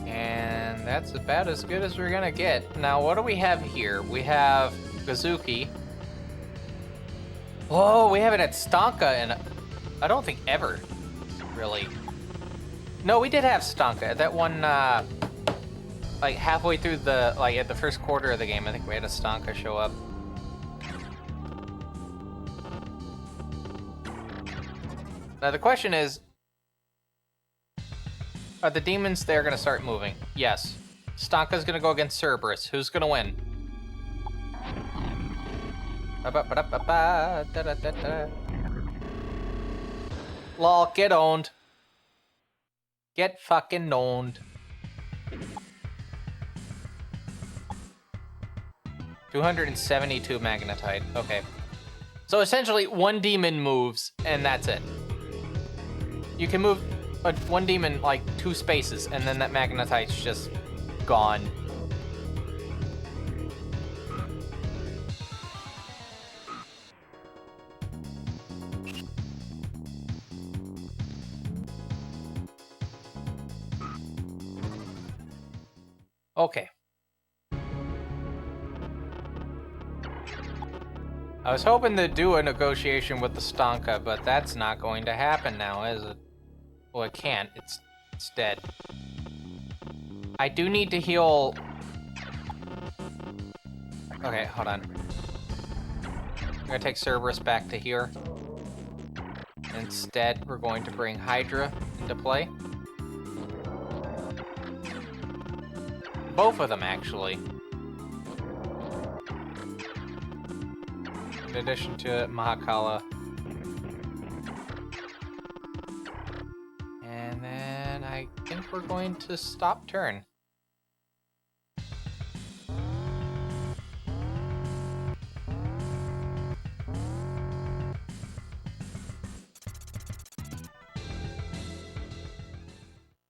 And that's about as good as we're gonna get. Now, what do we have here? We have Gazuki. Oh, we haven't had Stanka in, I don't think ever, really. No, we did have Stanka. That one, like halfway through the, like at the first quarter of the game, I think we had a Stanka show up. Now the question is, are the demons there gonna start moving? Yes. Stanka's gonna go against Cerberus. Who's gonna win? Lol, get owned. Get fucking owned. 272 magnetite. Okay. So essentially, one demon moves, and that's it. You can move one demon like 2 spaces, and then that magnetite's just gone. Okay. I was hoping to do a negotiation with the Stanka, but that's not going to happen now, is it? Well, it can't. It's dead. I do need to heal... Okay, hold on. I'm gonna take Cerberus back to here. Instead, we're going to bring Hydra into play. Both of them, actually. In addition to Mahakala. And then I think we're going to stop turn.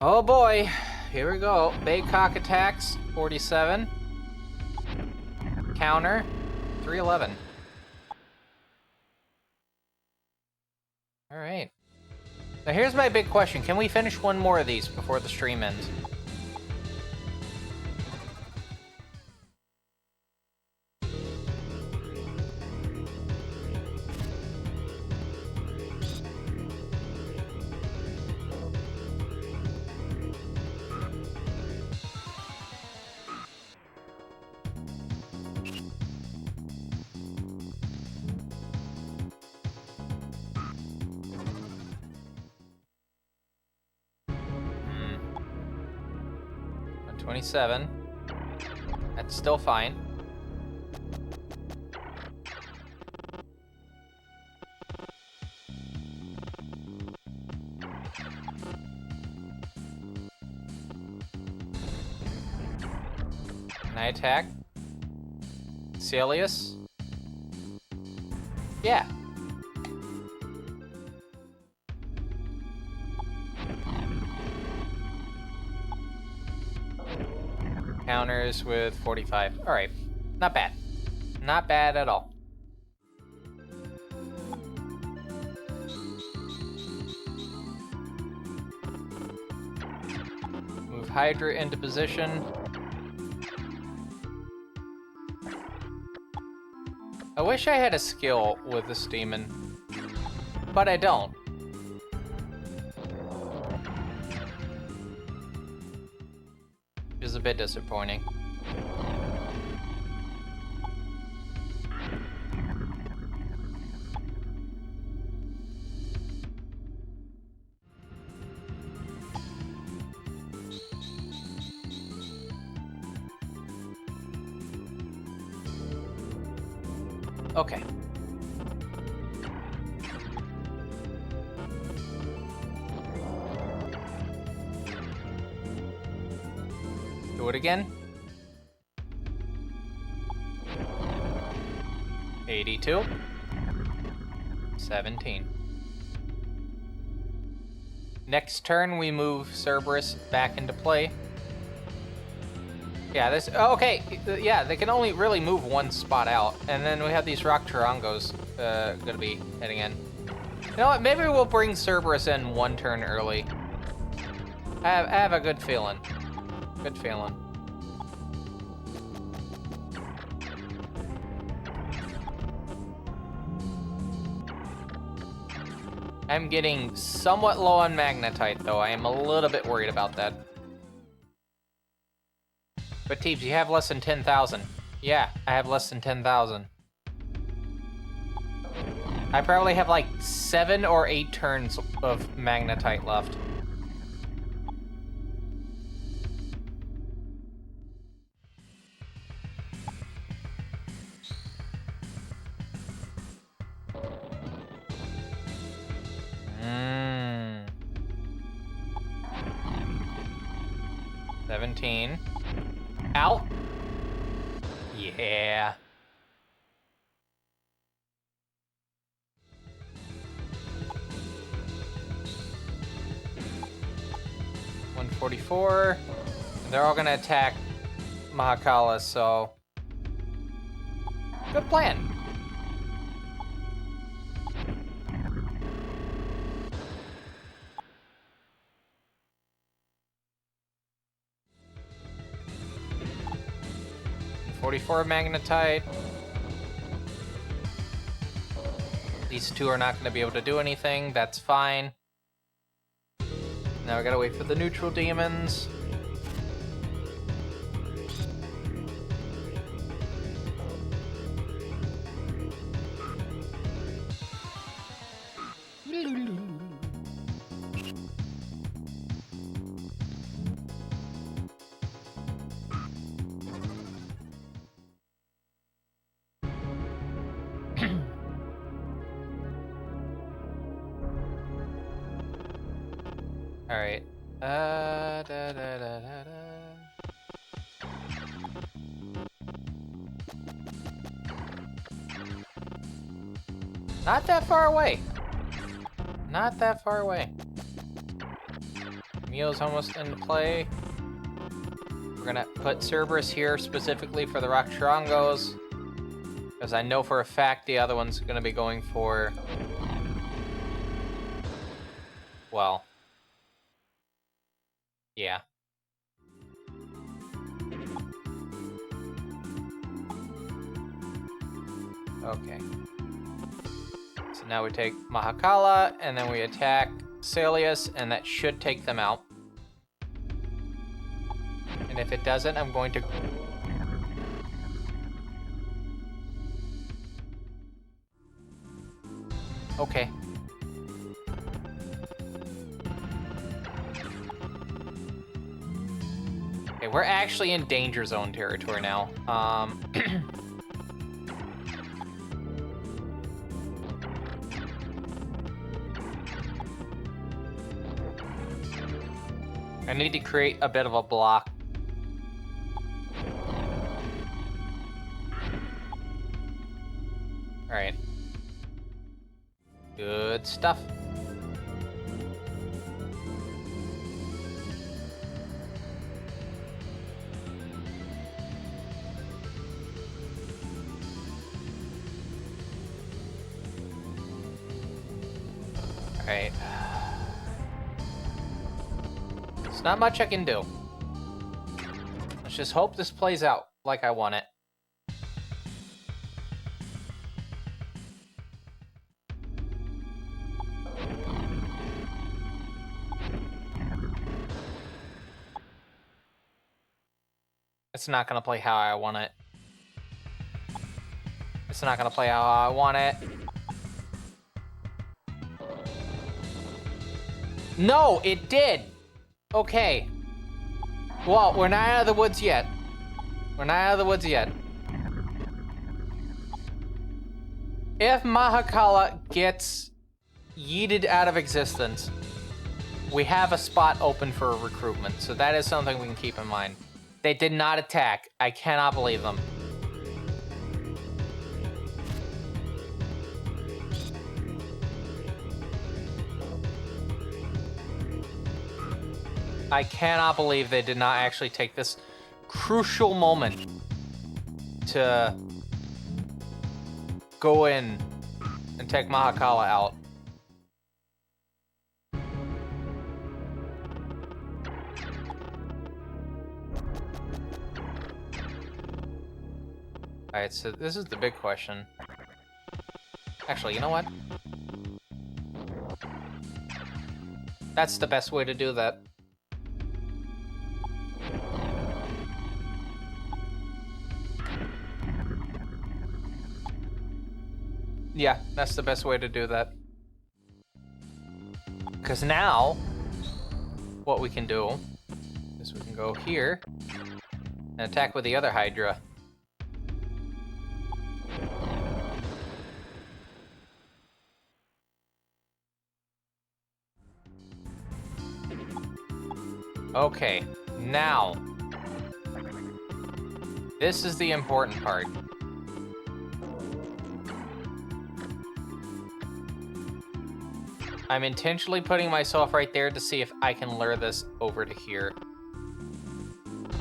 Oh boy, here we go. Baycock attacks, 47. Counter, 311. All right. Now here's my big question. Can we finish one more of these before the stream ends? Hmm. 127. That's still fine. Can I attack? Celius? Yeah. Counters with 45. All right. Not bad. Not bad at all. Move Hydra into position. I wish I had a skill with this demon, but I don't. Which is a bit disappointing. Okay. Do it again. 82. 17. Next turn, we move Cerberus back into play. Yeah, this... Oh, okay, yeah, they can only really move one spot out. And then we have these Rock Tarangos gonna be heading in. You know what, maybe we'll bring Cerberus in one turn early. I have a good feeling. Good feeling. I'm getting somewhat low on Magnetite, though. I am a little bit worried about that. But Teebs, you have less than 10,000. Yeah, I have less than 10,000. I probably have like 7 or 8 turns of Magnetite left. Mmm. 17. Out. Yeah. $144. They're all gonna attack Mahakala, so good plan. 44 magnetite. These two are not going to be able to do anything. That's fine. Now we gotta wait for the neutral demons. All right. Not that far away. Not that far away. Meal's almost into play. We're gonna put Cerberus here specifically for the Rock Charongos, because I know for a fact the other one's gonna be going for, well, yeah. Okay. So now we take Mahakala, and then we attack Salius, and that should take them out. And if it doesn't, I'm going to... Okay. Okay, we're actually in danger zone territory now. I need to create a bit of a block. All right. Good stuff. All right. There's not much I can do. Let's just hope this plays out like I want it. It's not gonna play how I want it. It's not gonna play how I want it. No, it did! Okay. Well, we're not out of the woods yet. We're not out of the woods yet. If Mahakala gets yeeted out of existence, we have a spot open for a recruitment, so that is something we can keep in mind. They did not attack. I cannot believe them. I cannot believe they did not actually take this crucial moment to go in and take Mahakala out. Alright, so this is the big question. Actually, you know what? That's the best way to do that. Yeah, that's the best way to do that. Because now, what we can do is we can go here and attack with the other Hydra. Okay, now, this is the important part. I'm intentionally putting myself right there to see if I can lure this over to here.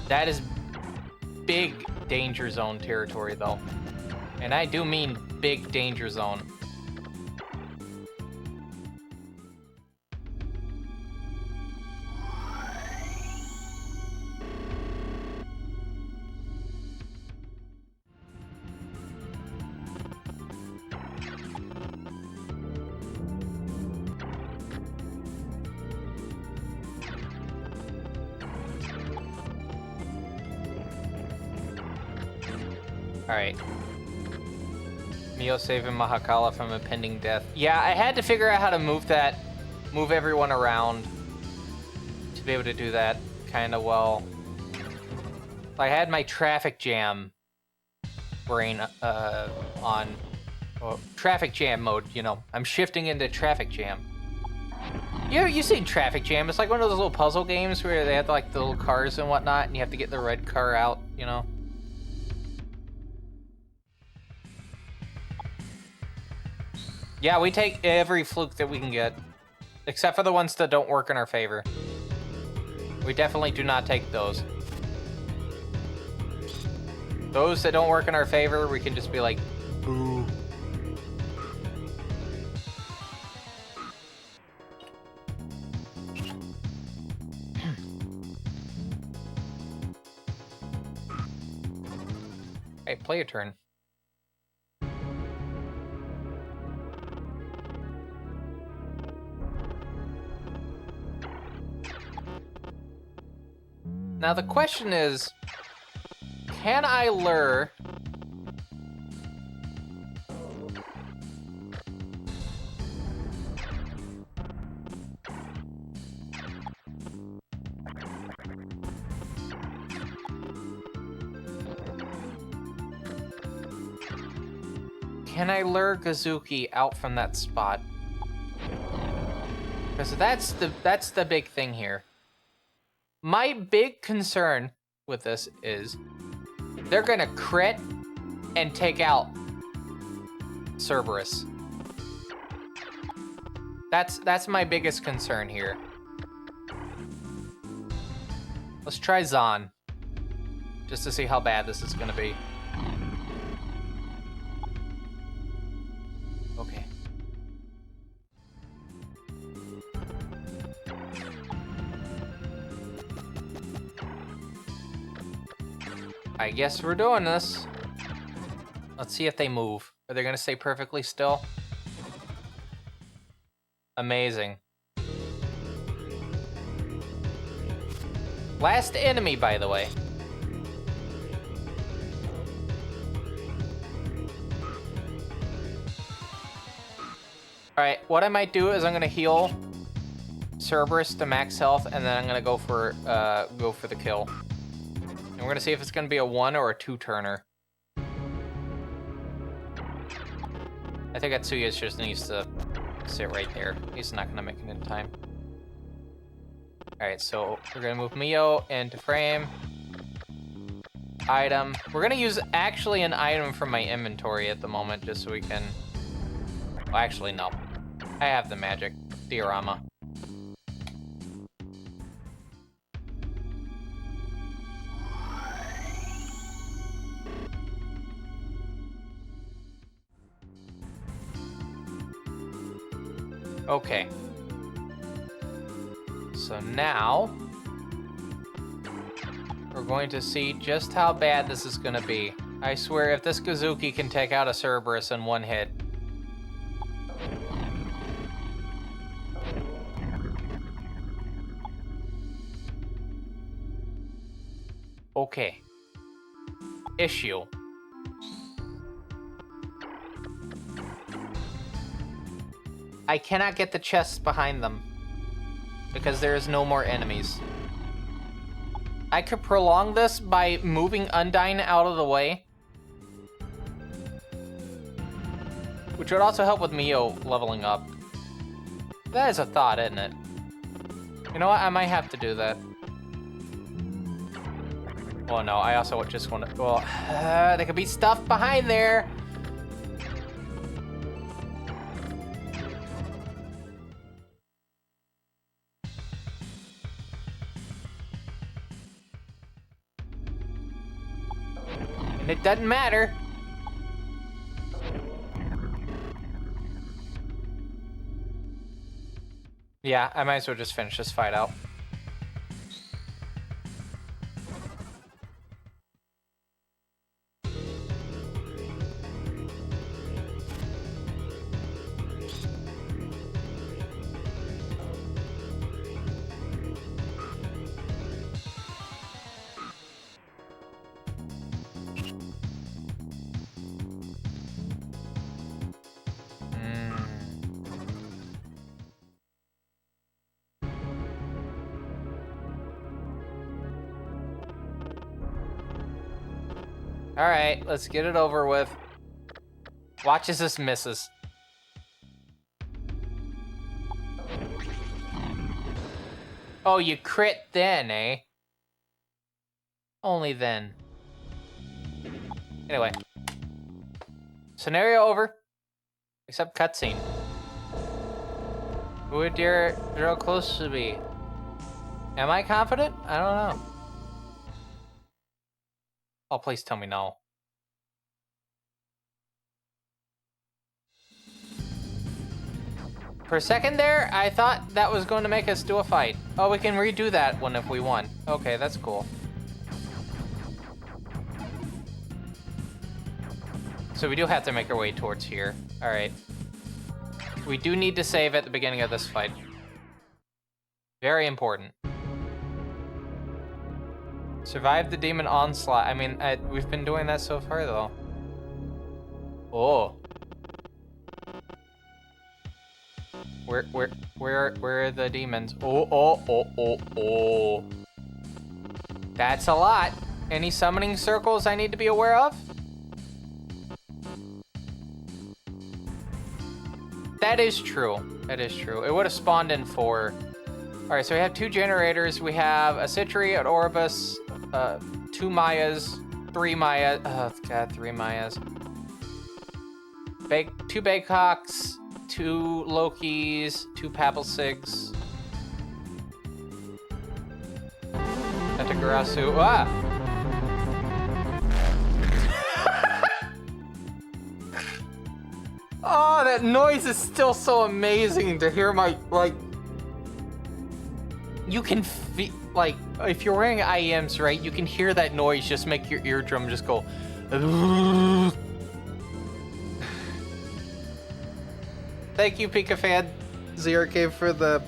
That is big danger zone territory, though. And I do mean big danger zone. Alright. Mio saving Mahakala from impending death. Yeah, I had to figure out how to move everyone around to be able to do that kind of well. I had my traffic jam brain on. Well, traffic jam mode, you know. I'm shifting into traffic jam. You seen traffic jam? It's like one of those little puzzle games where they have like the little cars and whatnot, and you have to get the red car out, you know? Yeah, we take every fluke that we can get. Except for the ones that don't work in our favor. We definitely do not take those. Those that don't work in our favor, we can just be like, boo. Hey, play a turn. Now the question is, can I lure Gazuki out from that spot? Because that's the big thing here. My big concern with this is they're gonna crit and take out Cerberus. That's my biggest concern here. Let's try Zahn, just to see how bad this is gonna be. Okay. I guess we're doing this. Let's see if they move. Are they gonna stay perfectly still? Amazing. Last enemy, by the way. Alright, what I might do is I'm gonna heal Cerberus to max health, and then I'm gonna go for the kill. And we're gonna see if it's gonna be a 1 or a 2-turner. I think Atsuya just needs to sit right there. He's not gonna make it in time. Alright, so we're gonna move Mio into frame. Item. We're gonna use actually an item from my inventory at the moment, just so we can... Well, actually, no. I have the magic diorama. Okay. So now, we're going to see just how bad this is going to be. I swear, if this Gazuki can take out a Cerberus in one hit. Okay. Issue. I cannot get the chests behind them because there is no more enemies. I could prolong this by moving Undyne out of the way, which would also help with Mio leveling up. That is a thought, isn't it? You know what? I might have to do that. Oh no, I also just want to... Well, there could be stuff behind there. And it doesn't matter. Yeah, I might as well just finish this fight out. Alright, let's get it over with. Watch as this misses. Oh, you crit then, eh? Only then. Anyway. Scenario over. Except cutscene. Who would dare draw close to me? Am I confident? I don't know. Oh, please tell me no. For a second there, I thought that was going to make us do a fight. Oh, we can redo that one if we want. Okay, that's cool. So we do have to make our way towards here. All right. We do need to save at the beginning of this fight. Very important. Survive the demon onslaught. I mean, we've been doing that so far, though. Oh. Where are the demons? Oh. That's a lot. Any summoning circles I need to be aware of? That is true. That is true. It would have spawned in 4. All right, so we have 2 generators. We have a Citri, an Orbus, 2 Mayas, 3 Mayas. Oh, God, 3 Mayas. 2 Baycocks, 2 Lokis, 2 Papelsigs. Tetagarasu. Ah! Oh, that noise is still so amazing to hear my, like... You can feel, like, if you're wearing IEMs, right, you can hear that noise just make your eardrum just go... Thank you, Pika Fan 0K for the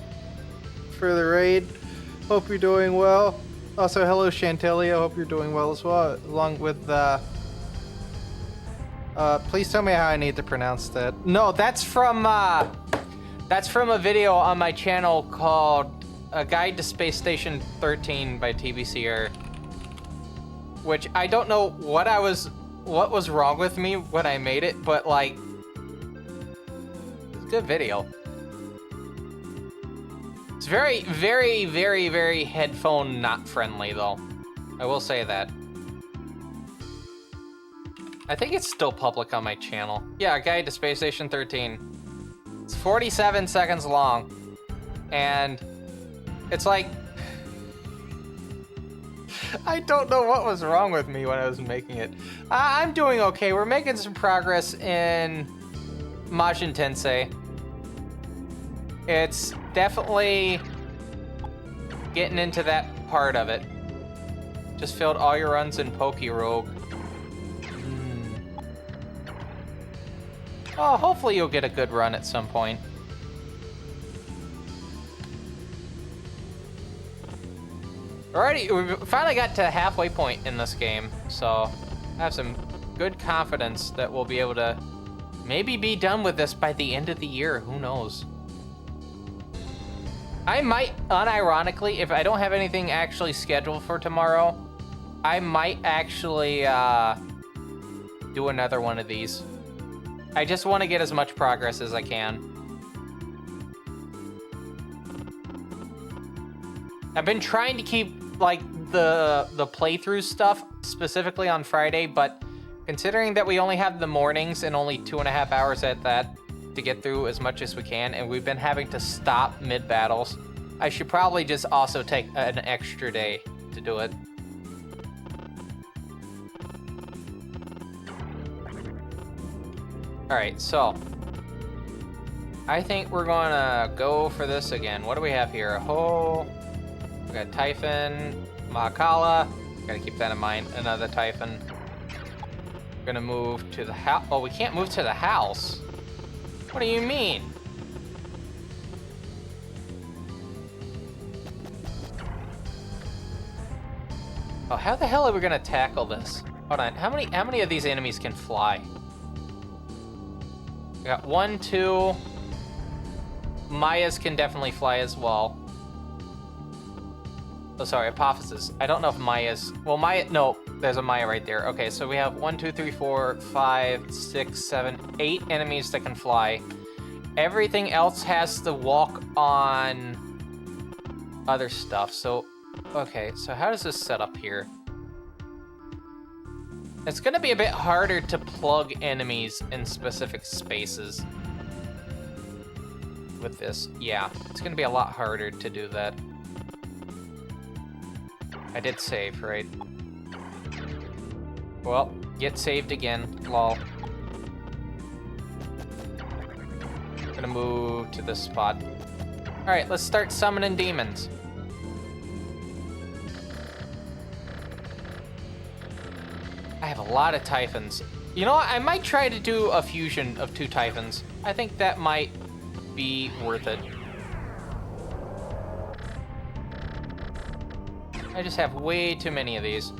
raid. Hope you're doing well. Also, hello Chantelia. Hope you're doing well as well. Along with please tell me how I need to pronounce that. No, that's from a video on my channel called A Guide to Space Station 13 by TBCR. Which I don't know what was wrong with me when I made it, but like, it's a good video. It's very, very, very, very headphone not friendly though. I will say that. I think it's still public on my channel. Yeah, Guide to Space Station 13. It's 47 seconds long. And it's like... I don't know what was wrong with me when I was making it. I'm doing okay. We're making some progress in Majin Tensei. It's definitely getting into that part of it. Just filled all your runs in Pokerogue. Oh, hopefully you'll get a good run at some point. Alrighty, we finally got to the halfway point in this game, so I have some good confidence that we'll be able to maybe be done with this by the end of the year. Who knows? I might, unironically, if I don't have anything actually scheduled for tomorrow, I might actually do another one of these. I just want to get as much progress as I can. I've been trying to keep like the playthrough stuff specifically on Friday, but considering that we only have the mornings and only 2.5 hours at that to get through as much as we can, and we've been having to stop mid-battles, I should probably just also take an extra day to do it. Alright, so I think we're gonna go for this again. What do we have here? Oh, we got Typhon, Mahakala. Gotta keep that in mind. Another Typhon. We're gonna move to the house. Oh, we can't move to the house. What do you mean? Oh, how the hell are we gonna tackle this? Hold on. How many of these enemies can fly? We got 1, 2. Mayas can definitely fly as well. Oh, sorry, Apophysis. I don't know if Mayas... Well, no. there's a Maya right there. Okay, so we have 1, 2, 3, 4, 5, 6, 7, 8 enemies that can fly. Everything else has to walk on other stuff. So, okay, so how does this set up here? It's gonna be a bit harder to plug enemies in specific spaces with this. Yeah, it's gonna be a lot harder to do that. I did save, right? Well, get saved again, lol. I'm gonna move to this spot. Alright, let's start summoning demons. I have a lot of Typhons. You know what? I might try to do a fusion of 2 Typhons. I think that might be worth it. I just have way too many of these.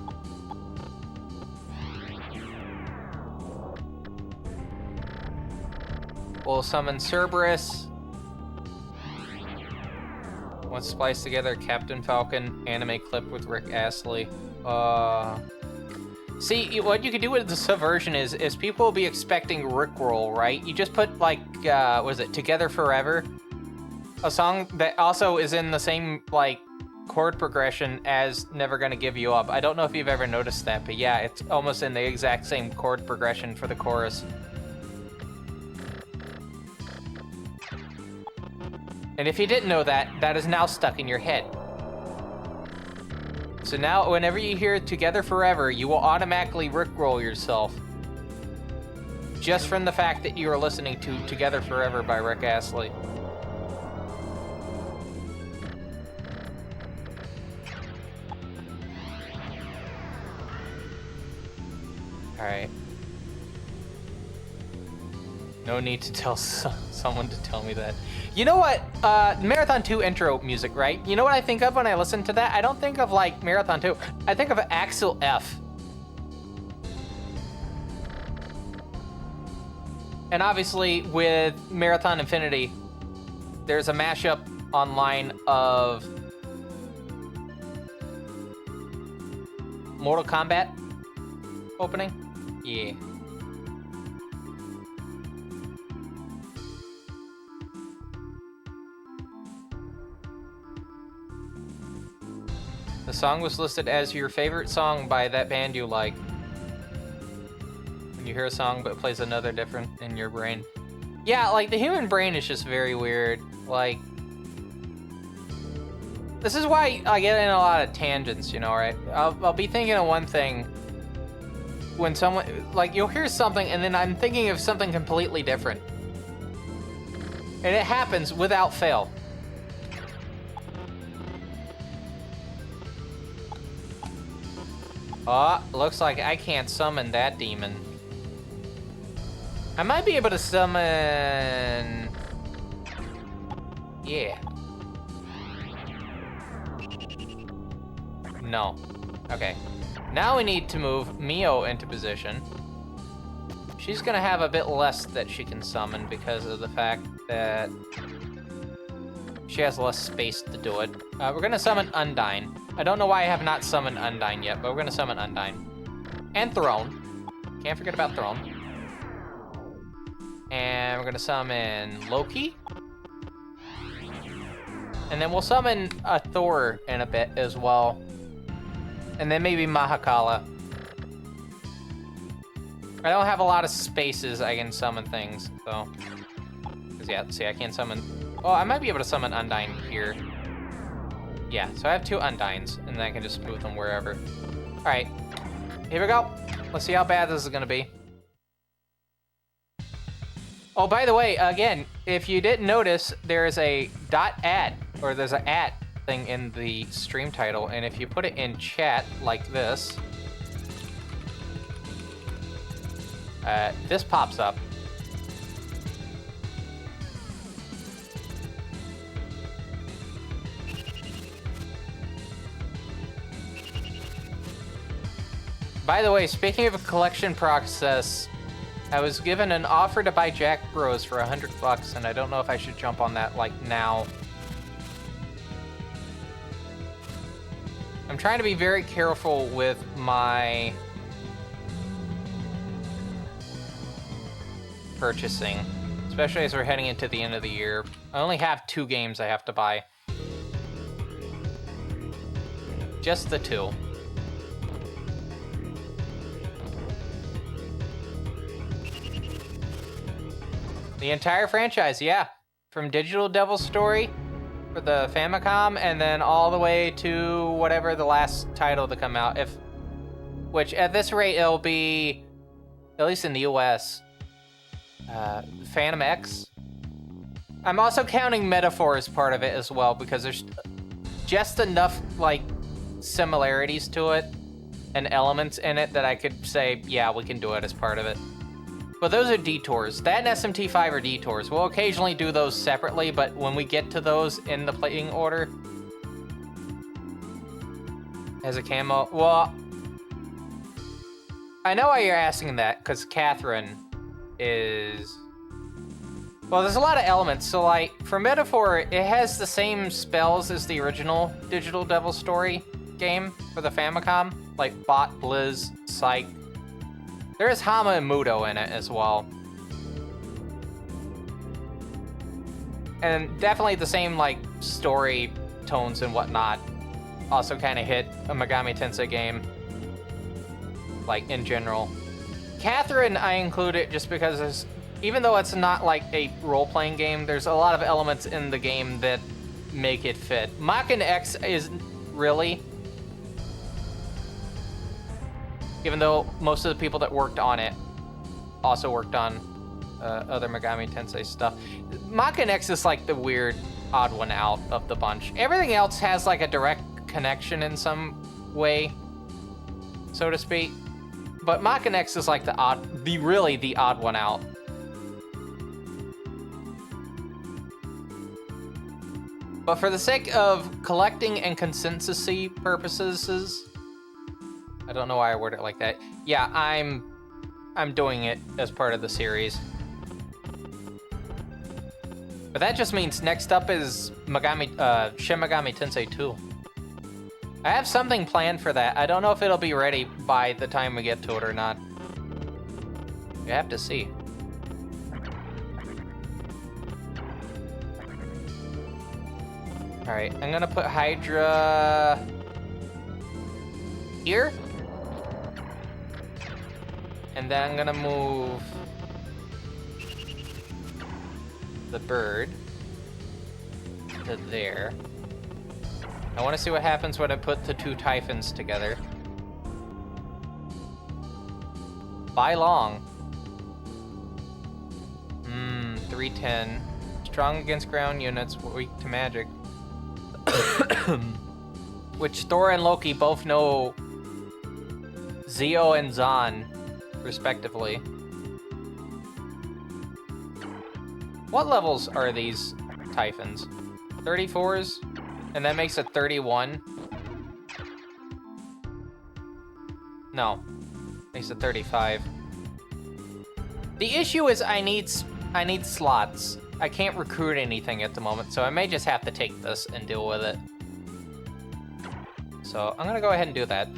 We'll summon Cerberus. Once spliced together, Captain Falcon, anime clip with Rick Astley. See, what you can do with the subversion is people will be expecting Rickroll, right? You just put, like, what is it, Together Forever? A song that also is in the same, like, chord progression as Never Gonna Give You Up. I don't know if you've ever noticed that, but yeah, it's almost in the exact same chord progression for the chorus. And if you didn't know that, that is now stuck in your head. So now, whenever you hear Together Forever, you will automatically Rickroll yourself. Just from the fact that you are listening to Together Forever by Rick Astley. Alright. No need to tell someone to tell me that. You know what? Marathon 2 intro music, right? You know what I think of when I listen to that? I don't think of, like, Marathon 2. I think of Axel F. And obviously, with Marathon Infinity, there's a mashup online of Mortal Kombat opening. Yeah. The song was listed as your favorite song by that band you like. When you hear a song but it plays another different in your brain. Yeah, like, the human brain is just very weird. Like, this is why I get in a lot of tangents, you know, right? I'll be thinking of one thing when someone, like, you'll hear something and then I'm thinking of something completely different. And it happens without fail. Oh, looks like I can't summon that demon. I might be able to summon... Yeah. No. Okay. Now we need to move Mio into position. She's gonna have a bit less that she can summon because of the fact that she has less space to do it. We're gonna summon Undyne. I don't know why I have not summoned Undyne yet, but we're gonna summon Undyne. And Throne. Can't forget about Throne. And we're gonna summon Loki. And then we'll summon Thor in a bit as well. And then maybe Mahakala. I don't have a lot of spaces I can summon things, so. Cause yeah, see, I can't summon. Oh, I might be able to summon Undyne here. Yeah, so I have 2 Undynes, and then I can just move them wherever. All right, here we go. Let's see how bad this is gonna be. Oh, by the way, again, if you didn't notice, there's a .at, or there's an @ thing in the stream title, and if you put it in chat like this, this pops up. By the way, speaking of a collection process, I was given an offer to buy Jack Bros for $100, and I don't know if I should jump on that, like, now. I'm trying to be very careful with my purchasing, especially as we're heading into the end of the year. I only have 2 games I have to buy. Just the 2. The entire franchise, yeah. From Digital Devil Story for the Famicom, and then all the way to whatever the last title to come out. Which at this rate, it'll be, at least in the US, Phantom X. I'm also counting Metaphor as part of it as well, because there's just enough, like, similarities to it and elements in it that I could say, yeah, we can do it as part of it. But those are detours. That and SMT5 are detours. We'll occasionally do those separately, but when we get to those in the playing order, as a camo, well, I know why you're asking that, because Catherine is... Well, there's a lot of elements. So, like, for Metaphor, it has the same spells as the original Digital Devil Story game for the Famicom, like Bot, Blizz, Psych. There is Hama and Mudo in it as well. And definitely the same, like, story tones and whatnot also kind of hit a Megami Tensei game, like, in general. Catherine, I include it just because there's, even though it's not like a role-playing game, there's a lot of elements in the game that make it fit. Majin X is really, even though most of the people that worked on it also worked on other Megami Tensei stuff. Majin X is like the weird, odd one out of the bunch. Everything else has like a direct connection in some way, so to speak. But Majin X is like the really the odd one out. But for the sake of collecting and consensus-y purposes, I don't know why I worded it like that. Yeah, I'm doing it as part of the series. But that just means next up is Shin Megami Tensei 2. I have something planned for that. I don't know if it'll be ready by the time we get to it or not. You have to see. Alright, I'm gonna put Hydra here. And then I'm gonna move the bird to there. I want to see what happens when I put the 2 Typhons together. By long. 310. Strong against ground units, weak to magic. Which Thor and Loki both know Zeo and Zan, respectively. What levels are these Typhons? 34s? And that makes it 31? No. Makes it 35. The issue is I need slots. I can't recruit anything at the moment, so I may just have to take this and deal with it. So I'm gonna go ahead and do that.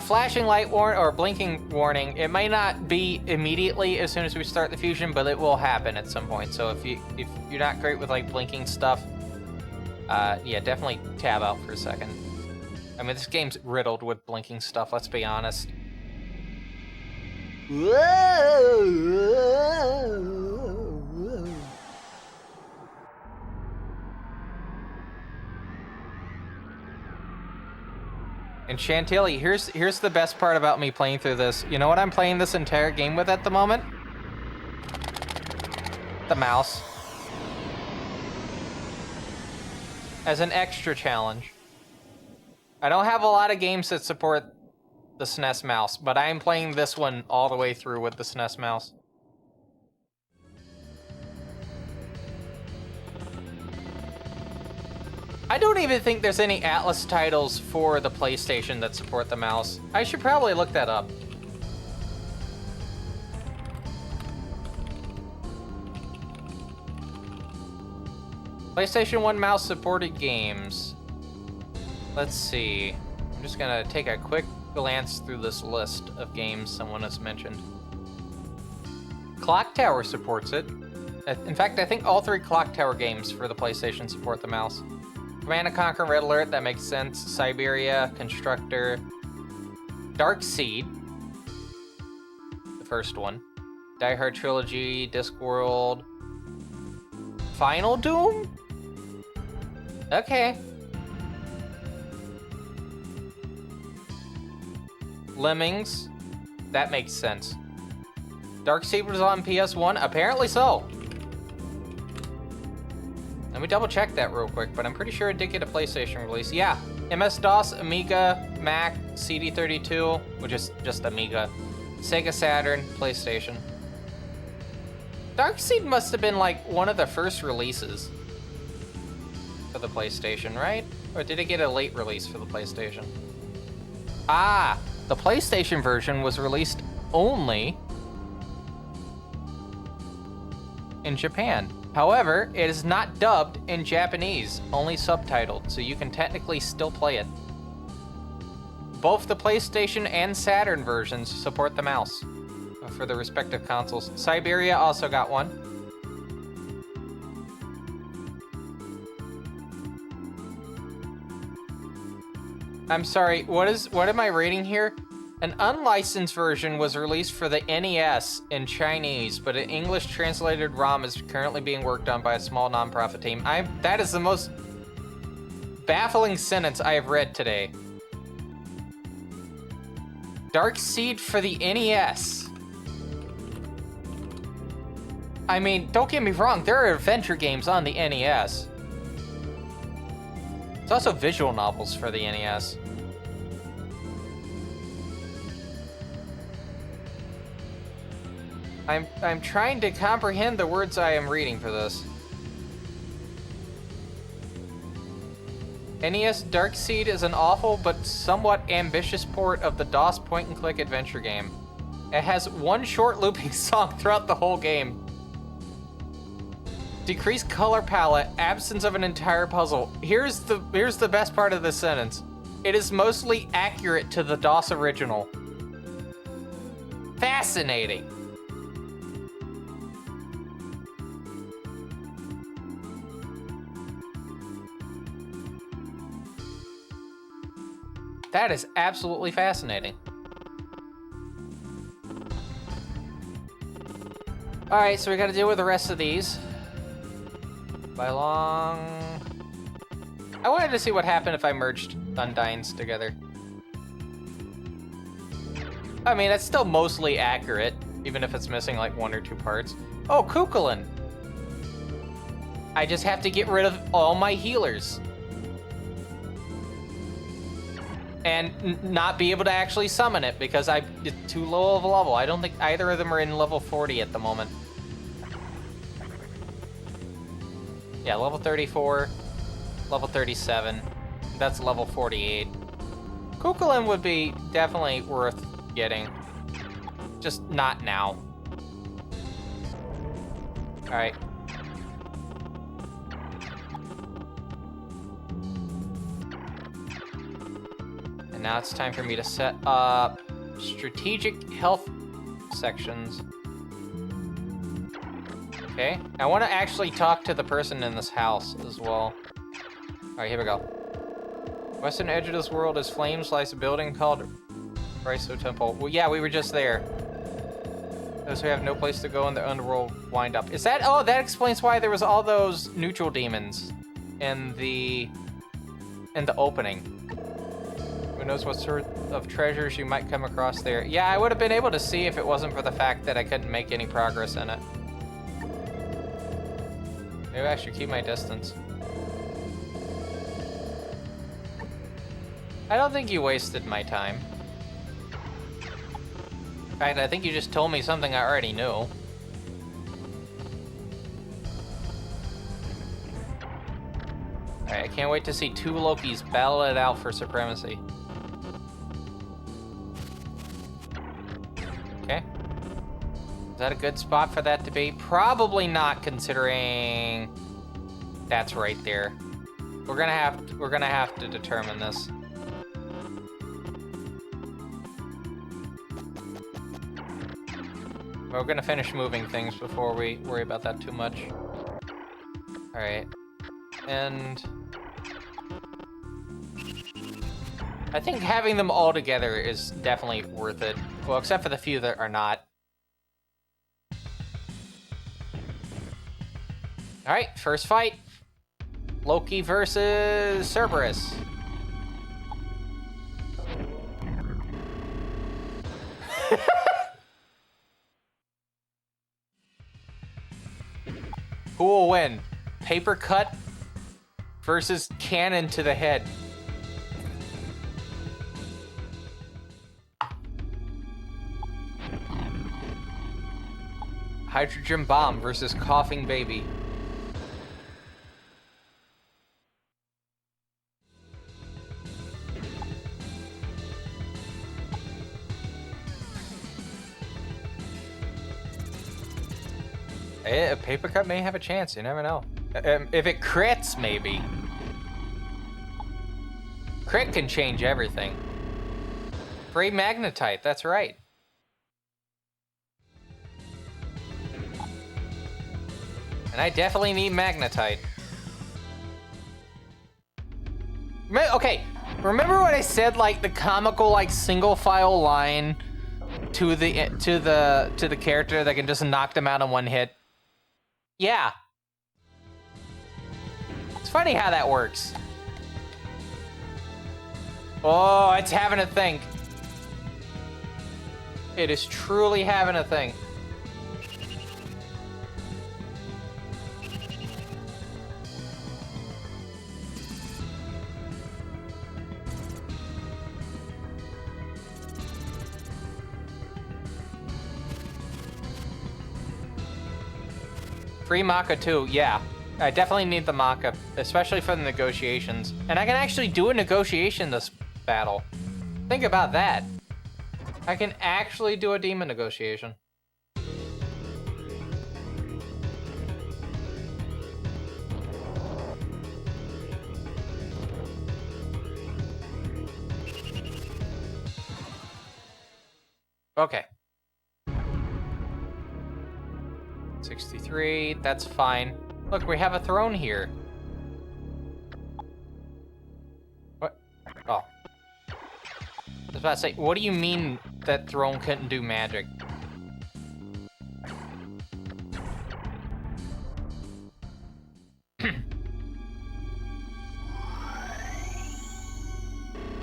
Flashing light warning or blinking warning. It may not be immediately as soon as we start the fusion, but it will happen at some point. So if you're not great with like blinking stuff, yeah, definitely tab out for a second. I mean, this game's riddled with blinking stuff. Let's be honest. And Chantilly, here's the best part about me playing through this. You know what I'm playing this entire game with at the moment? The mouse. As an extra challenge. I don't have a lot of games that support the SNES mouse, but I am playing this one all the way through with the SNES mouse. I don't even think there's any Atlas titles for the PlayStation that support the mouse. I should probably look that up. PlayStation 1 mouse supported games. Let's see. just gonna take a quick glance through this list of games someone has mentioned. Clock Tower supports it. In fact, I think all 3 Clock Tower games for the PlayStation support the mouse. Command & Conquer, Red Alert, that makes sense. Siberia, Constructor, Dark Seed, the first one. Die Hard Trilogy, Discworld, Final Doom? Okay. Lemmings, that makes sense. Dark Seed was on PS1? Apparently so. Let me double check that real quick, but I'm pretty sure it did get a PlayStation release. Yeah, MS-DOS, Amiga, Mac, CD32, which is just Amiga, Sega Saturn, PlayStation. Dark Seed must have been like one of the first releases for the PlayStation, right? Or did it get a late release for the PlayStation? Ah, the PlayStation version was released only in Japan. However, it is not dubbed in Japanese, only subtitled, so you can technically still play it. Both the PlayStation and Saturn versions support the mouse for the respective consoles. Siberia also got one. I'm sorry, what am I reading here? An unlicensed version was released for the NES in Chinese, but an English translated ROM is currently being worked on by a small nonprofit team. That is the most baffling sentence I have read today. Dark Seed for the NES. I mean, don't get me wrong, there are adventure games on the NES. There's also visual novels for the NES. I'm trying to comprehend the words I am reading for this. NES Dark Seed is an awful but somewhat ambitious port of the DOS point-and-click adventure game. It has one short looping song throughout the whole game. Decreased color palette, absence of an entire puzzle. Here's the best part of this sentence. It is mostly accurate to the DOS original. Fascinating. That is absolutely fascinating. All right, so we got to deal with the rest of these. By long... I wanted to see what happened if I merged Undines together. I mean, that's still mostly accurate, even if it's missing like 1 or 2 parts. Oh, Kukulin! I just have to get rid of all my healers. And not be able to actually summon it because it's too low of a level. I don't think either of them are in level 40 at the moment. Yeah, level 34, level 37. That's level 48. Kukulin would be definitely worth getting. Just not now. All right. And now it's time for me to set up strategic health sections. Okay, I want to actually talk to the person in this house as well. All right, here we go. Western edge of this world is flames, lies a building called Raiso Temple. Well, yeah, we were just there. Those who have no place to go in the underworld wind up. Is that? Oh, that explains why there was all those neutral demons in the opening. Who knows what sort of treasures you might come across there? Yeah, I would have been able to see if it wasn't for the fact that I couldn't make any progress in it. Maybe I should keep my distance. I don't think you wasted my time. In fact, I think you just told me something I already knew. Alright, I can't wait to see 2 Lokis battle it out for supremacy. Okay. Is that a good spot for that to be? Probably not, considering that's right there. We're gonna have to determine this. We're gonna finish moving things before we worry about that too much. Alright. And... I think having them all together is definitely worth it. Well, except for the few that are not. Alright, first fight. Loki versus Cerberus. Who will win? Paper cut versus cannon to the head. Hydrogen bomb versus coughing baby. A paper cut may have a chance, you never know. If it crits, maybe. Crit can change everything. Free magnetite, that's right. And I definitely need magnetite. Okay, remember what I said, like the comical, like single file line to the character that can just knock them out in one hit? Yeah. It's funny how that works. Oh, it's having a think. It is truly having a thing. Free Maka too, yeah. I definitely need the Maka, especially for the negotiations. And I can actually do a negotiation this battle. Think about that. I can actually do a demon negotiation. Okay. 63, that's fine. Look, we have a throne here. What? Oh. I was about to say, what do you mean that throne couldn't do magic?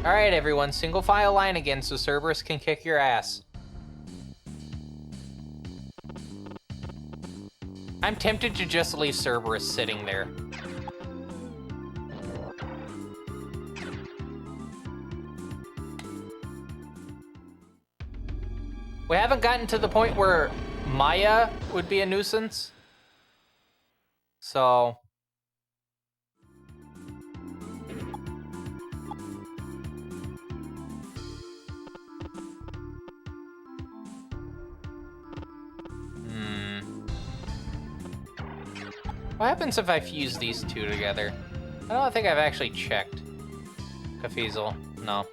Alright everyone, single file line again so Cerberus can kick your ass. I'm tempted to just leave Cerberus sitting there. We haven't gotten to the point where Maya would be a nuisance. So... What happens if I fuse these two together? I don't think I've actually checked. Cafezel, no.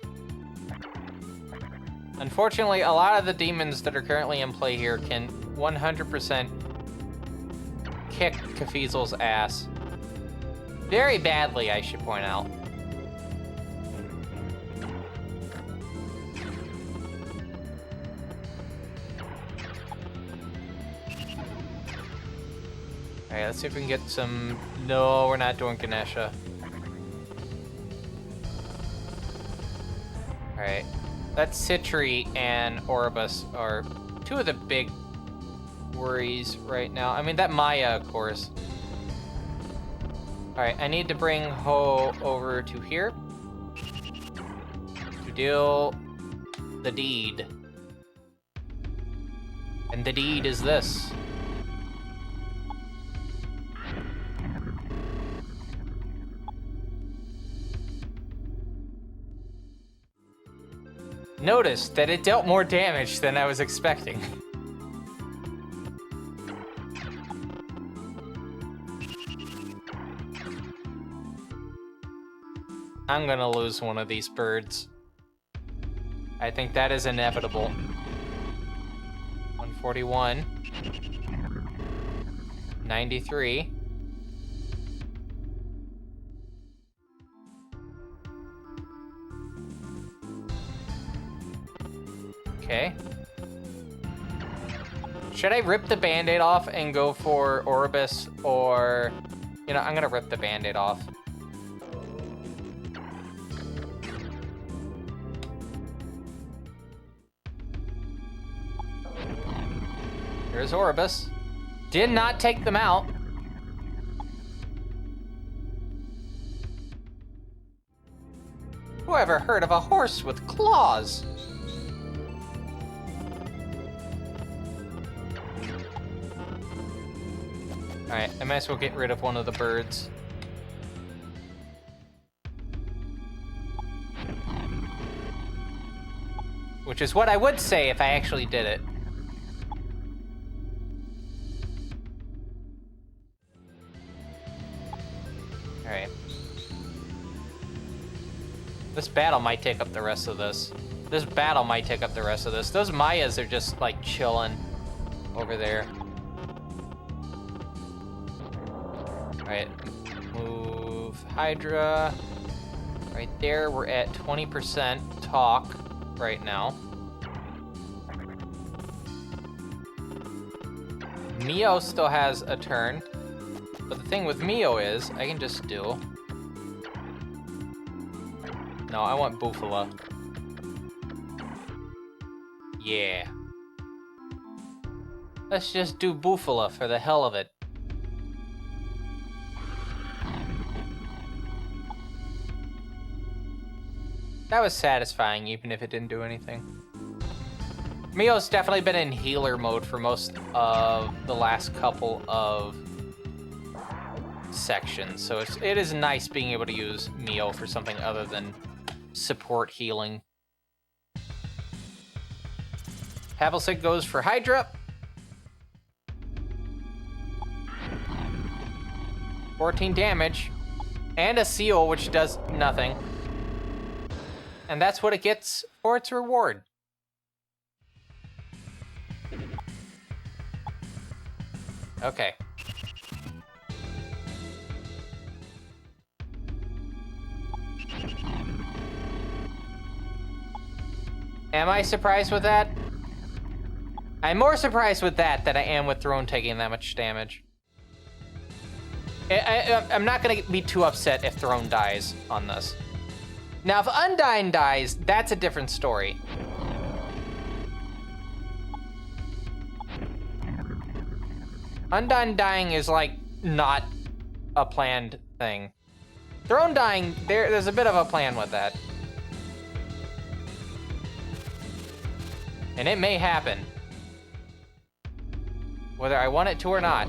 Unfortunately, a lot of the demons that are currently in play here can 100% kick Cafezel's ass. Very badly, I should point out. Alright, let's see if we can get some... No, we're not doing Ganesha. Alright. That Citri and Orbus are two of the big worries right now. I mean, that Maya, of course. Alright, I need to bring Ho over to here to deal the deed. And the deed is this. Notice that it dealt more damage than I was expecting. I'm gonna lose one of these birds. I think that is inevitable. 41. 93. Okay. Should I rip the band-aid off and go for Orbis, or... You know, I'm gonna rip the band-aid off. Here's Orbis. Did not take them out. Who ever heard of a horse with claws? Alright, I might as well get rid of one of the birds. Which is what I would say if I actually did it. Alright. This battle might take up the rest of this. This battle might take up the rest of this. Those Mayas are just, like, chilling over there. Alright, move Hydra. Right there, we're at 20% talk right now. Mio still has a turn. But the thing with Mio is, I can just do... No, I want Bufala. Yeah. Let's just do Bufala for the hell of it. That was satisfying, even if it didn't do anything. Mio's definitely been in healer mode for most of the last couple of sections, so it is nice being able to use Mio for something other than support healing. Havelsig goes for Hydra. 14 damage. And a seal, which does nothing. And that's what it gets for its reward. Okay. Am I surprised with that? I'm more surprised with that than I am with Throne taking that much damage. I'm not gonna be too upset if Throne dies on this. Now, if Undyne dies, that's a different story. Undyne dying is, like, not a planned thing. Throne dying, there's a bit of a plan with that. And it may happen. Whether I want it to or not.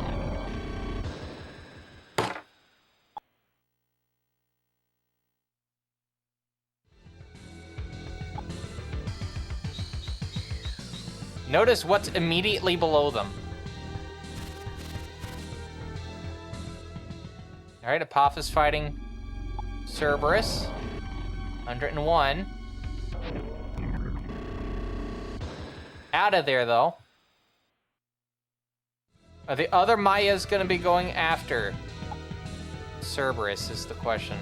Notice what's immediately below them. Alright, Apophis fighting Cerberus. 101. Out of there, though. Are the other Mayas gonna be going after Cerberus is the question.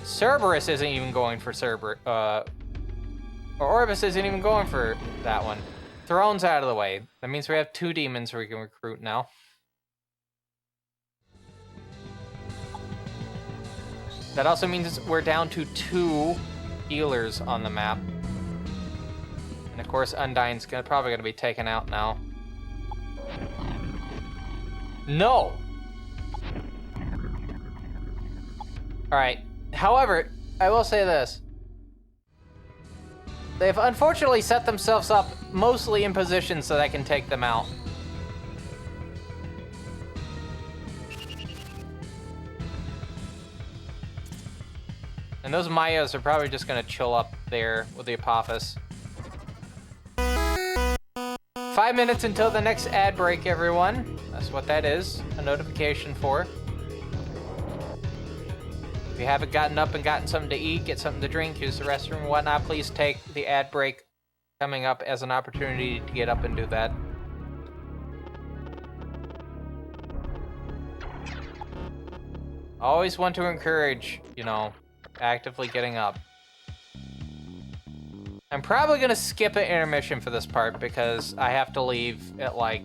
Cerberus isn't even going for Cerberus, or Orbis isn't even going for that one. Throne's out of the way. That means we have 2 demons we can recruit now. That also means we're down to 2 healers on the map. And of course, Undyne's probably gonna be taken out now. No! Alright. However, I will say this. They've unfortunately set themselves up mostly in position so that I can take them out. And those Mayas are probably just gonna chill up there with the Apophis. 5 minutes until the next ad break, everyone. That's what that is, a notification for. If you haven't gotten up and gotten something to eat, get something to drink, use the restroom and whatnot, please take the ad break coming up as an opportunity to get up and do that. Always want to encourage, you know, actively getting up. I'm probably gonna skip an intermission for this part because I have to leave at like,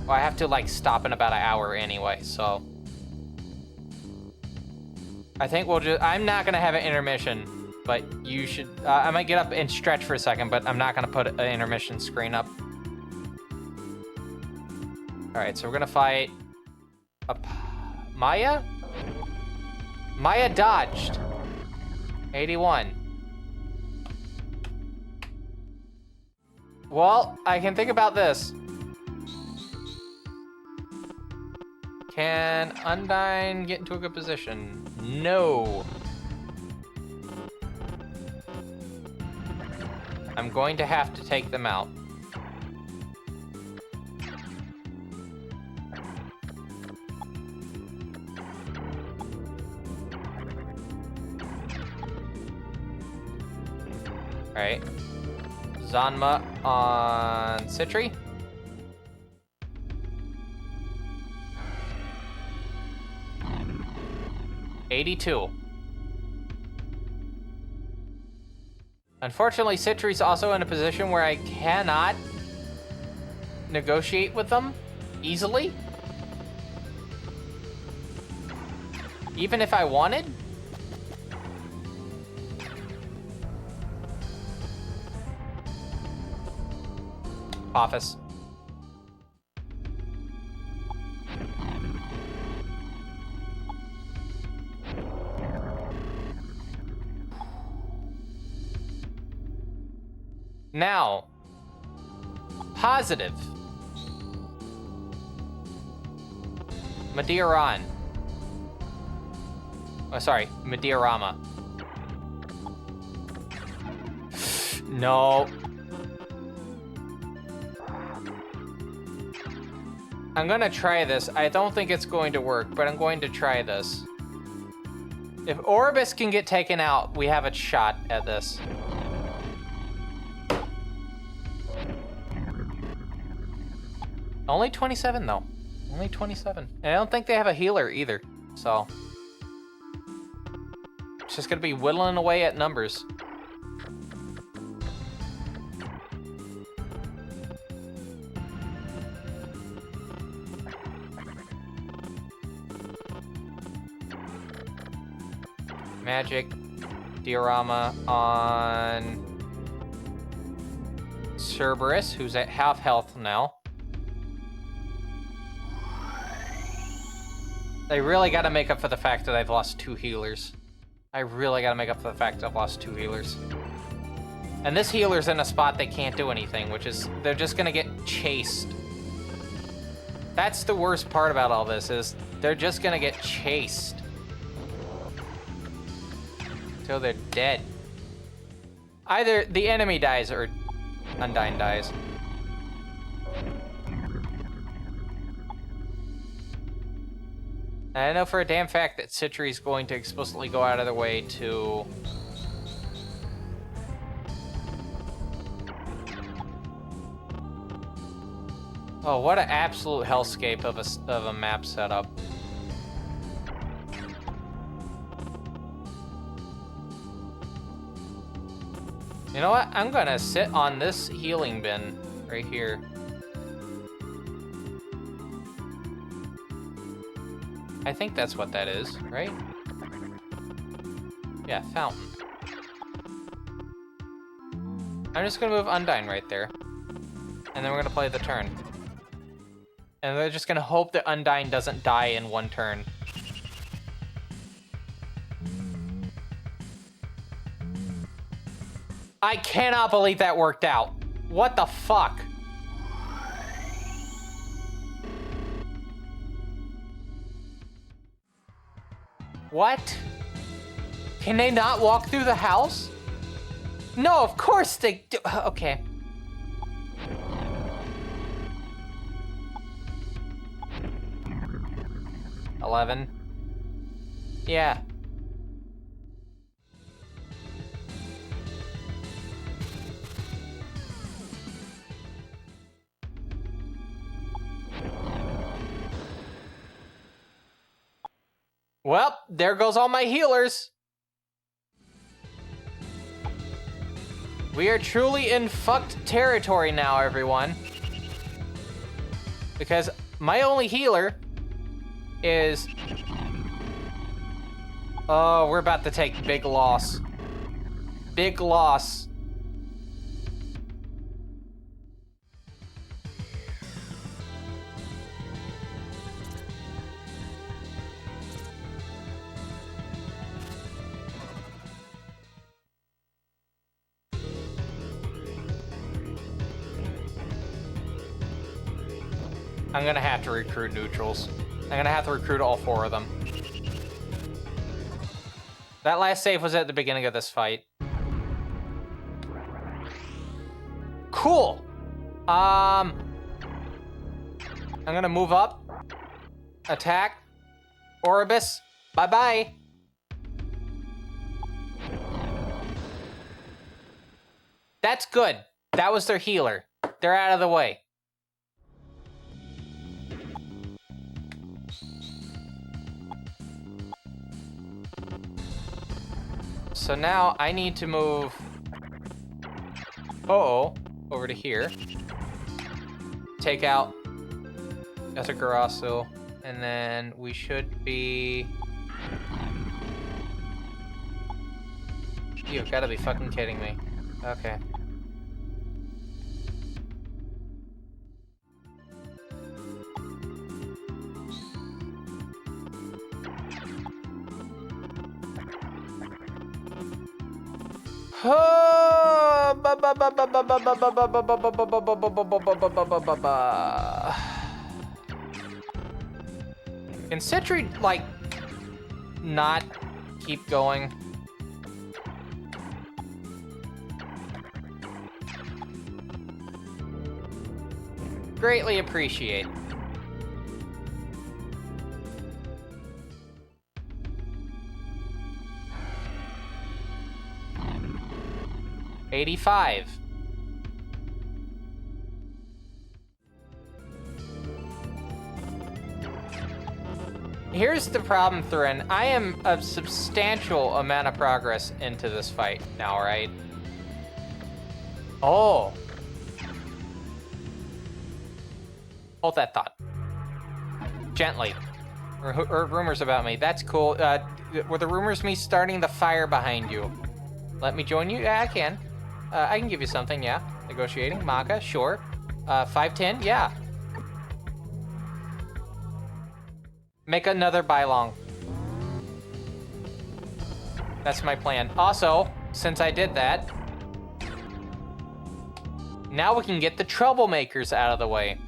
well, I have to like stop in about an hour anyway, so. I think we'll just, I'm not gonna have an intermission, but you should, I might get up and stretch for a second, but I'm not gonna put an intermission screen up. All right, so we're gonna fight Maya? Maya dodged. 81. Well, I can think about this. Can Undyne get into a good position? No. I'm going to have to take them out. All right. Zanma on Citri. $82. Unfortunately, Citri's also in a position where I cannot negotiate with them easily. Even if I wanted. Office. Now, positive. Madiran. Oh, sorry, Madirama. No. I'm gonna try this. I don't think it's going to work, but I'm going to try this. If Orbis can get taken out, we have a shot at this. Only 27 though. Only 27. And I don't think they have a healer either, so. It's just gonna be whittling away at numbers. Magic diorama on Cerberus, who's at half health now. They really gotta make up for the fact that I've lost 2 healers. I really gotta make up for the fact that I've lost 2 healers. And this healer's in a spot they can't do anything, which is, they're just gonna get chased. That's the worst part about all this, is they're just gonna get chased. Till they're dead. Either the enemy dies or Undyne dies. And I know for a damn fact that Citri's going to explicitly go out of their way to... Oh, what an absolute hellscape of a map setup. You know what? I'm gonna sit on this healing bin right here. I think that's what that is, right? Yeah, fountain. I'm just gonna move Undyne right there. And then we're gonna play the turn. And we're just gonna hope that Undyne doesn't die in one turn. I cannot believe that worked out. What the fuck? What? Can they not walk through the house? No, of course they do. Okay. $11. Yeah. Well, there goes all my healers. We are truly in fucked territory now, everyone. Because my only healer is... Oh, we're about to take big loss. Big loss. I'm gonna have to recruit neutrals. I'm gonna have to recruit all 4 of them. That last save was at the beginning of this fight. Cool. I'm gonna move up. Attack. Oribus. Bye-bye. That's good. That was their healer. They're out of the way. So now I need to move over to here. Take out Yasagarasu, and then we should be... You've got to be fucking kidding me. Okay. Can Sentry, like, not keep going? Greatly appreciate. $85. Here's the problem, Thurin. I am a substantial amount of progress into this fight now, right? Oh. Hold that thought. Gently. Or rumors about me. That's cool. Were the rumors me starting the fire behind you? Let me join you? Yeah, I can. I can give you something, yeah. Negotiating. Maka, sure. 510, yeah. Make another Bylong. That's my plan. Also, since I did that, now we can get the troublemakers out of the way.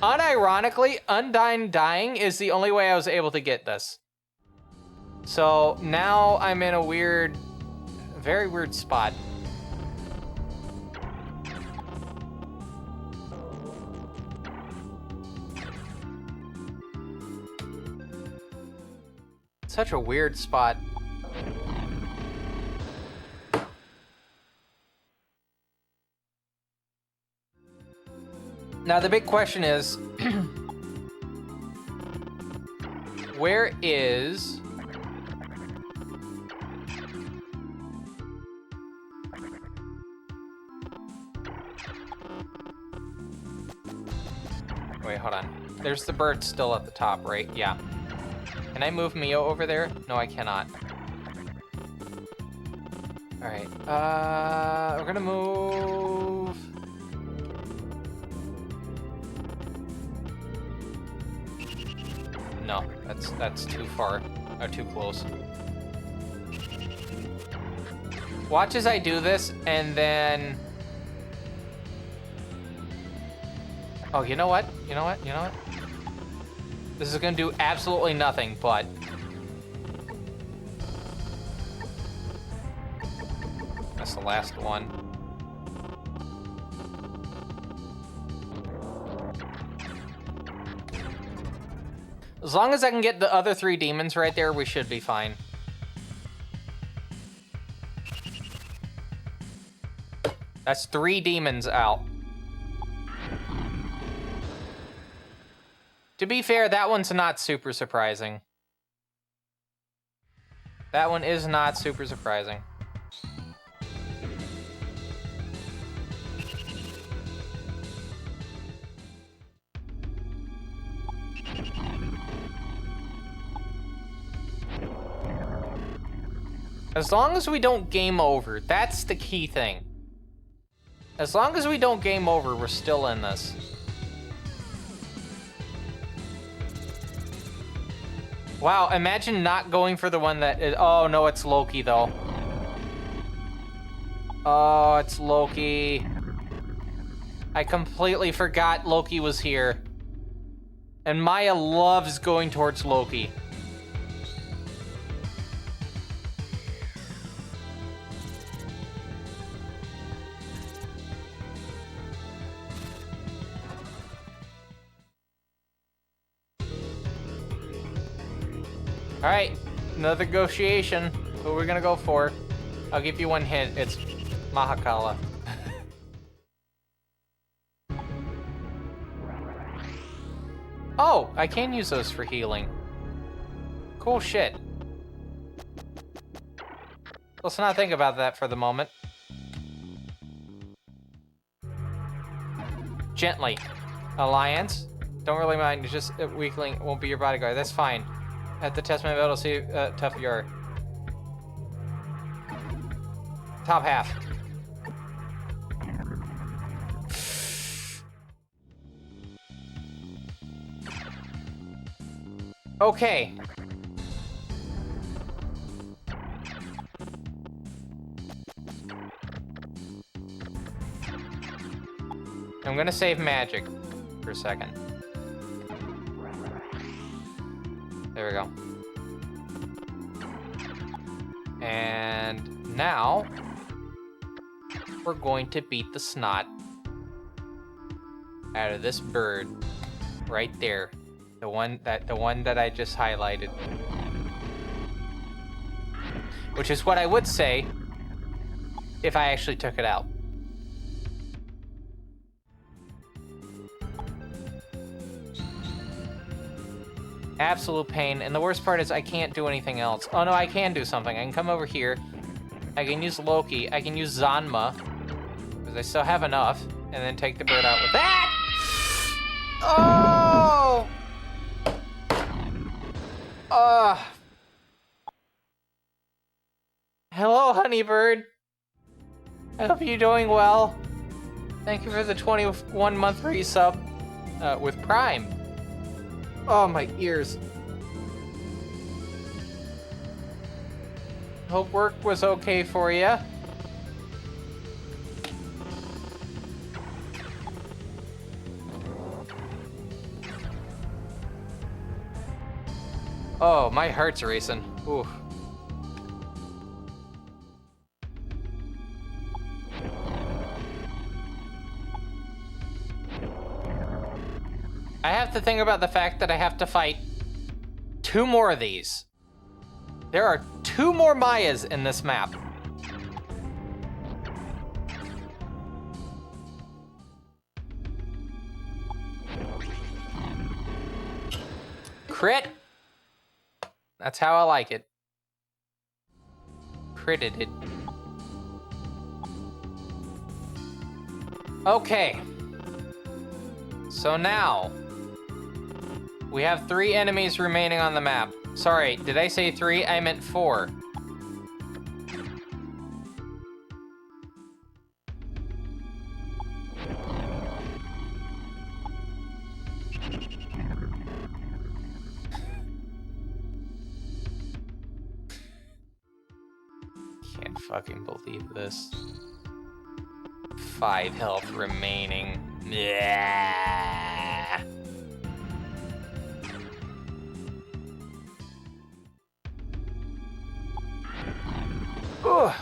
Unironically, Undyne dying is the only way I was able to get this. So now I'm in a weird, very weird spot. Such a weird spot. Now the big question is, where is... Wait, hold on. There's the bird still at the top, right? Yeah. Can I move Mio over there? No, I cannot. All right. We're gonna move... No, that's too far, or too close. Watch as I do this, and then... Oh, you know what? You know what? You know what? This is gonna do absolutely nothing, but... That's the last one. As long as I can get the other 3 demons right there, we should be fine. That's 3 demons out. To be fair, that one's not super surprising. That one is not super surprising. As long as we don't game over, that's the key thing. As long as we don't game over, we're still in this. Wow, imagine not going for the one that is... Oh, no, it's Loki, though. Oh, it's Loki. I completely forgot Loki was here. And Maya loves going towards Loki. All right, another negotiation. Who are we gonna go for? I'll give you one hint. It's Mahakala. Oh, I can use those for healing. Cool shit. Let's not think about that for the moment. Gently. Alliance. Don't really mind. It's just a weakling won't be your bodyguard. That's fine. At the test my battle, see tough you are. Top half. Okay. I'm gonna save magic for a second. There we go. And now we're going to beat the snot out of this bird right there. The one that I just highlighted. Which is what I would say if I actually took it out. Absolute pain, and the worst part is I can't do anything else. Oh no, I can do something. I can come over here. I can use Loki. I can use Zanma, because I still have enough, and then take the bird out with that! Oh! Hello, honeybird. I hope you're doing well. Thank you for the 21-month resub with Prime. Oh, my ears. Hope work was okay for you. Oh, my heart's racing. Ooh. I have to think about the fact that I have to fight 2 more of these. There are 2 more Mayas in this map. Crit. That's how I like it. Critted it. Okay. So now we have 3 enemies remaining on the map. Sorry, did I say 3? I meant 4. Can't fucking believe this. 5 health remaining. Yeah. Ugh.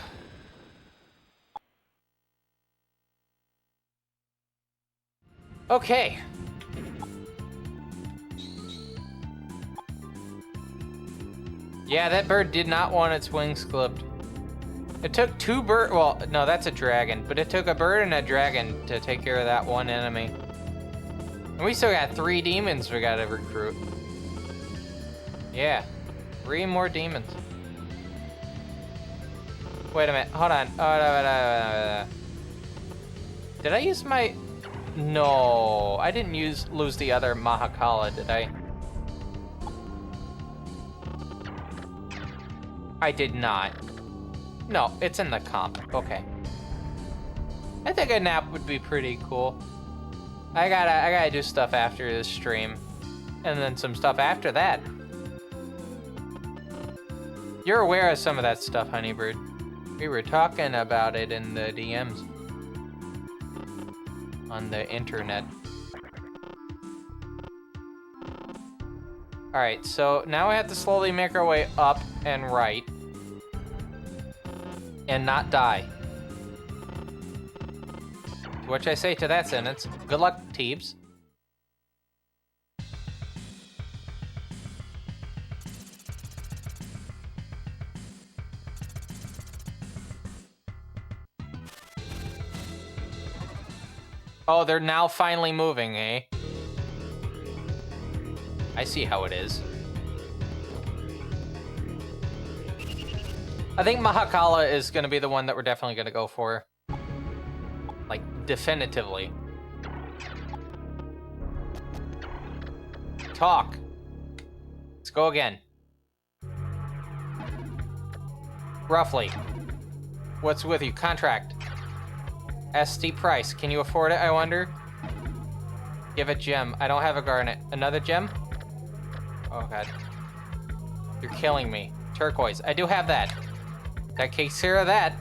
Okay. Yeah, that bird did not want its wings clipped. It took 2 bird. Well, no, that's a dragon, but it took a bird and a dragon to take care of that one enemy. And we still got 3 demons we gotta recruit. Yeah, 3 more demons. Wait a minute, hold on. Did I use my... No, I didn't lose the other Mahakala, did I? I did not. No, it's in the comp. Okay. I think a nap would be pretty cool. I gotta do stuff after this stream, and then some stuff after that. You're aware of some of that stuff, Honeybird. We were talking about it in the DMs on the internet. All right, so now we have to slowly make our way up and right, and not die. To which I say to that sentence, good luck, Teebs. Oh, they're now finally moving, eh? I see how it is. I think Mahakala is gonna be the one that we're definitely gonna go for. Like, definitively. Talk. Let's go again. Roughly. What's with you? Contract. ST price. Can you afford it, I wonder? Give a gem. I don't have a garnet. Another gem? Oh, God. You're killing me. Turquoise. I do have that. That takes care of that.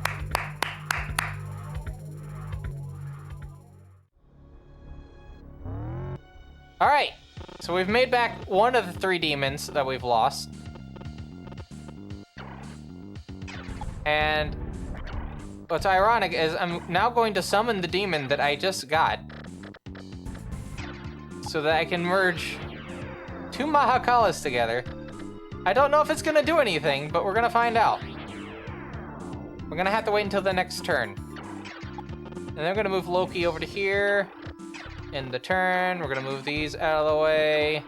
All right. So we've made back one of the 3 demons that we've lost. And what's ironic is I'm now going to summon the demon that I just got so that I can merge 2 Mahakalas together. I don't know if it's gonna do anything, but we're gonna find out. We're gonna have to wait until the next turn. And then we're gonna move Loki over to here. In the turn, we're gonna move these out of the way.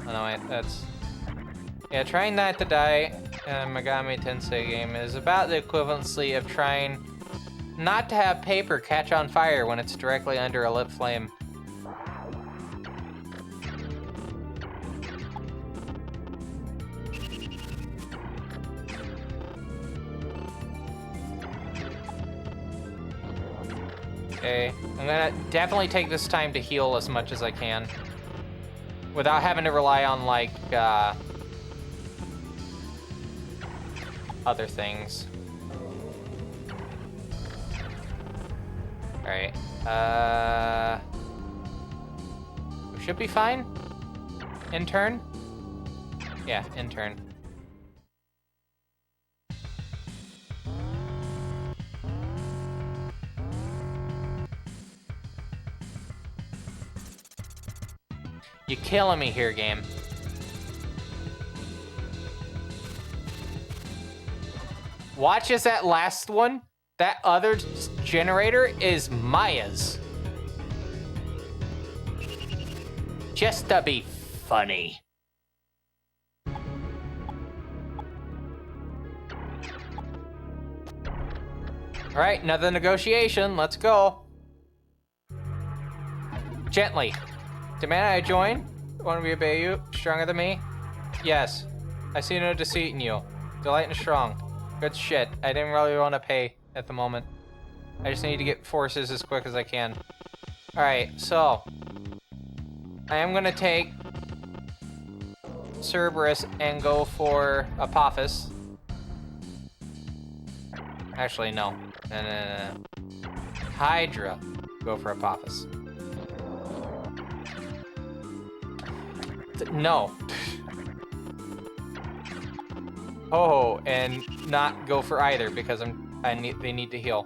Oh no, wait, that's... Yeah, trying not to die in a megamitensei game is about the equivalency of trying not to have paper catch on fire when it's directly under a lit flame. Okay, I'm gonna definitely take this time to heal as much as I can without having to rely on, like, other things. All right, we should be fine. In turn? Yeah, in turn. You're killing me here, game. Watch as that last one. That other generator is Maya's. Just to be funny. All right, another negotiation. Let's go. Gently. Demand I join? Want to obey you? Stronger than me? Yes. I see no deceit in you. Delight and strong. Good shit. I didn't really want to pay at the moment. I just need to get forces as quick as I can. Alright, so I am gonna take Cerberus and go for Apophis. Actually, no. No. Hydra. Go for Apophis. No. Oh, and not go for either because they need to heal.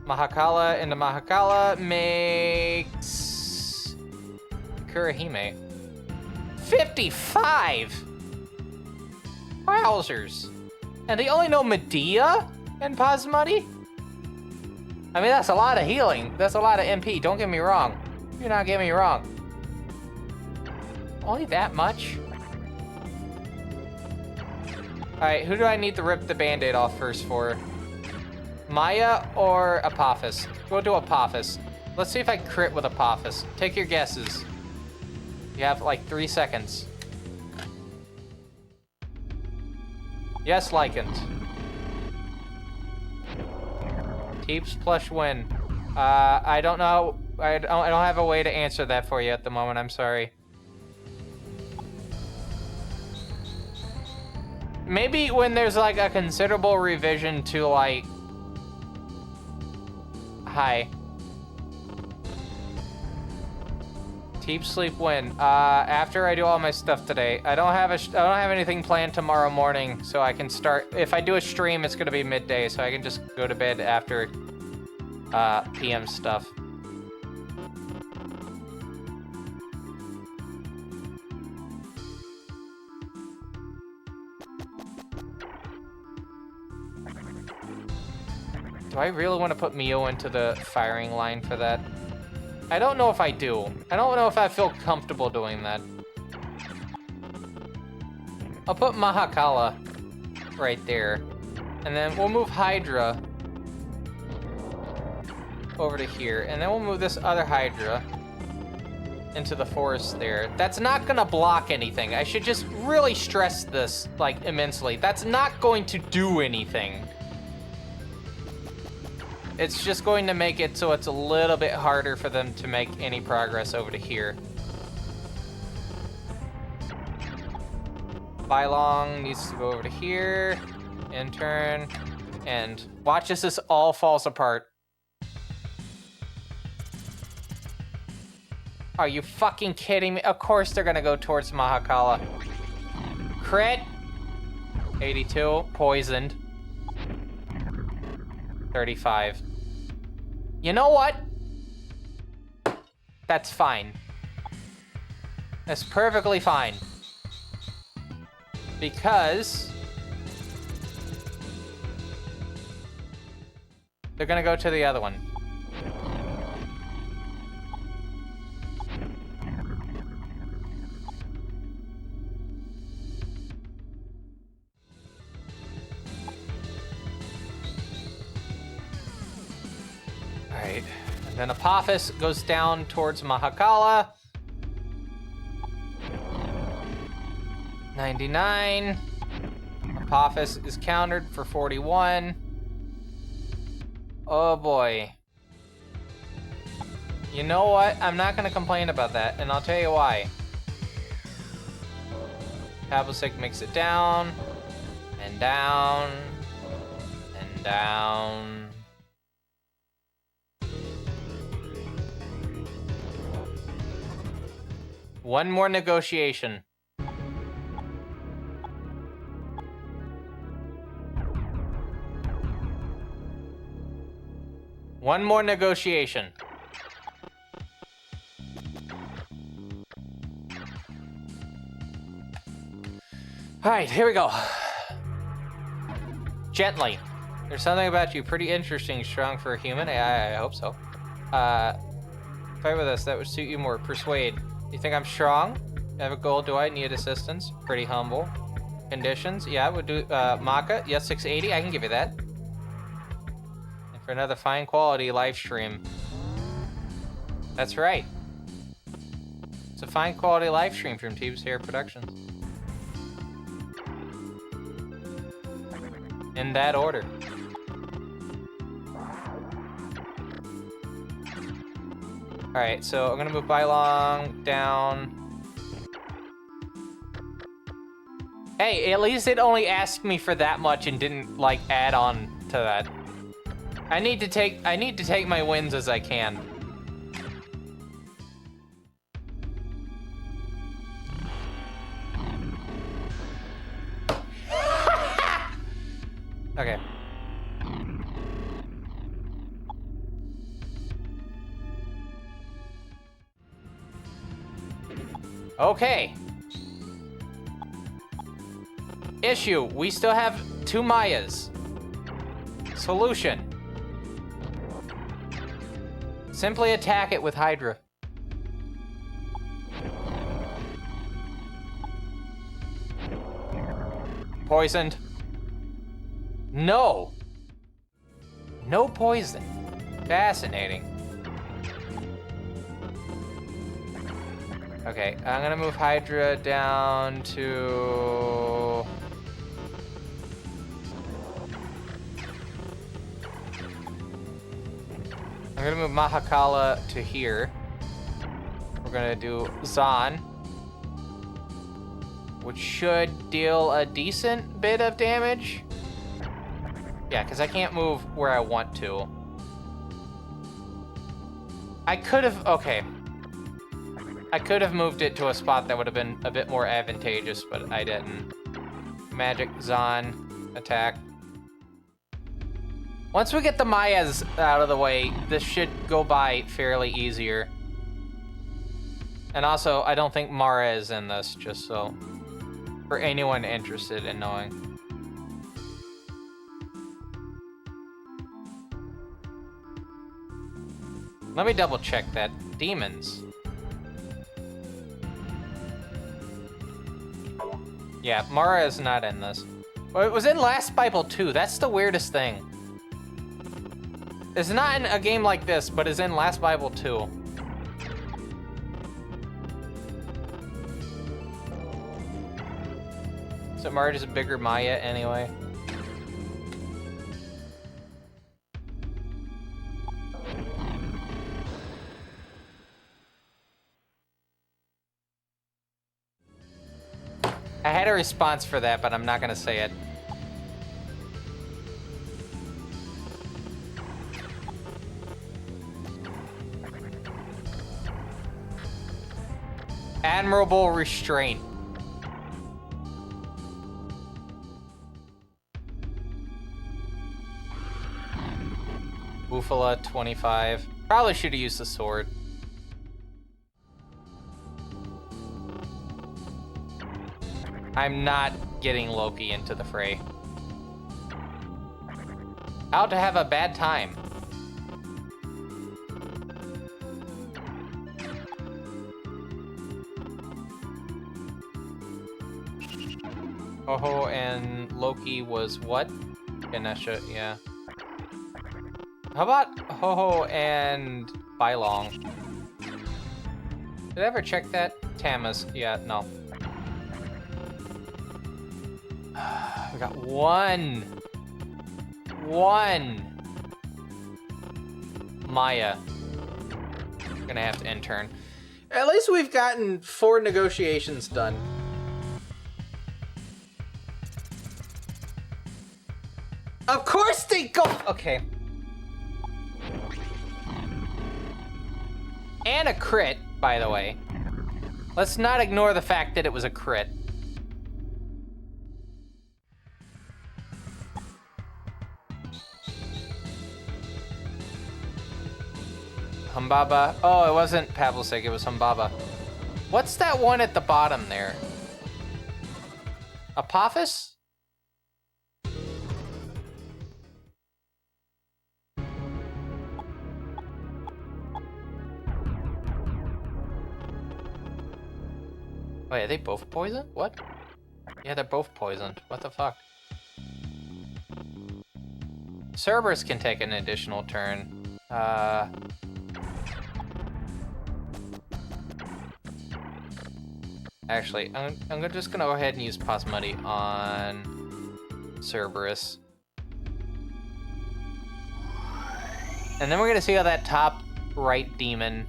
Mahakala into Mahakala makes Kurahime 55. Wowzers. And they only know Medea and Basmati? I mean, that's a lot of healing. That's a lot of MP. Don't get me wrong. Do not get me wrong. Only that much? Alright, who do I need to rip the band-aid off first for? Maya or Apophis? Go to Apophis. Let's see if I crit with Apophis. Take your guesses. You have like 3 seconds. Yes, Lycant. Teeps plush win. I don't know. I don't have a way to answer that for you at the moment. I'm sorry. Maybe when there's like a considerable revision to like... Hi. Deep sleep win. After I do all my stuff today. I don't have anything planned tomorrow morning, so I can start. If I do a stream, it's gonna be midday, so I can just go to bed after PM stuff. Do I really want to put Mio into the firing line for that? I don't know if I do. I don't know if I feel comfortable doing that. I'll put Mahakala right there. And then we'll move Hydra over to here. And then we'll move this other Hydra into the forest there. That's not gonna block anything. I should just really stress this, like, immensely. That's not going to do anything. It's just going to make it so it's a little bit harder for them to make any progress over to here. Bylong needs to go over to here. Intern. And watch as this all falls apart. Are you fucking kidding me? Of course they're gonna go towards Mahakala. Crit. 82. Poisoned. 35. You know what? That's fine. That's perfectly fine. Because they're gonna go to the other one. Alright, and then Apophis goes down towards Mahakala. 99. Apophis is countered for 41. Oh boy. You know what? I'm not gonna complain about that, and I'll tell you why. Pablisik makes it down, and down, and down. One more negotiation. One more negotiation. All right, here we go. Gently. There's something about you pretty interesting, strong for a human. I hope so. Fight with us, that would suit you more. Persuade. You think I'm strong? Have a goal, do I need assistance? Pretty humble. Conditions, yeah, we'll do, Maka, yes, 680, I can give you that. And for another fine quality live stream. That's right. It's a fine quality live stream from Teebs Hair Productions. In that order. Alright, so I'm gonna move Bylong down. Hey, at least it only asked me for that much and didn't, like, add on to that. I need to take my wins as I can. Okay. Okay. Issue, we still have 2 Mayas. Solution. Simply attack it with Hydra. Poisoned. No. No poison. Fascinating. Okay, I'm gonna move Hydra down to... I'm gonna move Mahakala to here. We're gonna do Zahn, which should deal a decent bit of damage. Yeah, because I can't move where I want to. I could have, okay. I could have moved it to a spot that would have been a bit more advantageous, but I didn't. Magic, Zahn, attack. Once we get the Mayas out of the way, this should go by fairly easier. And also, I don't think Mara is in this, just so, for anyone interested in knowing. Let me double check that. Demons. Yeah, Mara is not in this. Well, it was in Last Bible too. That's the weirdest thing. It's not in a game like this, but it's in Last Bible 2. So Mara is a bigger Maya anyway. I had a response for that, but I'm not gonna say it. Admirable restraint. Bufala 25. Probably should have used the sword. I'm not getting Loki into the fray. Out to have a bad time. Ho-Ho and Loki was what? Ganesha, yeah. How about Ho-Ho and Bylong? Did I ever check that? Tamas, yeah, no. We got one Maya. Gonna have to intern. At least we've gotten 4 negotiations done. Of course they go. Okay. And a crit, by the way. Let's not ignore the fact that it was a crit. Humbaba. Oh, it wasn't Pavlicek, it was Humbaba. What's that one at the bottom there? Apophis? Wait, are they both poisoned? What? Yeah, they're both poisoned. What the fuck? Cerberus can take an additional turn. Actually, I'm just gonna go ahead and use Posmuddy on Cerberus. And then we're gonna see how that top right demon,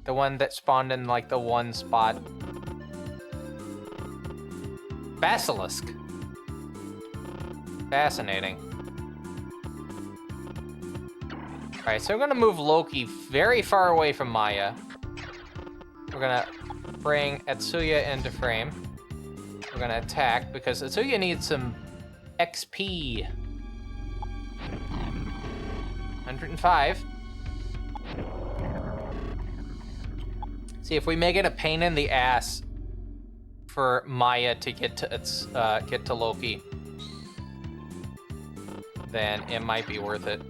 the one that spawned in like the one spot. Basilisk. Fascinating. Alright, so we're gonna move Loki very far away from Maya. We're gonna bring Atsuya into frame. We're gonna attack because Atsuya needs some XP. 105. See, if we make it a pain in the ass for Maya to get to Loki, then it might be worth it.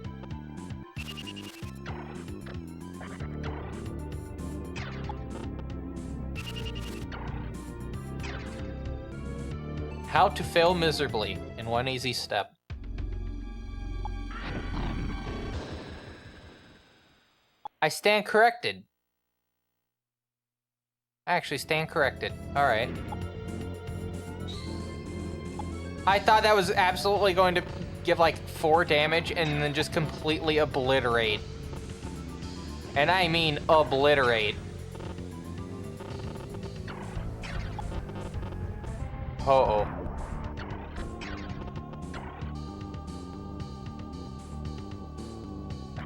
How to fail miserably in one easy step. I stand corrected. I actually stand corrected. All right. I thought that was absolutely going to give like 4 damage and then just completely obliterate. And I mean obliterate. Uh-oh.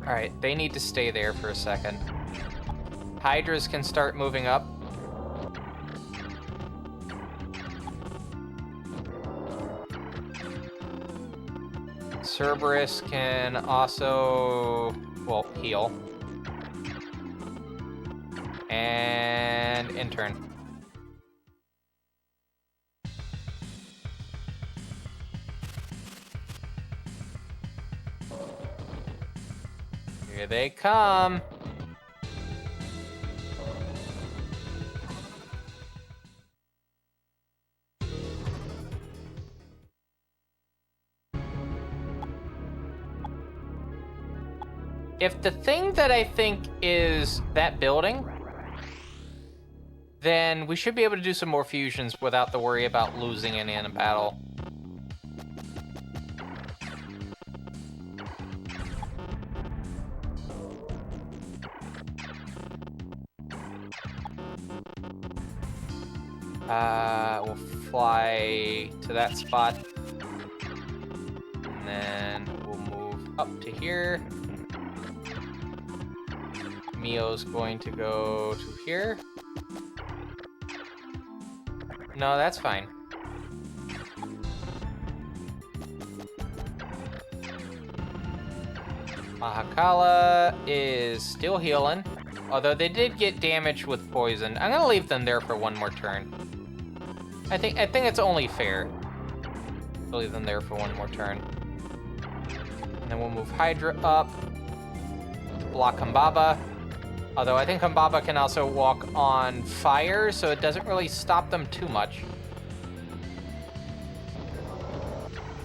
Alright, they need to stay there for a second. Hydras can start moving up. Cerberus can also, well, heal. And intern. Here they come. If the thing that I think is that building, then we should be able to do some more fusions without the worry about losing any in a battle. We'll fly to that spot. And then we'll move up to here. Mio's going to go to here. No, that's fine. Mahakala is still healing, although they did get damaged with poison. I'm gonna leave them there for one more turn. I think it's only fair to leave them there for one more turn. And then we'll move Hydra up to block Humbaba. Although I think Humbaba can also walk on fire, so it doesn't really stop them too much.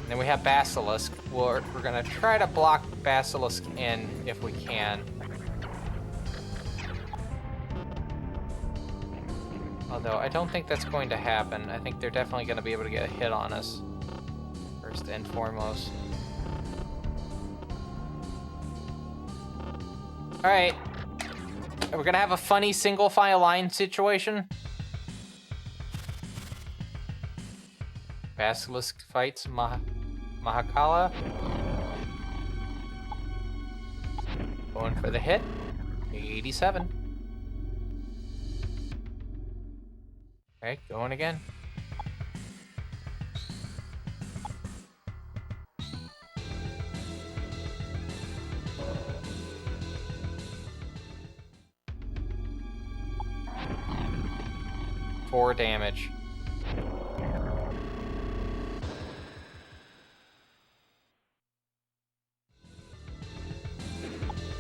And then we have Basilisk. We're gonna try to block Basilisk in if we can. Although I don't think that's going to happen. I think they're definitely gonna be able to get a hit on us, first and foremost. All right. We're gonna have a funny single file line situation. Basilisk fights Mahakala. Going for the hit. 87. Alright, going again. Four damage.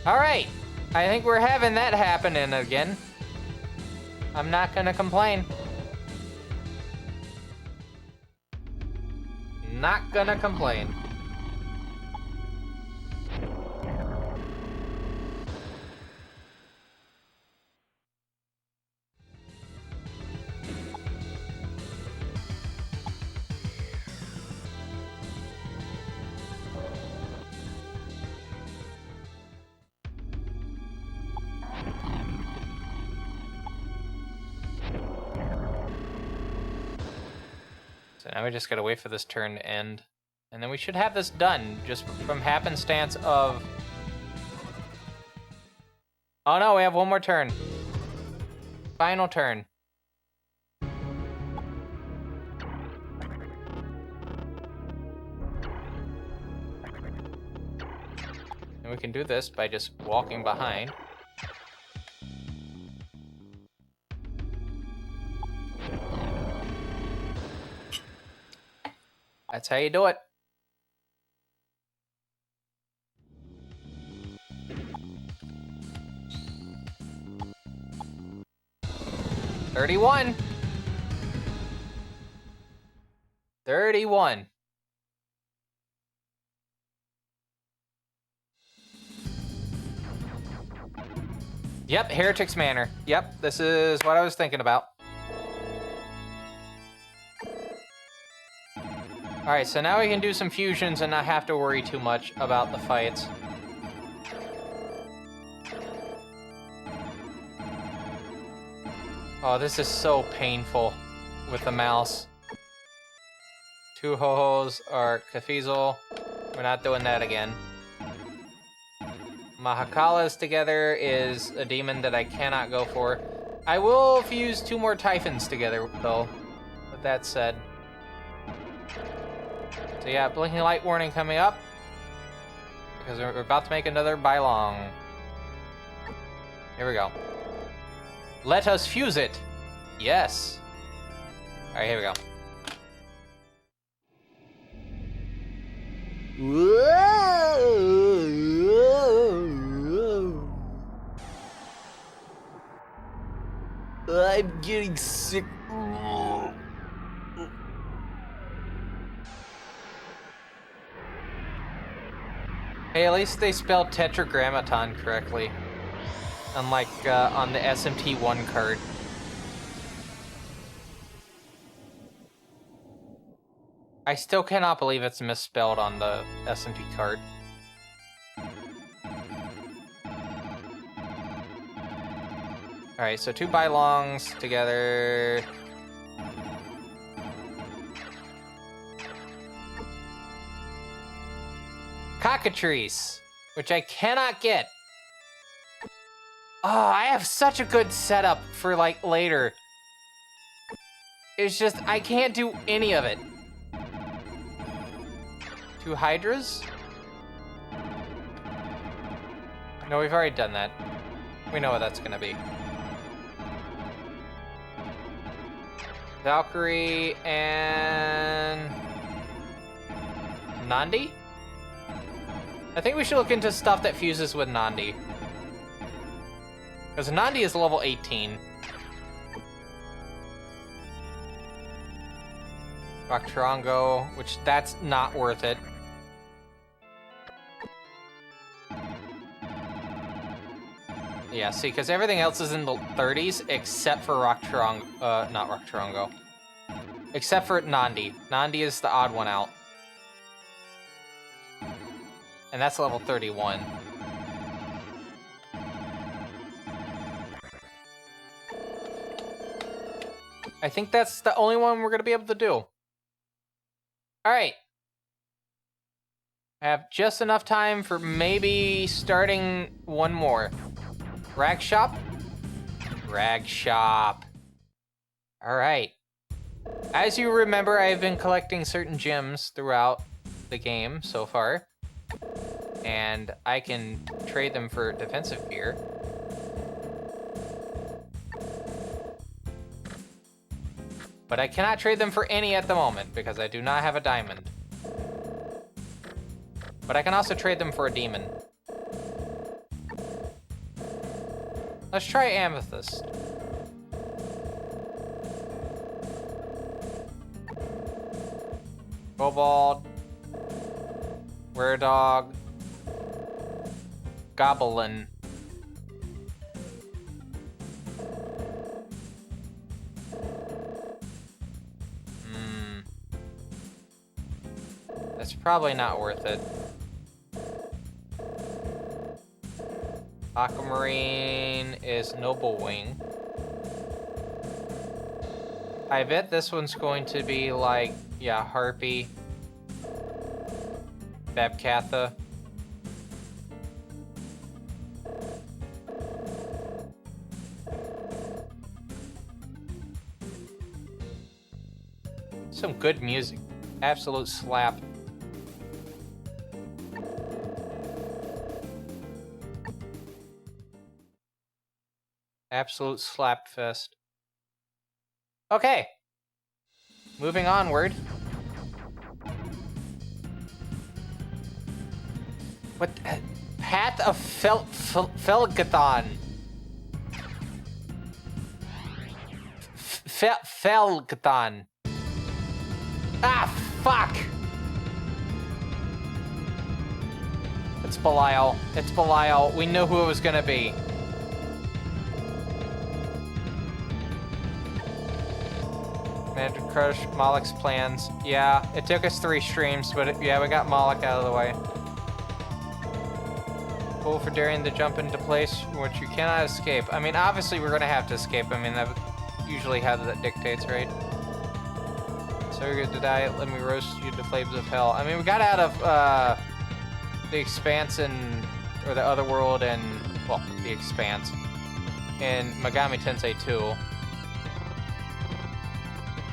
All right, I think we're having that happening again. I'm not gonna complain. Not gonna complain. So now we just gotta wait for this turn to end. And then we should have this done, just from happenstance of... Oh no, we have one more turn. Final turn. And we can do this by just walking behind. That's how you do it. $31. 31. Yep, Heretic's Manor. Yep, this is what I was thinking about. Alright, so now we can do some fusions and not have to worry too much about the fights. Oh, this is so painful with the mouse. 2 ho-hos are Kafizal. We're not doing that again. Mahakalas together is a demon that I cannot go for. I will fuse 2 more Typhons together, though, with that said. So yeah, blinking light warning coming up. Because we're about to make another Bylong. Here we go. Let us fuse it! Yes! Alright, here we go. I'm getting sick. Hey, at least they spelled Tetragrammaton correctly. Unlike on the SMT1 card. I still cannot believe it's misspelled on the SMT card. Alright, so 2 Bylongs together. Cockatrice, which I cannot get. Oh, I have such a good setup for, like, later. It's just, I can't do any of it. 2 Hydras? No, we've already done that. We know what that's gonna be. Valkyrie and... Nandi? I think we should look into stuff that fuses with Nandi. Because Nandi is level 18. Rocktarango, which that's not worth it. Yeah, see, because everything else is in the 30s except for Rocktarango. Not Rocktarango. Except for Nandi. Nandi is the odd one out. And that's level 31. I think that's the only one we're going to be able to do. Alright. I have just enough time for maybe starting one more. Rag Shop? Rag Shop. Alright. As you remember, I've been collecting certain gems throughout the game so far. And I can trade them for defensive gear. But I cannot trade them for any at the moment because I do not have a diamond. But I can also trade them for a demon. Let's try Amethyst. Kobold. Were-dog. Goblin. That's probably not worth it. Aquamarine is Noble Wing. I bet this one's going to be like, yeah, Harpy. Babkatha. Some good music. Absolute slap. Absolute slap fest. Okay. Moving onward. What? Path of Felgathon. Felgathon. Ah, fuck! It's Belial. It's Belial. We knew who it was gonna be. Magic Crush, Moloch's plans. Yeah, it took us 3 streams, but yeah, we got Moloch out of the way. Cool for daring to jump into place which you cannot escape. I mean, obviously we're gonna have to escape. I mean, that usually how that dictates, right? So you're good to die. Let me roast you to flames of hell. I mean, we got out of the Expanse or the Other World and, well, the Expanse in Megamitensei 2.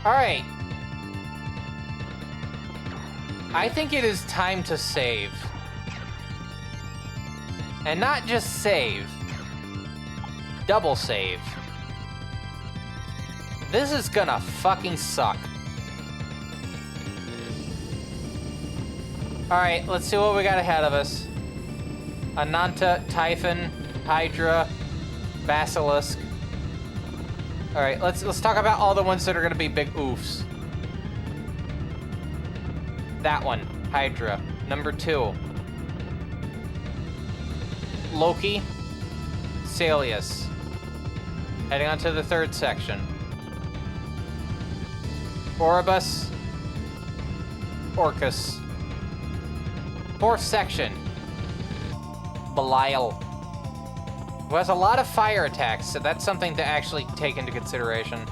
Alright. I think it is time to save. And not just save. Double save. This is gonna fucking suck. Alright, let's see what we got ahead of us. Ananta, Typhon, Hydra, Basilisk. Alright, let's talk about all the ones that are gonna be big oofs. That one, Hydra. Number 2. Loki, Salius. Heading on to the 3rd section. Oribus, Orcus. 4th section, Belial, who has a lot of fire attacks, so that's something to actually take into consideration.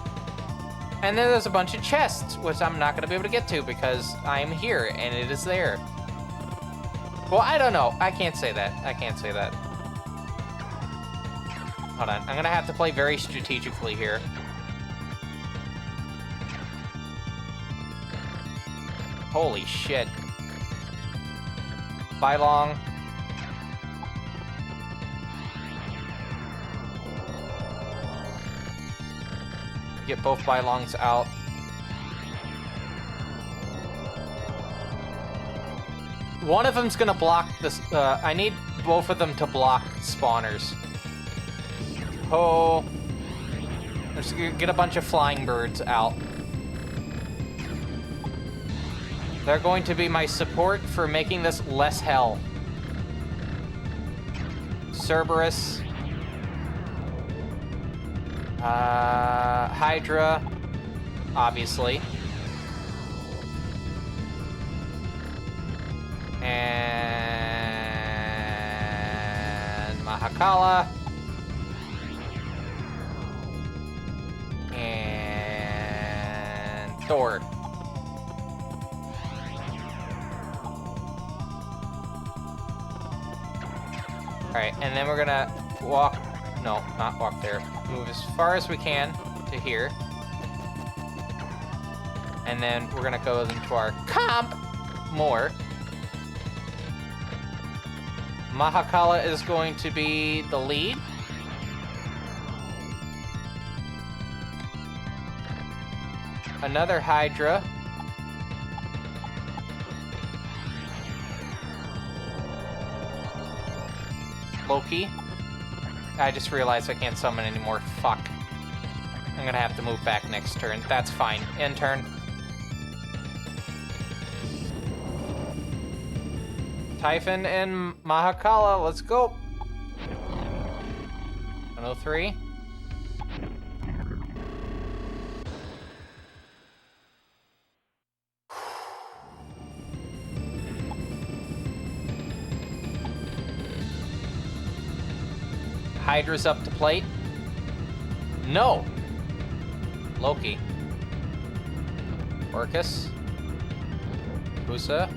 And then there's a bunch of chests, which I'm not going to be able to get to because I'm here and it is there. Well, I don't know. I can't say that. I can't say that. Hold on. I'm going to have to play very strategically here. Holy shit. Bylong. Get both Bylongs out. One of them's gonna block this. I need both of them to block spawners. Oh. Let's get a bunch of flying birds out. They're going to be my support for making this less hell. Cerberus. Hydra. Obviously. And Mahakala. And Thor. Alright, and then we're gonna walk, no, not walk there, move as far as we can to here. And then we're gonna go into our comp more. Mahakala is going to be the lead. Another Hydra. Loki. I just realized I can't summon anymore. Fuck. I'm gonna have to move back next turn. That's fine. End turn. Typhon and Mahakala. Let's go. 103. Hydra's up to plate. No. Loki. Orcus. Usa.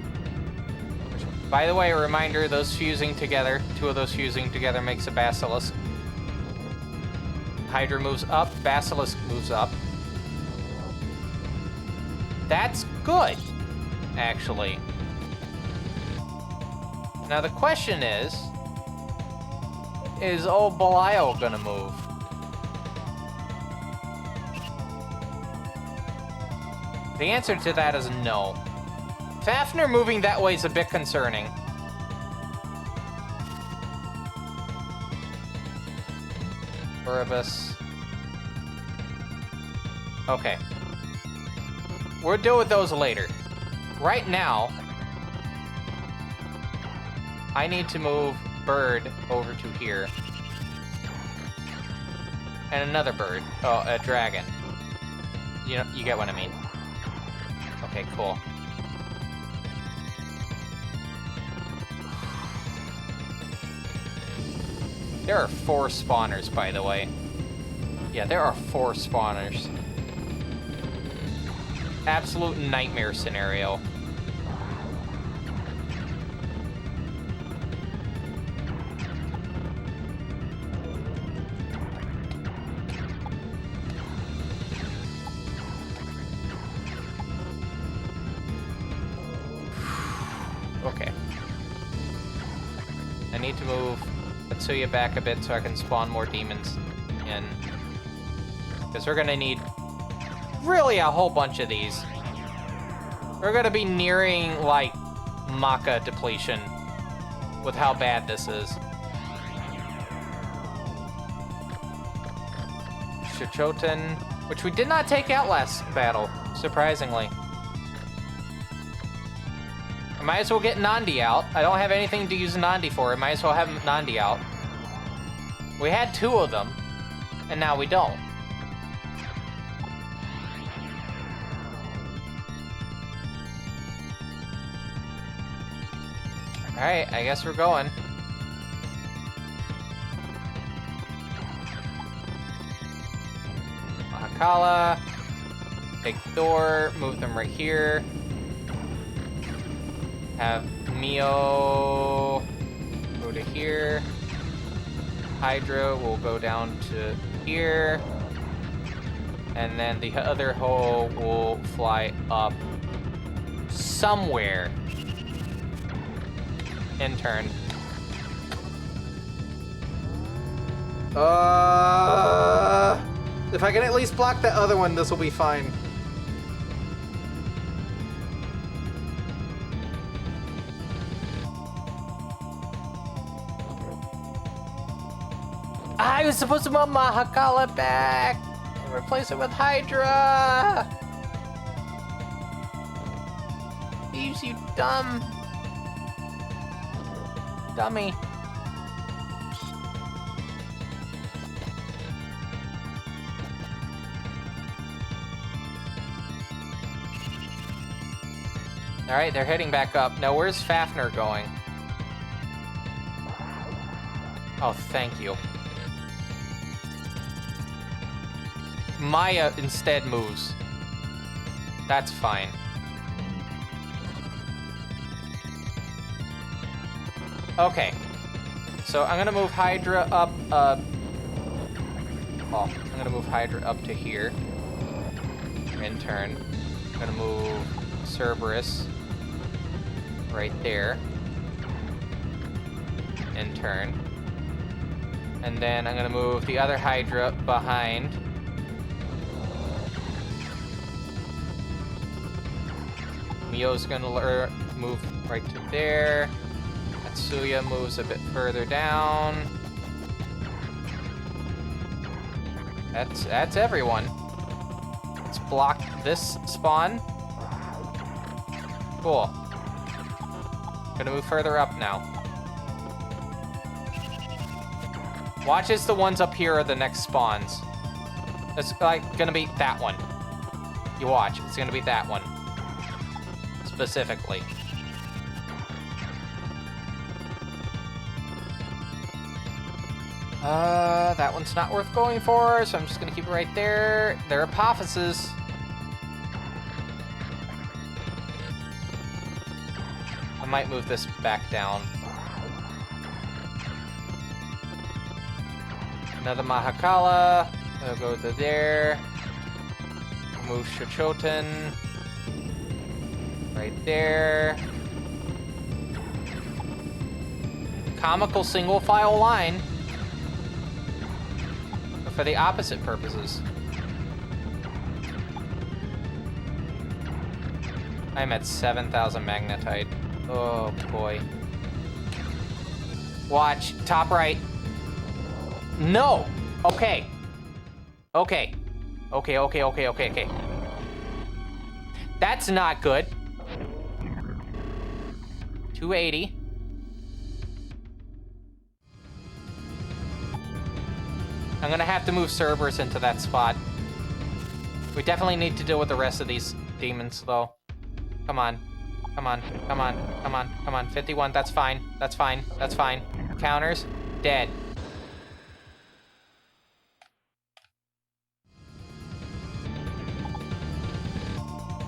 By the way, a reminder, those fusing together, 2 of those fusing together makes a Basilisk. Hydra moves up, Basilisk moves up. That's good, actually. Now the question is old Belial gonna move? The answer to that is no. Fafnir moving that way is a bit concerning. Erebus. Okay. We'll deal with those later. Right now, I need to move bird over to here. And another bird. Oh, a dragon. You know, you get what I mean. Okay, cool. There are 4 spawners, by the way. Yeah, there are 4 spawners. Absolute nightmare scenario. Okay. I need to move Tetsuya back a bit so I can spawn more demons in. Because we're gonna need really a whole bunch of these. We're gonna be nearing, like, Maka depletion with how bad this is. Shichoten, which we did not take out last battle, surprisingly. I might as well get Nandi out. I don't have anything to use Nandi for. I might as well have Nandi out. We had 2 of them, and now we don't. Alright, I guess we're going. Mahakala. Take the door, move them right here. Have Mio go to here. Hydra will go down to here. And then the other hole will fly up somewhere. Intern. If I can at least block the other one, this will be fine. I was supposed to move Mahakala back and replace it with Hydra. Thieves, you dumb dummy. All right, they're heading back up. Now, where's Fafnir going? Oh, thank you. Maya instead moves. That's fine. Okay. So I'm gonna move Hydra up, I'm gonna move Hydra up to here. In turn. I'm gonna move Cerberus right there. In turn. And then I'm gonna move the other Hydra behind. Mio's gonna move right to there. Tatsuya moves a bit further down. That's everyone. Let's block this spawn. Cool. Gonna move further up now. Watch as the ones up here are the next spawns. It's like gonna be that one. You watch, it's gonna be that one. Specifically. That one's not worth going for, so I'm just gonna keep it right there. They're apophyses. I might move this back down. Another Mahakala. I'll go to there. Move Shichoten. Right there. Comical single file line. But for the opposite purposes. I'm at 7,000 magnetite. Oh boy. Watch, top right. No! Okay. Okay. Okay. That's not good. 280. I'm gonna have to move Cerberus into that spot. We definitely need to deal with the rest of these demons, though. Come on. Come on. Come on. Come on. Come on. 51. That's fine. That's fine. That's fine. Counters. Dead.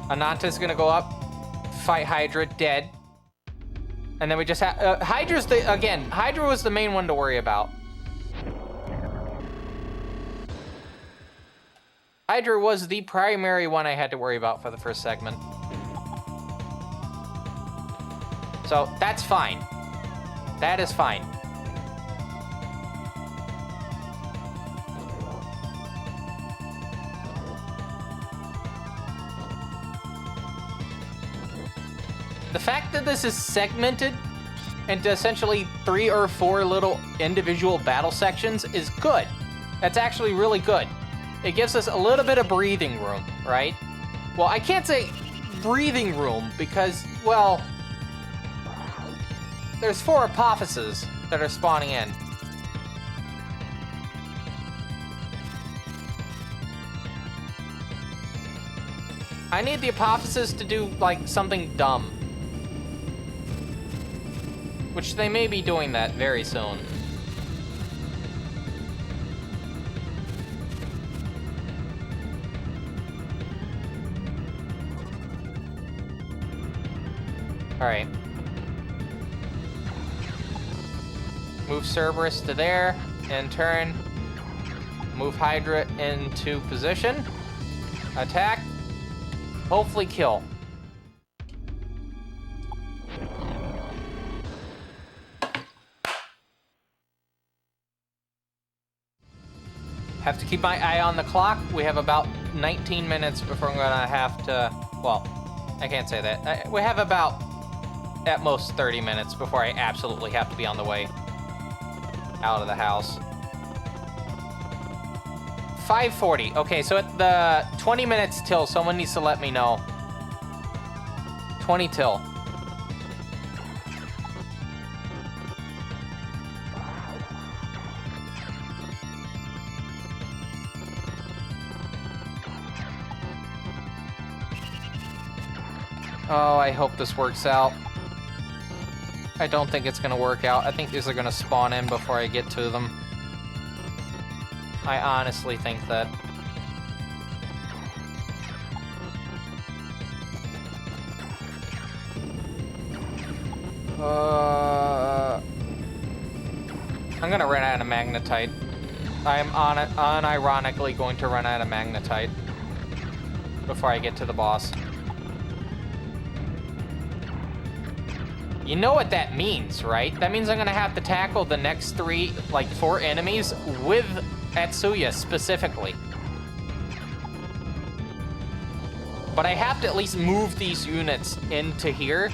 Ananta's gonna go up. Fight Hydra. Dead. And then we just have... Hydra's the... Again, Hydra was the main one to worry about. Hydra was the primary one I had to worry about for the first segment. So, that's fine. That is fine. The fact that this is segmented into essentially 3 or 4 little individual battle sections is good. That's actually really good. It gives us a little bit of breathing room, right? Well, I can't say breathing room because, well, there's 4 apophyses that are spawning in. I need the apophyses to do, like, something dumb. Which they may be doing that very soon. Alright. Move Cerberus to there. In turn, move Hydra into position. Attack. Hopefully kill. Have to keep my eye on the clock. We have about 19 minutes before I'm gonna have to... Well, I can't say that. We have about... at most 30 minutes before I absolutely have to be on the way out of the house. 5:40. Okay, so at the 20 minutes till, someone needs to let me know. 20 till. Oh, I hope this works out. I don't think it's gonna work out. I think these are gonna spawn in before I get to them. I honestly think that. I'm gonna run out of magnetite. I'm unironically going to run out of magnetite before I get to the boss. You know what that means, right? That means I'm gonna have to tackle the next 4 enemies with Atsuya specifically. But I have to at least move these units into here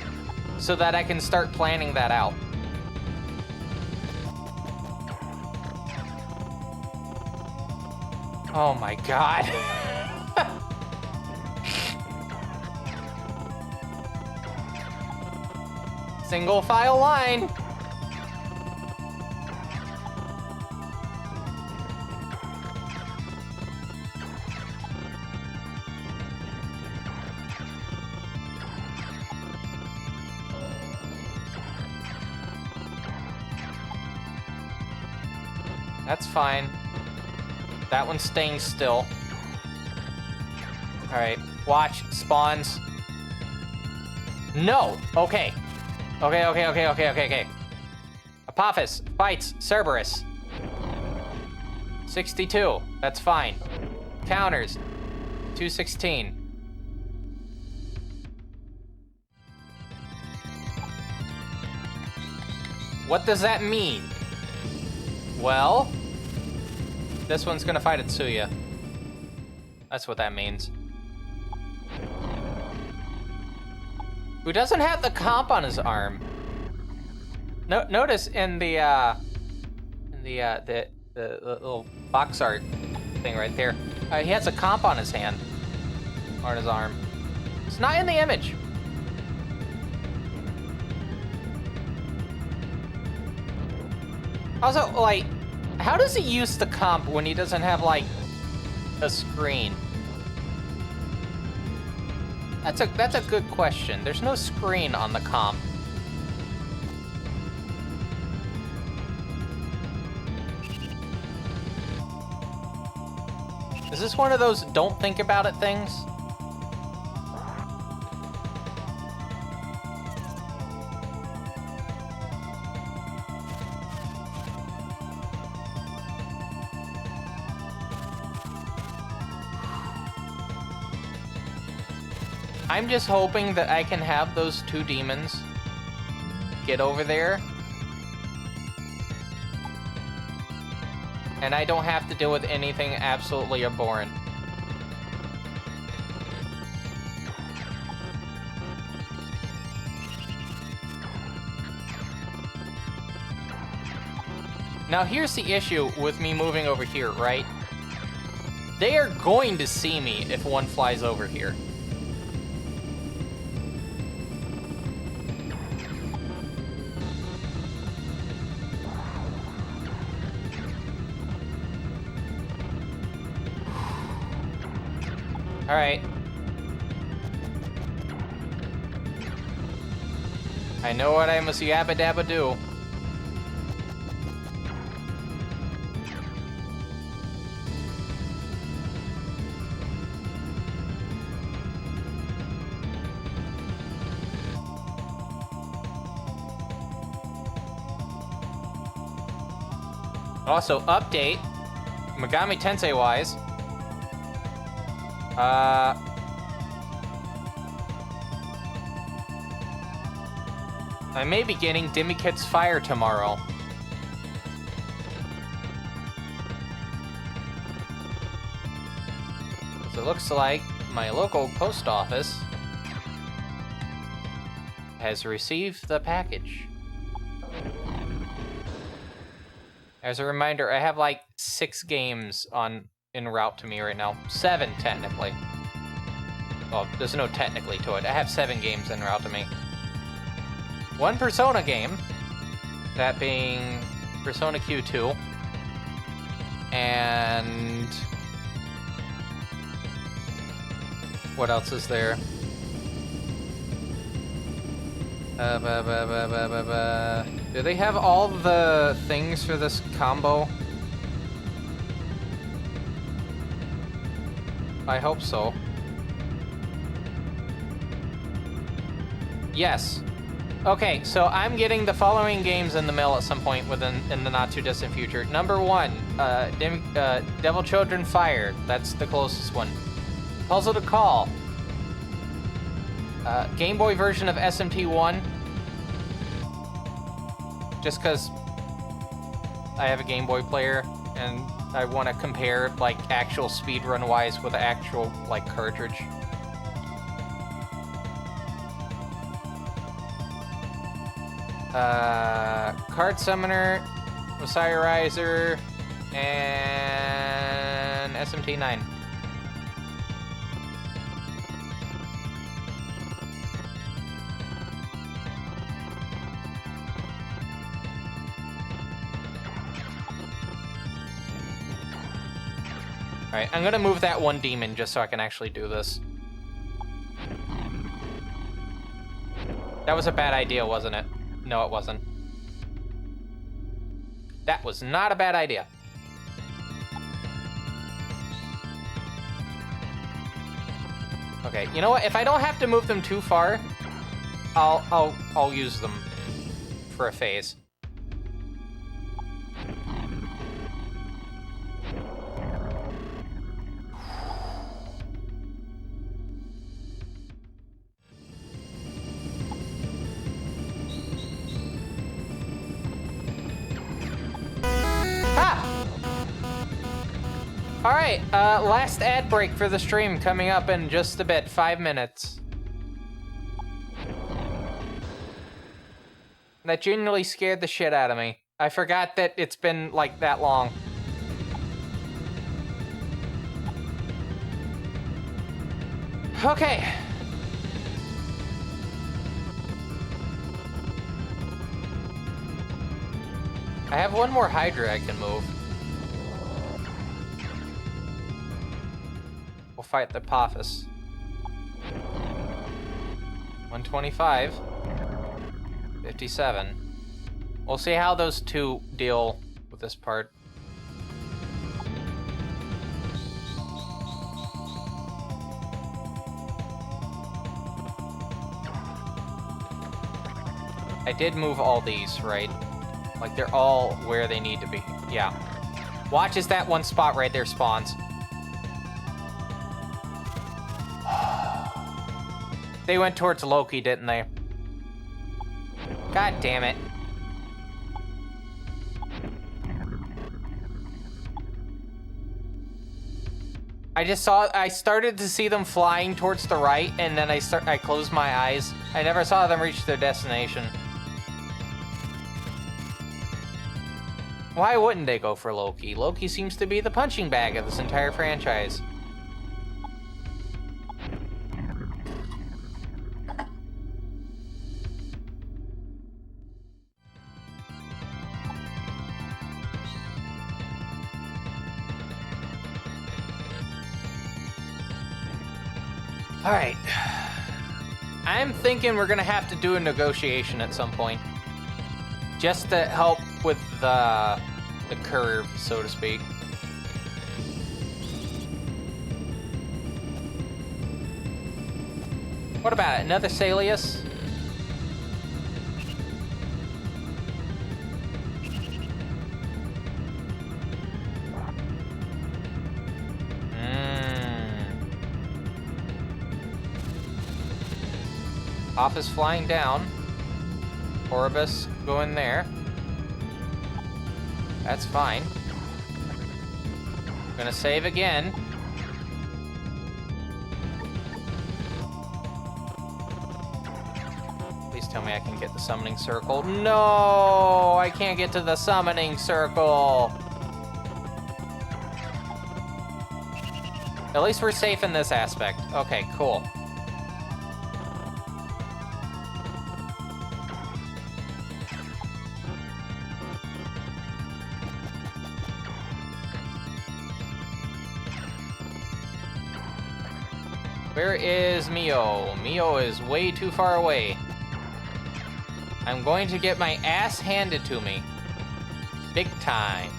so that I can start planning that out. Oh my god. Single file line. That's fine. That one's staying still. All right, watch, spawns. No, okay. Okay. Apophis fights Cerberus. 62, that's fine. Counters, 216. What does that mean? Well, this one's gonna fight Atsuya. That's what that means. Who doesn't have the comp on his arm? Notice in the little box art thing right there, he has a comp on his hand, or on his arm. It's not in the image. Also, like, how does he use the comp when he doesn't have, like, a screen? That's a good question. There's no screen on the comp. Is this one of those don't think about it things? I'm just hoping that I can have those two demons get over there. And I don't have to deal with anything absolutely abhorrent. Now here's the issue with me moving over here, right? They are going to see me if one flies over here. All right. I know what I must yabba dabba do. Also, update, Megami Tensei wise. I may be getting Dimikit's Fire tomorrow. So it looks like my local post office has received the package. As a reminder, I have like 6 games en route to me right now. 7, technically. Well, there's no technically to it. I have 7 games en route to me. 1 Persona game, that being Persona Q2, and what else is there? Do they have all the things for this combo? I hope so. Yes. Okay, so I'm getting the following games in the mail at some point in the not too distant future. Number 1, Devil Children Fire. That's the closest one. Puzzle to Call. Game Boy version of SMT1. Just because I have a Game Boy player and I want to compare like actual speedrun wise with the actual like cartridge. Card Summoner, Osierizer, and SMT9. Alright, I'm gonna move that one demon just so I can actually do this. That was a bad idea, wasn't it? No, it wasn't. That was not a bad idea. Okay, you know what? If I don't have to move them too far, I'll use them for a phase. Alright, last ad break for the stream coming up in just a bit, 5 minutes. That genuinely scared the shit out of me. I forgot that it's been, like, that long. Okay. I have one more Hydra I can move. We'll fight the Apophis. 125. 57. We'll see how those two deal with this part. I did move all these, right? Like, they're all where they need to be. Yeah. Watch as that one spot right there spawns. They went towards Loki, didn't they? God damn it. I started to see them flying towards the right, and then I closed my eyes. I never saw them reach their destination. Why wouldn't they go for Loki? Loki seems to be the punching bag of this entire franchise. All right. I'm thinking we're gonna have to do a negotiation at some point. Just to help with the curve, so to speak. What about it? Another Salius? Office flying down. Orbis going there. That's fine. Gonna save again. Please tell me I can get the summoning circle. No! I can't get to the summoning circle! At least we're safe in this aspect. Okay, cool. Where is Mio? Mio is way too far away. I'm going to get my ass handed to me. Big time.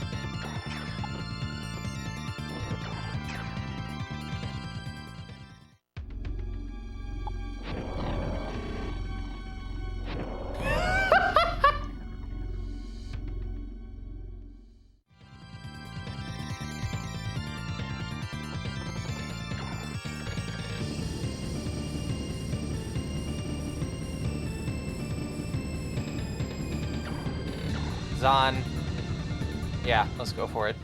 Zahn. Yeah, let's go for it.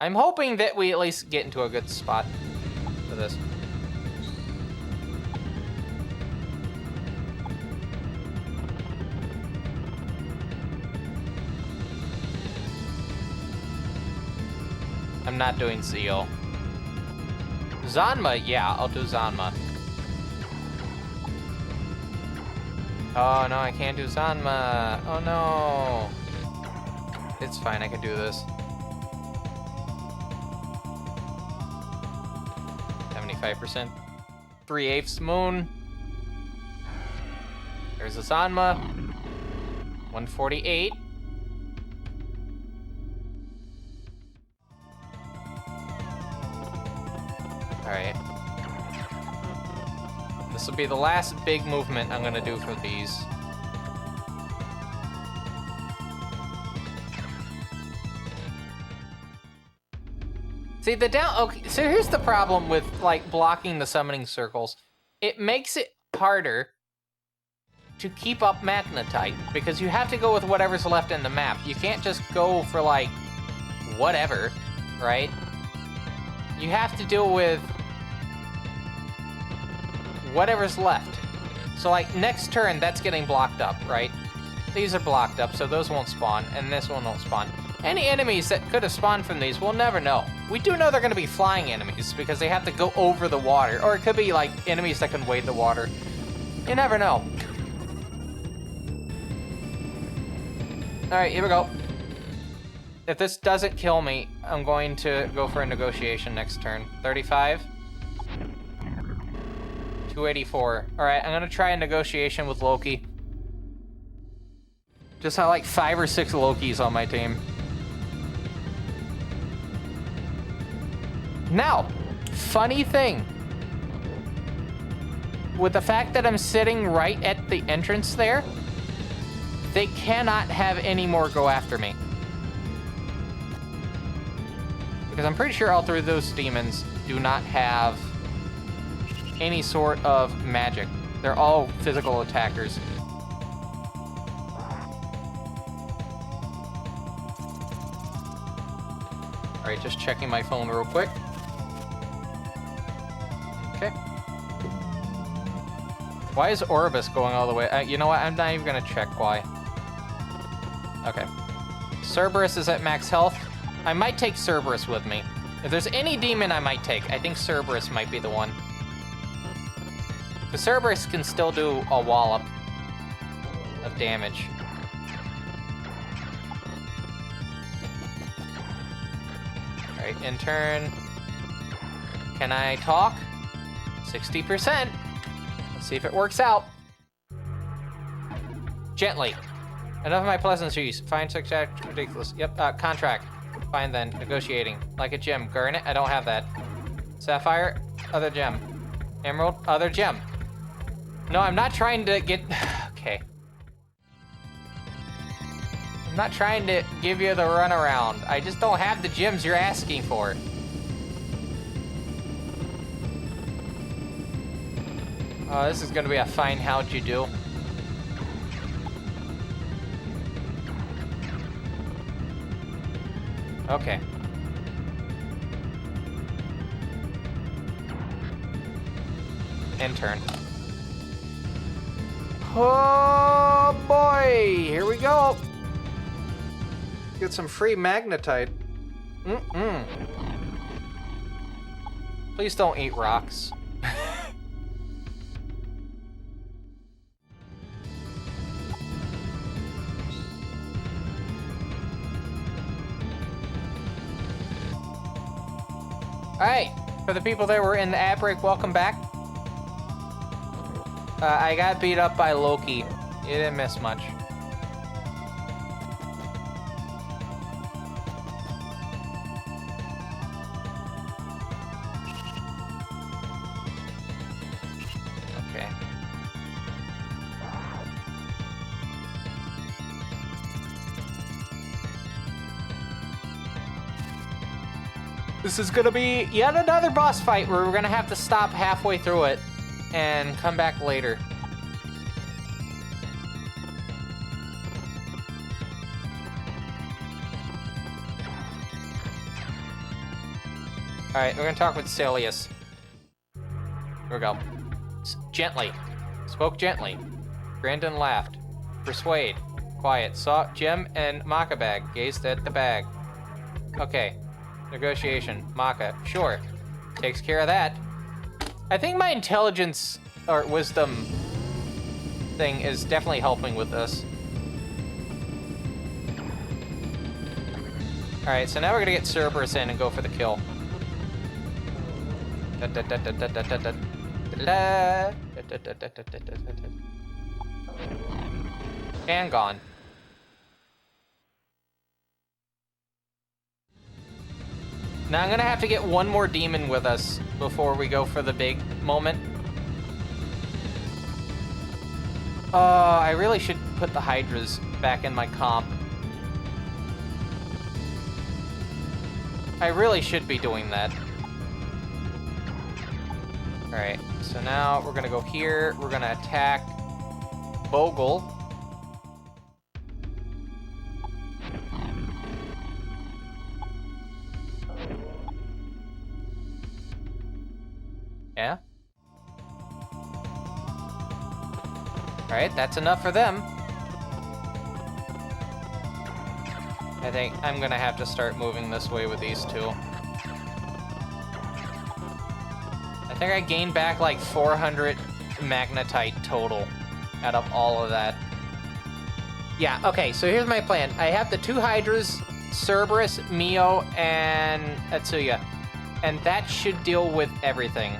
I'm hoping that we at least get into a good spot for this. I'm not doing Zeal. Zanma, yeah, I'll do Zanma. Oh no, I can't do Zanma. Oh no. It's fine, I can do this. 75%. 3/8 moon. There's a Zanma. 148. Alright. This will be the last big movement I'm gonna do for these. See, okay, so here's the problem with, like, blocking the summoning circles. It makes it harder to keep up Magnetite, because you have to go with whatever's left in the map. You can't just go for, like, whatever, right? You have to deal with whatever's left. So, like, next turn, that's getting blocked up, right? These are blocked up, so those won't spawn, and this one won't spawn. Any enemies that could have spawned from these, we'll never know. We do know they're going to be flying enemies because they have to go over the water. Or it could be like enemies that can wade the water. You never know. Alright, here we go. If this doesn't kill me, I'm going to go for a negotiation next turn. 35. 284. Alright, I'm going to try a negotiation with Loki. Just have like 5 or 6 Lokis on my team. Now, funny thing. With the fact that I'm sitting right at the entrance there, they cannot have any more go after me. Because I'm pretty sure all 3 of those demons do not have any sort of magic. They're all physical attackers. Alright, just checking my phone real quick. Okay. Why is Orbis going all the way? You know what? I'm not even gonna check why. Okay. Cerberus is at max health. I might take Cerberus with me. If there's any demon I might take, I think Cerberus might be the one. The Cerberus can still do a wallop of damage. Alright, in turn. Can I talk? 60%. Let's see if it works out. Gently. Enough of my pleasantries. Fine, success, ridiculous. Yep, contract. Fine then, negotiating. Like a gem. Garnet, I don't have that. Sapphire, other gem. Emerald, other gem. No, I'm not trying to get... Okay. I'm not trying to give you the runaround. I just don't have the gems you're asking for. Oh, this is gonna be a fine how'd you do. Okay. Intern. Oh boy, here we go. Get some free magnetite. Please don't eat rocks. Alright, for the people that were in the ad break, welcome back. I got beat up by Loki. You didn't miss much. Okay. This is gonna be yet another boss fight where we're gonna have to stop halfway through it and come back later. Alright, we're gonna talk with Celius. Here we go. Gently. Spoke gently. Brandon laughed. Persuade. Quiet. Saw Gem and Maka bag. Gazed at the bag. Okay. Negotiation. Maka. Sure. Takes care of that. I think my intelligence or wisdom thing is definitely helping with this. Alright, so now we're gonna get Cerberus in and go for the kill. And gone. Now I'm gonna have to get one more demon with us before we go for the big moment. I really should put the Hydras back in my comp. I really should be doing that. Alright, so now we're gonna go here. We're gonna attack Bogle. Yeah? Alright, that's enough for them. I think I'm gonna have to start moving this way with these two. I think I gained back like 400 magnetite total out of all of that. Yeah, okay, so here's my plan. I have the 2 Hydras, Cerberus, Mio, and Atsuya. And that should deal with everything.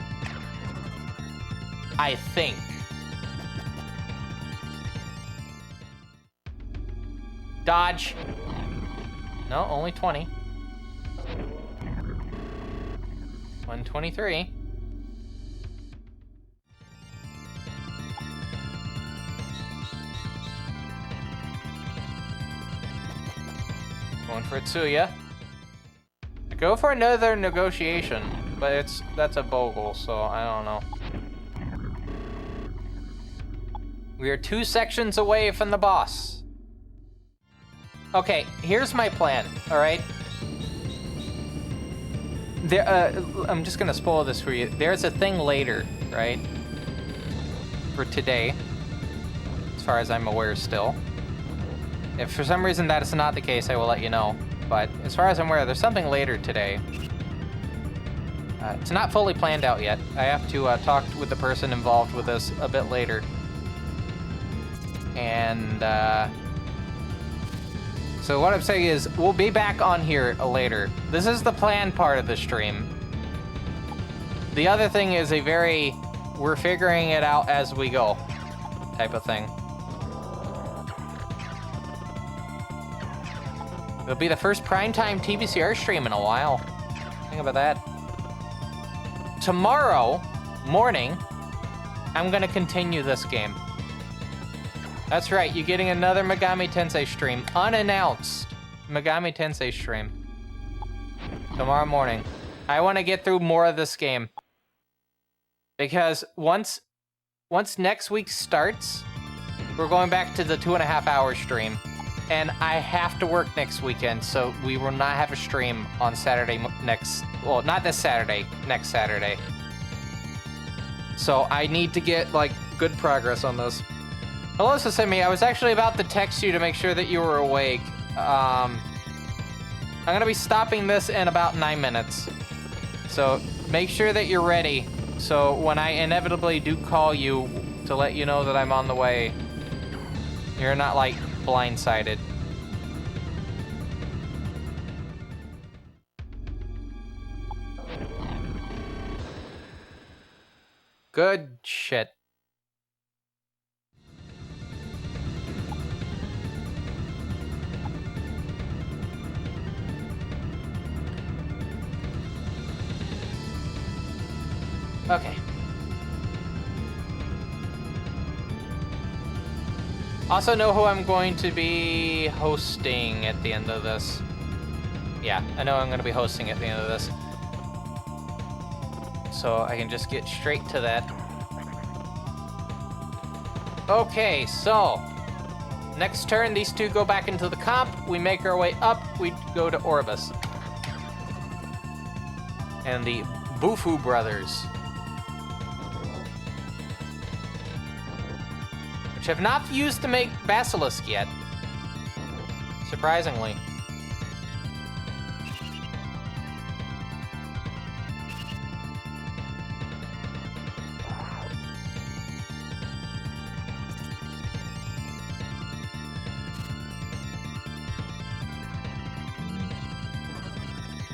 I think. Dodge. No, only 20. 123. Going for Atsuya. Go for another negotiation, but that's a Bogle, so I don't know. We are 2 sections away from the boss. Okay, here's my plan, all right? I'm just gonna spoil this for you. There's a thing later, right? For today, as far as I'm aware still. If for some reason that is not the case, I will let you know. But as far as I'm aware, there's something later today. It's not fully planned out yet. I have to talk with the person involved with this a bit later. And so what I'm saying is, we'll be back on here later. This is the planned part of the stream. The other thing is we're figuring it out as we go type of thing. It'll be the first primetime TBCR stream in a while. Think about that. Tomorrow morning, I'm gonna continue this game. That's right, you're getting another Megamitensei stream, unannounced Megamitensei stream. Tomorrow morning. I want to get through more of this game. Because once next week starts, we're going back to the 2.5-hour stream. And I have to work next weekend, so we will not have a stream on Saturday well, not this Saturday, next Saturday. So I need to get, like, good progress on this. Hello, Sasimi. I was actually about to text you to make sure that you were awake. I'm gonna be stopping this in about 9 minutes. So make sure that you're ready. So when I inevitably do call you to let you know that I'm on the way, you're not, like, blindsided. Good shit. Okay. Also know who I'm going to be hosting at the end of this. Yeah, I know I'm going to be hosting at the end of this. So I can just get straight to that. Okay, so next turn, these two go back into the comp. We make our way up. We go to Orbis. And the Bufu brothers. Which have not used to make Basilisk yet. Surprisingly.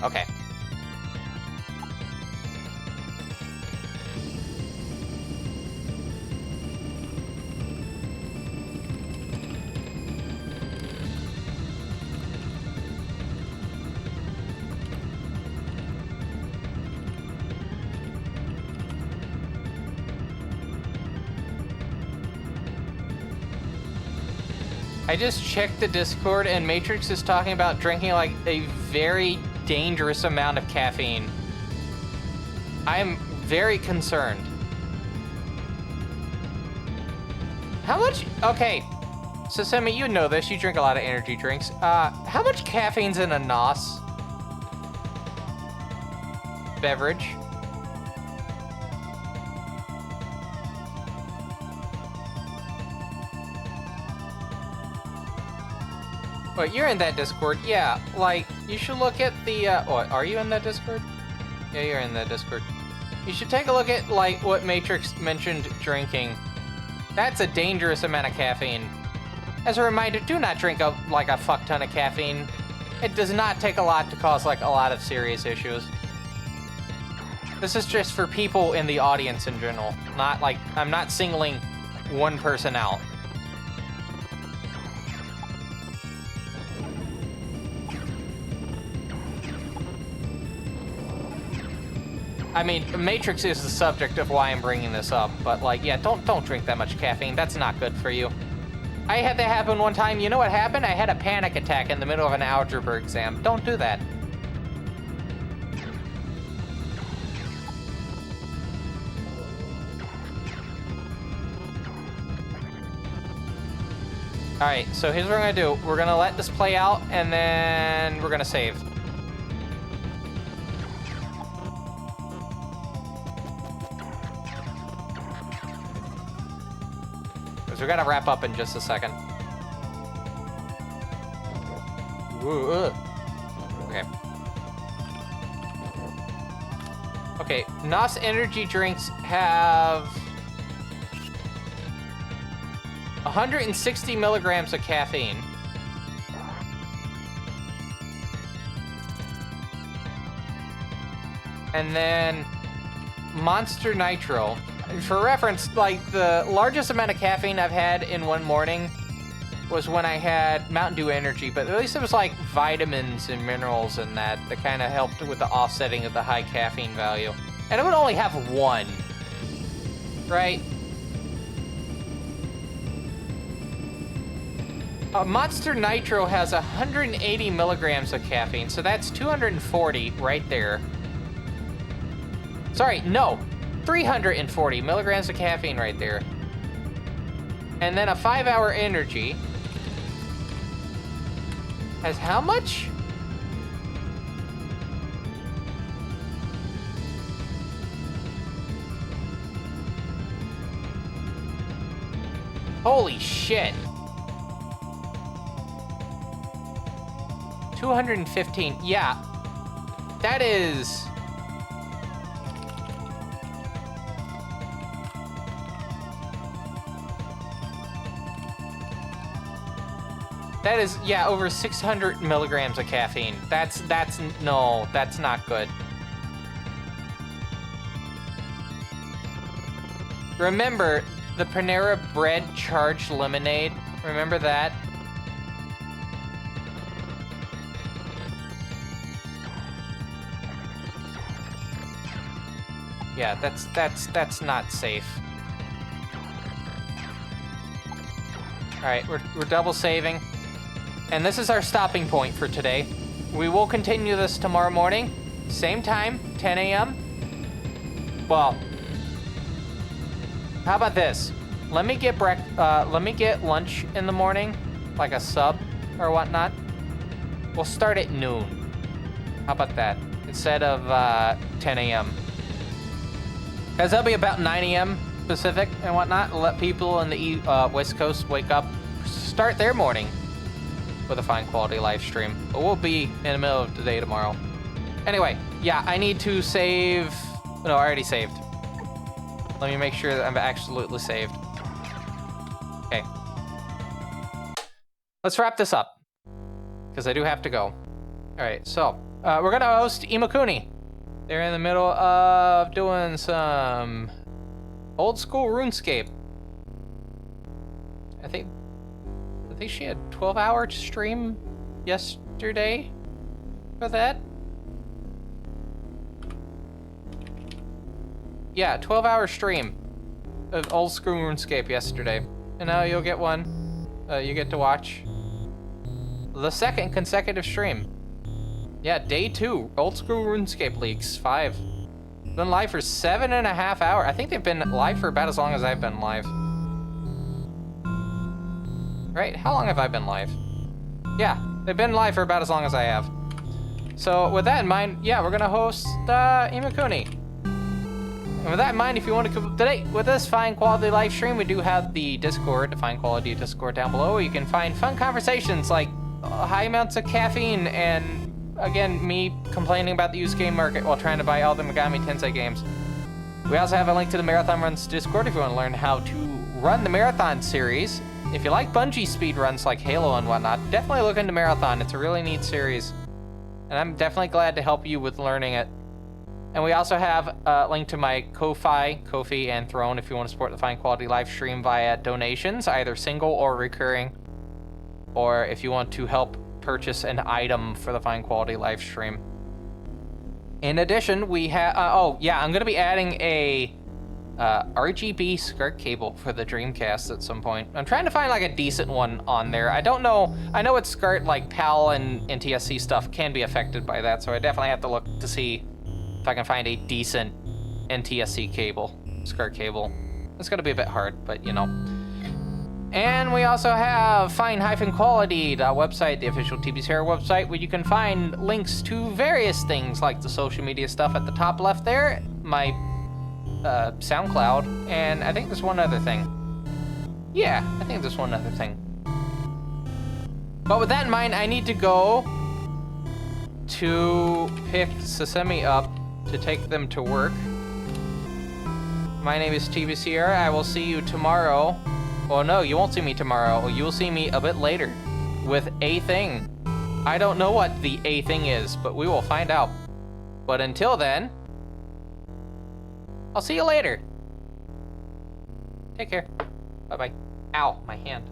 Okay. I just checked the Discord and Matrix is talking about drinking like a very dangerous amount of caffeine. I am very concerned. How much? Okay, so Semi, you know this. You drink a lot of energy drinks. How much caffeine's in a NOS beverage? But you're in that Discord, yeah. Like, you should look at the, what, are you in that Discord? Yeah, you're in that Discord. You should take a look at, like, what Matrix mentioned drinking. That's a dangerous amount of caffeine. As a reminder, do not drink, like, a fuck ton of caffeine. It does not take a lot to cause, like, a lot of serious issues. This is just for people in the audience in general. Not, like, I'm not singling one person out. I mean, Matrix is the subject of why I'm bringing this up, but like, yeah, don't drink that much caffeine. That's not good for you. I had that happen one time. You know what happened? I had a panic attack in the middle of an algebra exam. Don't do that. All right, so here's what we're gonna do. We're gonna let this play out, and then we're gonna save. We gotta wrap up in just a second. Ooh, okay. Okay, NOS energy drinks have 160 milligrams of caffeine. And then Monster Nitro. For reference, like, the largest amount of caffeine I've had in one morning was when I had Mountain Dew Energy, but at least it was, like, vitamins and minerals and that kind of helped with the offsetting of the high caffeine value. And it would only have one, right? Monster Nitro has 180 milligrams of caffeine, so that's 240 right there. Sorry, no. 340 milligrams of caffeine right there. And then a 5-hour energy has how much? Holy shit. 215. Yeah. That is... That is, yeah, over 600 milligrams of caffeine. No, that's not good. Remember the Panera Bread charged lemonade? Remember that? Yeah, that's not safe. All right, we're double saving. And this is our stopping point for today. We will continue this tomorrow morning, same time, 10 a.m. Well, how about this? Let me get lunch in the morning, like a sub or whatnot. We'll start at noon. How about that? Instead of 10 a.m. Because that'll be about 9 a.m. Pacific and whatnot. Let people in the West Coast wake up, start their morning with a fine quality live stream. But we'll be in the middle of the day tomorrow. Anyway, yeah, I need to save. No, I already saved. Let me make sure that I'm absolutely saved. Okay. Let's wrap this up, because I do have to go. All right, so we're gonna host Imakuni. They're in the middle of doing some old school RuneScape. I think she had 12-hour stream yesterday for that. Yeah, 12-hour stream of old school RuneScape yesterday. And now you'll get one. You get to watch the second consecutive stream. Yeah, day 2, old school RuneScape leaks 5. Been live for 7.5 hours. I think they've been live for about as long as I've been live. Right? How long have I been live? Yeah, they've been live for about as long as I have. So with that in mind, yeah, we're gonna host Imakuni. And with that in mind, if you want to come today with this fine quality live stream, we do have the Discord, the fine quality Discord down below, where you can find fun conversations like high amounts of caffeine, and again, me complaining about the used game market while trying to buy all the Megami Tensei games. We also have a link to the Marathon Runs Discord if you want to learn how to run the Marathon series. If you like Bungie speed runs like Halo and whatnot, definitely look into Marathon. It's a really neat series, and I'm definitely glad to help you with learning it. And we also have a link to my Ko-fi, and Throne if you want to support the fine quality live stream via donations, either single or recurring, or if you want to help purchase an item for the fine quality live stream. In addition, we have, oh yeah, I'm gonna be adding a RGB skirt cable for the Dreamcast at some point. I'm trying to find like a decent one on there. I don't know, I know it's skirt, like PAL and NTSC stuff can be affected by that, so I definitely have to look to see if I can find a decent NTSC cable, skirt cable. It's gonna be a bit hard, but you know. And we also have fine-quality website, the official TB's Hair website, where you can find links to various things like the social media stuff at the top left there, my SoundCloud, and I think there's one other thing. Yeah, I think there's one other thing. But with that in mind, I need to go to pick Sesame up to take them to work. My name is TV Sierra. I will see you tomorrow. Well, no, you won't see me tomorrow. You'll see me a bit later with a thing. I don't know what the a thing is, but we will find out. But until then, I'll see you later. Take care. Bye-bye. Ow, my hand.